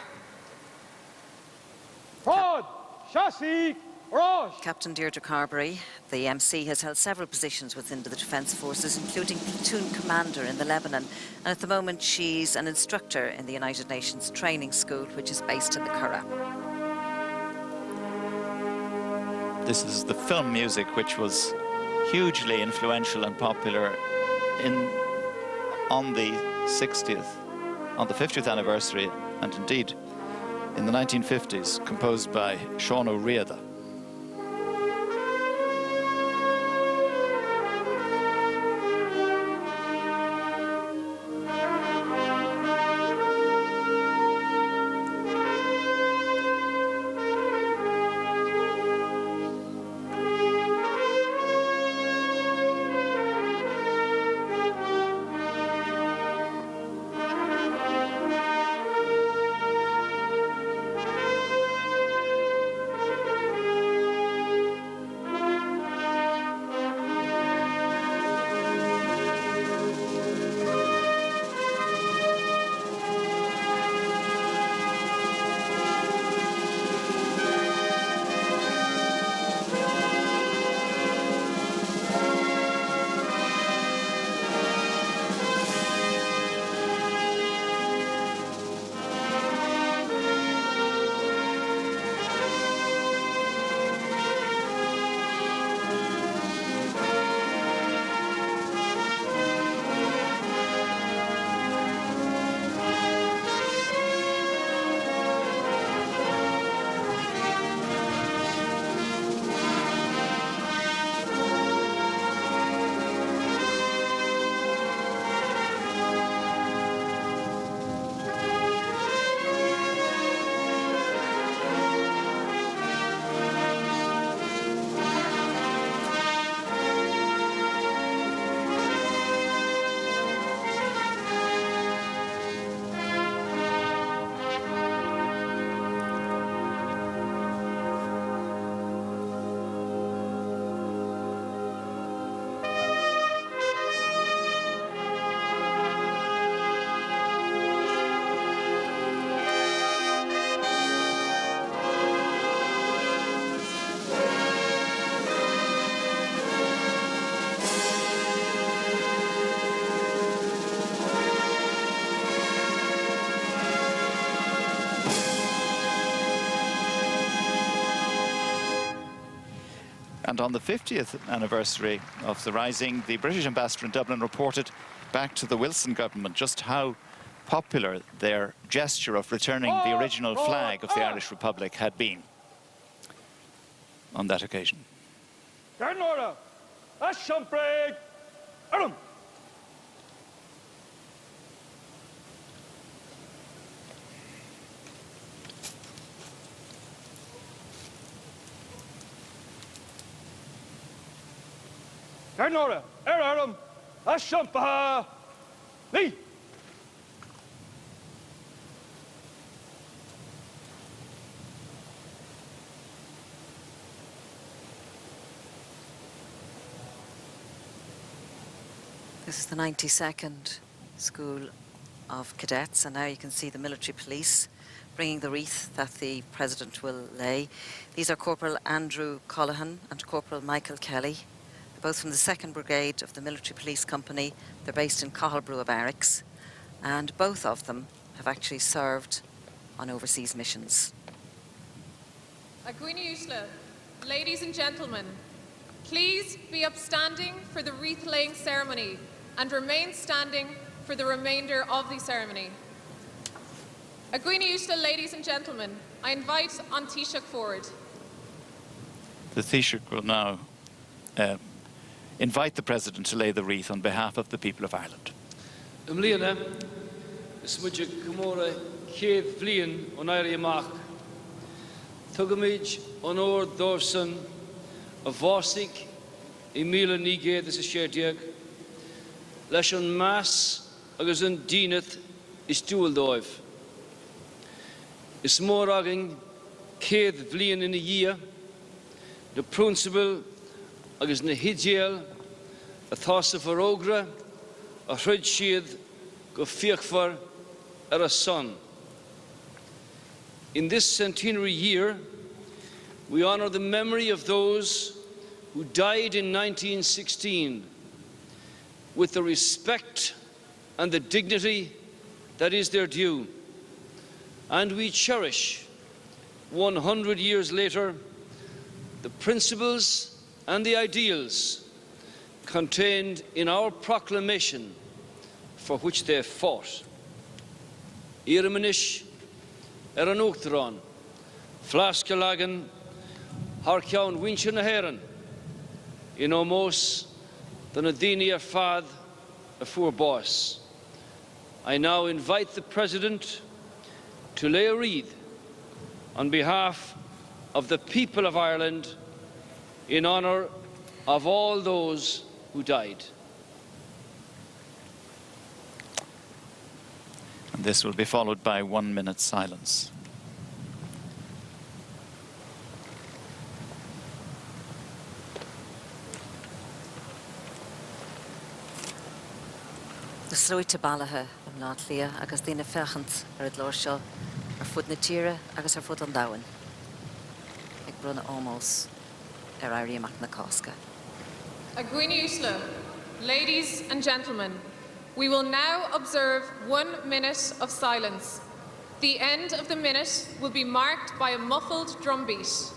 Speaker 6: Rod, Chassis, Roche.
Speaker 9: Captain Deirdre Carberry, the MC, has held several positions within the Defence Forces, including platoon commander in the Lebanon. And at the moment, she's an instructor in the United Nations Training School, which is based in the Curragh.
Speaker 10: This is the film music, which was hugely influential and popular on the 50th anniversary, and indeed in the 1950s, composed by Sean O'Riordan. And on the 50th anniversary of the Rising, the British ambassador in Dublin reported back to the Wilson government just how popular their gesture of returning the original flag of the Irish Republic had been on that occasion.
Speaker 6: Nora, Aram, Ashampaha, Lee.
Speaker 9: This is the 92nd School of Cadets, and now you can see the military police bringing the wreath that the President will lay. These are Corporal Andrew Colohan and Corporal Michael Kelly. Both from the 2nd Brigade of the Military Police Company. They're based in Cathal Barracks, and both of them have actually served on overseas missions.
Speaker 11: Agwini Usla, ladies and gentlemen, please be upstanding for the wreath-laying ceremony and remain standing for the remainder of the ceremony. Agwini Usla, ladies and gentlemen, I invite An Taoiseach forward.
Speaker 10: The Taoiseach will now invite the President to lay the wreath on behalf of the people of Ireland.
Speaker 12: Mlíana, is muidir cumóra céad bhliain ón éirí amach. Tugamid an ór dorsan a bhásig I 1960 leis an meas agus an díneat is dúildóibh. Is mór agin céad bhliain ina dhia, na principal agus na hidéal atá sa bharógra a throid siad go fiachfar a son. In this centenary year, we honour the memory of those who died in 1916 with the respect and the dignity that is their due. And we cherish, 100 years later, the principles and the ideals contained in our proclamation for which they fought. Iramanish an Uachtaráin, Flascalagan, Harceann Winche na Héireann, in Omos, the Nadini Fad, a Fuair Bás. I now invite the President to lay a wreath on behalf of the people of Ireland in honour of all those who died.
Speaker 10: And this will be followed by 1 minute silence.
Speaker 9: The sróite bailithe lát lia agus daoine fechant a glóir seo fud na tíre agus fud an domhain. Ag brunna ómós éirí amach na cásca.
Speaker 11: Aghaoine Uasla, ladies and gentlemen, we will now observe 1 minute of silence. The end of the minute will be marked by a muffled drumbeat.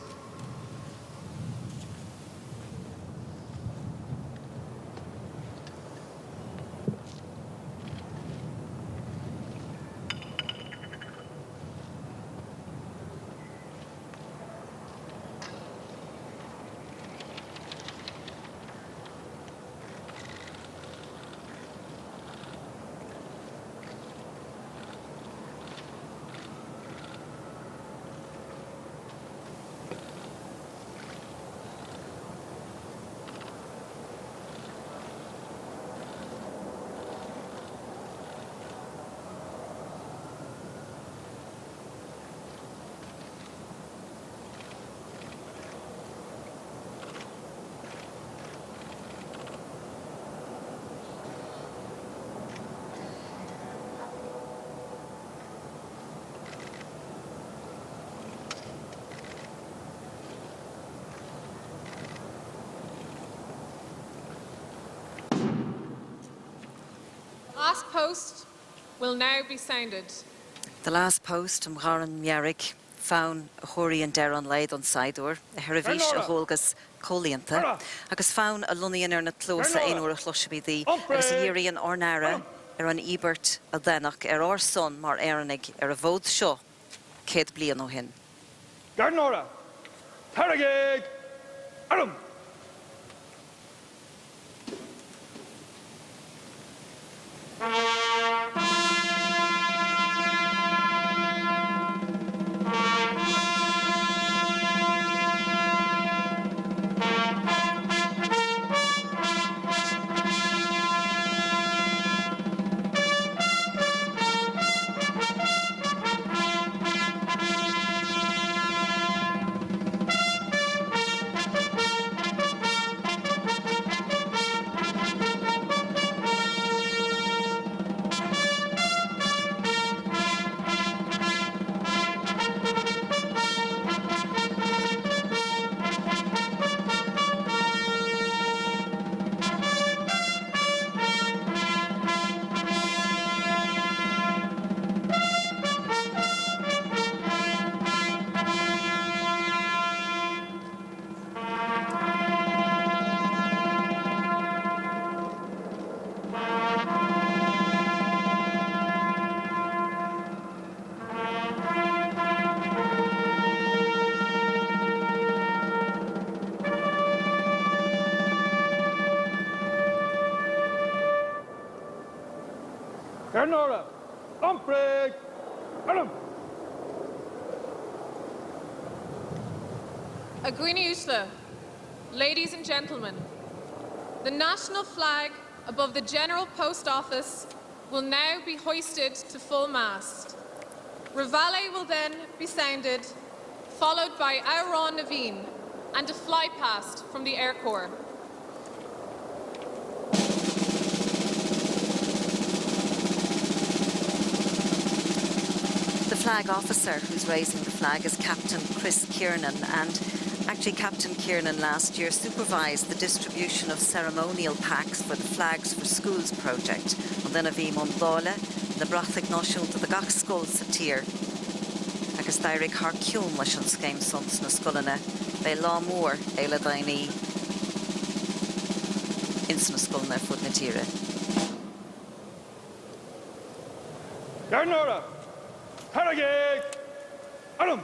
Speaker 11: Last post will now be sounded.
Speaker 9: The last post am Gharan Miarig found a chóirí an deir an leid an Saidúr, a Herivís a hógas cólianta, agus found a luníon ar na tlós a einúr a chluisibí agus a dhéirí an ornara an Ebert a dhénach ar son mar éannig ar a bhód seo céad bliain ó hin.
Speaker 6: Garnora, Taragig, Arum. Gernora, Umprig, Adam.
Speaker 11: Agwini Usla, ladies and gentlemen, the national flag above the General Post Office will now be hoisted to full mast. Reveille will then be sounded, followed by Auron Naveen and a fly past from the Air Corps.
Speaker 9: The flag officer who's raising the flag is Captain Chris Kiernan, and actually Captain Kiernan last year supervised the distribution of ceremonial packs for the Flags for Schools project. And then a bhí Mondála, na brathig náisiúnta the gach scoil sa tír. Agus dairig haar ciúm leis an scéim sons na scoilena, bei lá mór éile daoine ins na scoilena fud na tíre.
Speaker 6: Gernora, Haragig, Adam.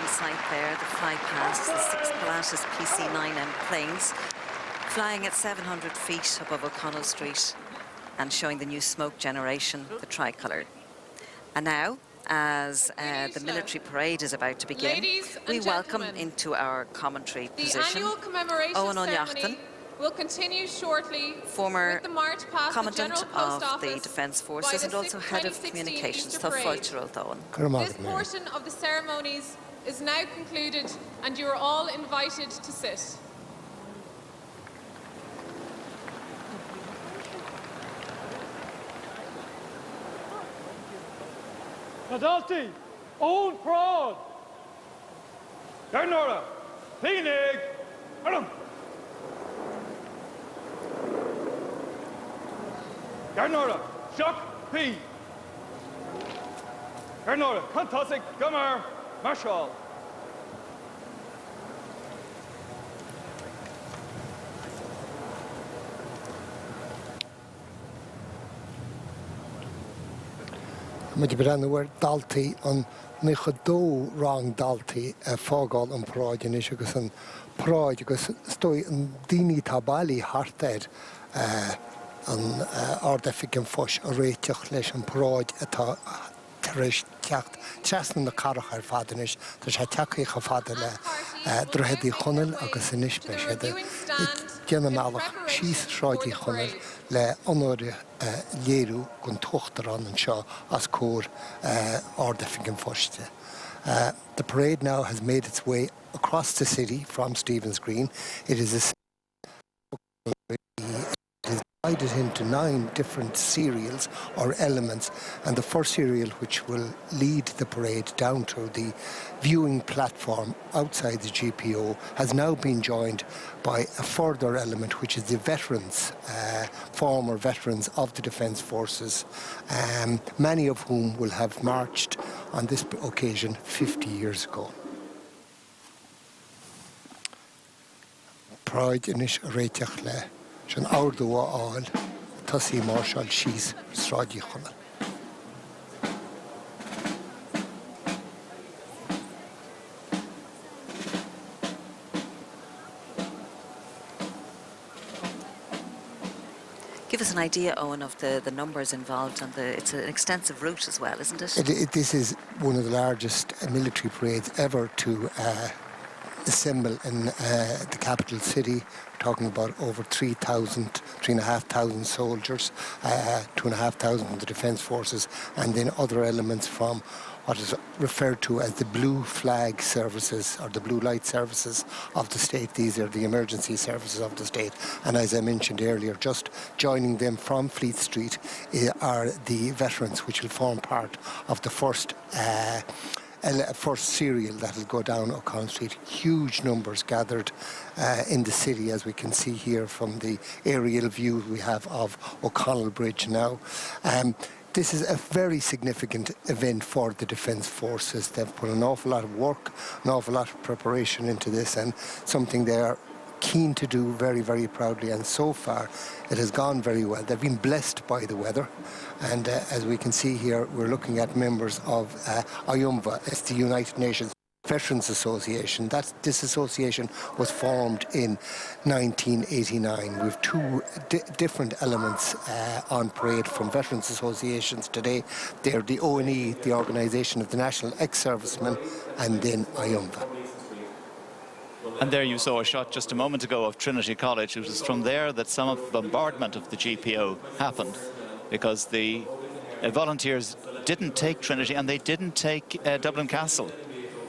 Speaker 9: Sight there, the fly past the 6 Pilatus PC-9M planes, flying at 700 feet above O'Connell Street and showing the new smoke generation, the tricolour. And now, as the military parade is about to begin, we welcome into our commentary position
Speaker 11: the annual commemoration
Speaker 9: Owen
Speaker 11: ceremony will continue shortly,
Speaker 9: former
Speaker 11: with the march past
Speaker 9: Commandant
Speaker 11: the General Post
Speaker 9: of the
Speaker 11: Office
Speaker 9: Defence Forces and also Head of
Speaker 11: 2016
Speaker 9: Communications.
Speaker 11: Easter Parade. This portion of the ceremonies is now concluded and you are all invited to sit.
Speaker 6: Nadalti, Old Prod, Gernora, Phoenix, Adam. Gernora, Shock P. Gernora, Contasik, Gummer, Marshall.
Speaker 1: Mae di brenn o'r dalti ond ni chydw rang dalti ffogal yn proed yn eisiau gos yn proed gos stoi yn dini tabali harter yn ardeffig yn ffos o reitioch leis yn proed eta Teresh teacht chasna na carach ar fadanis tá sé teachaí cha fada le droheadí chonel agus inis be sé genamálach síos sráidí chonel le anóire léirú gon tuchtar an seo as cór ardefigin foste. The parade now has made its way across the city from Stephen's Green. It is divided into 9 different serials or elements, and the first serial, which will lead the parade down to the viewing platform outside the GPO, has now been joined by a further element, which is the veterans, former veterans of the Defence Forces, many of whom will have marched on this occasion 50 years ago. Práid inis réiteach le, sin ardú áil, tosí marshal síos stráidí chunna.
Speaker 9: Give us an idea, Owen, of the numbers involved, and it's an extensive route as well, isn't it?
Speaker 1: This is one of the largest military parades ever to assemble in the capital city. We're talking about over 3,500 soldiers, 2,500 from the Defence Forces, and then other elements from what is referred to as the blue flag services or the blue light services of the state. These are the emergency services of the state. And as I mentioned earlier, just joining them from Fleet Street are the veterans, which will form part of the first serial that will go down O'Connell Street. Huge numbers gathered in the city, as we can see here from the aerial view we have of O'Connell Bridge now. This is a very significant event for the Defence Forces. They've put an awful lot of work, an awful lot of preparation into this, and something they are keen to do very, very proudly. And so far, it has gone very well. They've been blessed by the weather. And as we can see here, we're looking at members of IUMVA. It's the United Nations Veterans Association. This association was formed in 1989. We have two different elements on parade from veterans associations today. They're the ONE, the Organisation of the National Ex-Servicemen, and then IUMVA.
Speaker 10: And there you saw a shot just a moment ago of Trinity College. It was from there that some of the bombardment of the GPO happened, because the volunteers didn't take Trinity and they didn't take Dublin Castle.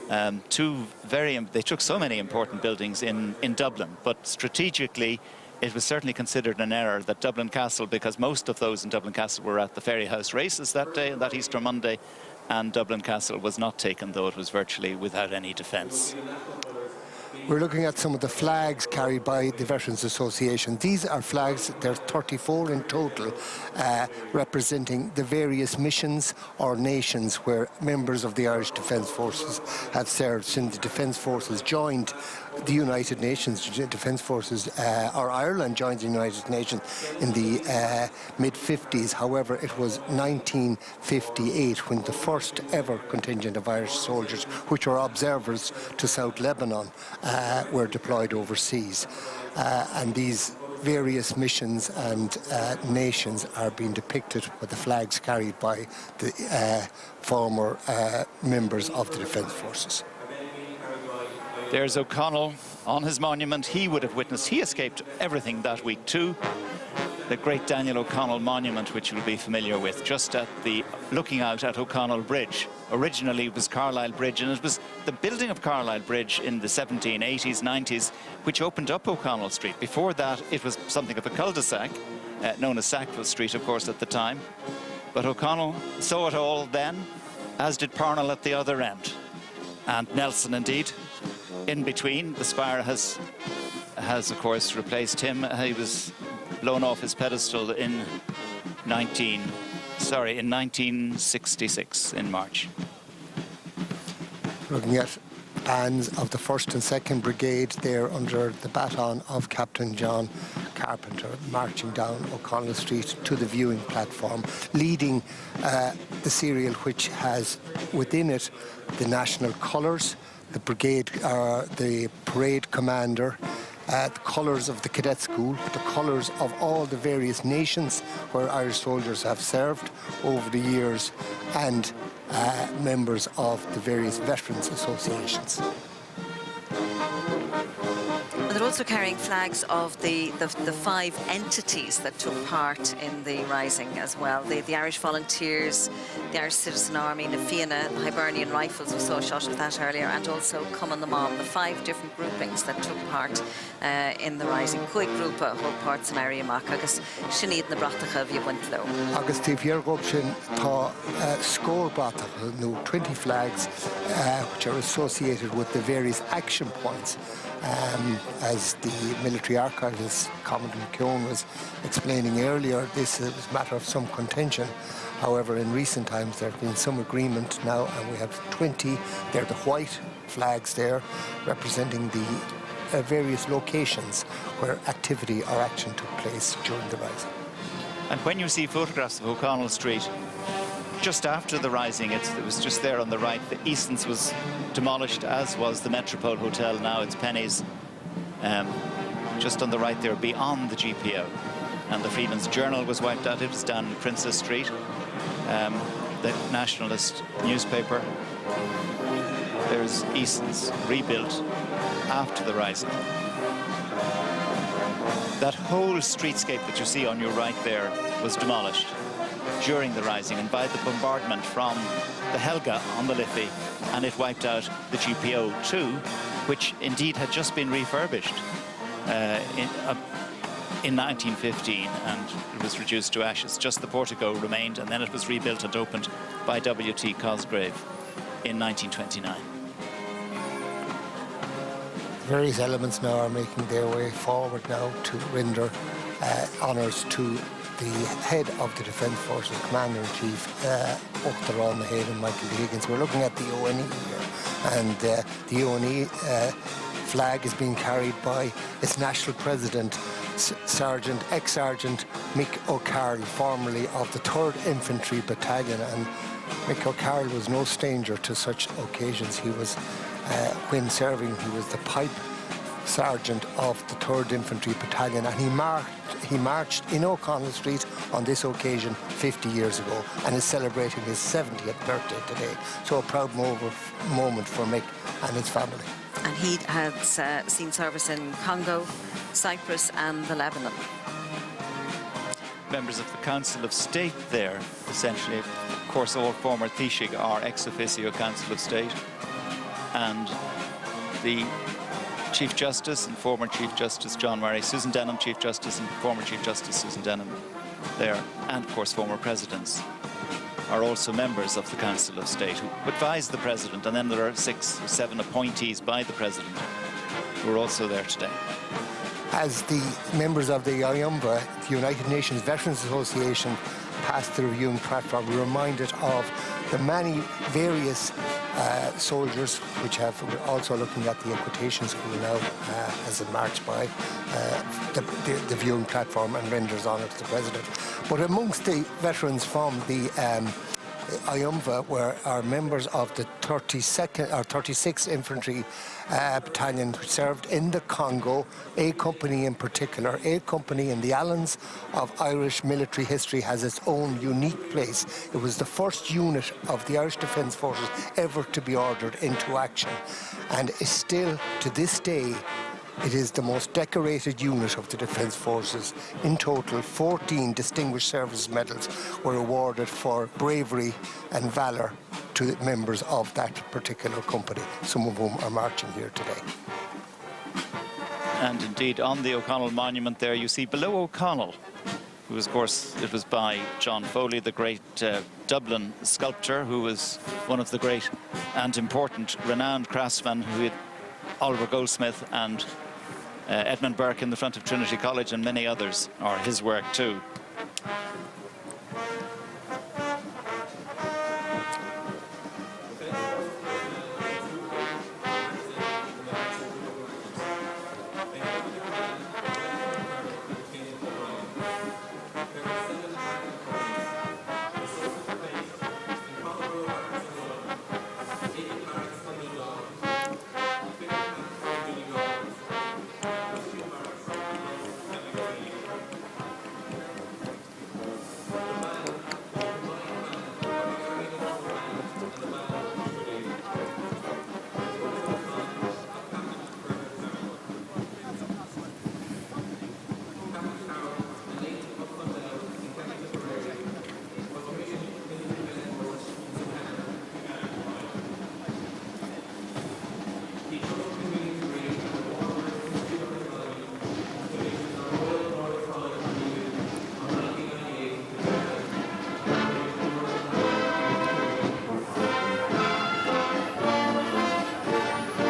Speaker 10: They took so many important buildings in Dublin, but strategically it was certainly considered an error that Dublin Castle, because most of those in Dublin Castle were at the Ferryhouse races that day, that Easter Monday, and Dublin Castle was not taken, though it was virtually without any defence.
Speaker 1: We're looking at some of the flags carried by the Veterans Association. These are flags, there are 34 in total, representing the various missions or nations where members of the Irish Defence Forces have served. Since the Defence Forces joined the United Nations, Defence Forces, or Ireland joined the United Nations in the mid-50s. However, it was 1958 when the first ever contingent of Irish soldiers, which were observers to South Lebanon, were deployed overseas. And these various missions and nations are being depicted with the flags carried by the former members of the Defence Forces.
Speaker 10: There's O'Connell on his monument. He would have witnessed, he escaped everything that week too. The great Daniel O'Connell monument, which you'll be familiar with, just at the looking out at O'Connell Bridge. Originally it was Carlisle Bridge, and it was the building of Carlisle Bridge in the 1780s, 90s, which opened up O'Connell Street. Before that, it was something of a cul-de-sac, known as Sackville Street, of course, at the time. But O'Connell saw it all then, as did Parnell at the other end. And Nelson, indeed, in between. The spire has of course replaced him. He was blown off his pedestal in 1966 in March.
Speaker 1: Looking at bands of the 1st and 2nd Brigade there under the baton of Captain John Carpenter, marching down O'Connell Street to the viewing platform, leading the serial, which has within it the national colours, the brigade, the parade commander, the colours of the cadet school, the colours of all the various nations where Irish soldiers have served over the years, and members of the various veterans associations.
Speaker 9: And they're also carrying flags of the 5 entities that took part in the rising as well. The Irish Volunteers, the Irish Citizen Army, Na Fianna, the Hibernian Rifles, we saw a shot of that earlier, and also Cumann na Món, the 5 different groupings that took part in the rising. Cuig grúpa hold parts in area Mac, agus Sinead na Bratacha via Winslow.
Speaker 1: Agus Tíbhíar Gobshin tá score Bratacha, no 20 flags which are associated with the various action points. As the military archivist Commodore McKeown was explaining earlier, this is a matter of some contention. However, in recent times there has been some agreement now, and we have 20. They're the white flags there, representing the various locations where activity or action took place during the rising.
Speaker 10: And when you see photographs of O'Connell Street, just after the rising, it was just there on the right, the Easton's was demolished, as was the Metropole Hotel, now it's Penny's, just on the right there, beyond the GPO. And the Freeman's Journal was wiped out. It was down in Princess Street, the nationalist newspaper. There's Easton's, rebuilt after the rising. That whole streetscape that you see on your right there was demolished during the rising and by the bombardment from the Helga on the Liffey, and it wiped out the GPO too, which indeed had just been refurbished in 1915, and it was reduced to ashes. Just the portico remained, and then it was rebuilt and opened by W.T. Cosgrave in 1929.
Speaker 1: Various elements now are making their way forward now to render honours to the head of the Defence Forces, Commander-in-Chief, Uachtar Nahéad and Michael Higgins. We're looking at the ONE here, and the ONE flag is being carried by its national president, ex-Sergeant Mick O'Carroll, formerly of the 3rd Infantry Battalion. And Mick O'Carroll was no stranger to such occasions. He was, when serving, he was the pipe sergeant of the 3rd Infantry Battalion, and he marched in O'Connell Street on this occasion 50 years ago, and is celebrating his 70th birthday today. So a proud moment for Mick and his family.
Speaker 9: And he had seen service in Congo, Cyprus and the Lebanon.
Speaker 10: Members of the Council of State there, essentially, of course, all former Taoiseach are ex officio Council of State, and the Chief Justice and former Chief Justice John Murray, Susan Denham, Chief Justice, and former Chief Justice Susan Denham there, and of course former presidents, are also members of the Council of State who advise the President, and then there are 6 or 7 appointees by the President who are also there today.
Speaker 1: As the members of the IUMVA, the United Nations Veterans Association, passed the reviewing platform, we're reminded of the many various soldiers, which we're also looking at the equitation school now as it marched by the viewing platform and renders honour to the President. But amongst the veterans from the IUMVA are members of the 36th Infantry Battalion, which served in the Congo. A company in particular, A company in the annals of Irish military history, has its own unique place. It was the first unit of the Irish Defence Forces ever to be ordered into action, and is still, to this day, it is the most decorated unit of the Defence Forces. In total, 14 Distinguished Service Medals were awarded for bravery and valour to the members of that particular company, some of whom are marching here today.
Speaker 10: And indeed, on the O'Connell monument there, you see below O'Connell, who, of course, it was by John Foley, the great Dublin sculptor, who was one of the great and important renowned craftsmen, who had Oliver Goldsmith and Edmund Burke in the front of Trinity College, and many others are his work too.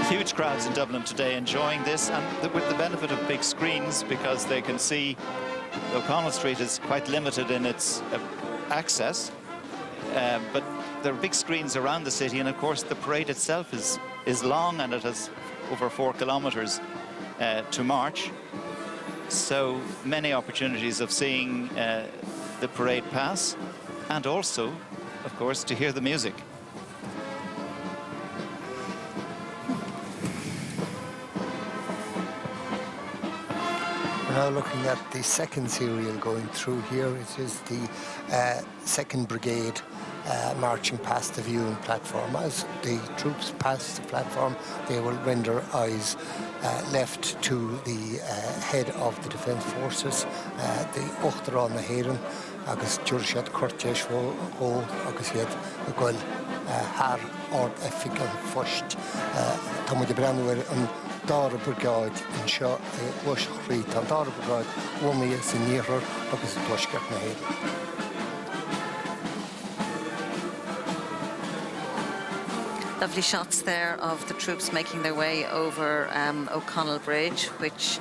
Speaker 10: Huge crowds in Dublin today enjoying this, and with the benefit of big screens, because they can see O'Connell Street is quite limited in its access, but there are big screens around the city, and of course the parade itself is long, and it has over 4 kilometres to march. So many opportunities of seeing the parade pass, and also, of course, to hear the music.
Speaker 1: We're now looking at the second serial going through here. It is the 2nd Brigade marching past the viewing platform. As the troops pass the platform, they will render eyes left to the head of the Defence Forces, the Uachtar na hÉireann, agus dúirsead cortéis ó agus iad a gcuil haar ort effic an fust. Tá muid breanúir an Dára Brigade in seo uischrí tá Dára Brigade umaí sa níochar agus tuisceart na hÉireann.
Speaker 9: Lovely shots there of the troops making their way over O'Connell Bridge, which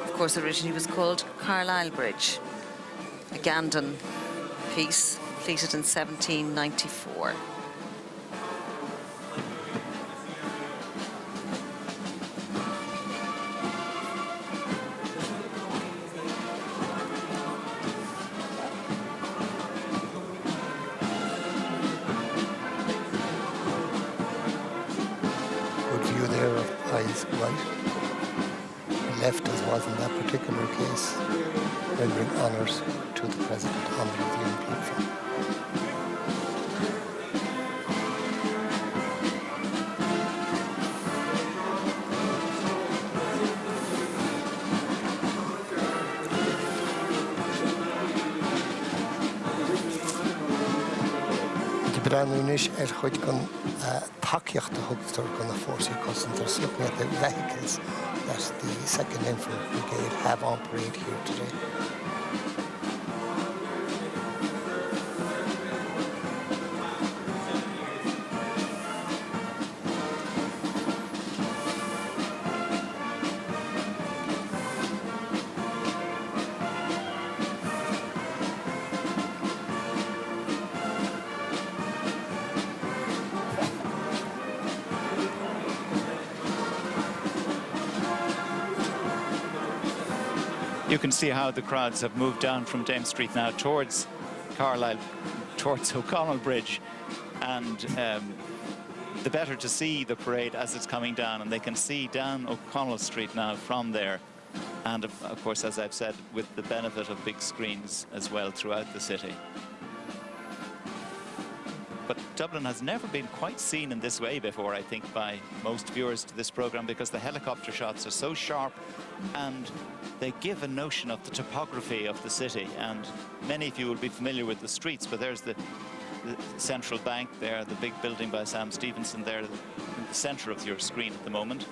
Speaker 9: of course originally was called Carlisle Bridge, a Gandon piece completed in 1794.
Speaker 1: Left as was in that particular case, rendering honours to the President on the reviewing platform. The Branunish chuid gon takeíocht a thugtar gon na fórsaí cosintars, looking at the vehicles that the 2nd Infantry Brigade have on parade here today.
Speaker 10: You can see how the crowds have moved down from Dame Street now towards Carlisle, towards O'Connell Bridge, and the better to see the parade as it's coming down, and they can see down O'Connell Street now from there, and of course, as I've said, with the benefit of big screens as well throughout the city. But Dublin has never been quite seen in this way before, I think, by most viewers to this programme, because the helicopter shots are so sharp and they give a notion of the topography of the city. And many of you will be familiar with the streets, but there's the central bank there, the big building by Sam Stevenson there, in the centre of your screen at the moment.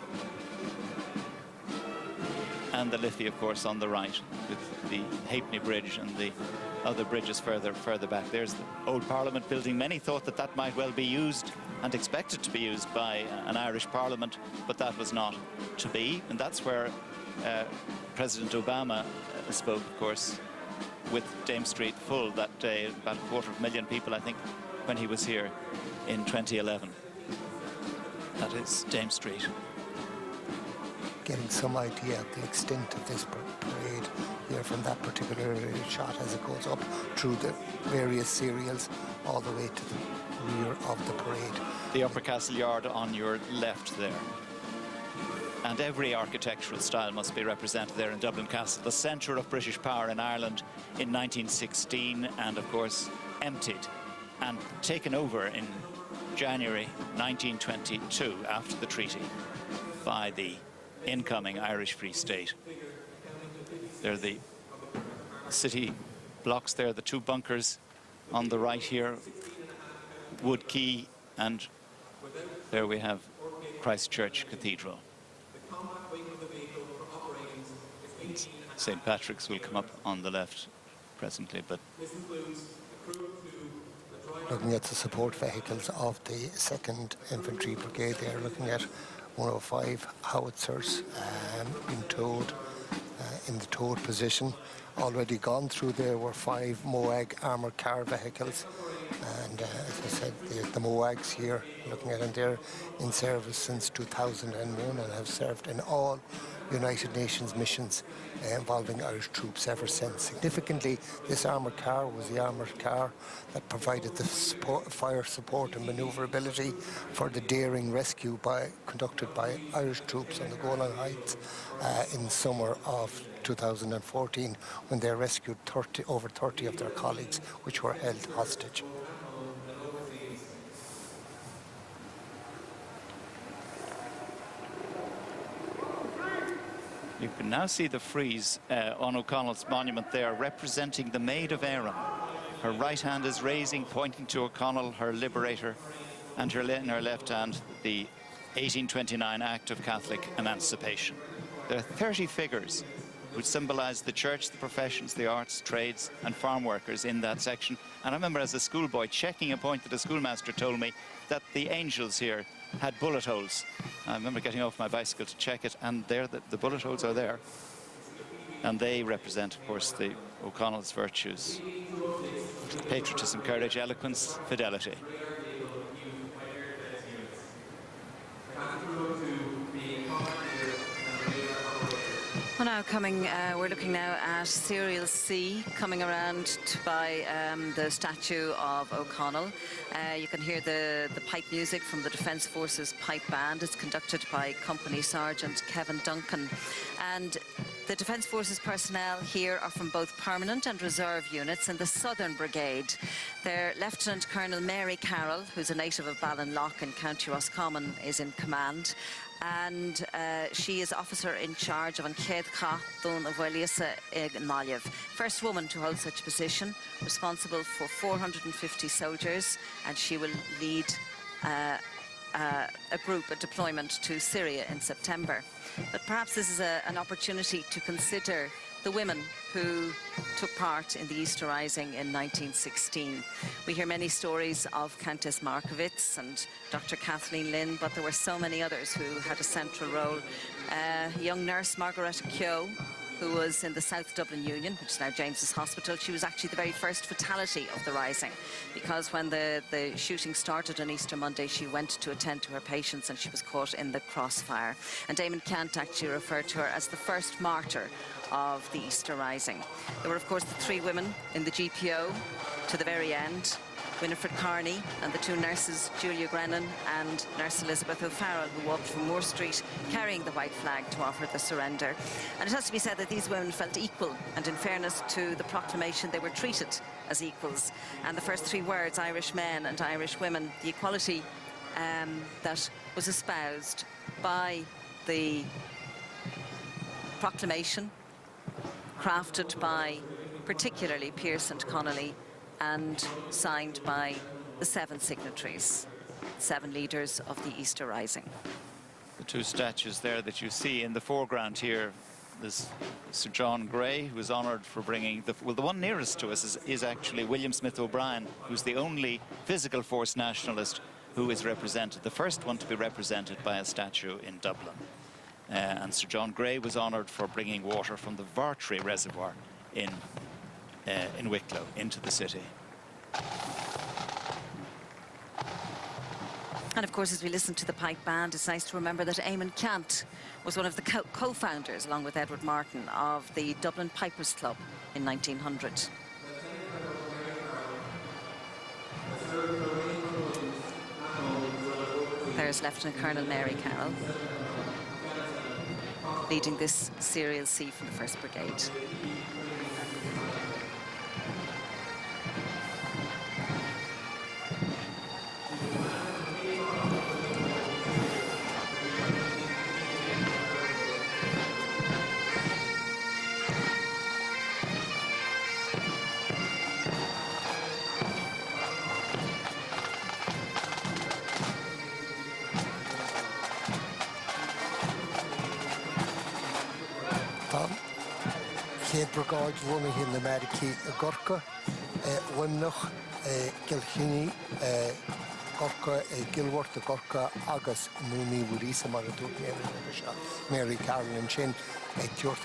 Speaker 10: And the Liffey, of course, on the right, with the Halfpenny Bridge and the other bridges further back. There's the old Parliament building. Many thought that that might well be used and expected to be used by an Irish Parliament, but that was not to be. And that's where President Obama spoke, of course, with Dame Street full that day, about 250,000 people, I think, when he was here in 2011. That is Dame Street.
Speaker 1: Getting some idea of the extent of this parade here from that particular shot as it goes up through the various serials all the way to the rear of the parade.
Speaker 10: The Upper Castle Yard on your left there. And every architectural style must be represented there in Dublin Castle, the centre of British power in Ireland in 1916, and of course emptied and taken over in January 1922 after the treaty by the incoming Irish Free State. There are the city blocks there, the two bunkers on the right here, Wood Quay, and there we have Christchurch Cathedral. St. Patrick's will come up on the left presently, but
Speaker 1: looking at the support vehicles of the 2nd Infantry Brigade, they're looking at 105 howitzers being towed in the towed position, already gone through. There were 5 MOAG armoured car vehicles, and as I said, the MOAGs here, looking at them, they're in service since 2001 and have served in all United Nations missions involving Irish troops ever since. Significantly, this armoured car was the armoured car that provided the fire support and manoeuvrability for the daring rescue conducted by Irish troops on the Golan Heights in summer of 2014, when they rescued over 30 of their colleagues which were held hostage.
Speaker 10: You can now see the frieze on O'Connell's monument there, representing the Maid of Erin. Her right hand is raising, pointing to O'Connell, her liberator, and in her left hand, the 1829 Act of Catholic Emancipation. There are 30 figures which symbolise the church, the professions, the arts, trades, and farm workers in that section. And I remember as a schoolboy checking a point that a schoolmaster told me that the angels here had bullet holes. I remember getting off my bicycle to check it, and there the bullet holes are there. And they represent, of course, the O'Connell's virtues: patriotism, courage, eloquence, fidelity.
Speaker 9: Well, now we're looking now at Serial C coming around by the statue of O'Connell. You can hear the pipe music from the Defence Forces Pipe Band. It's conducted by Company Sergeant Kevin Duncan. And the Defence Forces personnel here are from both permanent and reserve units in the Southern Brigade. Their Lieutenant Colonel Mary Carroll, who's a native of Ballinlough in County Roscommon, is in command. And she is officer in charge of an Céad Cha Dún Bhfuilíosa ag Máilliamh. First woman to hold such a position, responsible for 450 soldiers, and she will lead a deployment to Syria in September. But perhaps this is an opportunity to consider the women who took part in the Easter Rising in 1916. We hear many stories of Countess Markowitz and Dr. Kathleen Lynn, but there were so many others who had a central role. Young nurse Margaret Keogh, who was in the South Dublin Union, which is now James's Hospital. She was actually the very first fatality of the Rising, because when the shooting started on Easter Monday, she went to attend to her patients and she was caught in the crossfire. And Damon Kent actually referred to her as the first martyr of the Easter Rising. There were, of course, the 3 women in the GPO to the very end: Winifred Carney and the 2 nurses, Julia Grennan and Nurse Elizabeth O'Farrell, who walked from Moore Street carrying the white flag to offer the surrender. And it has to be said that these women felt equal, and in fairness to the proclamation, they were treated as equals. And the first 3 words, Irish men and Irish women, the equality that was espoused by the proclamation, crafted by particularly Pearse and Connolly, and signed by the 7 signatories, 7 leaders of the Easter Rising.
Speaker 10: The 2 statues there that you see in the foreground here, there's Sir John Gray, who was honoured for bringing the one nearest to us is actually William Smith O'Brien, who's the only physical force nationalist who is represented, the first one to be represented by a statue in Dublin. And Sir John Gray was honoured for bringing water from the Vartry Reservoir in Wicklow into the city.
Speaker 9: And of course, as we listen to the pipe band, it's nice to remember that Eamon Kent was one of the co-founders, along with Edward Martin, of the Dublin Pipers Club in 1900. There's Lieutenant Colonel Mary Carroll, leading this Serial C from the 1st Brigade.
Speaker 1: Céad Brigade running in the Mariki Gorka, Wimnoch, Gilchini, Gorka, Gilworth, Gorka, Agus, Mooney, Wurisa, Maradut, Mary Carolyn Chin, Tjort,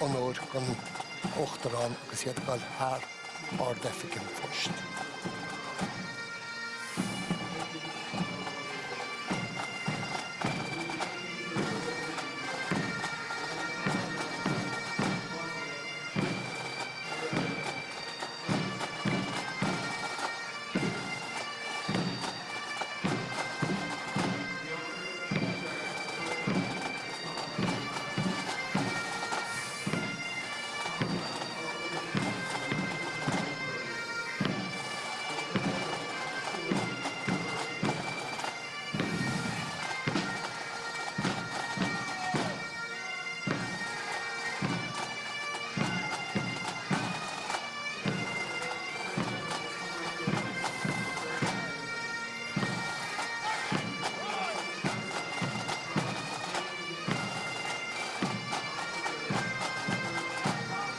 Speaker 1: Onod, Gun, ochtarán agus iad gáil thar deficin fust.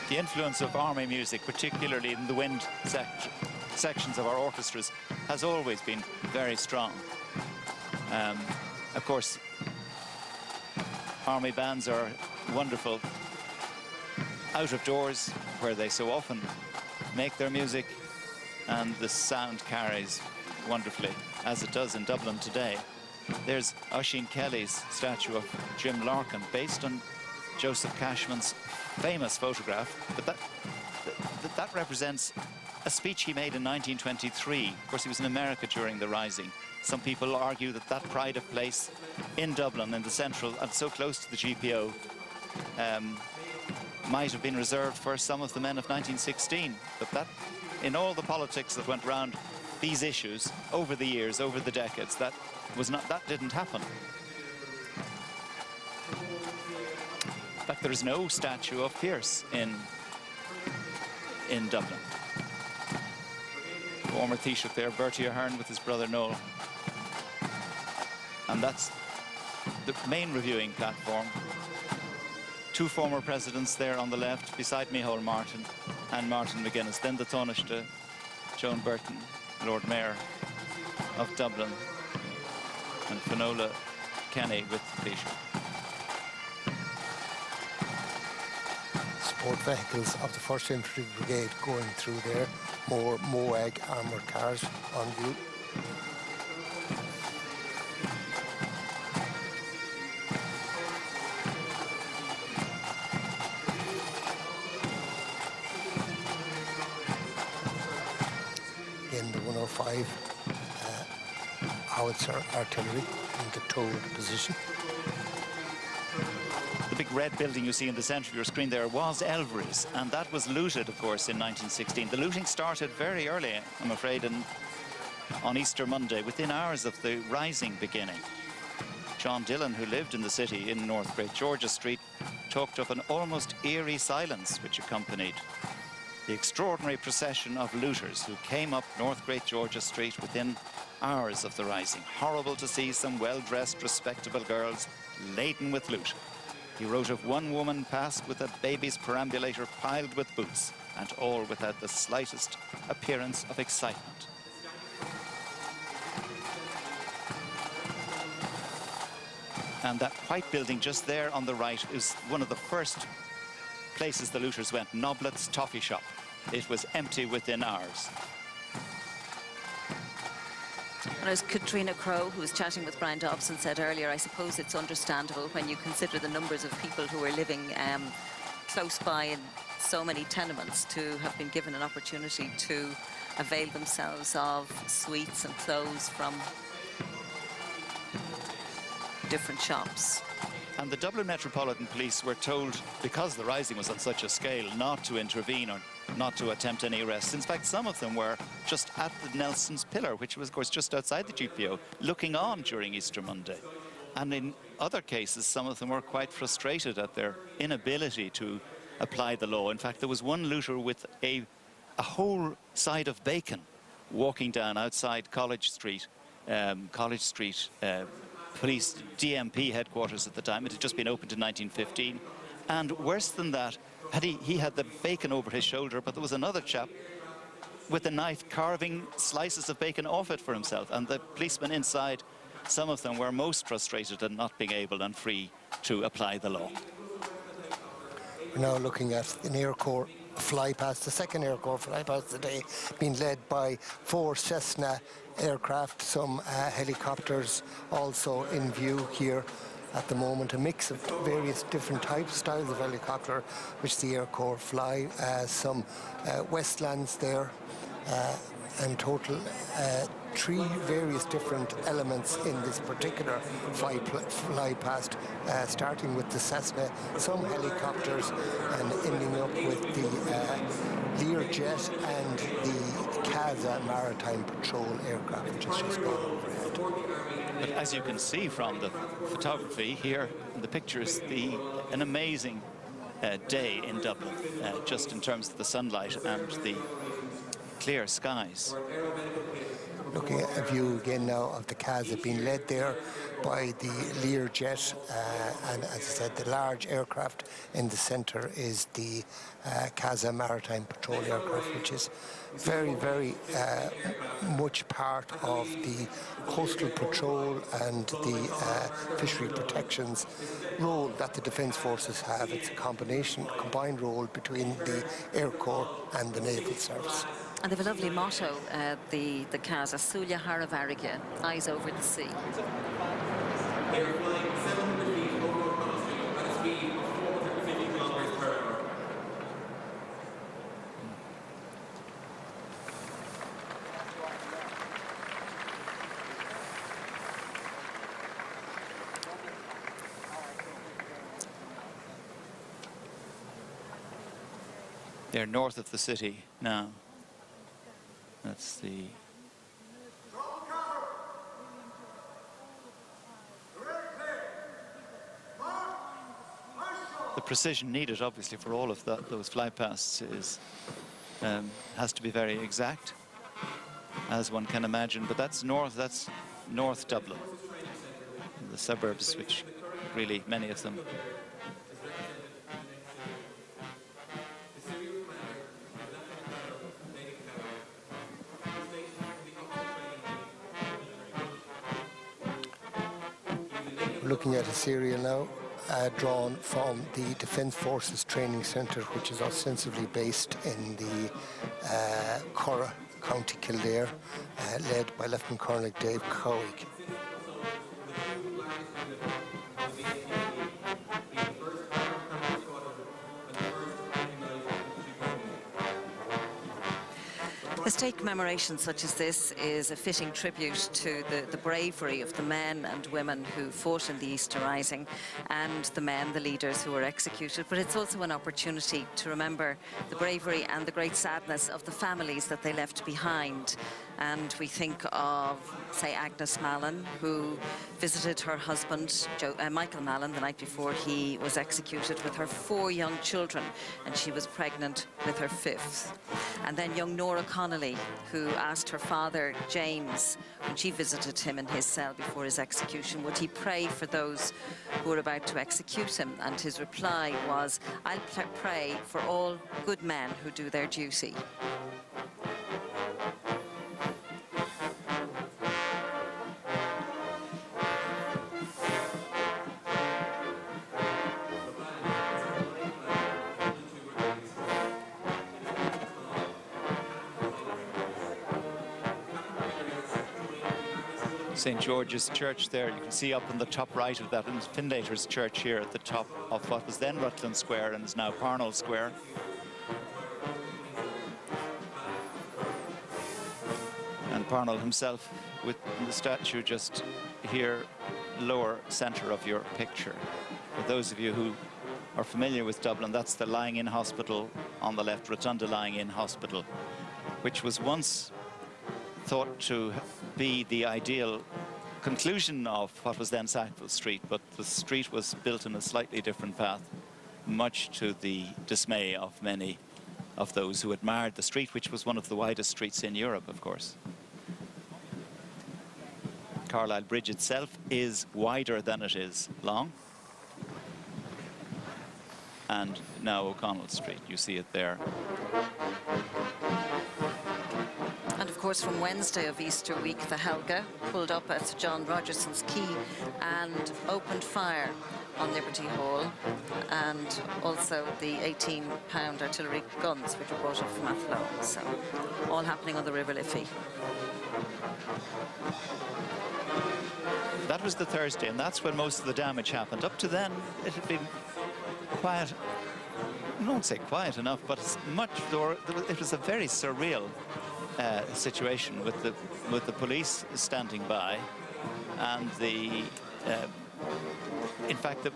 Speaker 10: The influence of army music, particularly in the wind sections of our orchestras, has always been very strong. Of course, army bands are wonderful out of doors, where they so often make their music, and the sound carries wonderfully, as it does in Dublin today. There's Oisin Kelly's statue of Jim Larkin, based on Joseph Cashman's famous photograph, but that represents a speech he made in 1923. Of course, he was in America during the Rising. Some people argue that that pride of place in Dublin, in the central and so close to the GPO, might have been reserved for some of the men of 1916. But that, in all the politics that went round these issues over the years, over the decades, that didn't happen. In fact, there is no statue of Pearse in Dublin. Former Taoiseach there, Bertie Ahern, with his brother Noel. And that's the main reviewing platform. Two former presidents there on the left, beside Micheál Martin and Martin McGuinness. Then the Taoiseach, Joan Burton, Lord Mayor of Dublin, and Finola Kenny with the Taoiseach.
Speaker 1: Support vehicles of the 1st Infantry Brigade going through there. More MOAG armoured cars on view. Again, the 105 howitzer artillery in the towed position.
Speaker 10: The big red building you see in the centre of your screen there was Elvery's, and that was looted, of course, in 1916. The looting started very early, I'm afraid, on Easter Monday, within hours of the Rising beginning. John Dillon, who lived in the city in North Great George's Street, talked of an almost eerie silence which accompanied the extraordinary procession of looters who came up North Great George's Street within hours of the Rising. Horrible to see some well-dressed, respectable girls laden with loot. He wrote of one woman passed with a baby's perambulator piled with boots, and all without the slightest appearance of excitement. And that white building just there on the right is one of the first places the looters went, Noblet's Toffee Shop. It was empty within hours.
Speaker 9: And as Katrina Crowe, who was chatting with Brian Dobson, said earlier, I suppose it's understandable when you consider the numbers of people who are living close by in so many tenements to have been given an opportunity to avail themselves of sweets and clothes from different shops.
Speaker 10: And the Dublin Metropolitan Police were told, because the Rising was on such a scale, not to intervene or not to attempt any arrests. In fact, some of them were just at the Nelson's Pillar, which was, of course, just outside the GPO, looking on during Easter Monday. And in other cases, some of them were quite frustrated at their inability to apply the law. In fact, there was one looter with a whole side of bacon walking down outside College Street Police DMP headquarters at the time. It had just been opened in 1915. And worse than that, he had the bacon over his shoulder, but there was another chap with a knife carving slices of bacon off it for himself. And the policemen inside, some of them were most frustrated at not being able and free to apply the law.
Speaker 1: We're now looking at the near core fly past, the second Air Corps fly past today, being led by 4 Cessna aircraft, some helicopters also in view here at the moment, a mix of various different types, styles of helicopter which the Air Corps fly, some Westlands there, and total 3 various different elements in this particular fly past, starting with the Cessna, some helicopters, and ending up with the Learjet and the CASA Maritime Patrol aircraft, which has just gone overhead.
Speaker 10: But as you can see from the photography here in the pictures, an amazing day in Dublin, just in terms of the sunlight and the clear skies.
Speaker 1: Looking at a view again now of the CASA being led there by the Learjet, and as I said, the large aircraft in the centre is the CASA Maritime Patrol aircraft, which is very, very much part of the coastal patrol and the fishery protections role that the Defence Forces have. It's a combined role between the Air Corps and the Naval Service.
Speaker 9: And they have a lovely motto, the CASA, Sulia Haravarige, eyes over the sea.
Speaker 10: They're north of the city now. That's the precision needed, obviously, for all of those flypasts has to be very exact, as one can imagine. But that's North Dublin, the suburbs, which really many of them.
Speaker 1: Looking at a serial now drawn from the Defence Forces Training Centre, which is ostensibly based in the Curra, County Kildare, led by Lieutenant Colonel Dave Cowick.
Speaker 9: A state commemoration such as this is a fitting tribute to the bravery of the men and women who fought in the Easter Rising and the men, the leaders who were executed. But it's also an opportunity to remember the bravery and the great sadness of the families that they left behind. And we think of, say, Agnes Mallon, who visited her husband, Michael Mallon, the night before he was executed, with her 4 young children, and she was pregnant with her 5th. And then young Nora Connolly, who asked her father, James, when she visited him in his cell before his execution, would he pray for those who were about to execute him? And his reply was, I'll pray for all good men who do their duty.
Speaker 10: St. George's Church there, you can see up in the top right of that, and Finlater's Church here at the top of what was then Rutland Square and is now Parnell Square. And Parnell himself with the statue just here, lower centre of your picture. For those of you who are familiar with Dublin, that's the Lying-in Hospital on the left, Rotunda Lying-in Hospital, which was once thought to be the ideal conclusion of what was then Sackville Street, but the street was built in a slightly different path, much to the dismay of many of those who admired the street, which was one of the widest streets in Europe, of course. Carlisle Bridge itself is wider than it is long. And now O'Connell Street, you see it there.
Speaker 9: And of course, from Wednesday of Easter week, the Helga pulled up at John Rogerson's quay and opened fire on Liberty Hall, and also the 18-pound artillery guns which were brought up from Athlone. So all happening on the River Liffey.
Speaker 10: That was the Thursday, and that's when most of the damage happened. Up to then, it had been quiet. I won't say quiet enough, but it was a very surreal situation with the police standing by, and in fact,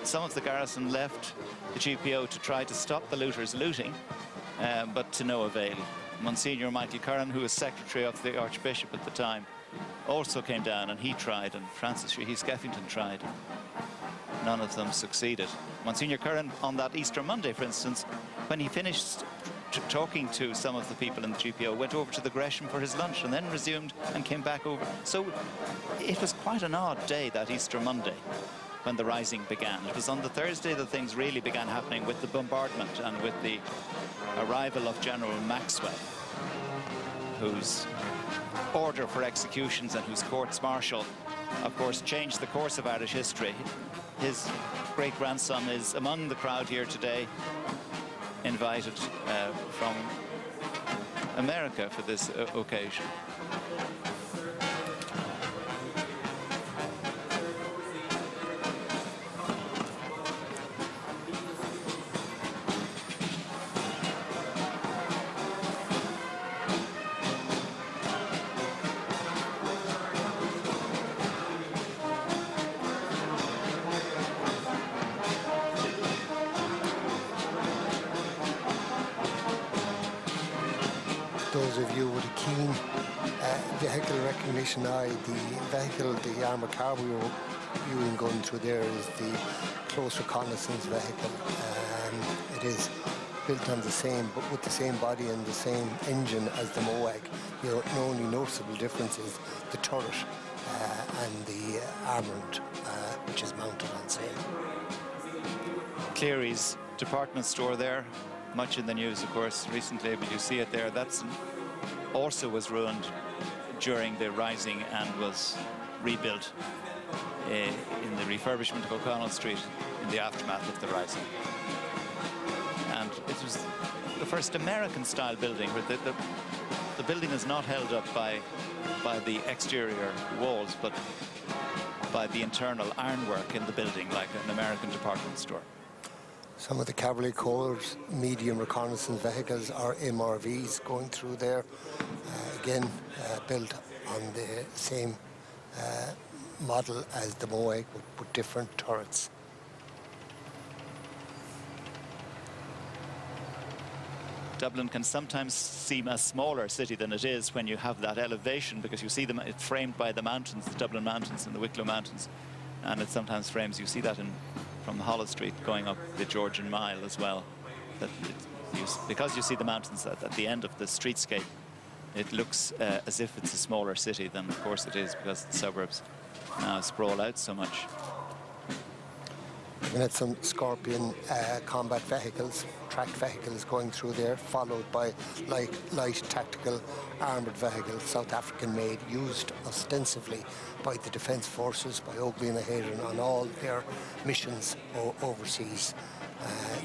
Speaker 10: some of the garrison left the GPO to try to stop the looters looting, but to no avail. Monsignor Michael Curran, who was secretary of the Archbishop at the time, also came down, and he tried, and Francis Sheehy Skeffington tried. None of them succeeded. Monsignor Curran, on that Easter Monday, for instance, when he finished talking to some of the people in the GPO, went over to the Gresham for his lunch and then resumed and came back over. So it was quite an odd day, that Easter Monday, when the rising began. It was on the Thursday that things really began happening, with the bombardment and with the arrival of General Maxwell, whose order for executions and whose courts-martial, of course, changed the course of Irish history. His great-grandson is among the crowd here today, invited from America for this occasion.
Speaker 1: Those of you with a keen vehicle recognition eye, the vehicle, the armoured car we were viewing going through there is the close reconnaissance vehicle. It is built on the same, but with the same body and the same engine as the MOAG. The only noticeable difference is the turret and the armament, which is mounted on sale.
Speaker 10: Cleary's department store there, much in the news, of course, recently, but you see it there. That's also was ruined during the rising and was rebuilt in the refurbishment of O'Connell Street in the aftermath of the rising. And it was the first American-style building, where the building is not held up by the exterior walls, but by the internal ironwork in the building, like an American department store.
Speaker 1: Some of the Cavalry Corps medium reconnaissance vehicles are MRVs going through there, again built on the same model as the MOAG, with different turrets.
Speaker 10: Dublin can sometimes seem a smaller city than it is when you have that elevation, because you see them, it's framed by the mountains, the Dublin Mountains and the Wicklow Mountains, and it sometimes frames, you see that from Hollow Street going up the Georgian Mile as well. Because you see the mountains at the end of the streetscape, it looks as if it's a smaller city than, of course, it is, because the suburbs now sprawl out so much.
Speaker 1: We had some Scorpion combat vehicles, tracked vehicles going through there, followed by light tactical armoured vehicles, South African made, used ostensibly by the Defence Forces, by Oakley and O'Hagan on all their missions overseas,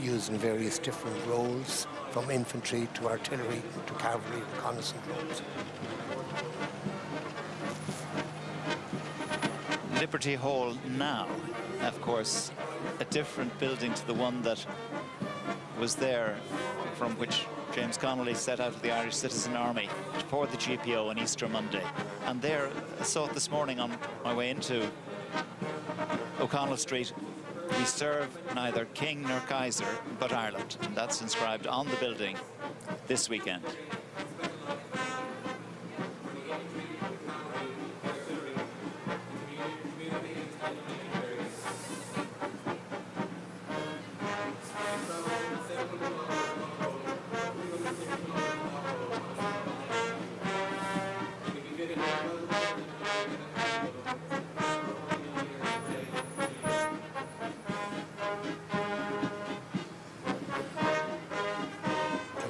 Speaker 1: used in various different roles, from infantry to artillery to cavalry reconnaissance roles.
Speaker 10: Liberty Hall now, of course, a different building to the one that was there from which James Connolly set out of the Irish Citizen Army for the GPO on Easter Monday. And there, I saw it this morning on my way into O'Connell Street, we serve neither King nor Kaiser, but Ireland. And that's inscribed on the building this weekend.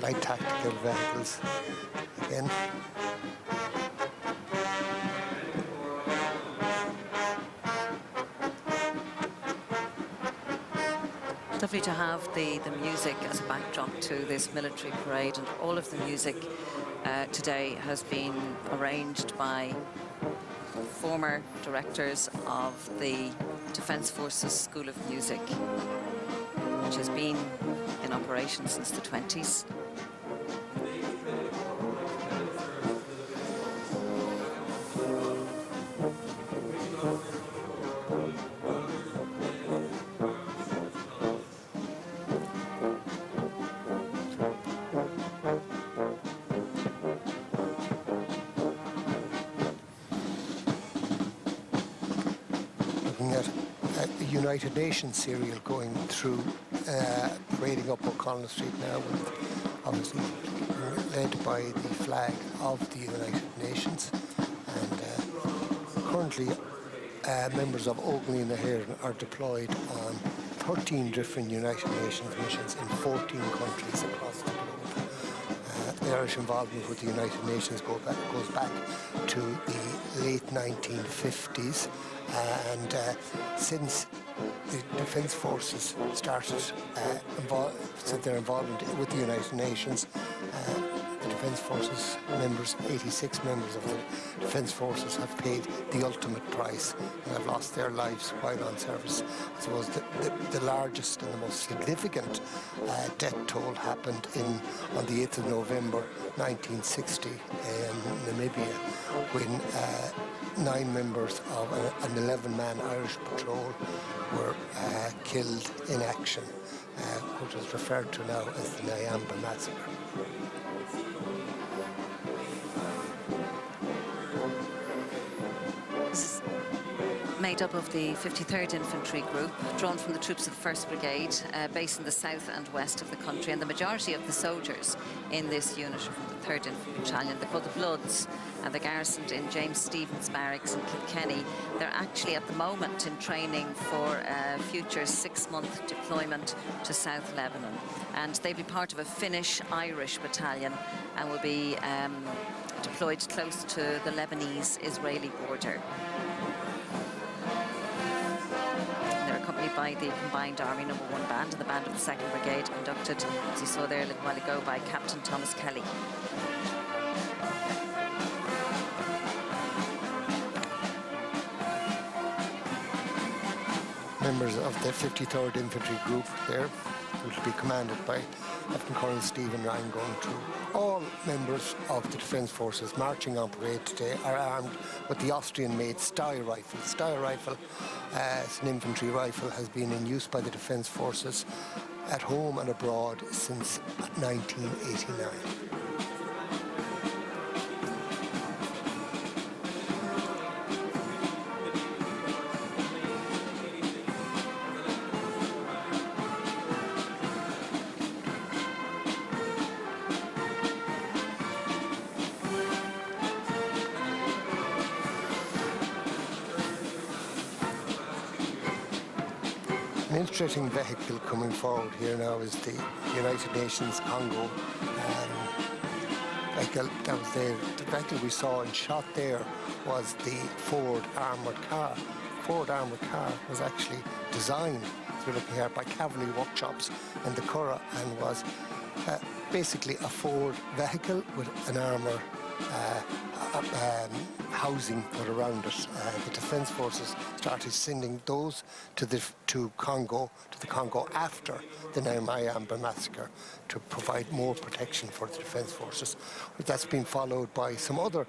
Speaker 1: Light tactical vehicles again.
Speaker 9: Lovely to have the music as a backdrop to this military parade, and all of the music today has been arranged by former directors of the Defence Forces School of Music, which has been in operation since the 20s.
Speaker 1: Looking at a United Nations serial going through, parading up O'Connell Street now, with obviously led by the flag of the United Nations. And currently members of Óglaigh na hÉireann are deployed on 13 different United Nations missions in 14 countries across the globe. The Irish involvement with the United Nations goes back to the late 1950s, and since the Defence Forces started their involvement with the United Nations, the Defence Forces members, 86 members of the Defence Forces, have paid the ultimate price and have lost their lives while on service. I suppose the largest and the most significant death toll happened on the 8th of November 1960 in Namibia, when 9 members of an 11-man Irish patrol were killed in action, which is referred to now as the Nyamba Massacre.
Speaker 9: This is made up of the 53rd Infantry Group, drawn from the troops of the 1st Brigade, based in the south and west of the country, and the majority of the soldiers in this unit are from the 3rd Infantry Battalion. They're called the Bloods, and they're garrisoned in James Stevens Barracks in Kilkenny. They're actually at the moment in training for a future 6-month deployment to South Lebanon, and they'll be part of a Finnish-Irish battalion and will be deployed close to the Lebanese-Israeli border. They're accompanied by the Combined Army No. 1 Band and the Band of the 2nd Brigade, conducted, as you saw there a little while ago, by Captain Thomas Kelly.
Speaker 1: Members of the 53rd Infantry Group there, which will be commanded by Lieutenant Colonel Stephen Ryan, going through. All members of the Defence Forces marching on parade today are armed with the Austrian-made Steyr rifle. The Steyr rifle, it's an infantry rifle, has been in use by the Defence Forces at home and abroad since 1989. An interesting vehicle coming forward here now is the United Nations Congo vehicle that was there. The vehicle we saw and shot there was the Ford armoured car. Ford armoured car was actually designed, as we're looking here, by Cavalry Workshops in the Curragh, and was basically a Ford vehicle with an armour housing put around it. The Defence Forces started sending those to the Congo after the Nyamba Massacre to provide more protection for the Defence Forces. That's been followed by some other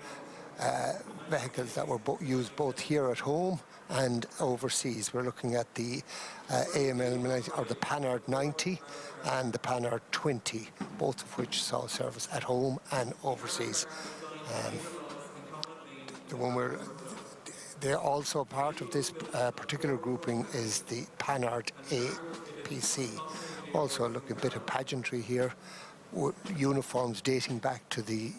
Speaker 1: vehicles that were used both here at home and overseas. We're looking at the AML, or the Panhard 90 and the Panhard 20, both of which saw service at home and overseas. They're also part of this particular grouping is the Panhard APC. Also look, a bit of pageantry here, uniforms dating back to the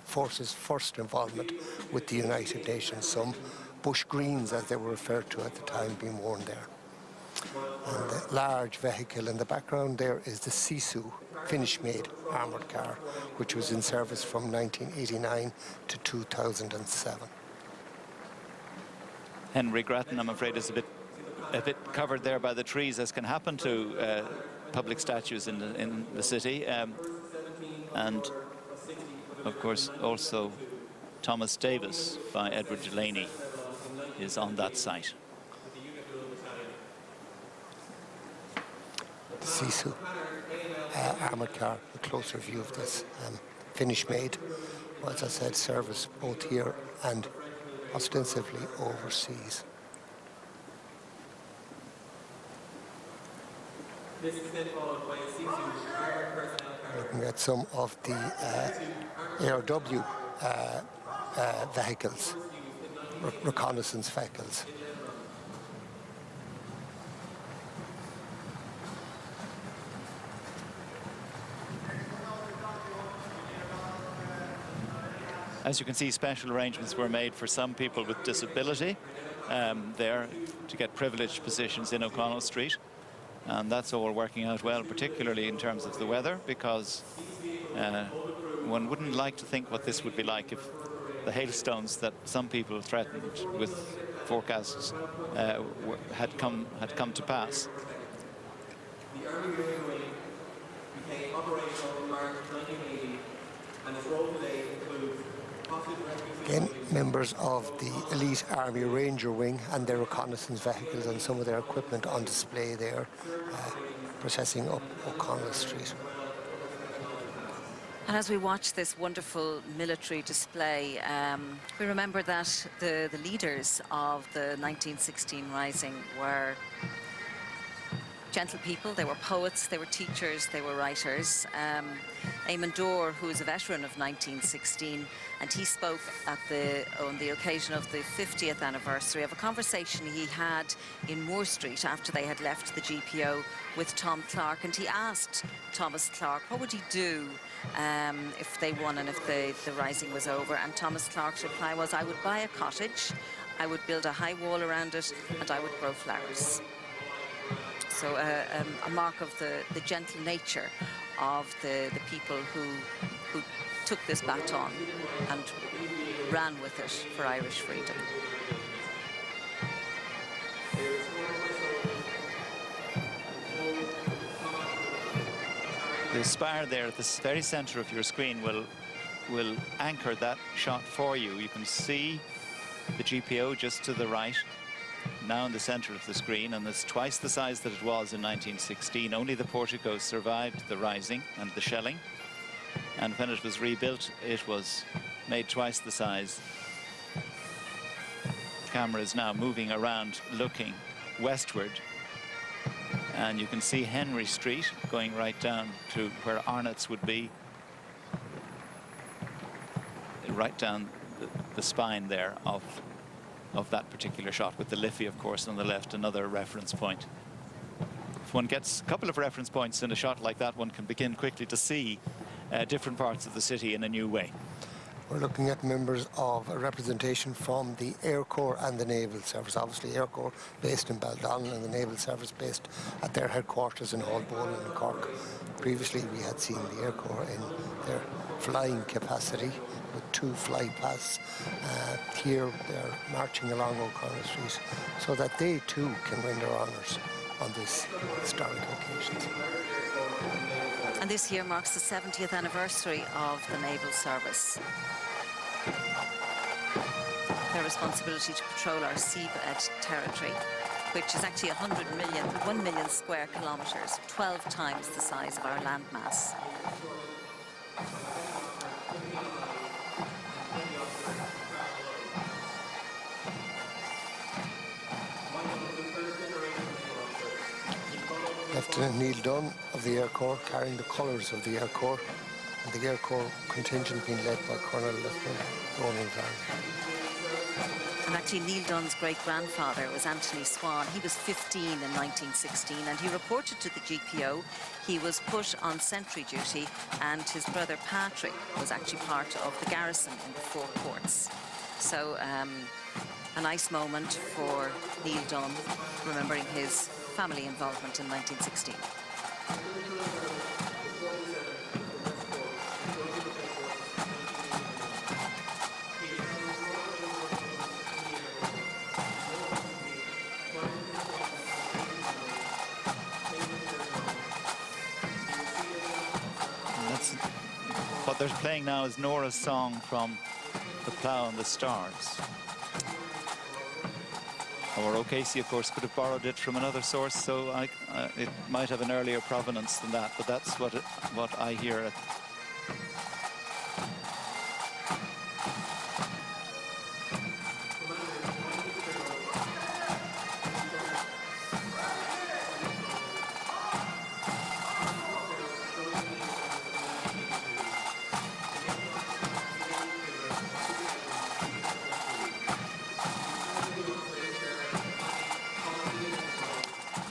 Speaker 1: forces' first involvement with the United Nations. Some bush greens, as they were referred to at the time, being worn there. And the large vehicle in the background there is the Sisu Finnish-made armoured car, which was in service from 1989 to 2007.
Speaker 10: Henry Grattan, I'm afraid, is a bit a bit covered there by the trees, as can happen to public statues in the city. And of course also Thomas Davis by Edward Delaney is on that site.
Speaker 1: The Sisu armoured car, a closer view of this, finish made, well, as I said, service both here and ostensibly overseas. Looking at some of the ARW vehicles, reconnaissance vehicles.
Speaker 10: As you can see, special arrangements were made for some people with disability there to get privileged positions in O'Connell Street. And that's all working out well, particularly in terms of the weather, because one wouldn't like to think what this would be like if the hailstones that some people threatened with forecasts had come to pass.
Speaker 13: The Army Railway became operational in March 1980, and its role today includes
Speaker 1: again, members of the elite Army Ranger Wing and their reconnaissance vehicles and some of their equipment on display there, processing up O'Connell Street.
Speaker 9: And as we watch this wonderful military display, we remember that the leaders of the 1916 Rising were gentle people. They were poets, they were teachers, they were writers. Eamon Dorr, who is a veteran of 1916, and he spoke on the occasion of the 50th anniversary of a conversation he had in Moore Street after they had left the GPO with Tom Clark, and he asked Thomas Clark what would he do if they won and if the Rising was over, and Thomas Clark's reply was, I would buy a cottage, I would build a high wall around it, and I would grow flowers. So a mark of the gentle nature of the people who took this baton and ran with it for Irish freedom.
Speaker 10: The spire there at the very center of your screen will anchor that shot for you. You can see the GPO just to the right, now in the center of the screen, and it's twice the size that it was in 1916. Only the portico survived the Rising and the shelling, and when it was rebuilt, it was made twice the size. The camera is now moving around, looking westward, and you can see Henry Street going right down to where Arnott's would be, right down the spine there of that particular shot, with the Liffey, of course, on the left, another reference point. If one gets a couple of reference points in a shot like that, one can begin quickly to see different parts of the city in a new way.
Speaker 1: We're looking at members of a representation from the Air Corps and the Naval Service. Obviously, Air Corps based in Baldonnel and the Naval Service based at their headquarters in Hallbowling in Cork. Previously, we had seen the Air Corps in their flying capacity with 2 fly paths. Here, they're marching along O'Connell Street so that they too can render honours on this historic occasion.
Speaker 9: And this year marks the 70th anniversary of the Naval Service. Their responsibility to patrol our seabed territory, which is actually 1 million square kilometres, 12 times the size of our landmass.
Speaker 1: Lieutenant Neil Dunn of the Air Corps carrying the colours of the Air Corps, and the Air Corps contingent being led by Colonel Lieutenant Ronan Van.
Speaker 9: And actually Neil Dunn's great-grandfather was Anthony Swan. He was 15 in 1916 and he reported to the GPO. He was put on sentry duty and his brother Patrick was actually part of the garrison in the Four Courts. So a nice moment for Neil Dunn, remembering his family involvement in 1916.
Speaker 10: they're playing now is Nora's song from The Plough and the Stars. Or O'Casey, of course, could have borrowed it from another source, so it might have an earlier provenance than that, but that's what I hear.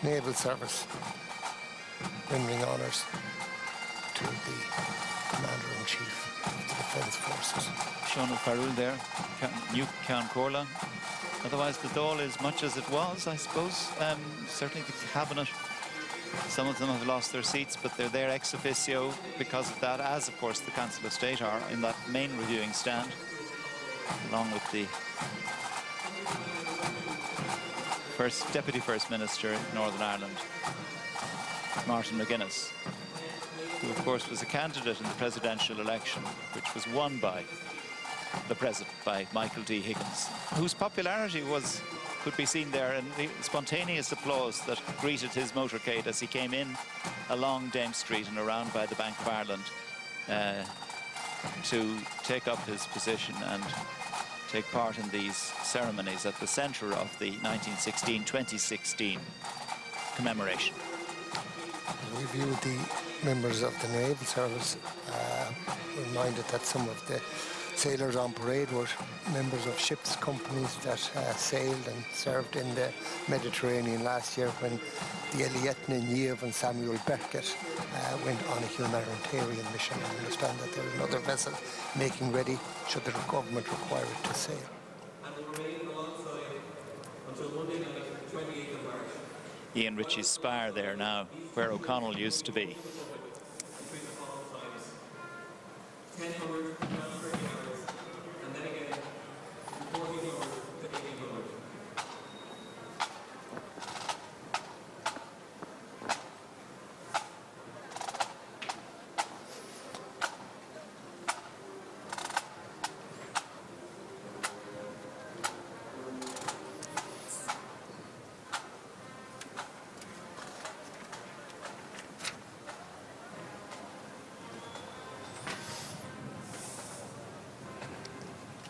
Speaker 1: Naval Service, rendering honours to the Commander-in-Chief of the Defence Forces.
Speaker 10: Sean O'Farrell there, New Count Corla. Otherwise, the Dáil is much as it was, I suppose. Certainly the Cabinet, some of them have lost their seats, but they're there ex officio because of that, as, of course, the Council of State are in that main reviewing stand, along with the Deputy First Minister in Northern Ireland, Martin McGuinness, who of course was a candidate in the presidential election, which was won by the President, by Michael D. Higgins, whose popularity could be seen there in the spontaneous applause that greeted his motorcade as he came in along Dame Street and around by the Bank of Ireland to take up his position and take part in these ceremonies at the centre of the 1916-2016 commemoration.
Speaker 1: We viewed the members of the Naval Service, reminded that some of the sailors on parade were members of ships companies that sailed and served in the Mediterranean last year when the Elietna Niev and Samuel Beckett went on a humanitarian mission. I understand that there's another vessel making ready should the government require it to sail.
Speaker 13: And will remain alongside until Monday night, 28th of March.
Speaker 10: Ian Ritchie's spire there now, where O'Connell used to be.
Speaker 13: Between the following times, 1000, 12:30 hours, and then again, 1400 to 1800.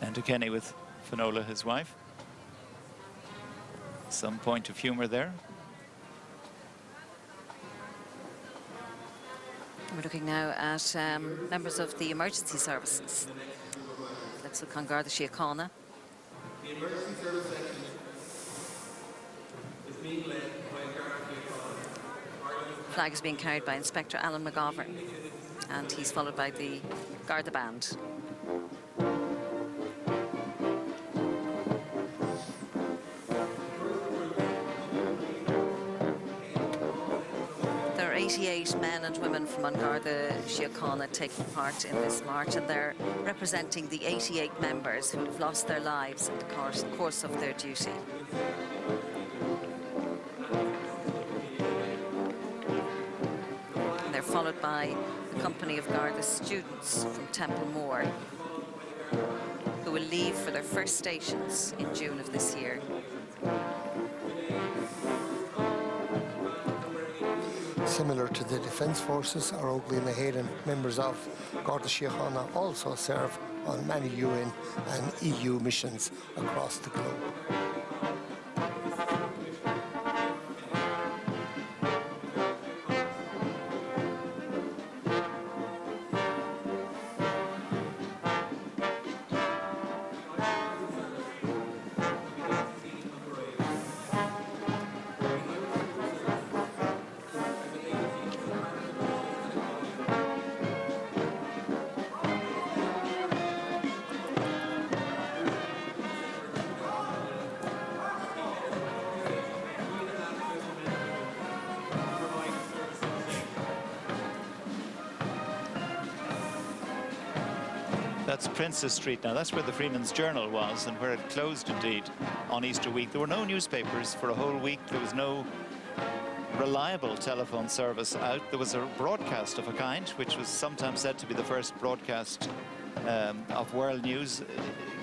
Speaker 10: And to Kenny with Finola, his wife. Some point of humour there.
Speaker 9: We're looking now at members of the emergency services. Let's look on Garda Síochána.
Speaker 13: The emergency service section is being led by Garda Síochána.
Speaker 9: Flag is being carried by Inspector Alan McGovern, and he's followed by the Garda Band. There are 88 men and women from An Garda Síochána taking part in this march, and they're representing the 88 members who have lost their lives in the course of their duty. And they're followed by a company of Garda students from Templemore who will leave for their first stations in June of this year.
Speaker 1: Similar to the Defence Forces, our Óglaigh and Hayden members of Garda Síochána also serve on many UN and EU missions across the globe.
Speaker 10: That's Princess Street now. That's where the Freeman's Journal was and where it closed indeed on Easter week. There were no newspapers for a whole week. There was no reliable telephone service out. There was a broadcast of a kind, which was sometimes said to be the first broadcast of world news,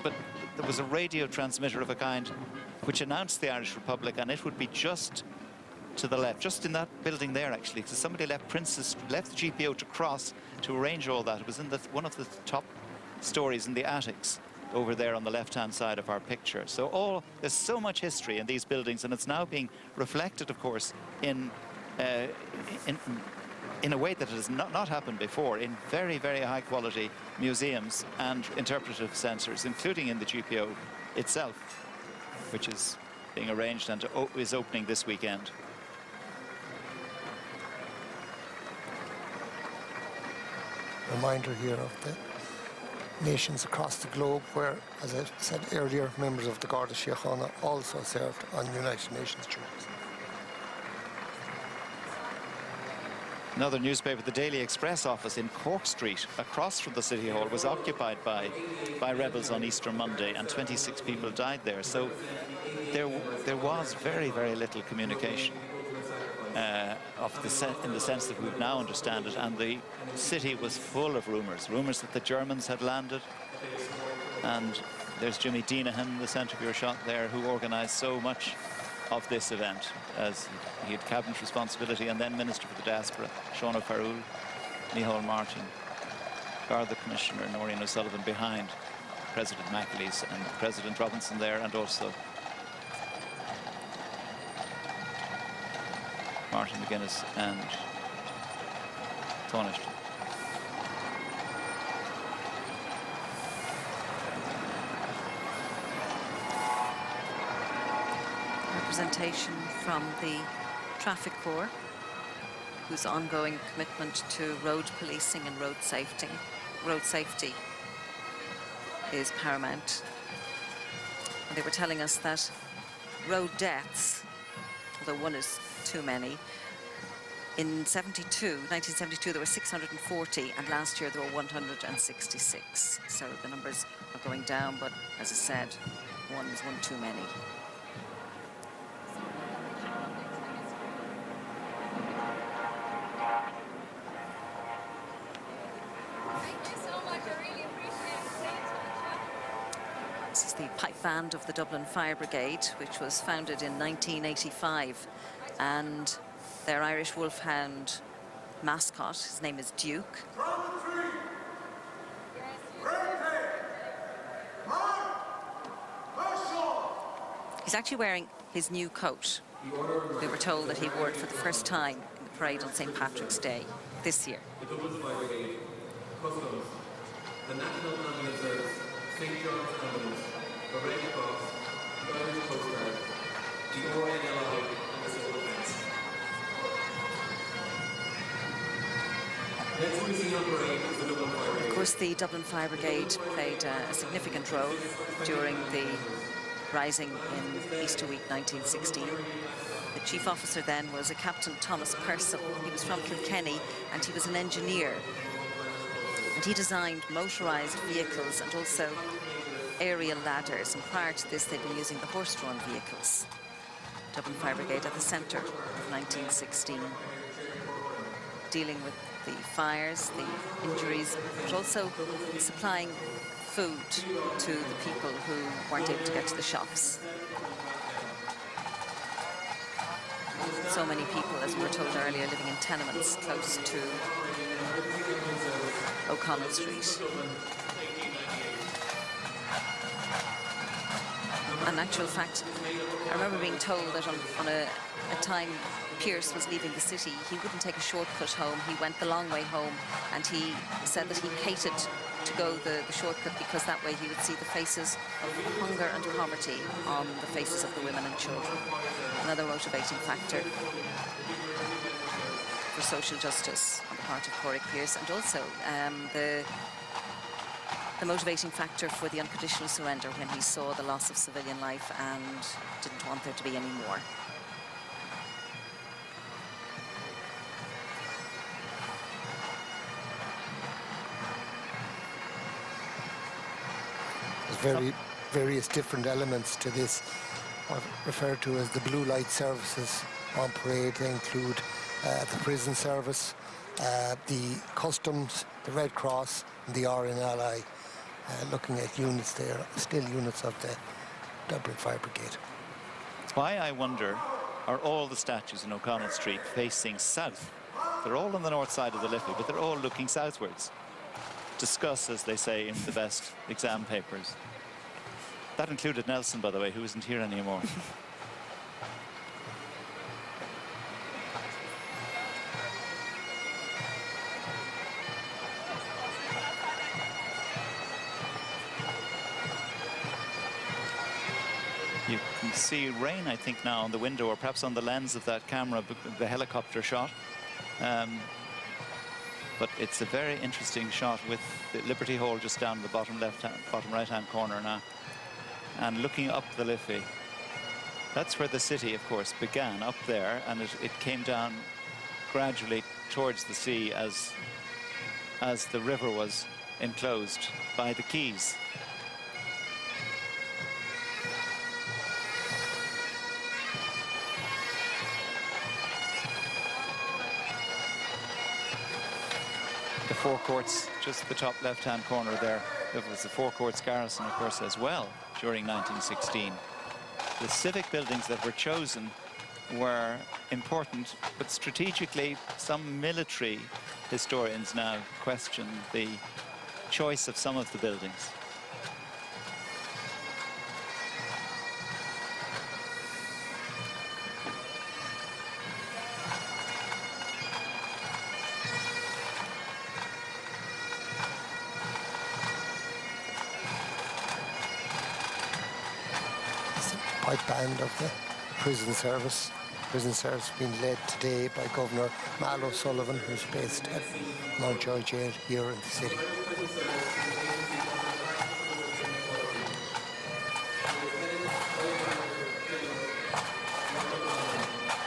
Speaker 10: but there was a radio transmitter of a kind which announced the Irish Republic, and it would be just to the left, just in that building there, actually, because somebody left the GPO to cross to arrange all that. It was in one of the top stories in the attics over there on the left-hand side of our picture. So there's so much history in these buildings, and it's now being reflected, of course, in a way that has not happened before, in very, very high-quality museums and interpretive centres, including in the GPO itself, which is being arranged and is opening this weekend.
Speaker 1: Reminder here of the nations across the globe where, as I said earlier, members of the Garda Síochána also served on United Nations duties.
Speaker 10: Another newspaper, the Daily Express office in Cork Street, across from the City Hall, was occupied by rebels on Easter Monday, and 26 people died there. So there was very, very little communication in the sense that we now understand it, and the city was full of rumours that the Germans had landed. And there's Jimmy Deanahan, the centre of your shot there, who organised so much of this event, as he had cabinet responsibility, and then Minister for the Diaspora, Sean O'Farrell, Micheál Martin, Garda Commissioner Noreen O'Sullivan behind President McAleese and President Robinson there, and also Martin McGuinness and Taoiseach.
Speaker 9: Representation from the Traffic Corps, whose ongoing commitment to road policing and road safety is paramount. And they were telling us that road deaths, although one is too many, in 1972 there were 640, and last year there were 166. So the numbers are going down, but as I said, one is one too many. This is the pipe band of the Dublin Fire Brigade, which was founded in 1985, and their Irish Wolfhound mascot, his name is Duke. He's actually wearing his new coat. We were told that he wore it for the first time in the parade on St. Patrick's Day this year.
Speaker 13: The Dublin Fire Brigade, Customs, the National Ambulance Service, St. John's Ambulance, the Red Cross, the Irish Coast Guard, the RNLI, and the Civil Defence. Next missing on parade is the Dublin Fire Brigade.
Speaker 9: Of course, the Dublin Fire Brigade played a significant role during the rising in Easter week 1916. The chief officer then was a Captain Thomas Purcell. He was from Kilkenny, and he was an engineer. And he designed motorised vehicles and also aerial ladders. And prior to this, they'd been using the horse-drawn vehicles. Dublin Fire Brigade at the centre of 1916, dealing with the fires, the injuries, but also supplying food to the people who weren't able to get to the shops. So many people, as we were told earlier, living in tenements close to O'Connell Street. In actual fact, I remember being told that on a time Pierce was leaving the city, he wouldn't take a shortcut home. He went the long way home, and he said that he hated to go the shortcut because that way he would see the faces of hunger and poverty on the faces of the women and children. Another motivating factor for social justice on the part of Pádraig Pearse, and also the motivating factor for the unconditional surrender when he saw the loss of civilian life and didn't want there to be any more.
Speaker 1: There's various different elements to this, what referred to as the blue light services on parade. They include the prison service, the customs, the Red Cross and the RNLI. Looking at units there, still units of the Dublin Fire Brigade.
Speaker 10: Why, I wonder, are all the statues in O'Connell Street facing south? They're all on the north side of the Liffey, but they're all looking southwards. Discuss, as they say in the best exam papers. That included Nelson, by the way, who isn't here anymore. You can see rain, I think, now on the window, or perhaps on the lens of that camera, the helicopter shot. But it's a very interesting shot with the Liberty Hall just down in the bottom right-hand corner now. And looking up the Liffey, that's where the city, of course, began, up there, and it came down gradually towards the sea as the river was enclosed by the quays. The Four Courts, just the top left-hand corner there. It was the Four Courts garrison, of course, as well, during 1916. The civic buildings that were chosen were important, but strategically, some military historians now question the choice of some of the buildings.
Speaker 1: Pipe band of the prison service. Prison service being led today by Governor Mal O'Sullivan, who's based at Mountjoy Jail here in the city.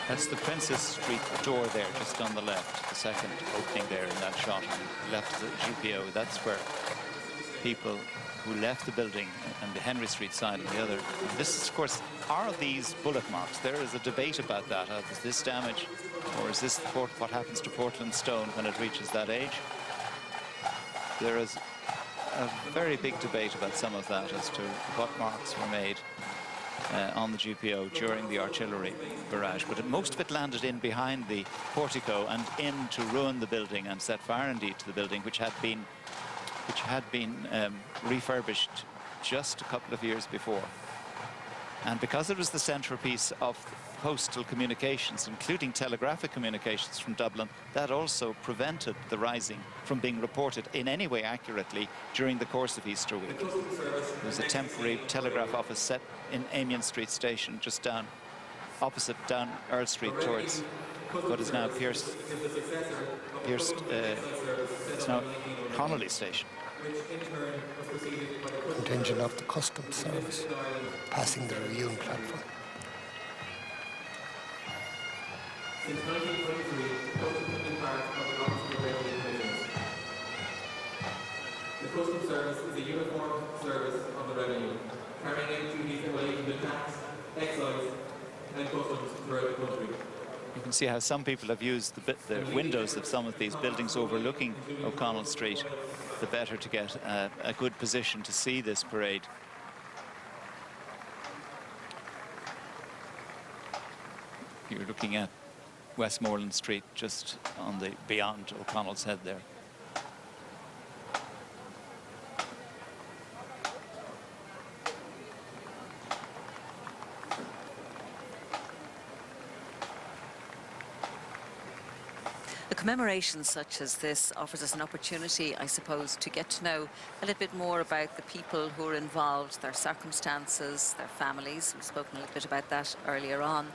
Speaker 10: That's the Princess Street door there, just on the left, the second opening there in that shot, on the left of the GPO. That's where people who left the building, and the Henry Street side on the other. This is, of course, are these bullet marks? There is a debate about that. Is this damage, or is this what happens to Portland stone when it reaches that age? There is a very big debate about some of that as to what marks were made on the GPO during the artillery barrage. But most of it landed in behind the portico and in to ruin the building and set fire indeed to the building, which had been refurbished just a couple of years before. And because it was the centrepiece of postal communications, including telegraphic communications from Dublin, that also prevented the rising from being reported in any way accurately during the course of Easter week. There was a temporary telegraph office set in Amiens Street Station, just down opposite down Earl Street towards what is now it's now Connolly Station.
Speaker 1: Contingent of the customs service passing the reviewing platform.
Speaker 13: Since 1923, customs have been part of the Rossington Railway Divisions. The customs service is a uniformed service of the revenue, carrying out duties relating to tax, excise and customs throughout the country.
Speaker 10: You can see how some people have used the windows of some of these buildings overlooking O'Connell Street, the better to get a good position to see this parade. You're looking at Westmoreland Street, just on the beyond O'Connell's Head there.
Speaker 9: A commemoration such as this offers us an opportunity, I suppose, to get to know a little bit more about the people who are involved, their circumstances, their families. We've spoken a little bit about that earlier on.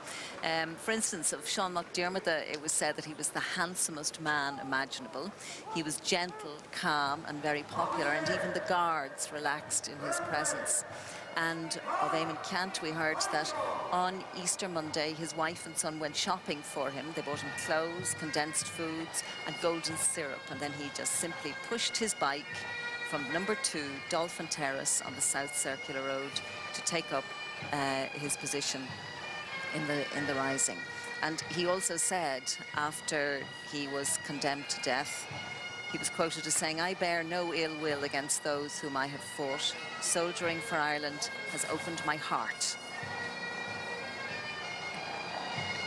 Speaker 9: For instance, of Sean McDermott, it was said that he was the handsomest man imaginable. He was gentle, calm and very popular, and even the guards relaxed in his presence. And of Eamon Cant, we heard that on Easter Monday, his wife and son went shopping for him. They bought him clothes, condensed foods and golden syrup. And then he just simply pushed his bike from number 2 Dolphin Terrace on the South Circular Road to take up his position in the rising. And he also said, after he was condemned to death, he was quoted as saying, "I bear no ill will against those whom I have fought. Soldiering for Ireland has opened my heart."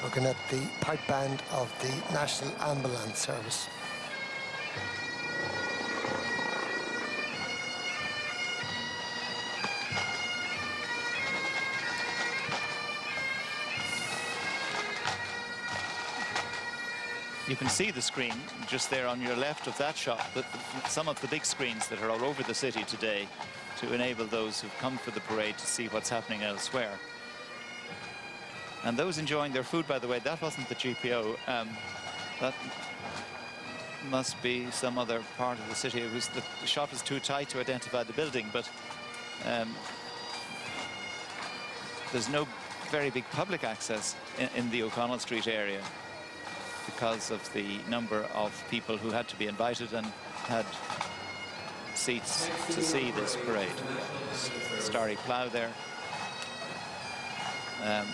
Speaker 1: Looking at the pipe band of the National Ambulance Service.
Speaker 10: You can see the screen just there on your left of that shot, some of the big screens that are all over the city today to enable those who've come for the parade to see what's happening elsewhere. And those enjoying their food, by the way, that wasn't the GPO. That must be some other part of the city. The shot was too tight to identify the building, but there's no very big public access in the O'Connell Street area, because of the number of people who had to be invited and had seats to see this parade. Starry Plough there. The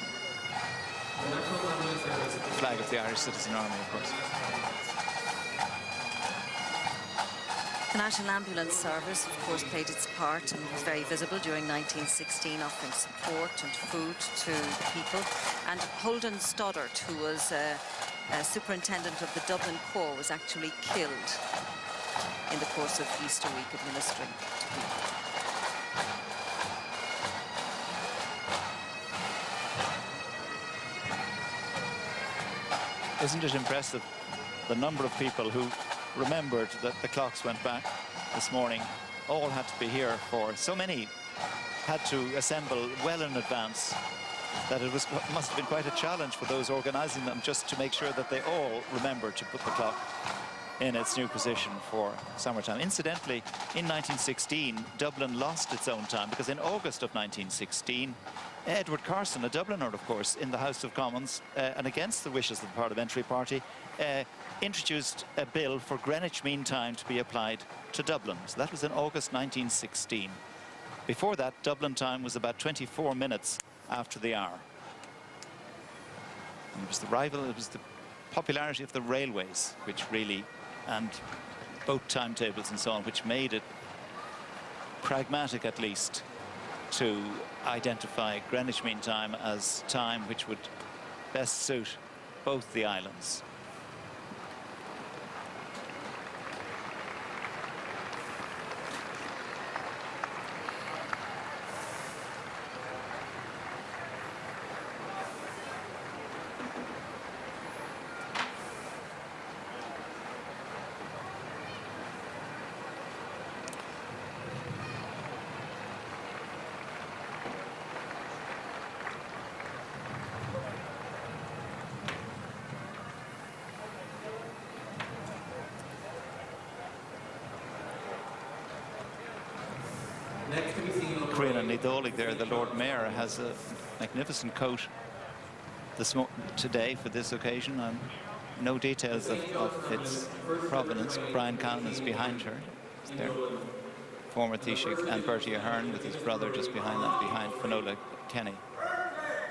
Speaker 10: flag of the Irish Citizen Army, of course.
Speaker 9: The National Ambulance Service, of course, played its part and was very visible during 1916, offering support and food to the people. And Holden Stoddart, who was superintendent of the Dublin Corps, was actually killed in the course of Easter week administering to people.
Speaker 10: Isn't it impressive, the number of people who remembered that the clocks went back this morning? All had to be here for. So many had to assemble well in advance that it must have been quite a challenge for those organising them just to make sure that they all remembered to put the clock in its new position for summertime. Incidentally, in 1916, Dublin lost its own time because in August of 1916, Edward Carson, a Dubliner, of course, in the House of Commons, and against the wishes of the Parliamentary Party, introduced a bill for Greenwich Mean Time to be applied to Dublin. So that was in August 1916. Before that, Dublin time was about 24 minutes after the hour. And it was the popularity of the railways, which really, and boat timetables and so on, which made it pragmatic, at least, to identify Greenwich Mean Time as time which would best suit both the islands. There, the Lord Mayor has a magnificent coat today for this occasion. No details of its provenance. Brian Cowan is behind her. There. Former Taoiseach, and Bertie Ahern with his brother just behind that, behind Finola Kenny.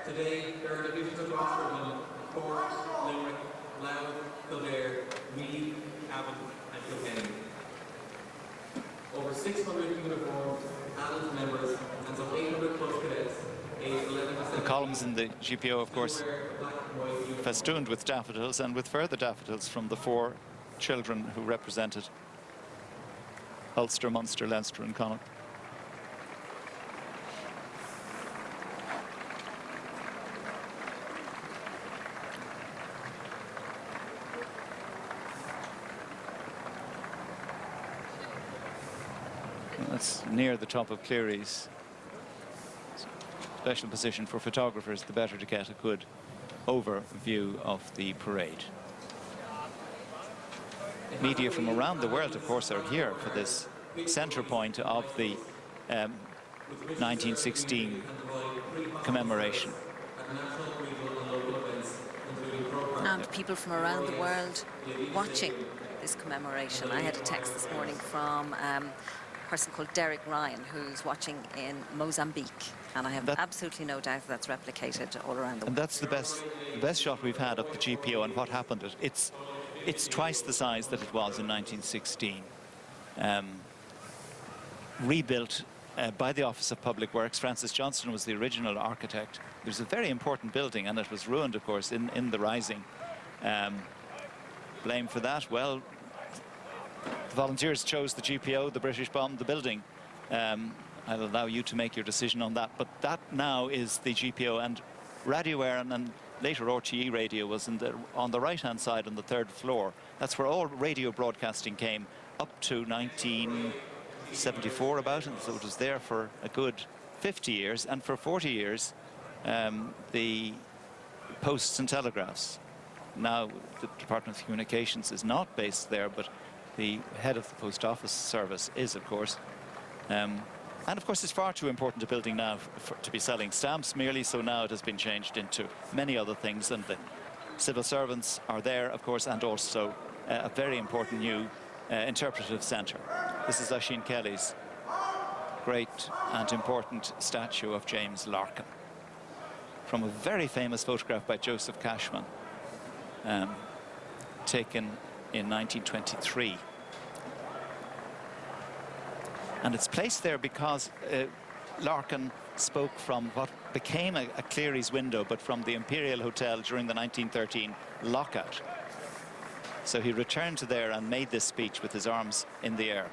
Speaker 13: Today there are divisions across Dublin: Cork, Limerick, Louth, Kildare, Meath, Cavan and Kilkenny. Over 600 uniformed adult members and some 800 plus cadets, aged 11 to 17.
Speaker 10: The columns in the GPO, of course, festooned with daffodils, and with further daffodils from the 4 children who represented Ulster, Munster, Leinster and Connacht. That's near the top of Cleary's special position for photographers, the better to get a good overview of the parade. Media from around the world, of course, are here for this centre point of the 1916 commemoration.
Speaker 9: And people from around the world watching this commemoration. I had a text this morning from a person called Derek Ryan, who's watching in Mozambique. And I have absolutely no doubt that's replicated all around the world.
Speaker 10: And that's the best shot we've had of the GPO and what happened. It's twice the size that it was in 1916. Rebuilt by the Office of Public Works. Francis Johnston was the original architect. It was a very important building, and it was ruined, of course, in the Rising. Blame for that? Well, the volunteers chose the GPO, the British bombed the building. I'll allow you to make your decision on that, but that now is the GPO, and Radio Éireann and later RTE Radio was on the right-hand side on the 3rd floor. That's where all radio broadcasting came up to 1974 about, and so it was there for a good 50 years, and for 40 years the Posts and Telegraphs. Now the Department of Communications is not based there, but the head of the Post Office Service is, of course. And of course it's far too important a building now to be selling stamps merely, so now it has been changed into many other things, and the civil servants are there, of course, and also a very important new interpretive centre. This is Oisin Kelly's great and important statue of James Larkin from a very famous photograph by Joseph Cashman, taken in 1923. And it's placed there because Larkin spoke from what became a Cleary's window, but from the Imperial Hotel during the 1913 lockout. So he returned to there and made this speech with his arms in the air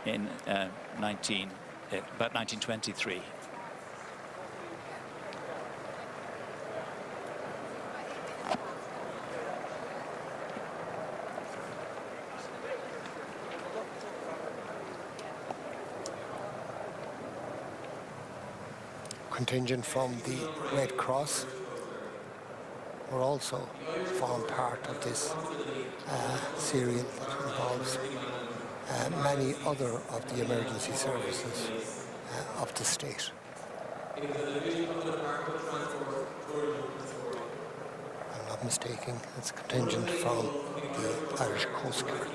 Speaker 10: in about 1923.
Speaker 1: Contingent from the Red Cross will also form part of this serial that involves many other of the emergency services of the state. I'm not mistaken, it's a contingent from the Irish Coast Guard.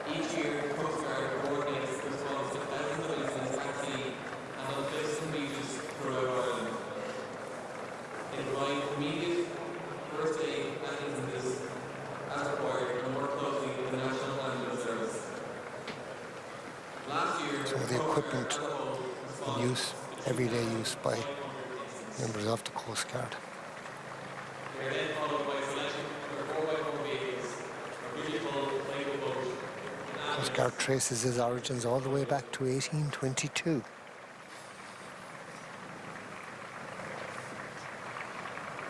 Speaker 13: Each year, the Coast Guard coordinates the response to thousands of incidents at sea and on cliffs and beaches throughout Ireland. It provides immediate first aid at instances as required and work closely with the National Ambulance Service. Last year,
Speaker 1: some of the equipment in use, everyday use by members of the Coast Guard.
Speaker 13: They are then followed by selection of 4x4 vehicles, a beautiful naval boat.
Speaker 1: Coast Guard traces his origins all the way back to 1822.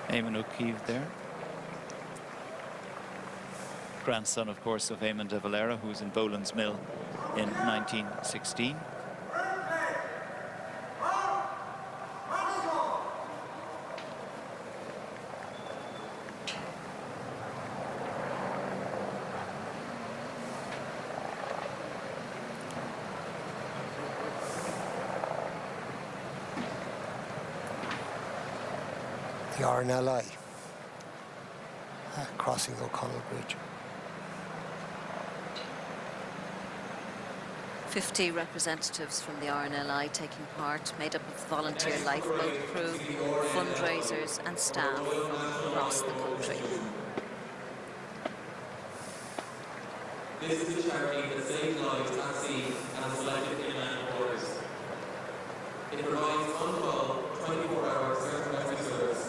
Speaker 10: Eamon O'Keefe there. Grandson, of course, of Eamon de Valera, who was in Boland's Mill in 1916.
Speaker 1: The RNLI crossing O'Connell Bridge.
Speaker 9: 50 representatives from the RNLI taking part, made up of volunteer lifeboat crew, fundraisers and staff from across the country.
Speaker 13: This is a charity that saves lives at sea and selected inland waters. It provides on-call 24-hour search and rescue service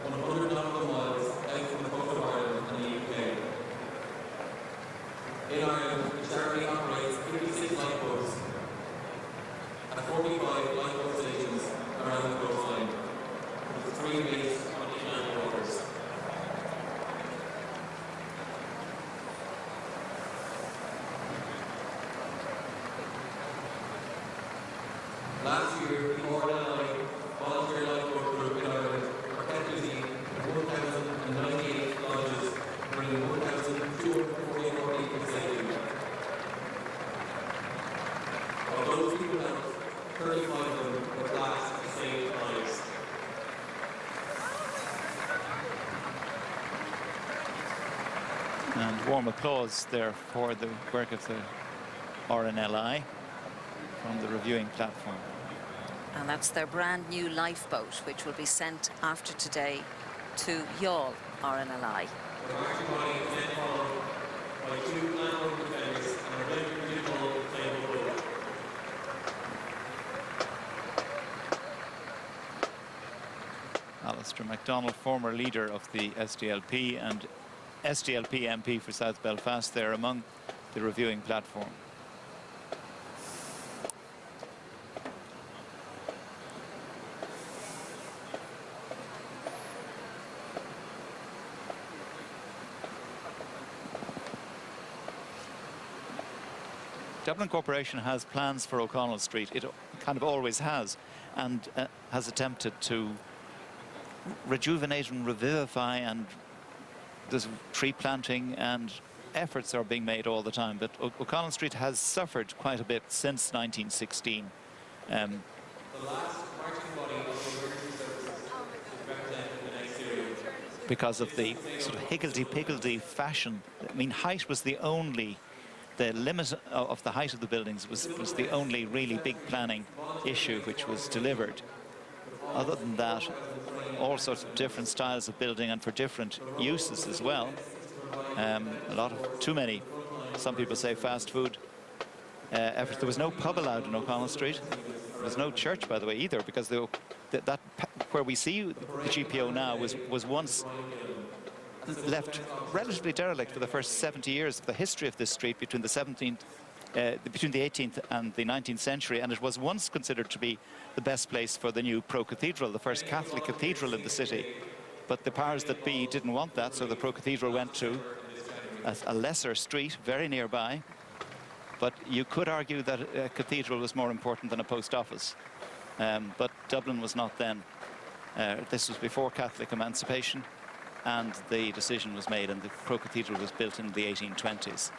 Speaker 13: 100 nautical miles out from the coast of Ireland and the UK. In Ireland, the charity operates 56 lifeboats at 45 lifeboat stations around the coastline, with 3 based on inland waters. Last year, the RNLI volunteer lifeboat group in Ireland are kept busy with 1,098 lodges, bringing 1,244 people safely. Of those people helped, 35 of them were classed as saved lives.
Speaker 10: And warm applause there for the work of the RNLI from the reviewing platform.
Speaker 9: And that's their brand new lifeboat, which will be sent after today to Youghal RNLI.
Speaker 10: Alistair MacDonald, former leader of the SDLP and SDLP MP for South Belfast, there among the reviewing platform. Dublin Corporation has plans for O'Connell Street. It kind of always has, and has attempted to rejuvenate and revivify, and there's tree planting and efforts are being made all the time. But O'Connell Street has suffered quite a bit since 1916. Because of the sort of higgledy-piggledy fashion. I mean, height was the limit of the height of the buildings was the only really big planning issue which was delivered. Other than that, all sorts of different styles of building and for different uses as well. A lot of, too many, some people say, fast food efforts. There was no pub allowed in O'Connell Street. There was no church, by the way, either, because that where we see the GPO now was once left relatively derelict for the first 70 years of the history of this street between the 18th and the 19th century, and it was once considered to be the best place for the new pro-cathedral, the first Catholic cathedral in the city. But the powers that be didn't want that, so the pro-cathedral went to a lesser street very nearby. But you could argue that a cathedral was more important than a post office. But Dublin was not then. This was before Catholic emancipation, and the decision was made, and the pro-cathedral was built in the 1820s.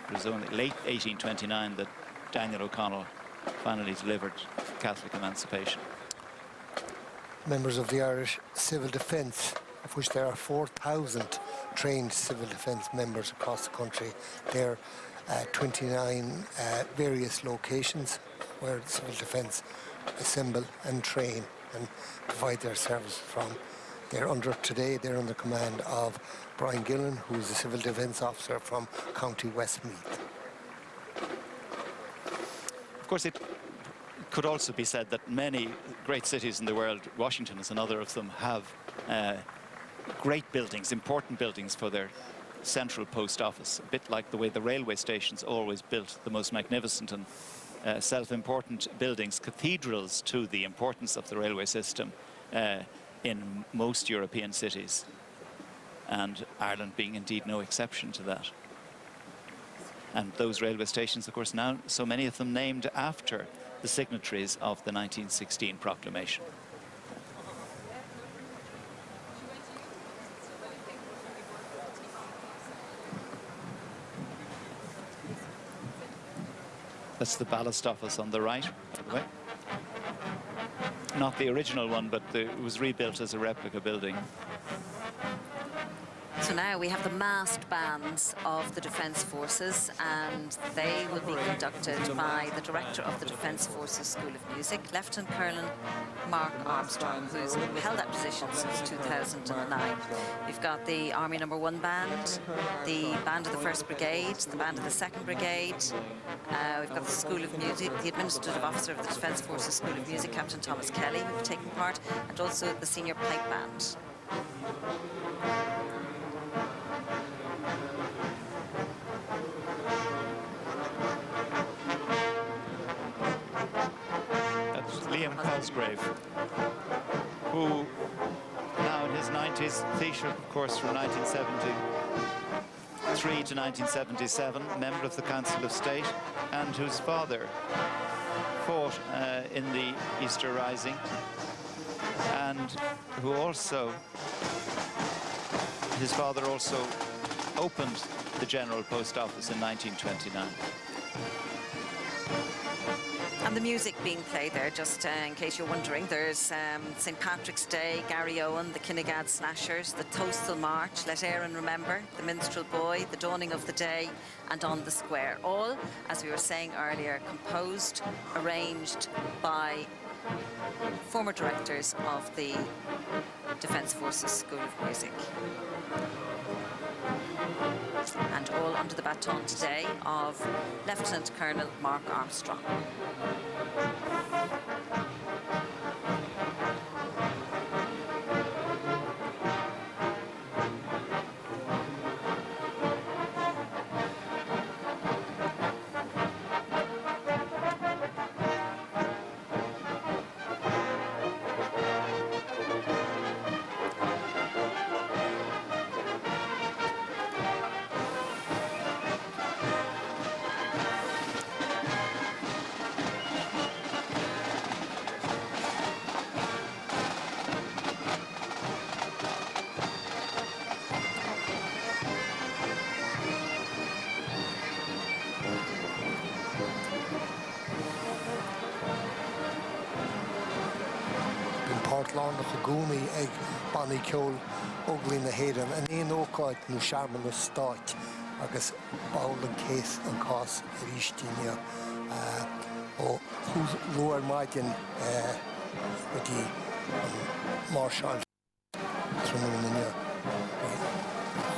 Speaker 10: It was only late 1829 that Daniel O'Connell finally delivered Catholic emancipation.
Speaker 1: Members of the Irish Civil Defence, of which there are 4,000 trained civil defence members across the country. There are 29 various locations where the civil defence assemble and train and provide their service from. They're under command of Brian Gillen, who is a civil defence officer from County Westmeath.
Speaker 10: Of course, it could also be said that many great cities in the world, Washington is another of them, have great buildings, important buildings for their central post office, a bit like the way the railway stations always built the most magnificent and self-important buildings, cathedrals to the importance of the railway system in most European cities, and Ireland being indeed no exception to that. And those railway stations, of course, now so many of them named after the signatories of the 1916 proclamation. That's the ballast office on the right, by the way. Not the original one, but it was rebuilt as a replica building.
Speaker 9: So now we have the massed bands of the Defence Forces, and they will be conducted by the Director of the Defence Forces School of Music, Lieutenant Colonel Mark Armstrong, who's held that position since 2009. We've got the Army No. 1 Band, the Band of the 1st Brigade, the Band of the 2nd Brigade. We've got the School of Music, the Administrative Officer of the Defence Forces School of Music, Captain Thomas Kelly, who've taken part, and also the Senior Pipe Band.
Speaker 10: Liam Cosgrave, who now in his 90s, Taoiseach, of course, from 1973 to 1977, member of the Council of State, and whose father fought in the Easter Rising, and who also, his father also opened the General Post Office in 1929.
Speaker 9: And the music being played there, just in case you're wondering, there's St. Patrick's Day, Gary Owen, the Kinnegad Slashers, the Toastal March, Let Erin Remember, the Minstrel Boy, the Dawning of the Day, and On the Square. All, as we were saying earlier, composed, arranged by former directors of the Defence Forces School of Music. And all under the baton today of Lieutenant Colonel Mark Armstrong.
Speaker 1: Portland Hagumi ag Bonnie Kjol ugly na Hayden and ein ócáid nó Sharman na Stáit agus Bowling Case and Cos Rishtinia ó who's lower margin with the Marshall Trumania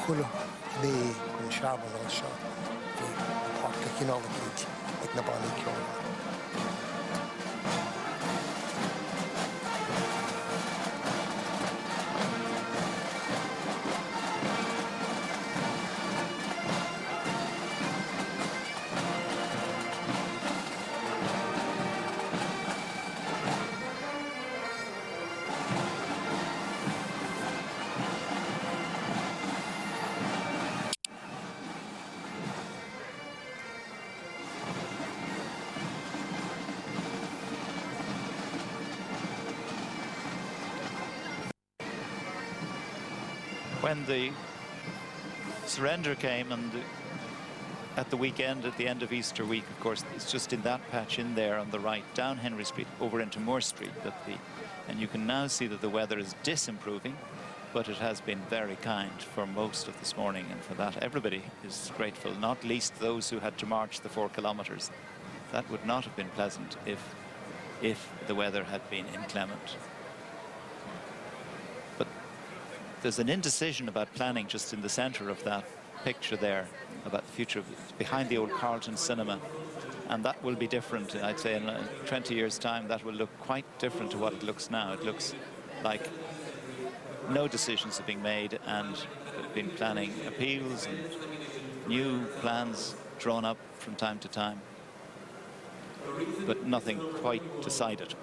Speaker 1: Hula Lee and Sharman on shot the Park Kinology ag na Bonnie Kjol.
Speaker 10: When the surrender came, and at the weekend, at the end of Easter week, of course, it's just in that patch in there on the right, down Henry Street, over into Moore Street, and you can now see that the weather is disimproving, but it has been very kind for most of this morning, and for that everybody is grateful, not least those who had to march the 4 kilometres. That would not have been pleasant if the weather had been inclement. There's an indecision about planning just in the centre of that picture there, about the future of it, behind the old Carlton Cinema. And that will be different, I'd say, in 20 years' time. That will look quite different to what it looks now. It looks like no decisions are being made, and there've been planning appeals and new plans drawn up from time to time, but nothing quite decided.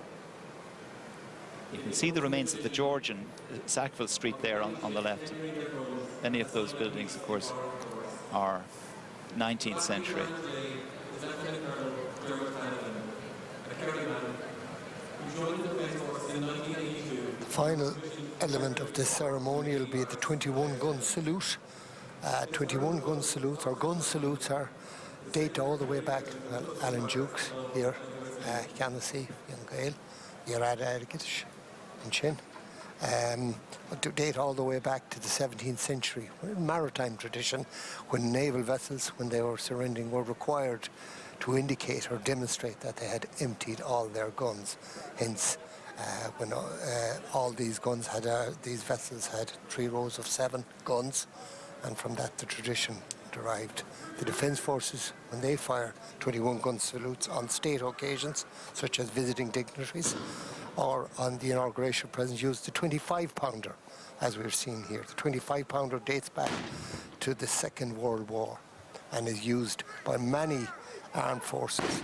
Speaker 10: You can see the remains of the Georgian, Sackville Street there on the left. Many of those buildings, of course, are 19th century.
Speaker 1: The final element of this ceremony will be the 21-gun salute. 21-gun salutes, or gun salutes, are date all the way back. Well, Alan Dukes here, Cannacy, Young Gael, Yarad Ergitish, and Chin. To date all the way back to the 17th century, maritime tradition, when naval vessels, when they were surrendering, were required to indicate or demonstrate that they had emptied all their guns. Hence, when all these guns had, these vessels had 3 rows of 7 guns, and from that the tradition derived. The Defence Forces, when they fire 21-gun salutes on state occasions, such as visiting dignitaries, or on the inauguration present, used the 25-pounder, as we're seeing here. The 25-pounder dates back to the Second World War and is used by many armed forces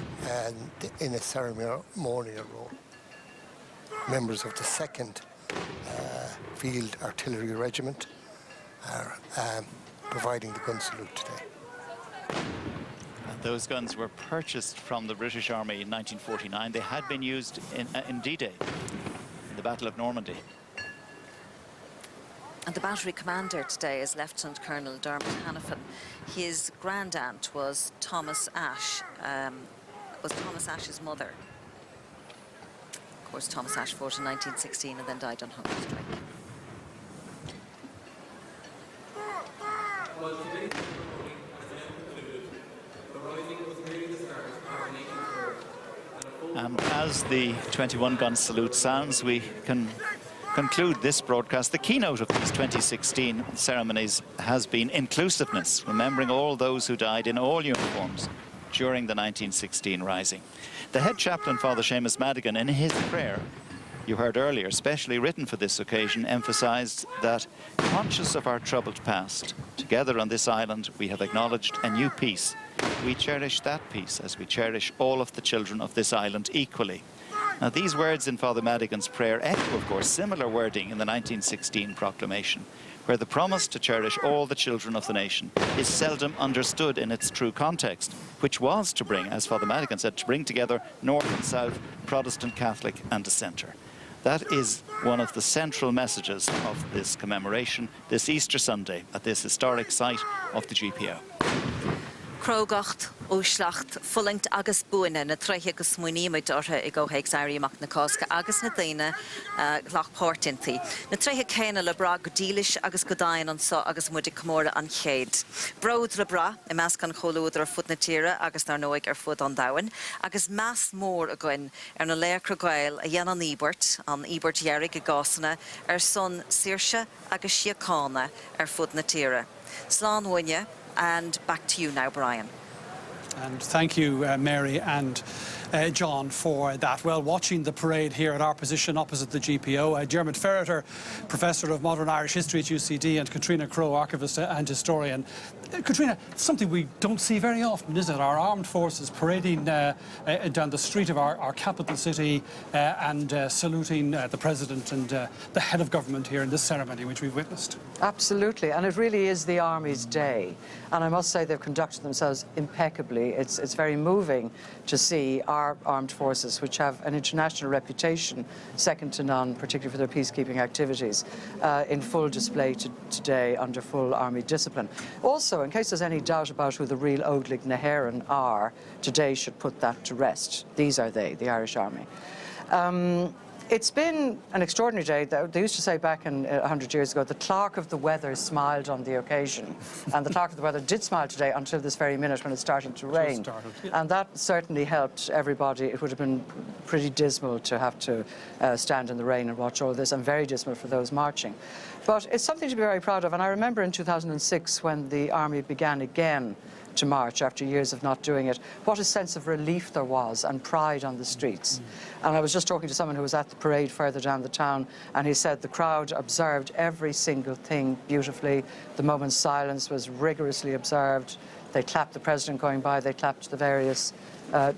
Speaker 1: in a ceremonial role. Members of the 2nd Field Artillery Regiment are providing the gun salute today.
Speaker 10: And those guns were purchased from the British Army in 1949. They had been used in D-Day, in the Battle of Normandy.
Speaker 9: And the battery commander today is Lieutenant Colonel Dermot Hanifin. His grandaunt was Thomas Ashe, was Thomas Ashe's mother. Of course, Thomas Ashford in 1916 and then died on hunger strike.
Speaker 13: Well, today's ceremony has now concluded. The rising was merely the start of our nation's birth.
Speaker 10: And as the 21-gun salute sounds, we can conclude this broadcast. The keynote of these 2016 ceremonies has been inclusiveness, remembering all those who died in all uniforms during the 1916 Rising. The head chaplain, Father Seamus Madigan, in his prayer, you heard earlier, specially written for this occasion, emphasised that, conscious of our troubled past, together on this island we have acknowledged a new peace. We cherish that peace as we cherish all of the children of this island equally. Now, these words in Father Madigan's prayer echo, of course, similar wording in the 1916 proclamation, where the promise to cherish all the children of the nation is seldom understood in its true context, which was to bring, as Father Madigan said, to bring together North and South, Protestant, Catholic and Dissenter. That is one of the central messages of this commemoration, this Easter Sunday, at this historic site of the GPO.
Speaker 9: Crogacht, Úslacht, Fullingt agus Buine, na Treiche agus Muní mit orthe I go heag Zairi mac na Cosca agus na Daine Lach Portinti. Na Treiche Kena le bra godílis agus godain an so agus mudi Comóra an Chéad. Brod le bra, I mascan cholúd ar fud na tíre agus nar noig ar fud an dawan, agus mas mór a goin ar na léir crogail a dhéan an Ibert Yerig a Gosna ar son Saoirse agus Síocána ar fud na tíre. Slán Wynne, and back to you now, Brian.
Speaker 5: And thank you, Mary and John, for that. Well, watching the parade here at our position opposite the GPO, Dermot Ferreter, Professor of Modern Irish History at UCD, and Katrina Crowe, Archivist and Historian. Katrina, something we don't see very often, is it? Our armed forces parading down the street of our capital city and saluting the President and the head of government here in this ceremony, which we've witnessed.
Speaker 14: Absolutely, and it really is the Army's day. And I must say they've conducted themselves impeccably. It's very moving to see our armed forces, which have an international reputation, second to none, particularly for their peacekeeping activities, in full display today under full Army discipline. Also, in case there's any doubt about who the real Óglaigh na hÉireann are, today should put that to rest. These are they, the Irish Army. It's been an extraordinary day. They used to say back 100 years ago, the clerk of the weather smiled on the occasion. And the clerk of the weather did smile today until this very minute when it's starting to rain. And that certainly helped everybody. It would have been pretty dismal to have to stand in the rain and watch all this, and very dismal for those marching. But it's something to be very proud of. And I remember in 2006, when the Army began again to march after years of not doing it, what a sense of relief there was and pride on the streets. And I was just talking to someone who was at the parade further down the town, and he said the crowd observed every single thing beautifully. The moment's silence was rigorously observed. They clapped the President going by, they clapped the various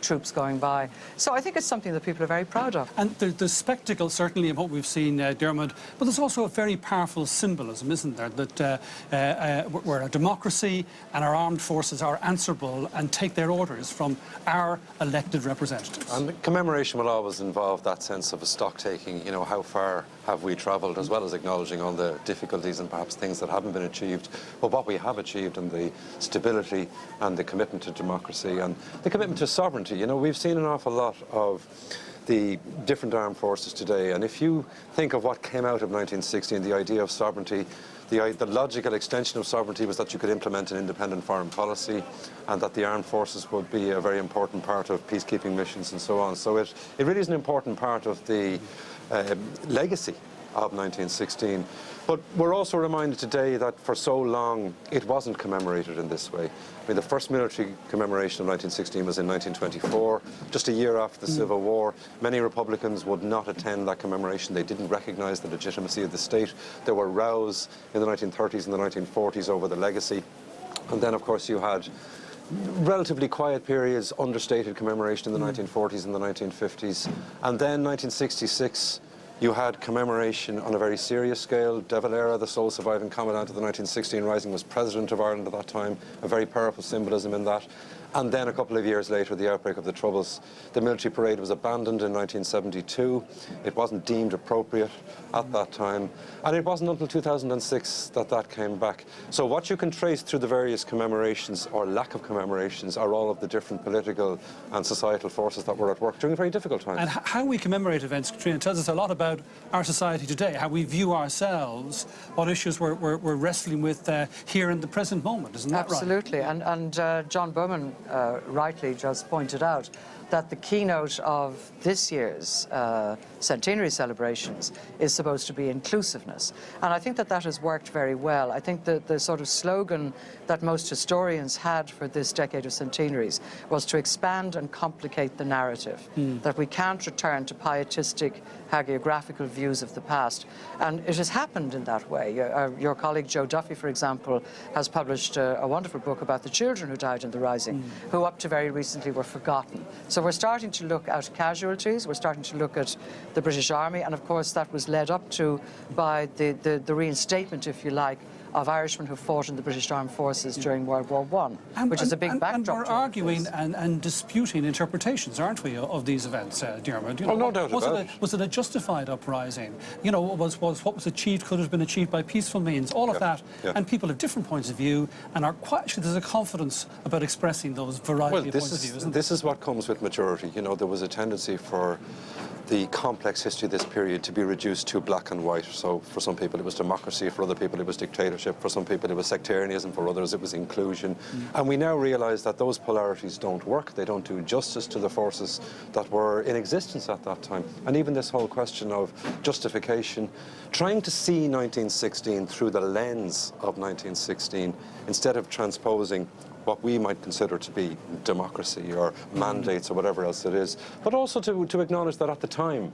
Speaker 14: troops going by. So I think it's something that people are very proud of.
Speaker 5: And the spectacle, certainly, of what we've seen, Dermot, but there's also a very powerful symbolism, isn't there, that we're a democracy and our armed forces are answerable and take their orders from our elected representatives.
Speaker 15: And the commemoration will always involve that sense of a stock-taking, you know, how far have we travelled, as well as acknowledging all the difficulties and perhaps things that haven't been achieved, but what we have achieved, and the stability and the commitment to democracy and the commitment to sovereignty. You know, we've seen an awful lot of the different armed forces today, and if you think of what came out of 1916, the idea of sovereignty, the logical extension of sovereignty was that you could implement an independent foreign policy, and that the armed forces would be a very important part of peacekeeping missions and so on. So it really is an important part of the legacy of 1916. But we're also reminded today that for so long it wasn't commemorated in this way. I mean, the first military commemoration of 1916 was in 1924, just a year after the Civil War. Many Republicans would not attend that commemoration. They didn't recognise the legitimacy of the state. There were rows in the 1930s and the 1940s over the legacy. And then, of course, you had relatively quiet periods, understated commemoration in the 1940s and the 1950s. And then 1966, you had commemoration on a very serious scale. De Valera, the sole surviving commandant of the 1916 Rising, was President of Ireland at that time, a very powerful symbolism in that. And then a couple of years later, the outbreak of the Troubles, the military parade was abandoned in 1972. It wasn't deemed appropriate at that time. And it wasn't until 2006 that that came back. So what you can trace through the various commemorations or lack of commemorations are all of the different political and societal forces that were at work during a very difficult time.
Speaker 5: And how we commemorate events, Katrina, tells us a lot about our society today, how we view ourselves, what issues we're wrestling with here in the present moment. Isn't that right?
Speaker 14: Absolutely. And John Bowman rightly just pointed out that the keynote of this year's centenary celebrations is supposed to be inclusiveness. And I think that that has worked very well. I think that the sort of slogan that most historians had for this decade of centenaries was to expand and complicate the narrative, that we can't return to pietistic hagiographical views of the past. And it has happened in that way. Your colleague Joe Duffy, for example, has published a wonderful book about the children who died in the Rising, who up to very recently were forgotten. So we're starting to look at casualties, we're starting to look at the British Army, and of course that was led up to by the reinstatement, if you like, of Irishmen who fought in the British Armed Forces during World War I, which is a big backdrop.
Speaker 5: And we're arguing and disputing interpretations, aren't we, of these events, Diarmuid? You know,
Speaker 15: no doubt about it.
Speaker 5: Was it a justified uprising? You know, was what was achieved could have been achieved by peaceful means, all of that. Yeah. And people have different points of view and are quite, actually there's a confidence about expressing those variety of points of view, isn't there?
Speaker 15: This is what comes with maturity. You know, there was a tendency for the complex history of this period to be reduced to black and white. So for some people it was democracy, for other people it was dictatorship, for some people it was sectarianism, for others it was inclusion. And we now realise that those polarities don't work. They don't do justice to the forces that were in existence at that time. And even this whole question of justification, trying to see 1916 through the lens of 1916 instead of transposing what we might consider to be democracy or mandates or whatever else it is, but also to acknowledge that at the time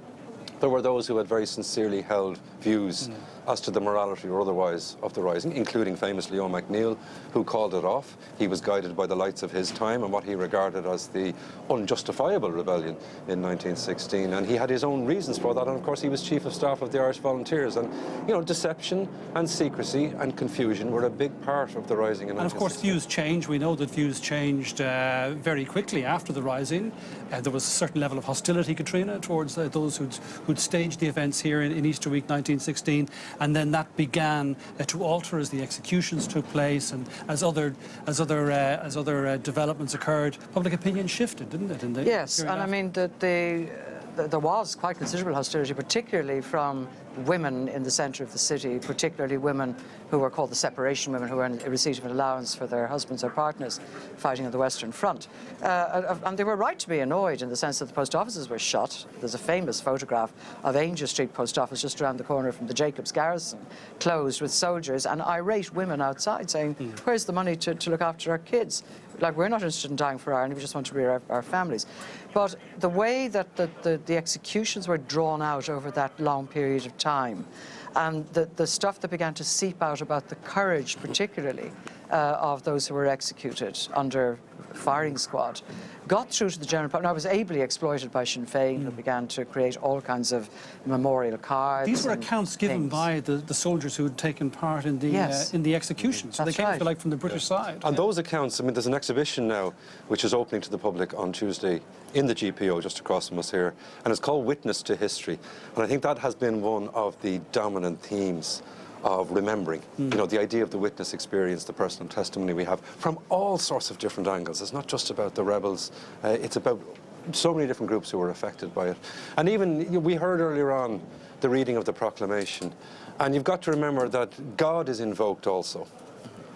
Speaker 15: there were those who had very sincerely held views as to the morality or otherwise of the Rising, including famously Eoin MacNeill, who called it off. He was guided by the lights of his time and what he regarded as the unjustifiable rebellion in 1916, and he had his own reasons for that, and of course he was Chief of Staff of the Irish Volunteers, and you know, deception and secrecy and confusion were a big part of the Rising in 1916.
Speaker 5: And of course views change. We know that views changed very quickly after the Rising. There was a certain level of hostility, Katrina, towards those who'd staged the events here in Easter week 1916, and then that began to alter as the executions took place and as other developments occurred. Public opinion shifted, didn't it?
Speaker 14: Yes, and I mean there was quite considerable hostility, particularly from women in the centre of the city, particularly women who were called the separation women, who were in receipt of an allowance for their husbands or partners fighting on the Western Front. And they were right to be annoyed in the sense that the post offices were shut. There's a famous photograph of Angel Street Post Office just around the corner from the Jacobs Garrison, closed with soldiers and irate women outside saying, where's the money to look after our kids? Like, we're not interested in dying for Ireland, we just want to rear our families. But the way that the executions were drawn out over that long period of time, and the stuff that began to seep out about the courage, particularly, of those who were executed under firing squad, got through to the general public. Now, it was ably exploited by Sinn Féin, that began to create all kinds of memorial cards.
Speaker 5: These were accounts given by the soldiers who had taken part in the executions. So they came, if you like, from the British side.
Speaker 15: And those accounts, I mean, there's an exhibition now which is opening to the public on Tuesday in the GPO just across from us here, and it's called Witness to History. And I think that has been one of the dominant themes of remembering, you know, the idea of the witness experience, the personal testimony we have from all sorts of different angles. It's not just about the rebels, it's about so many different groups who were affected by it. And even, we heard earlier on the reading of the proclamation, and you've got to remember that God is invoked also,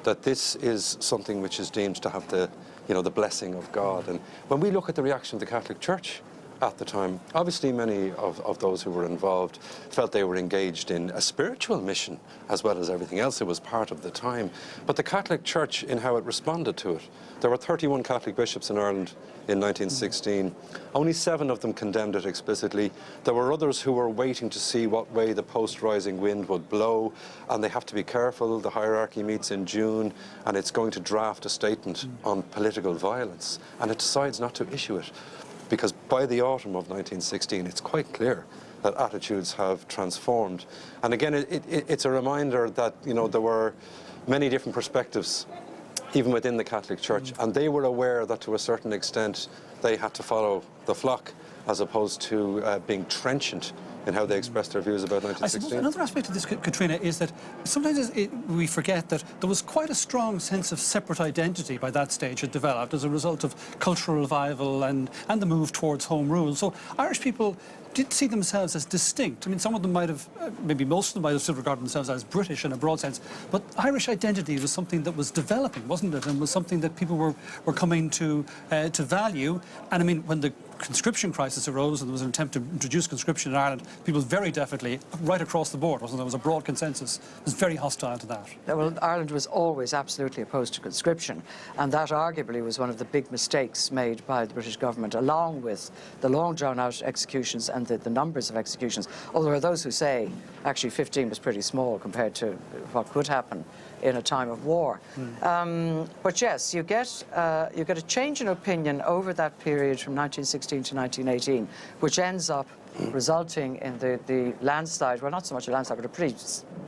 Speaker 15: that this is something which is deemed to have the, you know, the blessing of God. And when we look at the reaction of the Catholic Church at the time, obviously many of those who were involved felt they were engaged in a spiritual mission as well as everything else. It was part of the time. But the Catholic Church, in how it responded to it, there were 31 Catholic bishops in Ireland in 1916. Only 7 of them condemned it explicitly. There were others who were waiting to see what way the post-rising wind would blow, and they have to be careful. The hierarchy meets in June, and it's going to draft a statement on political violence, and it decides not to issue it, because by the autumn of 1916, it's quite clear that attitudes have transformed. And again, it's a reminder that, you know, there were many different perspectives even within the Catholic Church, and they were aware that to a certain extent they had to follow the flock as opposed to being trenchant in how they expressed their views about 1916.
Speaker 5: Another aspect of this, Katrina, is that sometimes we forget that there was quite a strong sense of separate identity by that stage had developed as a result of cultural revival and the move towards home rule. So Irish people did see themselves as distinct. I mean, some of them might have, maybe most of them might have still regarded themselves as British in a broad sense, but Irish identity was something that was developing, wasn't it? And was something that people were coming to value. And I mean, when the conscription crisis arose and there was an attempt to introduce conscription in Ireland, people very definitely, right across the board, wasn't there? There was a broad consensus, was very hostile to that.
Speaker 14: Well, Ireland was always absolutely opposed to conscription, and that arguably was one of the big mistakes made by the British government, along with the long drawn-out executions and the numbers of executions. Although there are those who say actually 15 was pretty small compared to what could happen in a time of war. But yes, you get a change in opinion over that period from 1916 to 1918, which ends up resulting in the landslide, well, not so much a landslide, but a pretty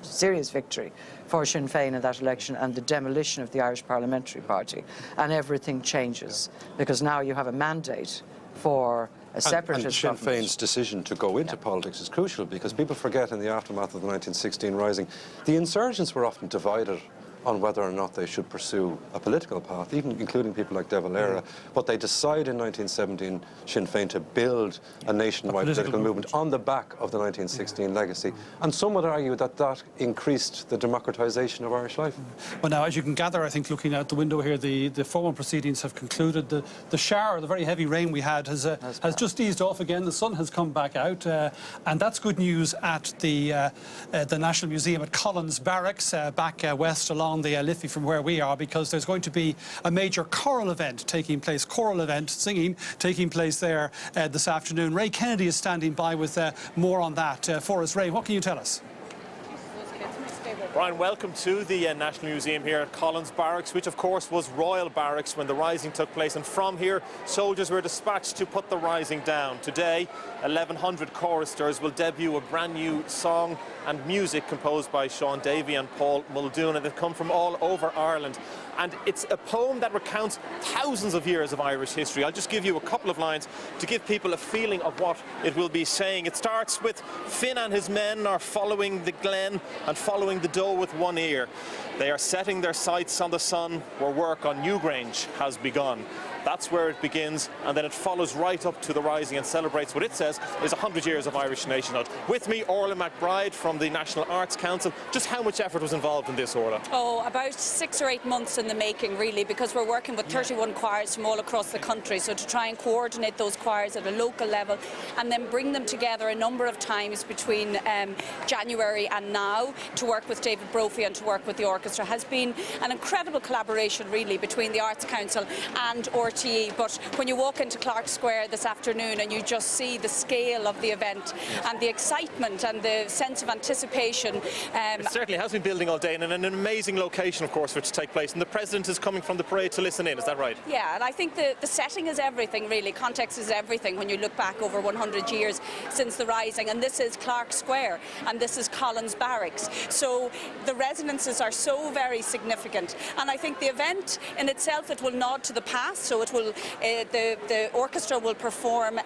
Speaker 14: serious victory for Sinn Féin in that election and the demolition of the Irish Parliamentary Party. And everything changes, because now you have a mandate for a separatist
Speaker 15: and Sinn
Speaker 14: government.
Speaker 15: Féin's decision to go into politics is crucial, because people forget in the aftermath of the 1916 Rising, the insurgents were often divided on whether or not they should pursue a political path, even including people like De Valera. But they decided in 1917, Sinn Féin, to build a nationwide political movement on the back of the 1916 legacy. And some would argue that that increased the democratisation of Irish life.
Speaker 5: Well, now, as you can gather, I think, looking out the window here, the formal proceedings have concluded. The shower, the very heavy rain we had, has just eased off again. The sun has come back out, and that's good news at the National Museum at Collins Barracks, back west along the Liffey from where we are, because there's going to be a major choral event taking place, singing taking place there this afternoon. Ray Kennedy is standing by with more on that for us. Ray, what can you tell us?
Speaker 17: Brian, welcome to the National Museum here at Collins Barracks, which of course was Royal Barracks when the Rising took place, and from here soldiers were dispatched to put the Rising down. Today 1,100 choristers will debut a brand new song and music composed by Sean Davey and Paul Muldoon, and they've come from all over Ireland. And it's a poem that recounts thousands of years of Irish history. I'll just give you a couple of lines to give people a feeling of what it will be saying. It starts with, Finn and his men are following the glen and following the doe with one ear. They are setting their sights on the sun where work on Newgrange has begun. That's where it begins, and then it follows right up to the Rising and celebrates what it says is 100 years of Irish nationhood. With me, Orla McBride from the National Arts Council. Just how much effort was involved in this, Orla?
Speaker 18: Oh, about 6 or 8 months in the making, really, because we're working with 31 choirs from all across the country. So to try and coordinate those choirs at a local level and then bring them together a number of times between January and now to work with David Brophy and to work with the orchestra has been an incredible collaboration, really, between the Arts Council and RTE. But when you walk into Clark Square this afternoon and you just see the scale of the event and the excitement and the sense of anticipation.
Speaker 17: It certainly has been building all day, and in an amazing location, of course, for it to take place. And the President is coming from the parade to listen in, is that right?
Speaker 18: Yeah, and I think the setting is everything, really. Context is everything when you look back over 100 years since the Rising. And this is Clark Square, and this is Collins Barracks. So the resonances are so very significant. And I think the event in itself, it will nod to the past. So it will, the orchestra will perform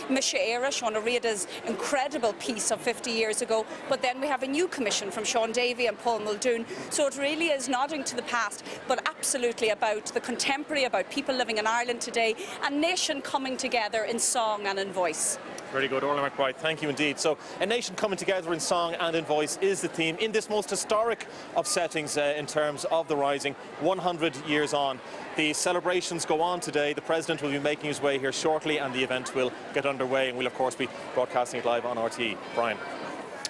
Speaker 18: Misha Era, Sean O'Riordan's incredible piece of 50 years ago. But then we have a new commission from Sean Davey and Paul Muldoon. So it really is nodding to the past, but absolutely about the contemporary, about people living in Ireland today, and nation coming together in song and in voice.
Speaker 17: Very good, Orla McBride, thank you indeed. So, a nation coming together in song and in voice is the theme in this most historic of settings in terms of the Rising, 100 years on. The celebrations go on today. The President will be making his way here shortly, and the event will get underway, and we'll of course be broadcasting it live on RTE. Brian.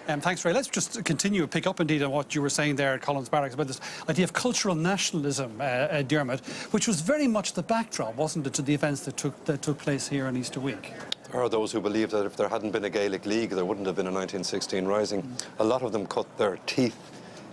Speaker 5: Thanks, Ray. Let's just continue, pick up indeed on what you were saying there at Collins Barracks about this idea of cultural nationalism, Dermot, which was very much the backdrop, wasn't it, to the events that took place here on Easter week?
Speaker 15: There are those who believe that if there hadn't been a Gaelic League, there wouldn't have been a 1916 Rising. A lot of them cut their teeth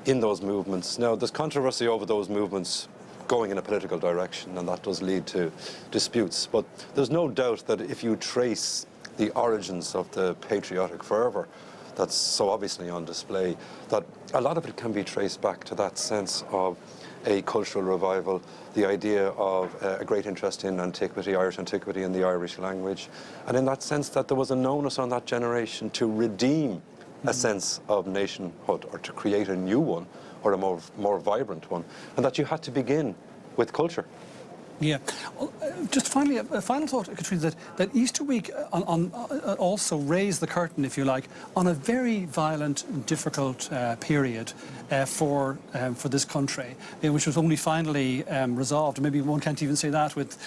Speaker 15: in those movements. Now, there's controversy over those movements going in a political direction, and that does lead to disputes. But there's no doubt that if you trace the origins of the patriotic fervour that's so obviously on display, that a lot of it can be traced back to that sense of a cultural revival, the idea of a great interest in antiquity, Irish antiquity and the Irish language, and in that sense that there was an onus on that generation to redeem a sense of nationhood, or to create a new one, or a more vibrant one, and that you had to begin with culture.
Speaker 5: Yeah. Well, just finally, a final thought, Katrina, that Easter week also raised the curtain, if you like, on a very violent and difficult period for this country, which was only finally resolved. Maybe one can't even say that with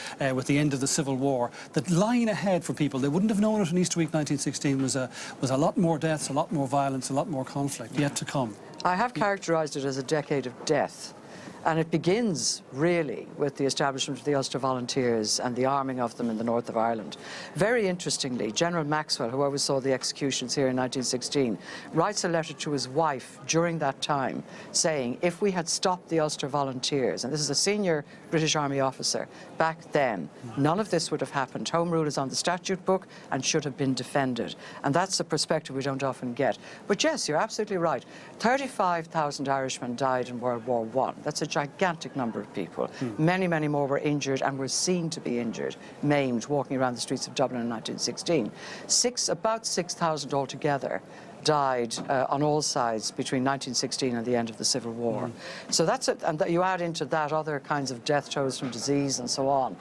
Speaker 5: the end of the Civil War. That lying ahead for people, they wouldn't have known it on Easter week 1916, was a lot more deaths, a lot more violence, a lot more conflict yet to come.
Speaker 14: I have characterised it as a decade of death. And it begins, really, with the establishment of the Ulster Volunteers and the arming of them in the north of Ireland. Very interestingly, General Maxwell, who oversaw the executions here in 1916, writes a letter to his wife during that time saying, if we had stopped the Ulster Volunteers, and this is a senior British Army officer, back then, none of this would have happened. Home rule is on the statute book and should have been defended. And that's a perspective we don't often get. But yes, you're absolutely right. 35,000 Irishmen died in World War I. That's a gigantic number of people. Many, many more were injured and were seen to be injured, maimed, walking around the streets of Dublin in 1916. About 6,000 altogether died on all sides between 1916 and the end of the Civil War. So that's it, and you add into that other kinds of death tolls from disease and so on.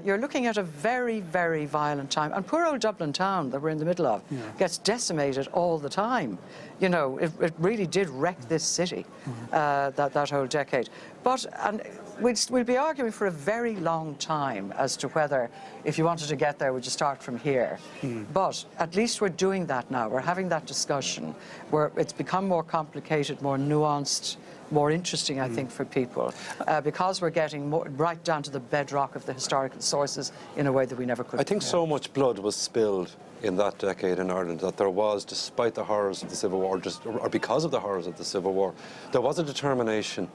Speaker 14: You're looking at a very, very violent time. And poor old Dublin town that we're in the middle of gets decimated all the time. You know, it really did wreck this city, that whole decade. But we'll be arguing for a very long time as to whether, if you wanted to get there, would you start from here? But at least we're doing that now. We're having that discussion where it's become more complicated, more nuanced, more interesting, I think, for people, because we're getting right down to the bedrock of the historical sources in a way that we never could.
Speaker 15: I think so much blood was spilled in that decade in Ireland that there was, despite the horrors of the Civil War, or because of the horrors of the Civil War, there was a determination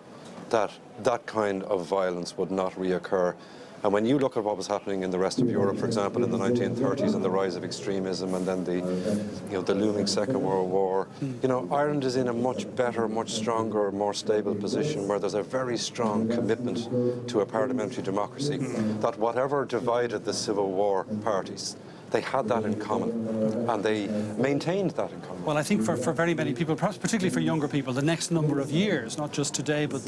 Speaker 15: that that kind of violence would not reoccur. And when you look at what was happening in the rest of Europe, for example, in the 1930s and the rise of extremism and then the looming Second World War, Ireland is in a much better, much stronger, more stable position where there's a very strong commitment to a parliamentary democracy, that whatever divided the Civil War parties, they had that in common, and they maintained that in common.
Speaker 5: Well, I think for very many people, perhaps particularly for younger people, the next number of years, not just today, but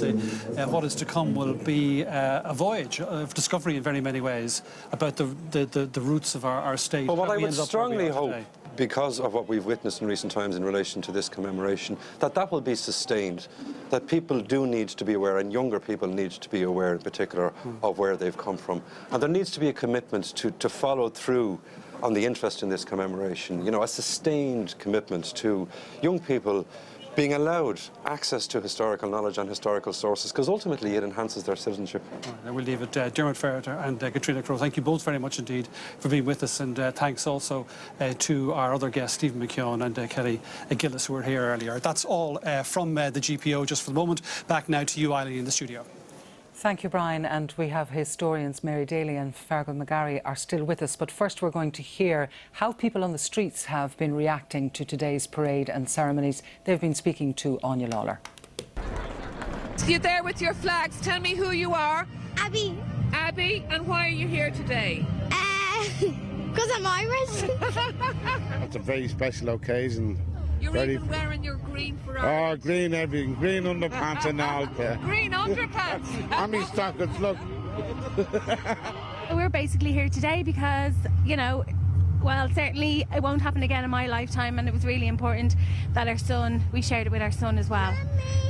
Speaker 5: what is to come, will be a voyage of discovery in very many ways about the roots of our state.
Speaker 15: Well, what I would strongly hope, because of what we've witnessed in recent times in relation to this commemoration, that will be sustained, that people do need to be aware, and younger people need to be aware in particular of where they've come from. And there needs to be a commitment to follow through on the interest in this commemoration, a sustained commitment to young people being allowed access to historical knowledge and historical sources, because ultimately it enhances their citizenship.
Speaker 5: Right, we'll leave it. Dermot Ferreter and Katrina Crowe, thank you both very much indeed for being with us, and thanks also to our other guests, Stephen McKeown and Kelly Gillis, who were here earlier. That's all from the GPO just for the moment. Back now to you, Eileen, in the studio.
Speaker 19: Thank you, Brian. And we have historians Mary Daly and Fergal McGarry are still with us. But first we're going to hear how people on the streets have been reacting to today's parade and ceremonies. They've been speaking to Anya Lawler.
Speaker 16: You're there with your flags. Tell me who you are.
Speaker 23: Abby.
Speaker 16: Abby, and why are you here today?
Speaker 23: Because I'm Irish.
Speaker 20: It's a very special occasion.
Speaker 16: You're even wearing your green Ferrari.
Speaker 20: Oh, green everything. Green underpants and all.
Speaker 16: Green underpants.
Speaker 20: And me stockings, look.
Speaker 21: We're basically here today because, well, certainly it won't happen again in my lifetime, and it was really important that we shared it with our son as well.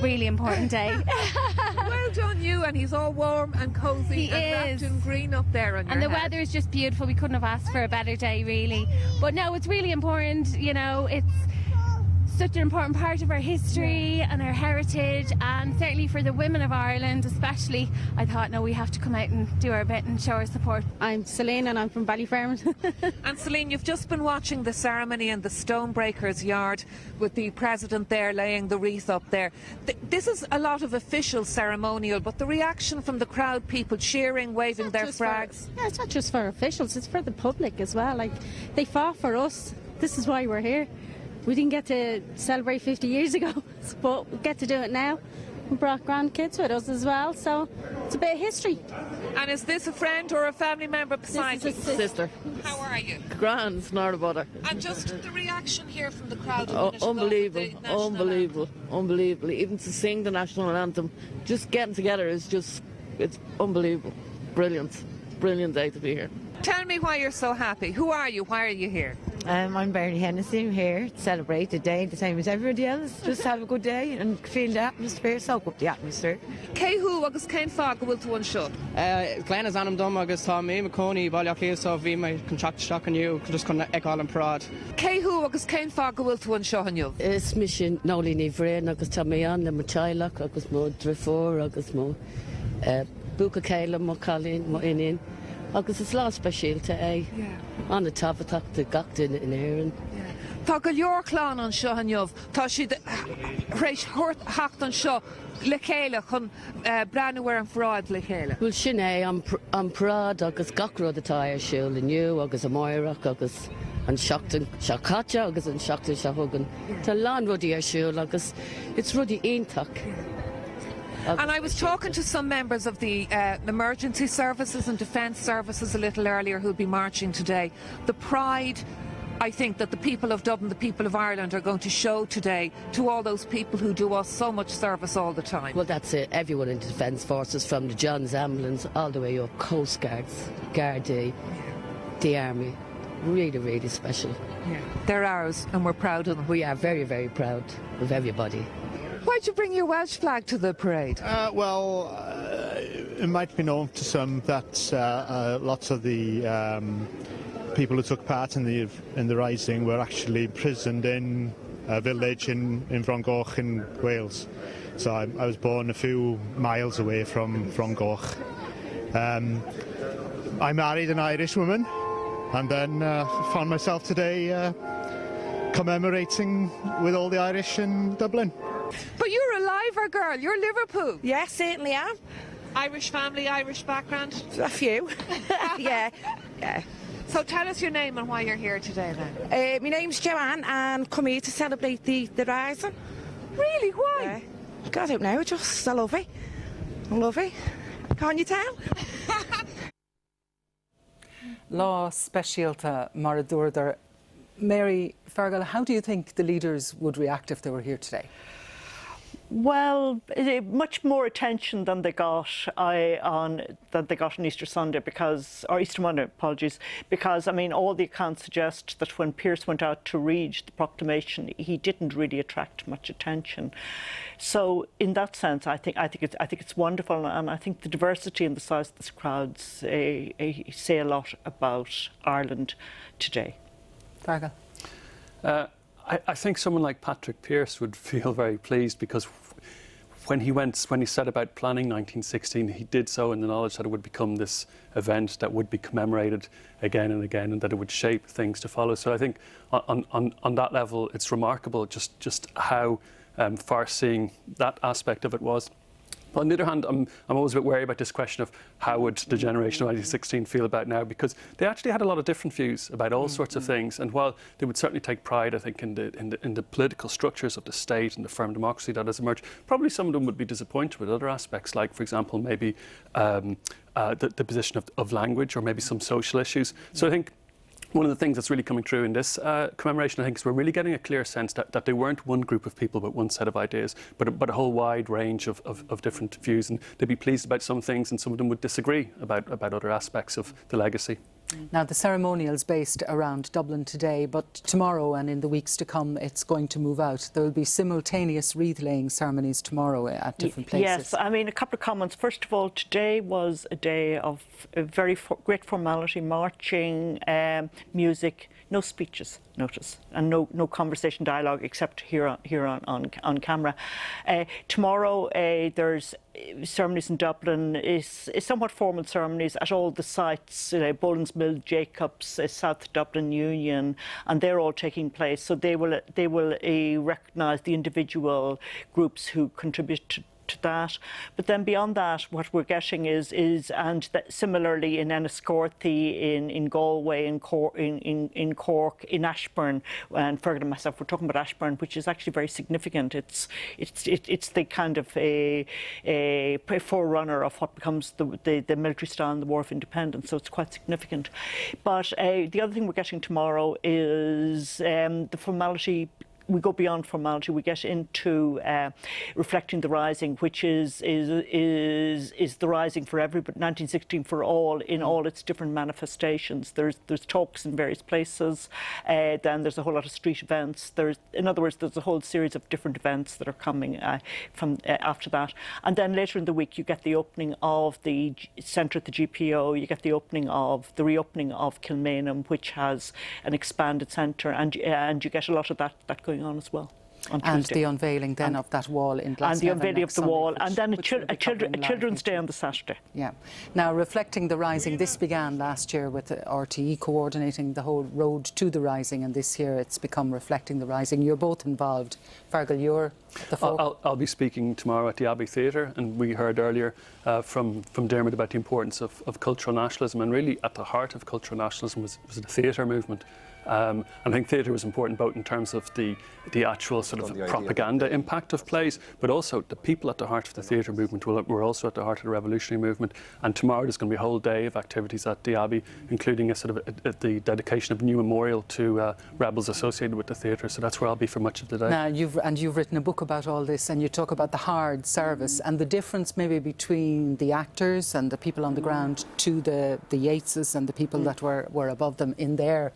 Speaker 21: Really important day.
Speaker 16: Well done you, and he's all warm and cosy wrapped in green up there on your
Speaker 21: And the
Speaker 16: head.
Speaker 21: weather is just beautiful. We couldn't have asked for a better day, really. But no, it's really important, it's such an important part of our history and our heritage, and certainly for the women of Ireland especially, I thought, no, we have to come out and do our bit and show our support.
Speaker 22: I'm Celine and I'm from Ballyfermot.
Speaker 16: And Celine, you've just been watching the ceremony in the Stonebreakers yard with the President there laying the wreath up there. This is a lot of official ceremonial, but the reaction from the crowd, people cheering, waving their flags.
Speaker 22: It's not just for officials, it's for the public as well. Like, they fought for us. This is why we're here. We didn't get to celebrate 50 years ago, but we get to do it now. We brought grandkids with us as well, so it's a bit of history.
Speaker 16: And is this a friend or a family member beside you?
Speaker 3: Sister.
Speaker 16: How are you?
Speaker 3: Grand, it's not about her.
Speaker 16: And just the reaction here from the crowd.
Speaker 3: Unbelievable. Even to sing the national anthem, just getting together is just, it's unbelievable. Brilliant day to be here.
Speaker 16: Tell me why you're so happy. Who are you? Why are you here?
Speaker 7: I'm Bernie Hennessy. I'm here to celebrate the day the same as everybody else. Just have a good day and feel the atmosphere, soak up the atmosphere.
Speaker 16: Céú agus cén fág go bhfuil tú anseo?
Speaker 8: Glenn is anam dom agus tá mé McConey bailach lé so bhí mé contract stock aniu just chun eáil an prad.
Speaker 16: Céú agus cén fág go bhfuil tú anseo aniu?
Speaker 3: Is mission nolí ní bhréin agus tá mé an le mo teilech agus mo drifór agus mo buca céile mo chalín mo inin. Agus is lá speisialta é an na tafatach de gachtain in éireann.
Speaker 16: Tá go leorchlán an seo aniuh, tá siad rééis hacht an seo le chéile chun breanúir an fráid le chéile.
Speaker 3: Bhfuil sin é an prád agus gachród atá ar siúil inniu agus a maireach agus an seachtain seachchaite agus an seachtain se thugan. Tá lán rudí ar siúil agus it's rudí ionach.
Speaker 16: And I was talking to some members of the emergency services and defence services a little earlier who'll be marching today. The pride, I think, that the people of Dublin, the people of Ireland are going to show today to all those people who do us so much service all the time.
Speaker 3: Well, that's it. Everyone in the defence forces, from the John's Ambulance all the way up, Coast Guards, Gardaí, the Army. Really special.
Speaker 16: Yeah. They're ours and we're proud of them.
Speaker 3: We are very proud of everybody.
Speaker 16: Why'd you bring your Welsh flag to the parade?
Speaker 24: It might be known to some that lots of the people who took part in the rising were actually imprisoned in a village in Frongoch in Wales. So I was born a few miles away from Frongoch. I married an Irish woman and then found myself today commemorating with all the Irish in Dublin.
Speaker 16: But you're a Liver girl, you're Liverpool.
Speaker 25: Yes, certainly am.
Speaker 16: Irish family, Irish background?
Speaker 25: A few. yeah.
Speaker 16: So tell us your name and why you're here today then.
Speaker 25: My name's Joanne and come here to celebrate the rising.
Speaker 16: Really? Why?
Speaker 25: I don't know, I love it. Can't you tell?
Speaker 19: Lá speisialta mar a dúirdar. Mary Fargal, how do you think the leaders would react if they were here today?
Speaker 26: Well, much more attention than they got on Easter Sunday or Easter Monday, apologies, because I mean all the accounts suggest that when Pearse went out to read the proclamation, he didn't really attract much attention. So in that sense, I think it's wonderful, and I think the diversity and the size of the crowds say a lot about Ireland today.
Speaker 19: Fargal.
Speaker 27: I think someone like Patrick Pearse would feel very pleased because when he set about planning 1916, he did so in the knowledge that it would become this event that would be commemorated again and again, and that it would shape things to follow. So I think on that level, it's remarkable just how far-seeing that aspect of it was. But on the other hand, I'm always a bit wary about this question of how would the generation of 1916 feel about now, because they actually had a lot of different views about all sorts of things. And while they would certainly take pride, I think, in the political structures of the state and the firm democracy that has emerged, probably some of them would be disappointed with other aspects, like, for example, maybe the position of language or maybe some social issues. So I think one of the things that's really coming through in this commemoration, I think, is we're really getting a clear sense that they weren't one group of people but one set of ideas, but a whole wide range of different views, and they'd be pleased about some things and some of them would disagree about other aspects of the legacy.
Speaker 19: Now, the ceremonial's based around Dublin today, but tomorrow and in the weeks to come, it's going to move out. There will be simultaneous wreath-laying ceremonies tomorrow at different places.
Speaker 26: Yes, I mean, a couple of comments. First of all, today was a day of very great formality, marching, music, no speeches, notice, and no conversation dialogue except here on camera. Tomorrow there's ceremonies in Dublin, is somewhat formal ceremonies at all the sites, Boland's Mill, Jacobs, South Dublin Union, and they're all taking place. So they will recognise the individual groups who contribute to that. But then beyond that, what we're getting is similarly in Enniscorthy, in Galway, in Cork, in Ashburn, and Fergal and myself, we're talking about Ashburn, which is actually very significant. It's the kind of a forerunner of what becomes the military style in the War of Independence, so it's quite significant. But the other thing we're getting tomorrow is the formality. We go beyond formality. We get into reflecting the rising, which is the rising for everybody, 1916 for all, in all its different manifestations. There's talks in various places. Then there's a whole lot of street events. In other words, there's a whole series of different events that are coming from after that. And then later in the week, you get the opening of the centre at the GPO. You get the reopening of Kilmainham, which has an expanded centre, and you get a lot of that going on as well.
Speaker 19: And the unveiling then of that wall in Glasgow.
Speaker 26: And the unveiling of the wall, and then a Children's Day on the Saturday.
Speaker 19: Yeah. Now, reflecting the rising, this began last year with RTE coordinating the whole road to the rising, and this year it's become reflecting the rising. You're both involved. Fergal, you're the folk.
Speaker 27: I'll be speaking tomorrow at the Abbey Theatre, and we heard earlier from Dermot about the importance of cultural nationalism, and really at the heart of cultural nationalism was the theatre movement. And I think theatre was important both in terms of the actual sort of propaganda impact of plays, but also the people at the heart of the theatre movement were also at the heart of the revolutionary movement. And tomorrow there's going to be a whole day of activities at the Abbey, including the dedication of a new memorial to rebels associated with the theatre. So that's where I'll be for much of the day.
Speaker 19: Now, you've written a book about all this, and you talk about the hard service and the difference maybe between the actors and the people on the ground to the Yeatses and the people that were above them in their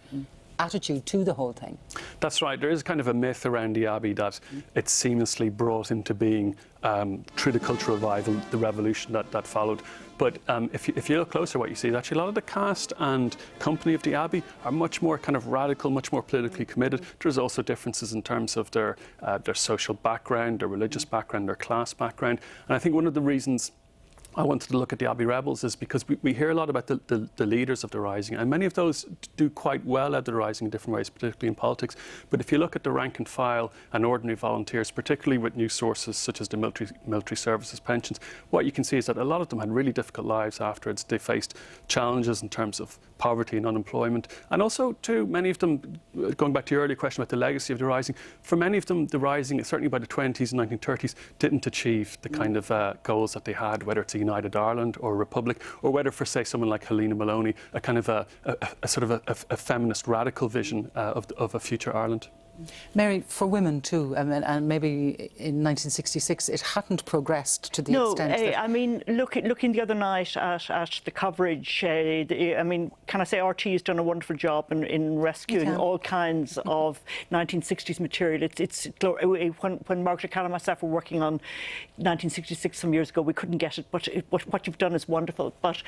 Speaker 19: attitude to the whole thing.
Speaker 27: That's right. There is kind of a myth around the Abbey that it's seamlessly brought into being through the cultural revival, the revolution that followed. But if you look closer, what you see is actually a lot of the cast and company of the Abbey are much more kind of radical, much more politically committed. There's also differences in terms of their social background, their religious background, their class background. And I think one of the reasons I wanted to look at the Abbey rebels is because we hear a lot about the leaders of the Rising, and many of those do quite well at the Rising in different ways, particularly in politics. But if you look at the rank and file and ordinary volunteers, particularly with news sources such as the military services pensions, what you can see is that a lot of them had really difficult lives afterwards. They faced challenges in terms of poverty and unemployment, and also too many of them, going back to your earlier question about the legacy of the Rising, for many of them the Rising, certainly by the 20s and 1930s, didn't achieve the kind of goals that they had, whether it's a United Ireland or a Republic, or whether for say someone like Helena Maloney, a kind of a sort of a feminist radical vision of a future Ireland.
Speaker 19: Mary, for women too, and maybe in 1966 it hadn't progressed to the extent that...
Speaker 26: I mean, looking the other night at the coverage, I mean, can I say RT has done a wonderful job in rescuing all kinds of 1960s material. When Margaret O'Callaghan and myself were working on 1966 some years ago, we couldn't get it, but what you've done is wonderful. But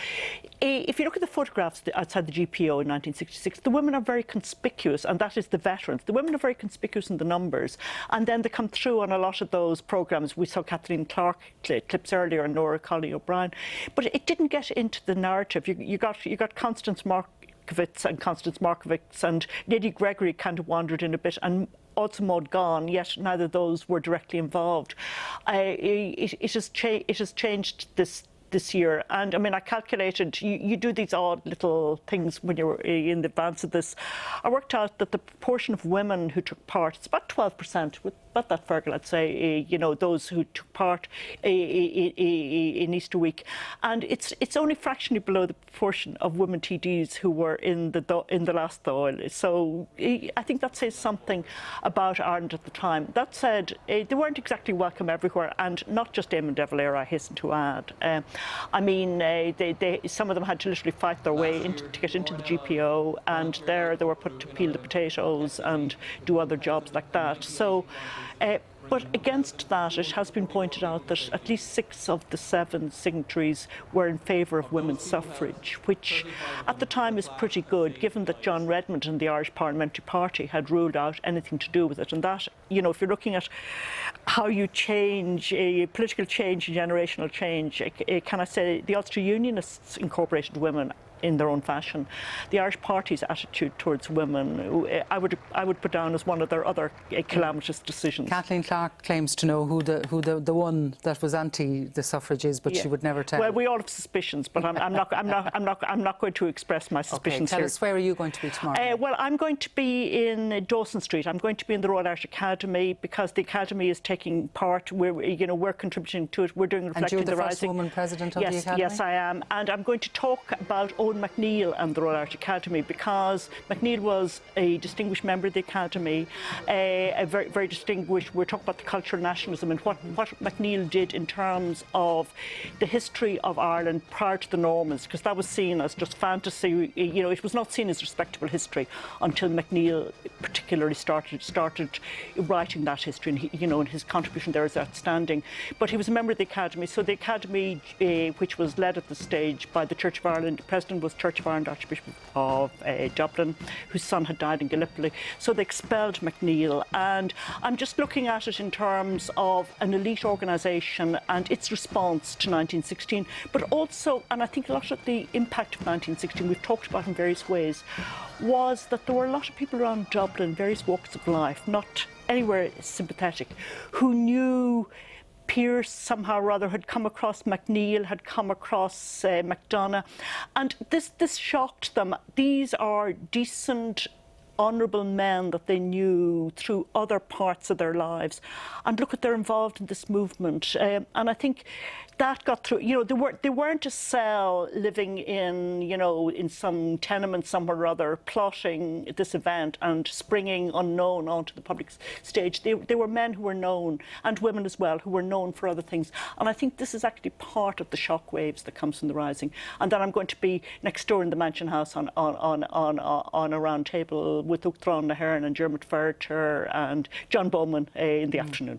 Speaker 26: if you look at the photographs outside the GPO in 1966, the women are very conspicuous, and that is the veterans. The women are very conspicuous in the numbers, and then they come through on a lot of those programmes. We saw Kathleen Clark clips earlier and Nora Colley O'Brien, but it didn't get into the narrative. You got Constance Markovitz and Lady Gregory kind of wandered in a bit, and also Maud Gone, yet neither of those were directly involved. It has changed this year, and I mean, I calculated, you do these odd little things when you're in advance of this. I worked out that the proportion of women who took part, it's about 12%, with about that, Fergal, I'd say, those who took part in Easter week, and it's only fractionally below the proportion of women TDs who were in the last Dáil. So I think that says something about Ireland at the time. That said, they weren't exactly welcome everywhere, and not just Eamon de Valera, I hasten to add. I mean, some of them had to literally fight their way to get into the GPO, and there they were put to peel the potatoes and do other jobs like that. So, but against that, it has been pointed out that at least 6 of the 7 signatories were in favour of women's suffrage, which at the time is pretty good, given that John Redmond and the Irish Parliamentary Party had ruled out anything to do with it. And that, if you're looking at how you change, political change and generational change, can I say the Ulster Unionists incorporated women in their own fashion. The Irish Party's attitude towards women, I would put down as one of their other calamitous decisions.
Speaker 19: Kathleen Clark claims to know who the one that was anti the suffrage is, but she would never tell.
Speaker 26: Well, we all have suspicions, but I'm not going to express my suspicions
Speaker 19: tell
Speaker 26: here.
Speaker 19: us, where are you going to be tomorrow?
Speaker 26: Well, I'm going to be in Dawson Street. I'm going to be in the Royal Irish Academy because the Academy is taking part. We're contributing to it. We're doing Reflecting
Speaker 19: and you're the
Speaker 26: Rising.
Speaker 19: first woman president of the Academy?
Speaker 26: Yes, I am. And I'm going to talk about Owen McNeill and the Royal Irish Academy because McNeill was a distinguished member of the Academy, a very, very distinguished. We're talking about the cultural nationalism and what McNeill did in terms of the history of Ireland prior to the Normans, because that was seen as just fantasy. It was not seen as respectable history until McNeill particularly started writing that history, and his contribution there is outstanding. But he was a member of the Academy, so the Academy, which was led at the stage by the Church of Ireland, the president was Church of Ireland Archbishop of Dublin, whose son had died in Gallipoli. So they expelled McNeill, and I'm just looking at it in terms of an elite organisation and its response to 1916, but also, and I think a lot of the impact of 1916 we've talked about in various ways, was that there were a lot of people around Dublin, various walks of life, not anywhere sympathetic, who knew Pearse somehow or other, had come across McNeill, had come across MacDonagh, and this shocked them. These are decent, honourable men that they knew through other parts of their lives, and look at, they're involved in this movement, and I think that got through. They weren't a cell living in some tenement somewhere or other, plotting this event and springing unknown onto the public stage. They were men who were known, and women as well, who were known for other things. And I think this is actually part of the shockwaves that comes from the Rising. And then I'm going to be next door in the Mansion House on a round table with Uachtaráin na hÉireann and Dermot Ferter and John Bowman in the afternoon.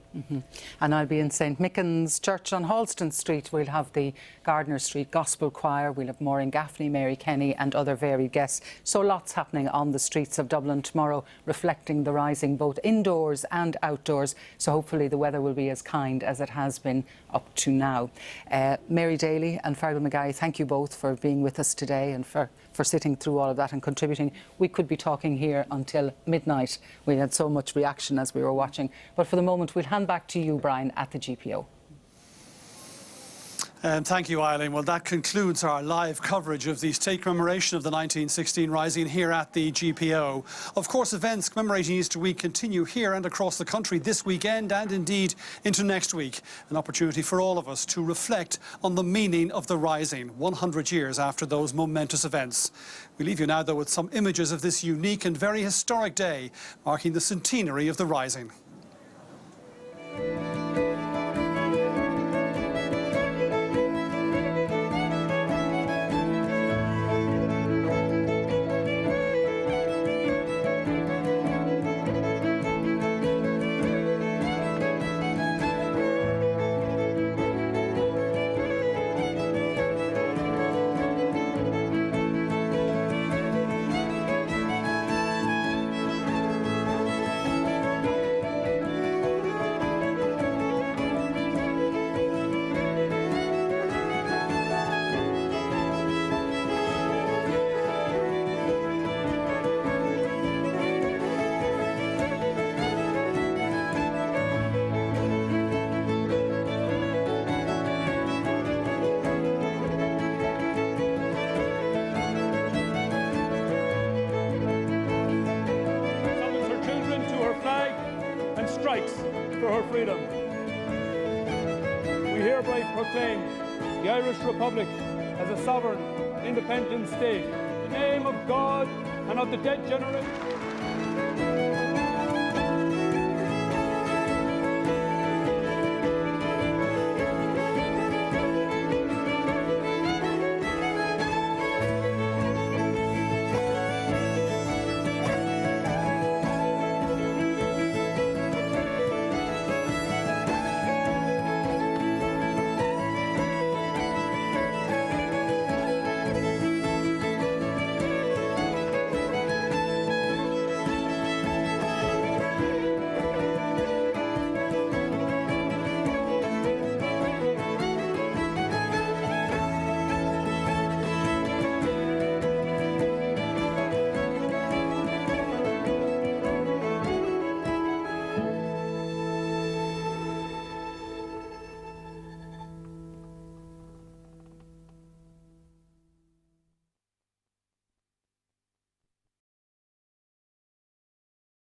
Speaker 19: And I'll be in St. Mickens Church on Halston Street. We'll have the Gardner Street Gospel Choir, we'll have Maureen Gaffney, Mary Kenny and other varied guests. So lots happening on the streets of Dublin tomorrow, reflecting the Rising both indoors and outdoors. So hopefully the weather will be as kind as it has been up to now. Mary Daly and Fergal Maguire, thank you both for being with us today and for sitting through all of that and contributing. We could be talking here until midnight. We had so much reaction as we were watching. But for the moment, we'll hand back to you, Brian, at the GPO.
Speaker 5: Thank you, Eileen. Well, that concludes our live coverage of the state commemoration of the 1916 Rising here at the GPO. Of course, events commemorating Easter week continue here and across the country this weekend and indeed into next week. An opportunity for all of us to reflect on the meaning of the Rising 100 years after those momentous events. We leave you now, though, with some images of this unique and very historic day marking the centenary of the Rising.
Speaker 1: For her freedom. We hereby proclaim the Irish Republic as a sovereign, independent state. In the name of God and of the dead generation.